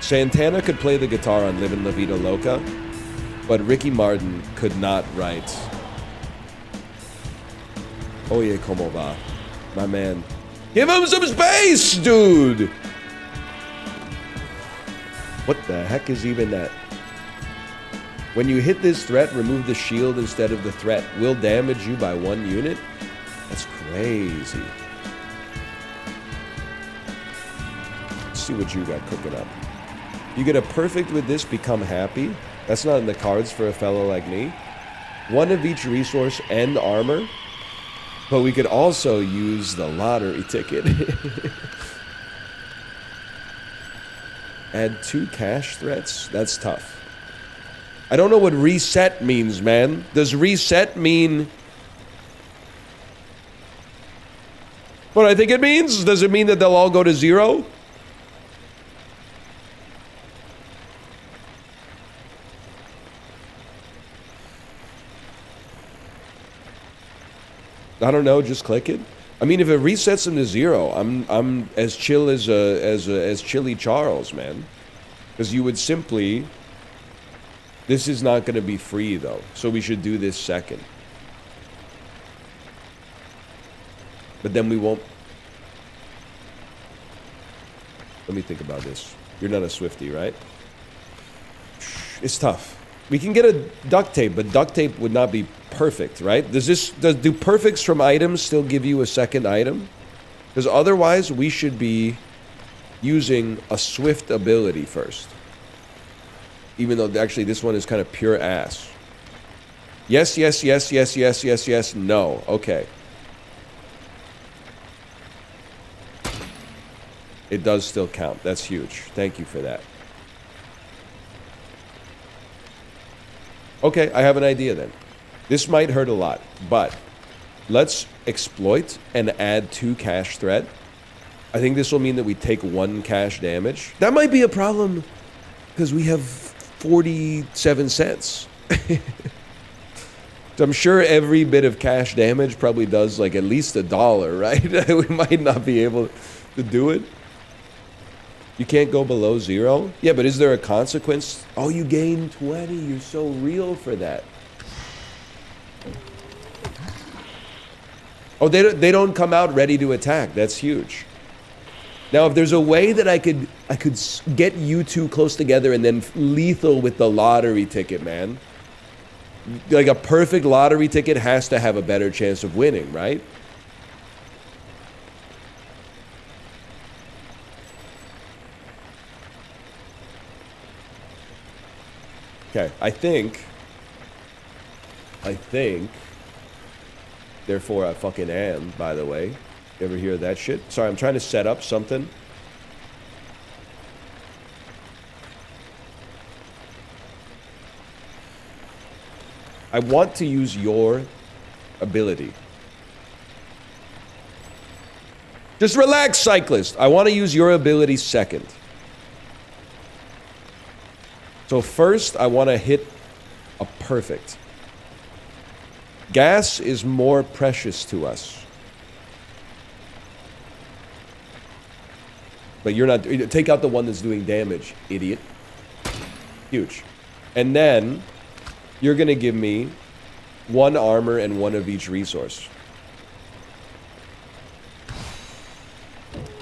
Santana could play the guitar on Livin' La Vida Loca, but Ricky Martin could not write. Oye, como va? My man. Give him some space, dude! What the heck is even that? When you hit this threat, remove the shield instead of the threat. Will damage you by 1 unit? That's crazy. Let's see what you got cooking up. You get a perfect with this, become happy. That's not in the cards for a fellow like me. 1 of each resource and armor. But we could also use the lottery ticket. Add 2 cash threats? That's tough. I don't know what reset means, man. Does reset mean what I think it means? Does it mean that they'll all go to 0? I don't know, just click it. I mean, if it resets them to 0, I'm as chill as Chili Charles, man. Because you would simply. This is not going to be free though, so we should do this second. But then we won't. Let me think about this. You're not a Swiftie, right? It's tough. We can get a duct tape, but duct tape would not be perfect, right? Do perfects from items still give you a second item? Because otherwise, we should be using a Swift ability first. Even though actually this one is kind of pure ass. Yes, yes, yes, yes, yes, yes, yes, no. Okay. It does still count. That's huge. Thank you for that. Okay, I have an idea then. This might hurt a lot, but let's exploit and add 2 cash threat. I think this will mean that we take 1 cash damage. That might be a problem because we have 47 cents. So I'm sure every bit of cash damage probably does like at least $1, right? We might not be able to do it. You can't go below 0? Yeah, but is there a consequence? Oh, you gain 20. You're so real for that. Oh, they don't come out ready to attack. That's huge. Now, if there's a way that I could get you two close together and then lethal with the lottery ticket, man. Like a perfect lottery ticket has to have a better chance of winning, right? Okay, I think, therefore I fucking am, by the way. You ever hear that shit? Sorry, I'm trying to set up something. I want to use your ability. Just relax, cyclist. I want to use your ability second. So first, I want to hit a perfect. Gas is more precious to us. But you're not... Take out the one that's doing damage, idiot. Huge. And then... You're going to give me 1 armor and 1 of each resource.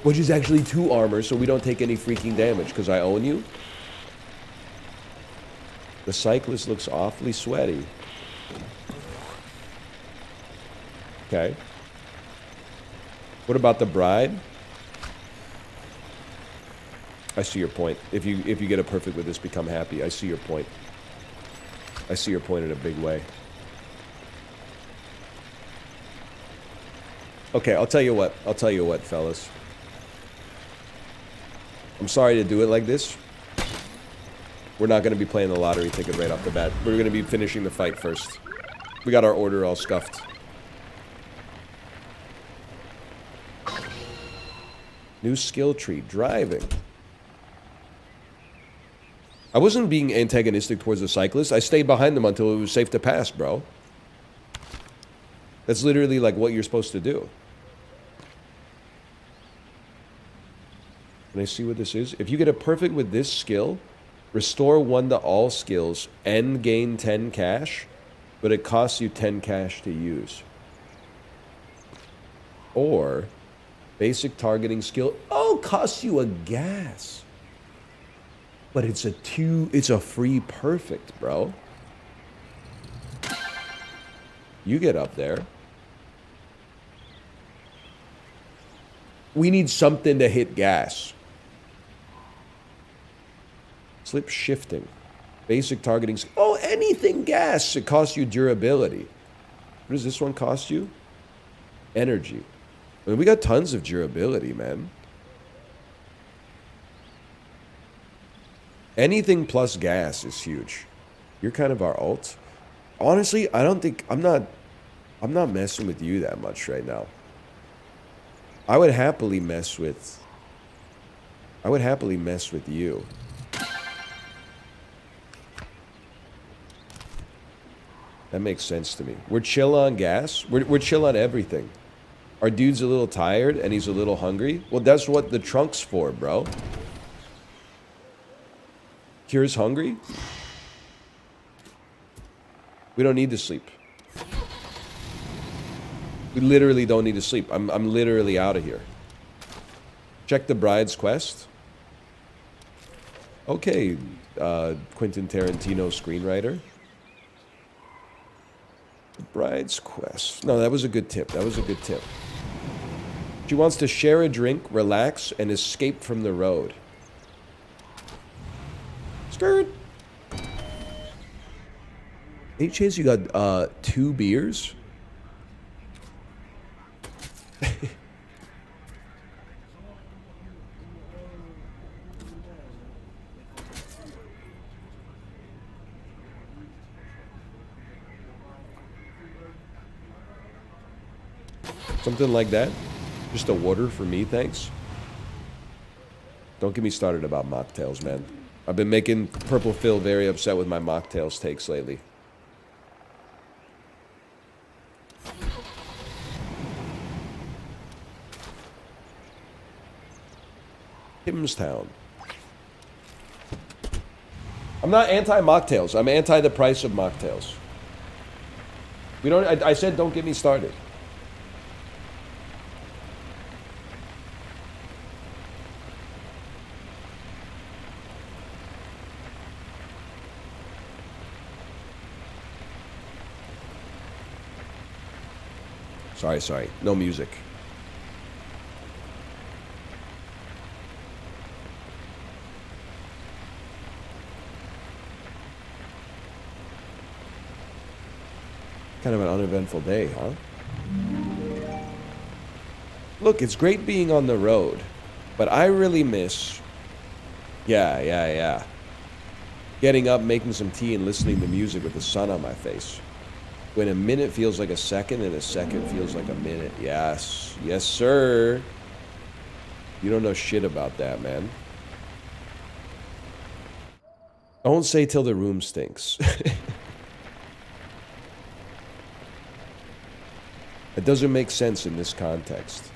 Which is actually 2 armor, so we don't take any freaking damage, because I own you. The cyclist looks awfully sweaty. Okay. What about the bride? I see your point. If you get a perfect with this, become happy. I see your point. I see your point in a big way. Okay, I'll tell you what. I'll tell you what, fellas. I'm sorry to do it like this. We're not going to be playing the lottery ticket right off the bat. We're going to be finishing the fight first. We got our order all scuffed. New skill tree, driving. I wasn't being antagonistic towards the cyclist. I stayed behind them until it was safe to pass, bro. That's literally like what you're supposed to do. Can I see what this is? If you get a perfect with this skill, restore 1 to all skills and gain 10 cash, but it costs you 10 cash to use. Or, basic targeting skill, oh, costs you a gas. But it's a free perfect, bro. You get up there. We need something to hit gas. Slip shifting. Basic targeting. Oh, anything gas. It costs you durability. What does this one cost you? Energy. I mean, we got tons of durability, man. Anything plus gas is huge. You're kind of our ult. Honestly, I don't think... I'm not messing with you that much right now. I would happily mess with you. That makes sense to me. We're chill on gas. We're chill on everything. Our dude's a little tired and he's a little hungry. Well, that's what the trunk's for, bro. Cure's hungry? We don't need to sleep. We literally don't need to sleep. I'm literally out of here. Check the bride's quest. Okay, Quentin Tarantino screenwriter. The bride's quest. No, that was a good tip. That was a good tip. She wants to share a drink, relax, and escape from the road. Skirt. Any chance you got 2 beers? Something like that. Just a water for me, thanks. Don't get me started about mocktails, man. I've been making Purple Phil very upset with my mocktails takes lately. Himstown. I'm not anti-mocktails. I'm anti the price of mocktails. We don't. I said don't get me started. Sorry. No music. Kind of an uneventful day, huh? Look, it's great being on the road, but I really miss... Yeah. Getting up, making some tea, and listening to music with the sun on my face. When a minute feels like a second, and a second feels like a minute. Yes, sir. You don't know shit about that, man. Don't say till the room stinks. It doesn't make sense in this context.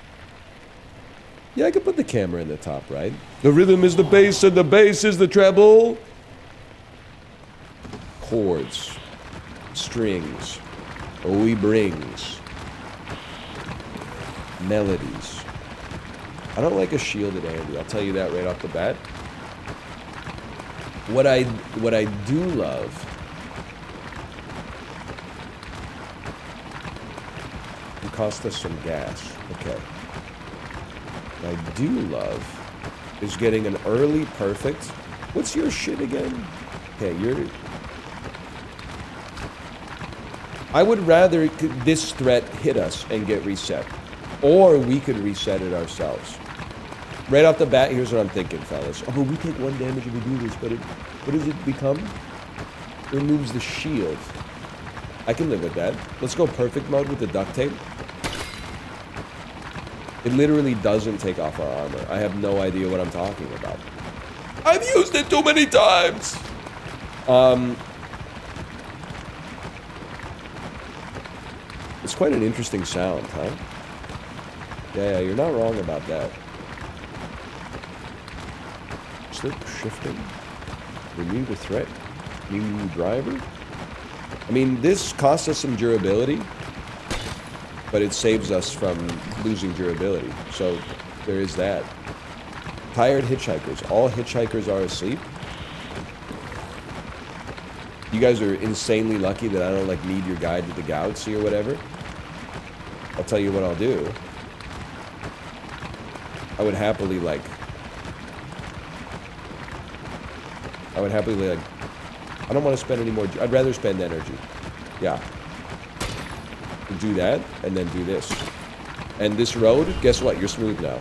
Yeah, I could put the camera in the top right. The rhythm is the bass and the bass is the treble. Chords. Strings. Owie brings. Melodies. I don't like a shielded Andy, I'll tell you that right off the bat. What I do love... It cost us some gas. Okay. What I do love is getting an early perfect... What's your shit again? Okay, you're... I would rather this threat hit us and get reset. Or we could reset it ourselves. Right off the bat, here's what I'm thinking, fellas. Oh, we take 1 damage if we do this, but what does it become? It removes the shield. I can live with that. Let's go perfect mode with the duct tape. It literally doesn't take off our armor. I have no idea what I'm talking about. I've used it too many times! It's quite an interesting sound, huh? Yeah, you're not wrong about that. Slip shifting. Remove the threat. New driver. I mean, this costs us some durability, but it saves us from losing durability. So there is that. Tired hitchhikers. All hitchhikers are asleep. You guys are insanely lucky that I don't like need your guide to the galaxy or whatever. I'll tell you what I'll do. I would happily like... I don't want to spend any more... I'd rather spend energy. Yeah. Do that, and then do this. And this road, guess what? You're smooth now.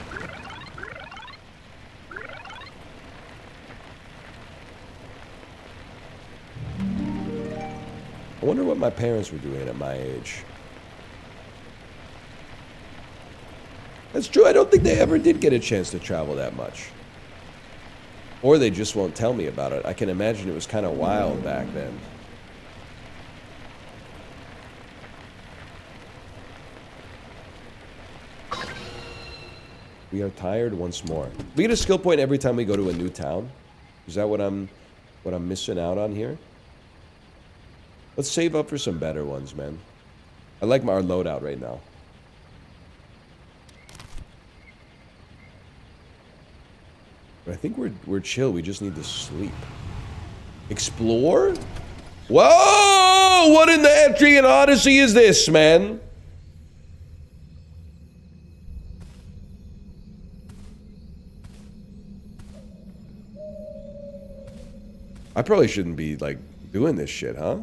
I wonder what my parents were doing at my age. That's true. I don't think they ever did get a chance to travel that much. Or they just won't tell me about it. I can imagine it was kind of wild back then. We are tired once more. We get a skill point every time we go to a new town. Is that what I'm missing out on here? Let's save up for some better ones, man. I like our loadout right now. But I think we're chill. We just need to sleep. Explore? Whoa! What in the Etrian Odyssey is this, man? I probably shouldn't be, like, doing this shit, huh?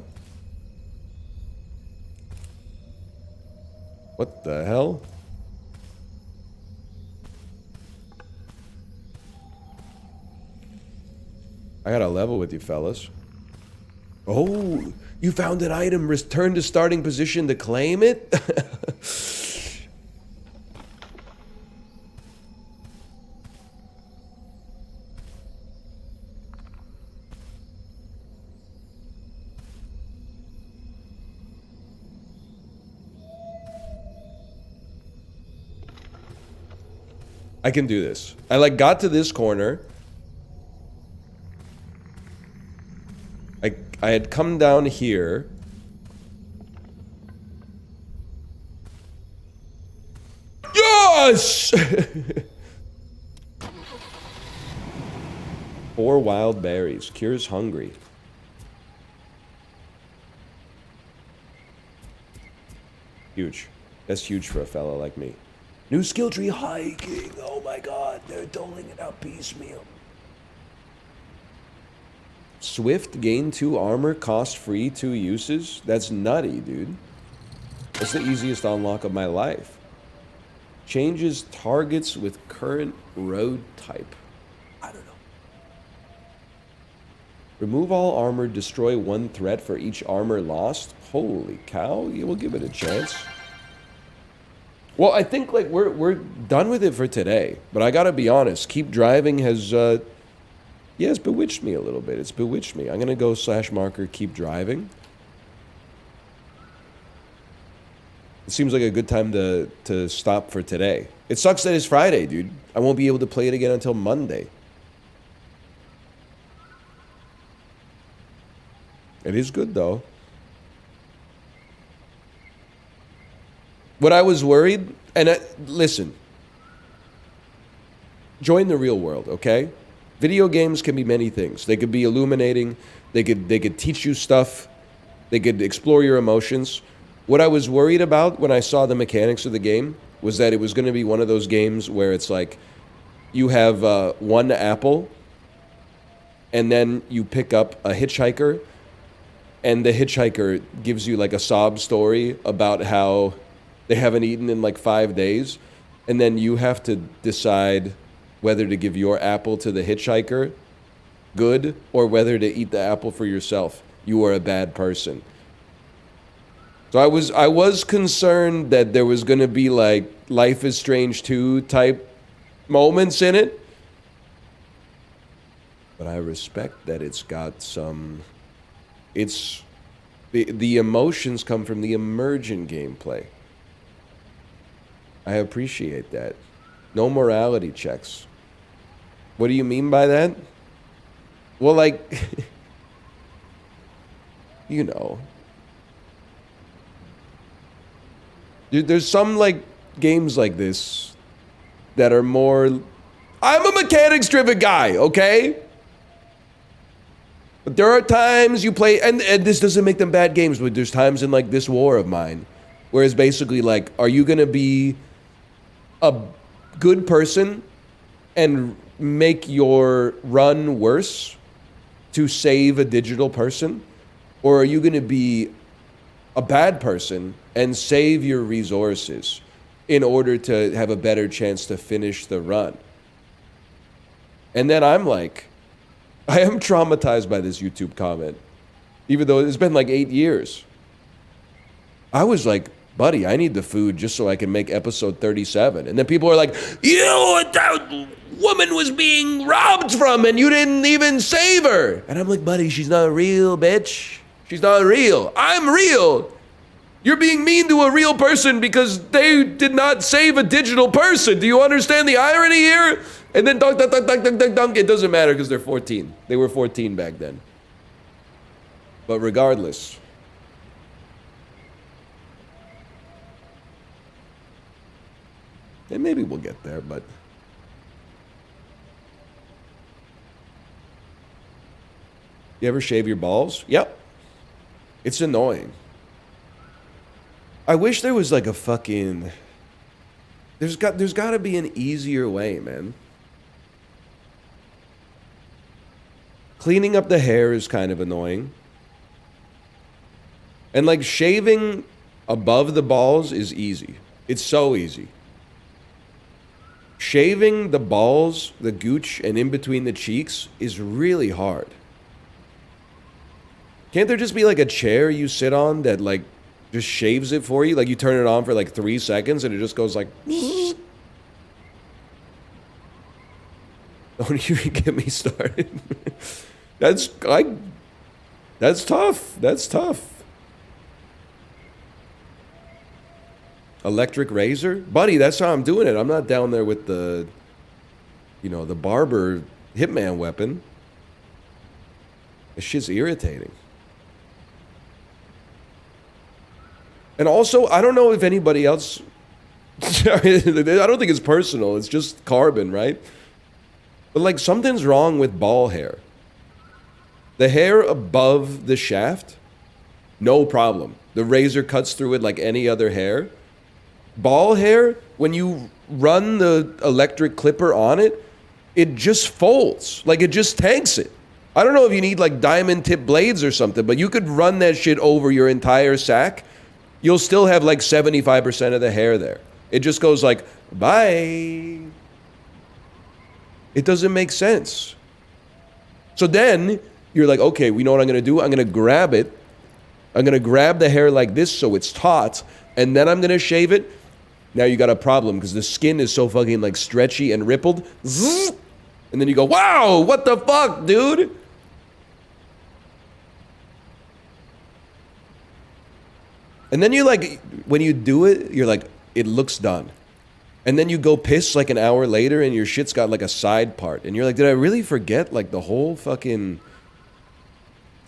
What the hell? I got a level with you, fellas. Oh, you found an item. Return to starting position to claim it? I can do this. I like got to this corner. I had come down here. Yes! 4 wild berries. Cures hungry. Huge. That's huge for a fella like me. New skill tree hiking. Oh my god, they're doling it out piecemeal. Swift, gain 2 armor, cost free 2 uses. That's nutty, dude. That's the easiest unlock of my life. Changes targets with current road type. I don't know. Remove all armor, destroy 1 threat for each armor lost. Holy cow, yeah, we'll give it a chance. Well, I think like we're done with it for today. But I gotta be honest, keep driving has yeah, it's bewitched me a little bit. It's bewitched me. I'm gonna go /marker keep driving. It seems like a good time to stop for today. It sucks that it's Friday, dude. I won't be able to play it again until Monday. It is good though. What I was worried, and listen, join the real world, okay? Video games can be many things. They could be illuminating. They could teach you stuff. They could explore your emotions. What I was worried about when I saw the mechanics of the game was that it was going to be one of those games where it's like you have 1 apple and then you pick up a hitchhiker and the hitchhiker gives you like a sob story about how they haven't eaten in like 5 days, and then you have to decide whether to give your apple to the hitchhiker, good, or whether to eat the apple for yourself. You are a bad person. So I was concerned that there was going to be like Life is Strange 2 type moments in it. But I respect that it's got some... It's... The emotions come from the emergent gameplay. I appreciate that. No morality checks. What do you mean by that? Well, like... you know... Dude, there's some, like, games like this that are more... I'm a mechanics-driven guy, okay? But there are times you play... And this doesn't make them bad games, but there's times in, like, this war of mine where it's basically, like, are you going to be a good person and make your run worse to save a digital person? Or are you going to be a bad person and save your resources in order to have a better chance to finish the run? And then I'm like, I am traumatized by this YouTube comment, even though it's been like 8 years. I was like, buddy, I need the food just so I can make episode 37. And then people are like, that woman was being robbed from and you didn't even save her. And I'm like, buddy, she's not real, bitch. She's not real. I'm real. You're being mean to a real person because they did not save a digital person. Do you understand the irony here? And then dunk, dunk, dunk, dunk, dunk, dunk, dunk. It doesn't matter because they're 14. They were 14 back then. But regardless. And maybe we'll get there, but... You ever shave your balls? Yep. It's annoying. I wish there was like a fucking... There's got to be an easier way, man. Cleaning up the hair is kind of annoying. And like shaving above the balls is easy. It's so easy. Shaving the balls, the gooch, and in between the cheeks is really hard. Can't there just be like a chair you sit on that like just shaves it for you? Like you turn it on for like 3 seconds and it just goes like... Don't even get me started. That's tough. That's tough. Electric razor? Buddy, that's how I'm doing it. I'm not down there with the you know, the barber hitman weapon. This shit's irritating. And also, I don't know if anybody else... I don't think it's personal. It's just carbon, right? But, like, something's wrong with ball hair. The hair above the shaft, no problem. The razor cuts through it like any other hair. Ball hair, when you run the electric clipper on it, it just folds. Like, it just tanks it. I don't know if you need, like, diamond tip blades or something, but you could run that shit over your entire sack. You'll still have, like, 75% of the hair there. It just goes like, bye. It doesn't make sense. So then you're like, okay, we know what I'm going to do? I'm going to grab it. I'm going to grab the hair like this so it's taut, and then I'm going to shave it. Now you got a problem because the skin is so fucking like stretchy and rippled. Zzz, and then you go, wow, what the fuck, dude? And then you like, when you do it, you're like, it looks done. And then you go piss like an hour later and your shit's got like a side part. And you're like, did I really forget like the whole fucking...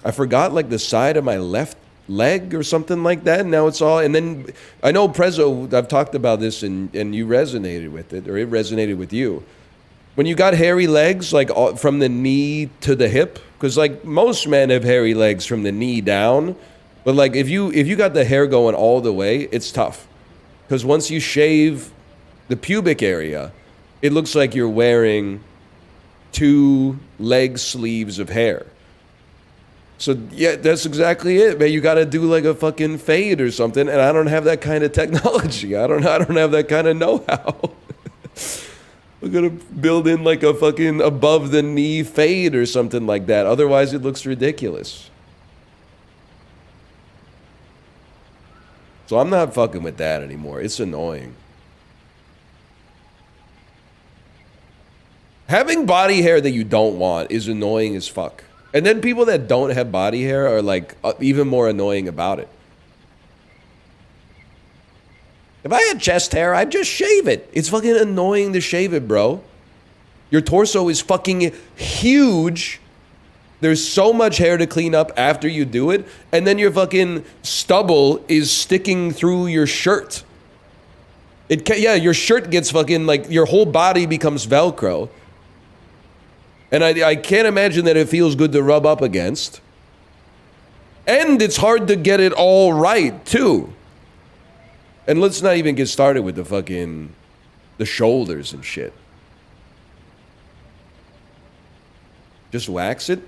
I forgot like the side of my left leg or something like that. And now it's all... And then I know Prezzo, I've talked about this and you resonated with it, or it resonated with you. When you got hairy legs, like from the knee to the hip, because like most men have hairy legs from the knee down. But like if you got the hair going all the way, it's tough. Because once you shave the pubic area, it looks like you're wearing 2 leg sleeves of hair. So yeah, that's exactly it, man. You got to do like a fucking fade or something, and I don't have that kind of technology. I don't have that kind of know-how. We're gonna build in like a fucking above the knee fade or something like that. Otherwise, it looks ridiculous. So I'm not fucking with that anymore. It's annoying. Having body hair that you don't want is annoying as fuck. And then people that don't have body hair are like even more annoying about it. If I had chest hair, I'd just shave it. It's fucking annoying to shave it, bro. Your torso is fucking huge. There's so much hair to clean up after you do it, and then your fucking stubble is sticking through your shirt. Yeah, your shirt gets fucking, like, your whole body becomes Velcro. And I can't imagine that it feels good to rub up against. And it's hard to get it all right, too. And let's not even get started with the shoulders and shit. Just wax it.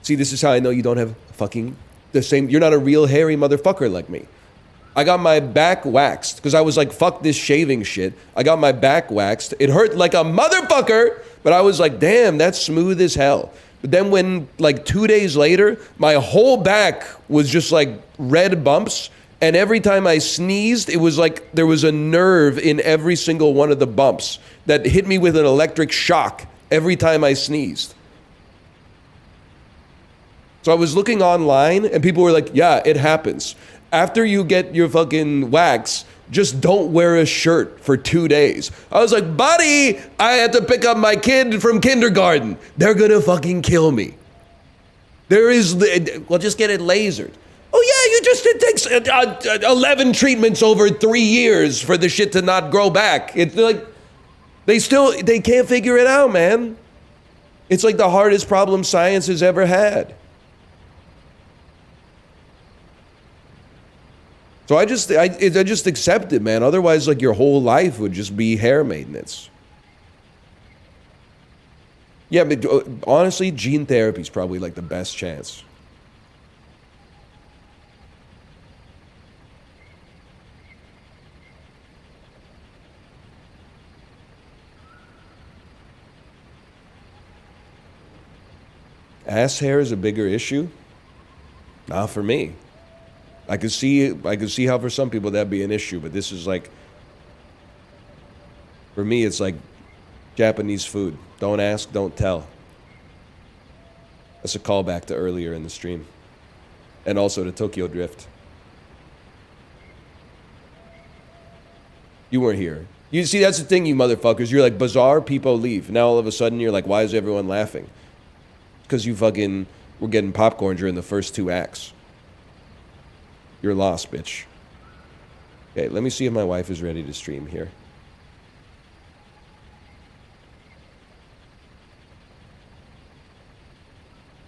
See, this is how I know you don't have fucking the same... You're not a real hairy motherfucker like me. I got my back waxed because I was like, fuck this shaving shit. I got my back waxed. It hurt like a motherfucker, but I was like, damn, that's smooth as hell. But then when, like, 2 days later, my whole back was just like red bumps, and every time I sneezed, it was like there was a nerve in every single one of the bumps that hit me with an electric shock every time I sneezed. So I was looking online, and people were like, yeah, it happens. After you get your fucking wax, just don't wear a shirt for 2 days. I was like, buddy, I had to pick up my kid from kindergarten. They're gonna fucking kill me. Well, just get it lasered. Oh yeah, it takes 11 treatments over 3 years for the shit to not grow back. It's like, they can't figure it out, man. It's like the hardest problem science has ever had. So I just accept it, man. Otherwise, like, your whole life would just be hair maintenance. Yeah, but honestly, gene therapy is probably like the best chance. Ass hair is a bigger issue? Not for me. I could see how for some people that'd be an issue, but this is like, for me, it's like Japanese food. Don't ask, don't tell. That's a callback to earlier in the stream. And also to Tokyo Drift. You weren't here. You see, that's the thing, you motherfuckers. You're like, Bazaar, people leave. Now all of a sudden you're like, why is everyone laughing? Because you fucking were getting popcorn during the first 2 acts. You're lost, bitch. Okay, let me see if my wife is ready to stream here.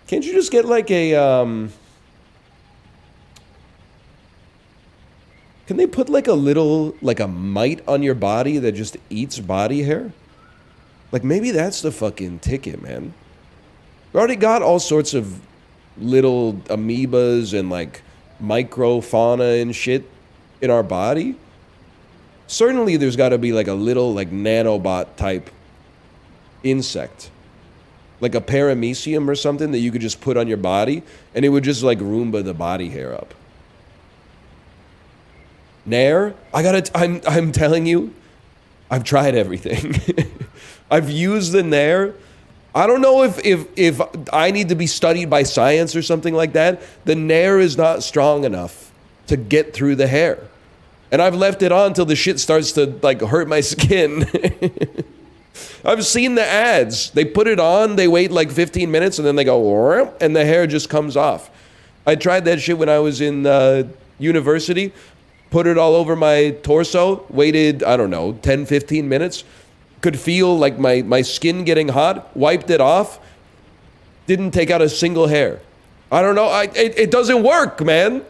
Can't you just get like a, Can they put like a little, like a mite on your body that just eats body hair? Like maybe that's the fucking ticket, man. We already got all sorts of little amoebas and like microfauna and shit in our body. Certainly there's got to be like a little like nanobot type insect. Like a paramecium or something that you could just put on your body and it would just like Roomba the body hair up. Nair, I'm telling you, I've tried everything. I've used the Nair. I don't know if I need to be studied by science or something like that. The Nair is not strong enough to get through the hair. And I've left it on till the shit starts to like hurt my skin. I've seen the ads. They put it on, they wait like 15 minutes and then they go, and the hair just comes off. I tried that shit when I was in university. Put it all over my torso, waited, I don't know, 10, 15 minutes. Could feel like my skin getting hot, wiped it off. Didn't take out a single hair. I don't know, it doesn't work, man.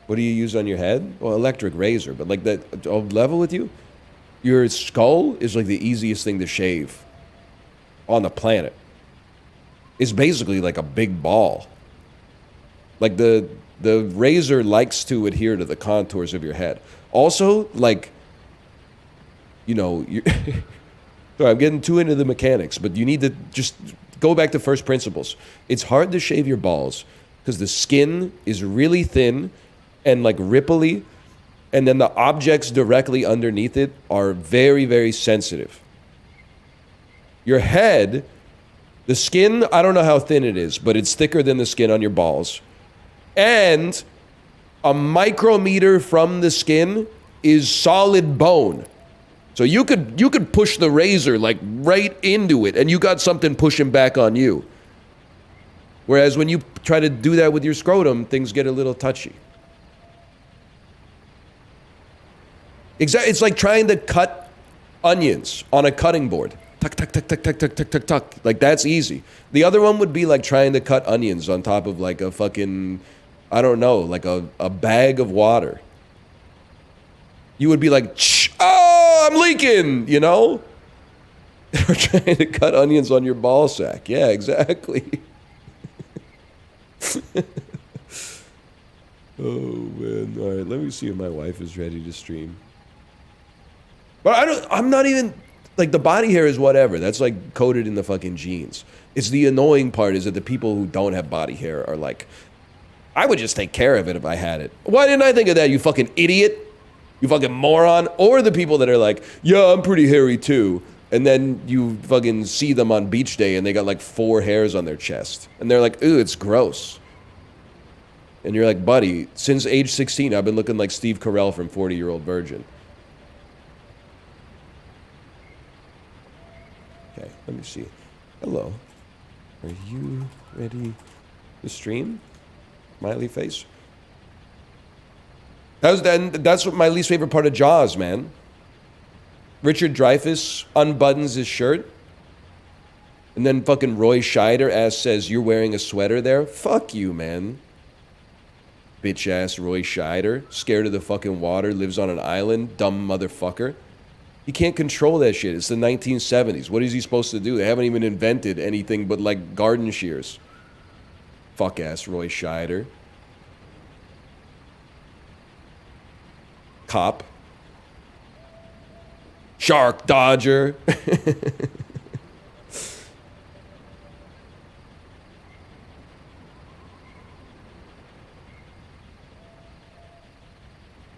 What do you use on your head? Well, electric razor, but like that, I'll level with you. Your skull is like the easiest thing to shave on the planet. It's basically like a big ball. Like the razor likes to adhere to the contours of your head. Also, like, you know, sorry, I'm getting too into the mechanics, but you need to just go back to first principles. It's hard to shave your balls because the skin is really thin and like ripply. And then the objects directly underneath it are very, very sensitive. Your head, the skin, I don't know how thin it is, but it's thicker than the skin on your balls. And a micrometer from the skin is solid bone. So you could push the razor like right into it and you got something pushing back on you. Whereas when you try to do that with your scrotum, things get a little touchy. Exactly, it's like trying to cut onions on a cutting board. Tuck, tuck, tuck, tuck, tuck, tuck, tuck, tuck, tuck. Like, that's easy. The other one would be like trying to cut onions on top of like a fucking, I don't know, like a bag of water. You would be like, oh, I'm leaking, you know? Or trying to cut onions on your ball sack. Yeah, exactly. Oh, man. All right, let me see if my wife is ready to stream. But I'm not even, like, the body hair is whatever. That's, like, coded in the fucking genes. It's the annoying part is that the people who don't have body hair are like, I would just take care of it if I had it. Why didn't I think of that, you fucking idiot? You fucking moron. Or the people that are like, yeah, I'm pretty hairy too. And then you fucking see them on beach day and they got, like, 4 hairs on their chest. And they're like, ooh, it's gross. And you're like, buddy, since age 16, I've been looking like Steve Carell from 40-Year-Old Virgin. Okay, let me see. Hello. Are you ready to stream? Smiley face. That's what my least favorite part of Jaws, man. Richard Dreyfuss unbuttons his shirt. And then fucking Roy Scheider says, you're wearing a sweater there? Fuck you, man. Bitch-ass Roy Scheider. Scared of the fucking water, lives on an island. Dumb motherfucker. He can't control that shit. It's the 1970s. What is he supposed to do? They haven't even invented anything but, like, garden shears. Fuck-ass Roy Scheider. Cop. Shark Dodger.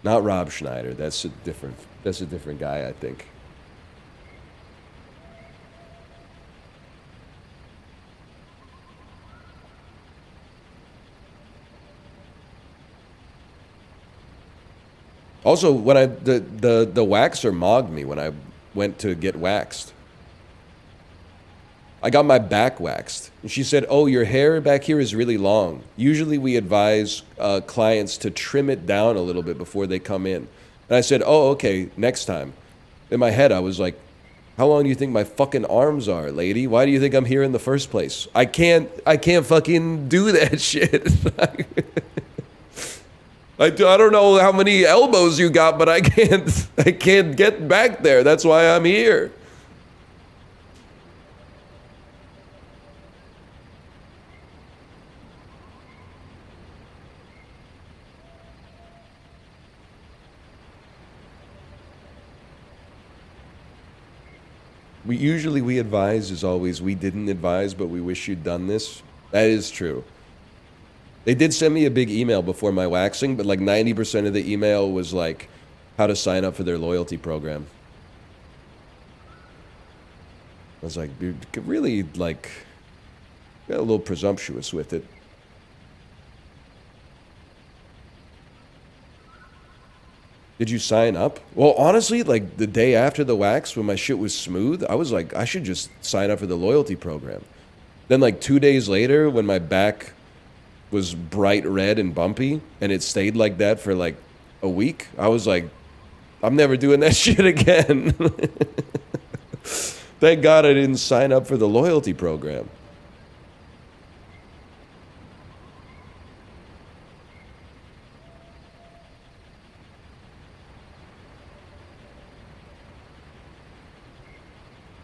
Not Rob Schneider. That's a different guy, I think. Also, when the waxer mogged me when I went to get waxed. I got my back waxed. And she said, oh, your hair back here is really long. Usually we advise clients to trim it down a little bit before they come in. And I said, oh, okay, next time. In my head, I was like, how long do you think my fucking arms are, lady? Why do you think I'm here in the first place? I can't fucking do that shit. I don't know how many elbows you got, but I can't get back there. That's why I'm here. We advise is always, we didn't advise, but we wish you'd done this. That is true. They did send me a big email before my waxing, but like 90% of the email was like how to sign up for their loyalty program. I was like, you could really like, got a little presumptuous with it. Did you sign up? Well, honestly, like the day after the wax, when my shit was smooth, I was like, I should just sign up for the loyalty program. Then like 2 days later, when my back was bright red and bumpy, and it stayed like that for like a week, I was like, I'm never doing that shit again. Thank God I didn't sign up for the loyalty program.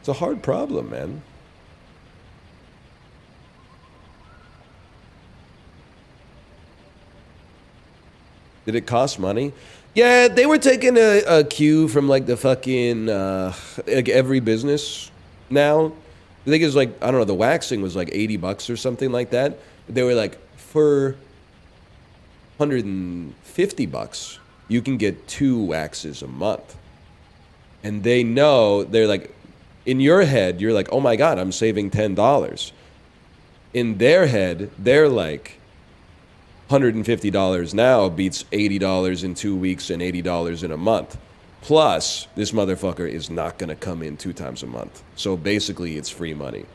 It's a hard problem, man. Did it cost money? Yeah, they were taking a cue from like the fucking like every business now. I think it was like, I don't know, the waxing was like $80 or something like that. They were like, for $150, you can get 2 waxes a month. And they know, they're like, in your head, you're like, oh my God, I'm saving $10. In their head, they're like, $150 now beats $80 in 2 weeks and $80 in a month. Plus, this motherfucker is not going to come in 2 times a month. So basically, it's free money.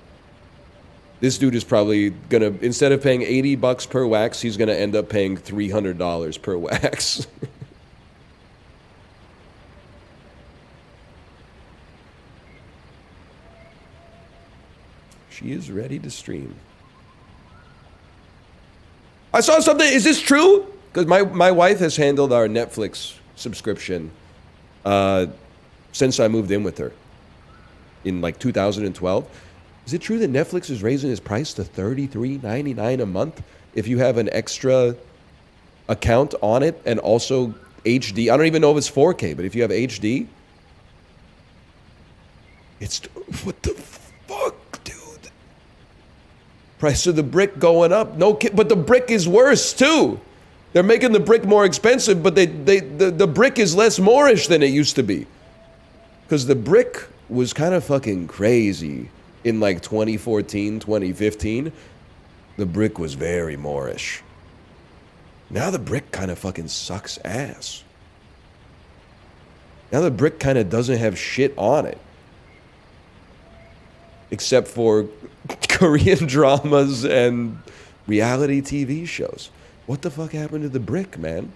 This dude is probably going to, instead of paying $80 per wax, he's going to end up paying $300 per wax. She is ready to stream. I saw something. Is this true? Because my wife has handled our Netflix subscription since I moved in with her in like 2012. Is it true that Netflix is raising its price to $33.99 a month if you have an extra account on it and also HD? I don't even know if it's 4K, but if you have HD, it's what the fuck? Price of the brick going up. No, but the brick is worse too. They're making the brick more expensive, but the brick is less Moorish than it used to be. Because the brick was kind of fucking crazy in like 2014, 2015. The brick was very Moorish. Now the brick kind of fucking sucks ass. Now the brick kind of doesn't have shit on it. Except for Korean dramas and reality TV shows. What the fuck happened to the brick, man?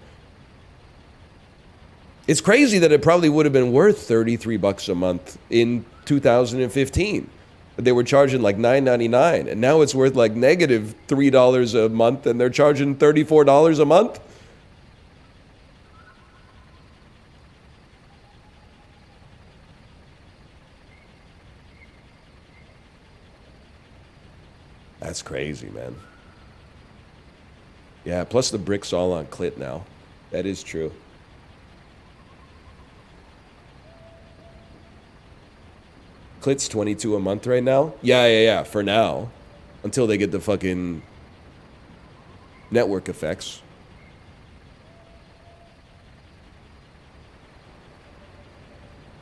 It's crazy that it probably would have been worth $33 a month in 2015. But they were charging like $9.99, and now it's worth like negative $3 a month, and they're charging $34 a month? That's crazy, man. Yeah, plus the brick's all on clit now. That is true. Clit's $22 a month right now? Yeah, for now. Until they get the fucking network effects.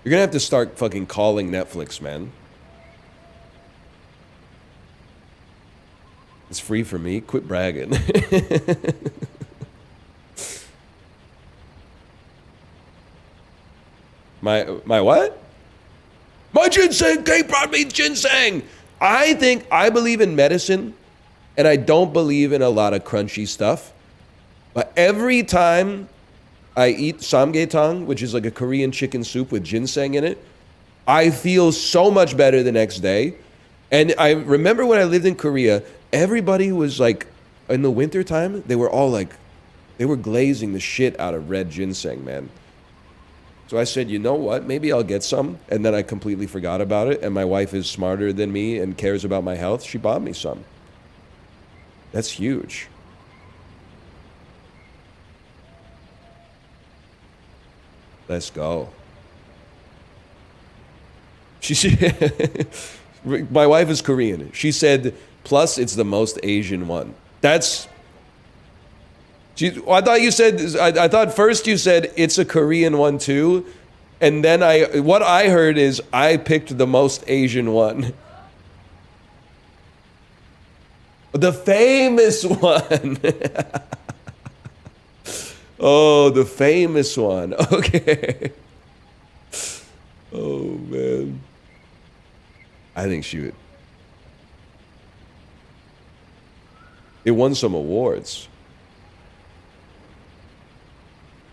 You're gonna have to start fucking calling Netflix, man. It's free for me. Quit bragging. My what? My ginseng! Kate brought me ginseng! I believe in medicine, and I don't believe in a lot of crunchy stuff. But every time I eat samgyetang, which is like a Korean chicken soup with ginseng in it, I feel so much better the next day. And I remember when I lived in Korea, everybody was like, in the wintertime, they were all like, they were glazing the shit out of red ginseng, man. So I said, you know what? Maybe I'll get some. And then I completely forgot about it. And my wife is smarter than me and cares about my health. She bought me some. That's huge. Let's go. My wife is Korean. She said, plus it's the most Asian one. I thought you said, I thought first you said it's a Korean one too. And then what I heard is I picked the most Asian one. The famous one. Oh, the famous one. Okay. Oh, man. I think she would. It won some awards.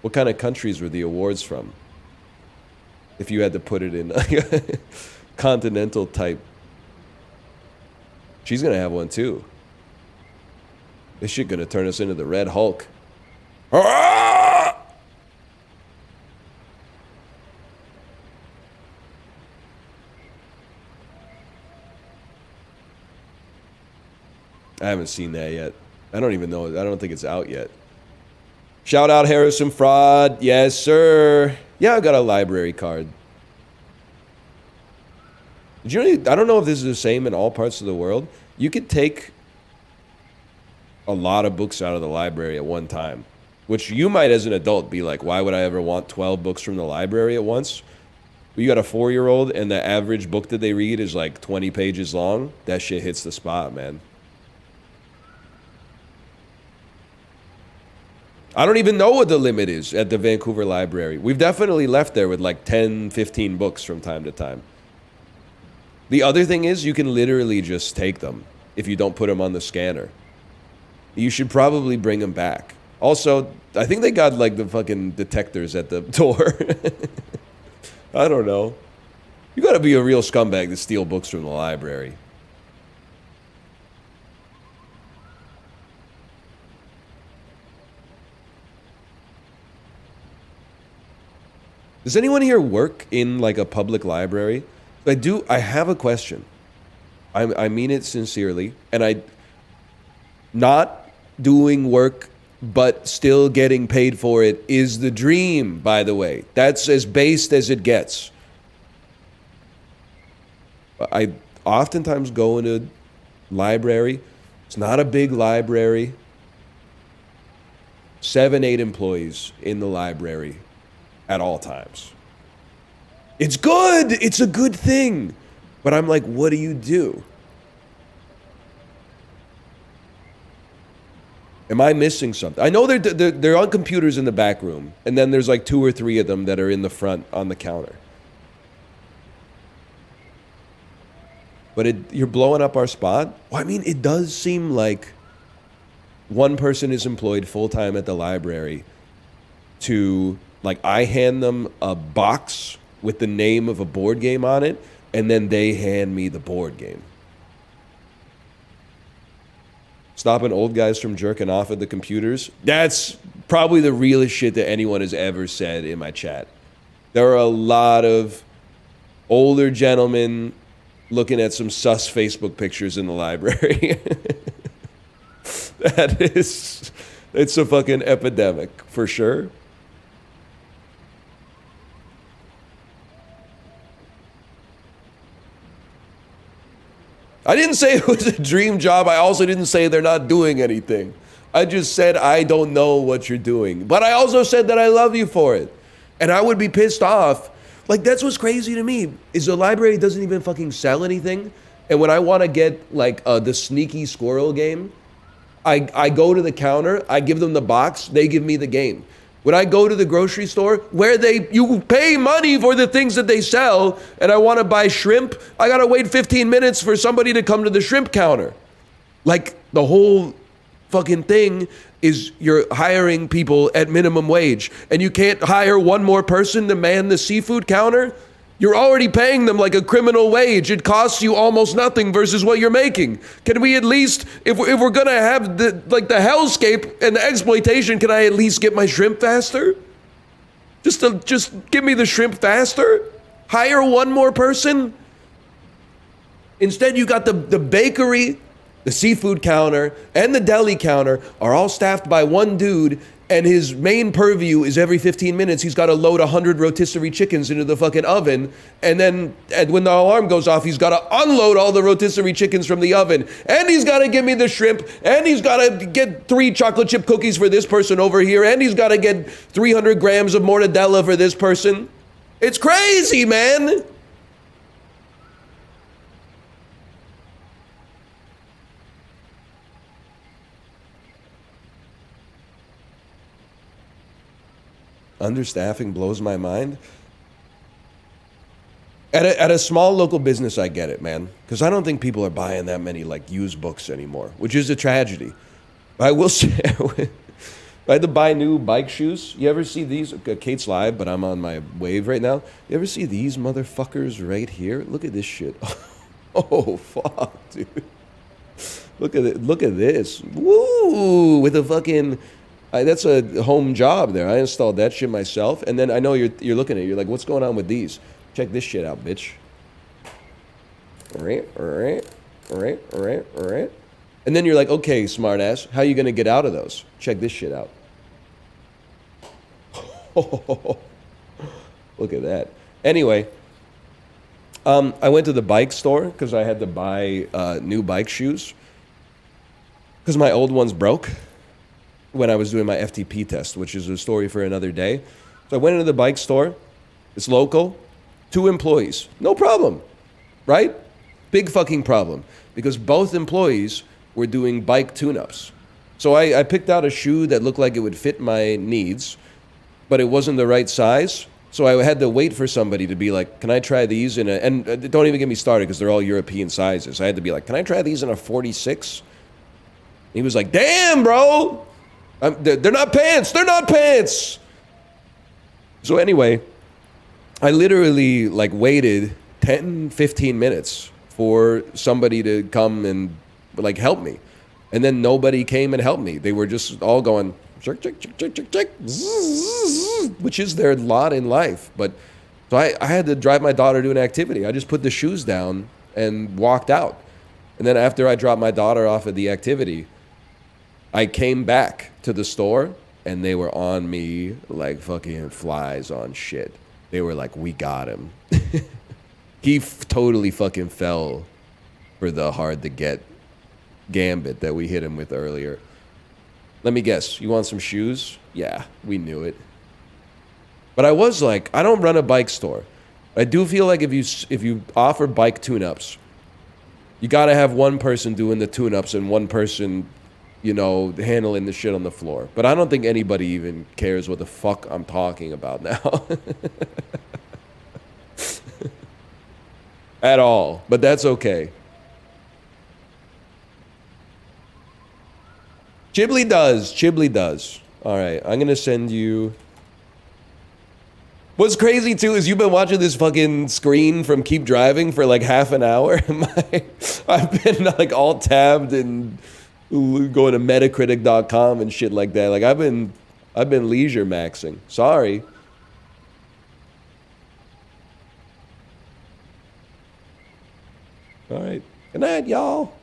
What kind of countries were the awards from? If you had to put it in continental type. She's going to have one too. This shit going to turn us into the Red Hulk. Ah! I haven't seen that yet. I don't even know. I don't think it's out yet. Shout out Harrison Fraud. Yes, sir. Yeah, I got a library card. Did you know, I don't know if this is the same in all parts of the world. You could take a lot of books out of the library at one time, which you might as an adult be like, why would I ever want 12 books from the library at once? You got a 4-year-old and the average book that they read is like 20 pages long. That shit hits the spot, man. I don't even know what the limit is at the Vancouver Library. We've definitely left there with like 10, 15 books from time to time. The other thing is you can literally just take them if you don't put them on the scanner. You should probably bring them back. Also, I think they got like the fucking detectors at the door. I don't know. You gotta be a real scumbag to steal books from the library. Does anyone here work in like a public library? I have a question. I mean it sincerely. And not doing work but still getting paid for it is the dream, by the way. That's as based as it gets. I oftentimes go into library. It's not a big library. 7, 8 employees in the library at all times. It's good. It's a good thing. But I'm like, what do you do? Am I missing something? I know they're on computers in the back room, and then there's like 2 or 3 of them that are in the front on the counter. But you're blowing up our spot? Well, I mean, it does seem like one person is employed full-time at the library to, like, I hand them a box with the name of a board game on it, and then they hand me the board game. Stopping old guys from jerking off at the computers. That's probably the realest shit that anyone has ever said in my chat. There are a lot of older gentlemen looking at some sus Facebook pictures in the library. It's a fucking epidemic, for sure. I didn't say it was a dream job. I also didn't say they're not doing anything. I just said I don't know what you're doing. But I also said that I love you for it. And I would be pissed off. Like, that's what's crazy to me, is the library doesn't even fucking sell anything. And when I want to get, like, the sneaky squirrel game, I go to the counter, I give them the box, they give me the game. Would I go to the grocery store where you pay money for the things that they sell, and I want to buy shrimp? I gotta wait 15 minutes for somebody to come to the shrimp counter. Like, the whole fucking thing is you're hiring people at minimum wage, and you can't hire one more person to man the seafood counter? You're already paying them like a criminal wage. It costs you almost nothing versus what you're making. Can we at least, if we're gonna have the hellscape and the exploitation, can I at least get my shrimp faster? Just give me the shrimp faster? Hire one more person? Instead, you got the bakery, the seafood counter, and the deli counter are all staffed by one dude, and his main purview is every 15 minutes he's got to load 100 rotisserie chickens into the fucking oven, and then when the alarm goes off, he's got to unload all the rotisserie chickens from the oven, and he's got to give me the shrimp, and he's got to get 3 chocolate chip cookies for this person over here, and he's got to get 300 grams of mortadella for this person. It's crazy, man. Understaffing blows my mind. At a small local business, I get it, man. Because I don't think people are buying that many, like, used books anymore, which is a tragedy. I will say, I had to buy new bike shoes. You ever see these? Kate's live, but I'm on my wave right now. You ever see these motherfuckers right here? Look at this shit. Oh, fuck, dude. Look at it. Look at this. Woo! With a fucking... that's a home job there. I installed that shit myself. And then I know you're looking at it. You're like, what's going on with these? Check this shit out, bitch. All right. And then you're like, okay, smartass, how are you going to get out of those? Check this shit out. Look at that. Anyway, I went to the bike store because I had to buy new bike shoes because my old ones broke when I was doing my FTP test, which is a story for another day. So I went into the bike store. It's local. 2 employees. No problem. Right? Big fucking problem. Because both employees were doing bike tune-ups. So I picked out a shoe that looked like it would fit my needs, but it wasn't the right size. So I had to wait for somebody to be like, can I try these in a... And don't even get me started because they're all European sizes. I had to be like, can I try these in a 46? He was like, damn, bro! They're not pants. They're not pants. So anyway, I literally like waited 10, 15 minutes for somebody to come and like help me. And then nobody came and helped me. They were just all going, check, check, check, check, check, check, which is their lot in life. But so I had to drive my daughter to an activity. I just put the shoes down and walked out. And then after I dropped my daughter off at the activity, I came back to the store, and they were on me like fucking flies on shit. They were like, we got him. He totally fucking fell for the hard-to-get gambit that we hit him with earlier. Let me guess, you want some shoes? Yeah, we knew it. But I was like, I don't run a bike store. I do feel like if you offer bike tune-ups, you gotta have one person doing the tune-ups and one person... you know, handling the shit on the floor. But I don't think anybody even cares what the fuck I'm talking about now. At all. But that's okay. Chiblee does. Chiblee does. All right, I'm going to send you... What's crazy, too, is you've been watching this fucking screen from Keep Driving for like half an hour. I've been like alt-tabbed and... going to Metacritic.com and shit like that. Like I've been leisure maxing. Sorry. All right. Good night, y'all.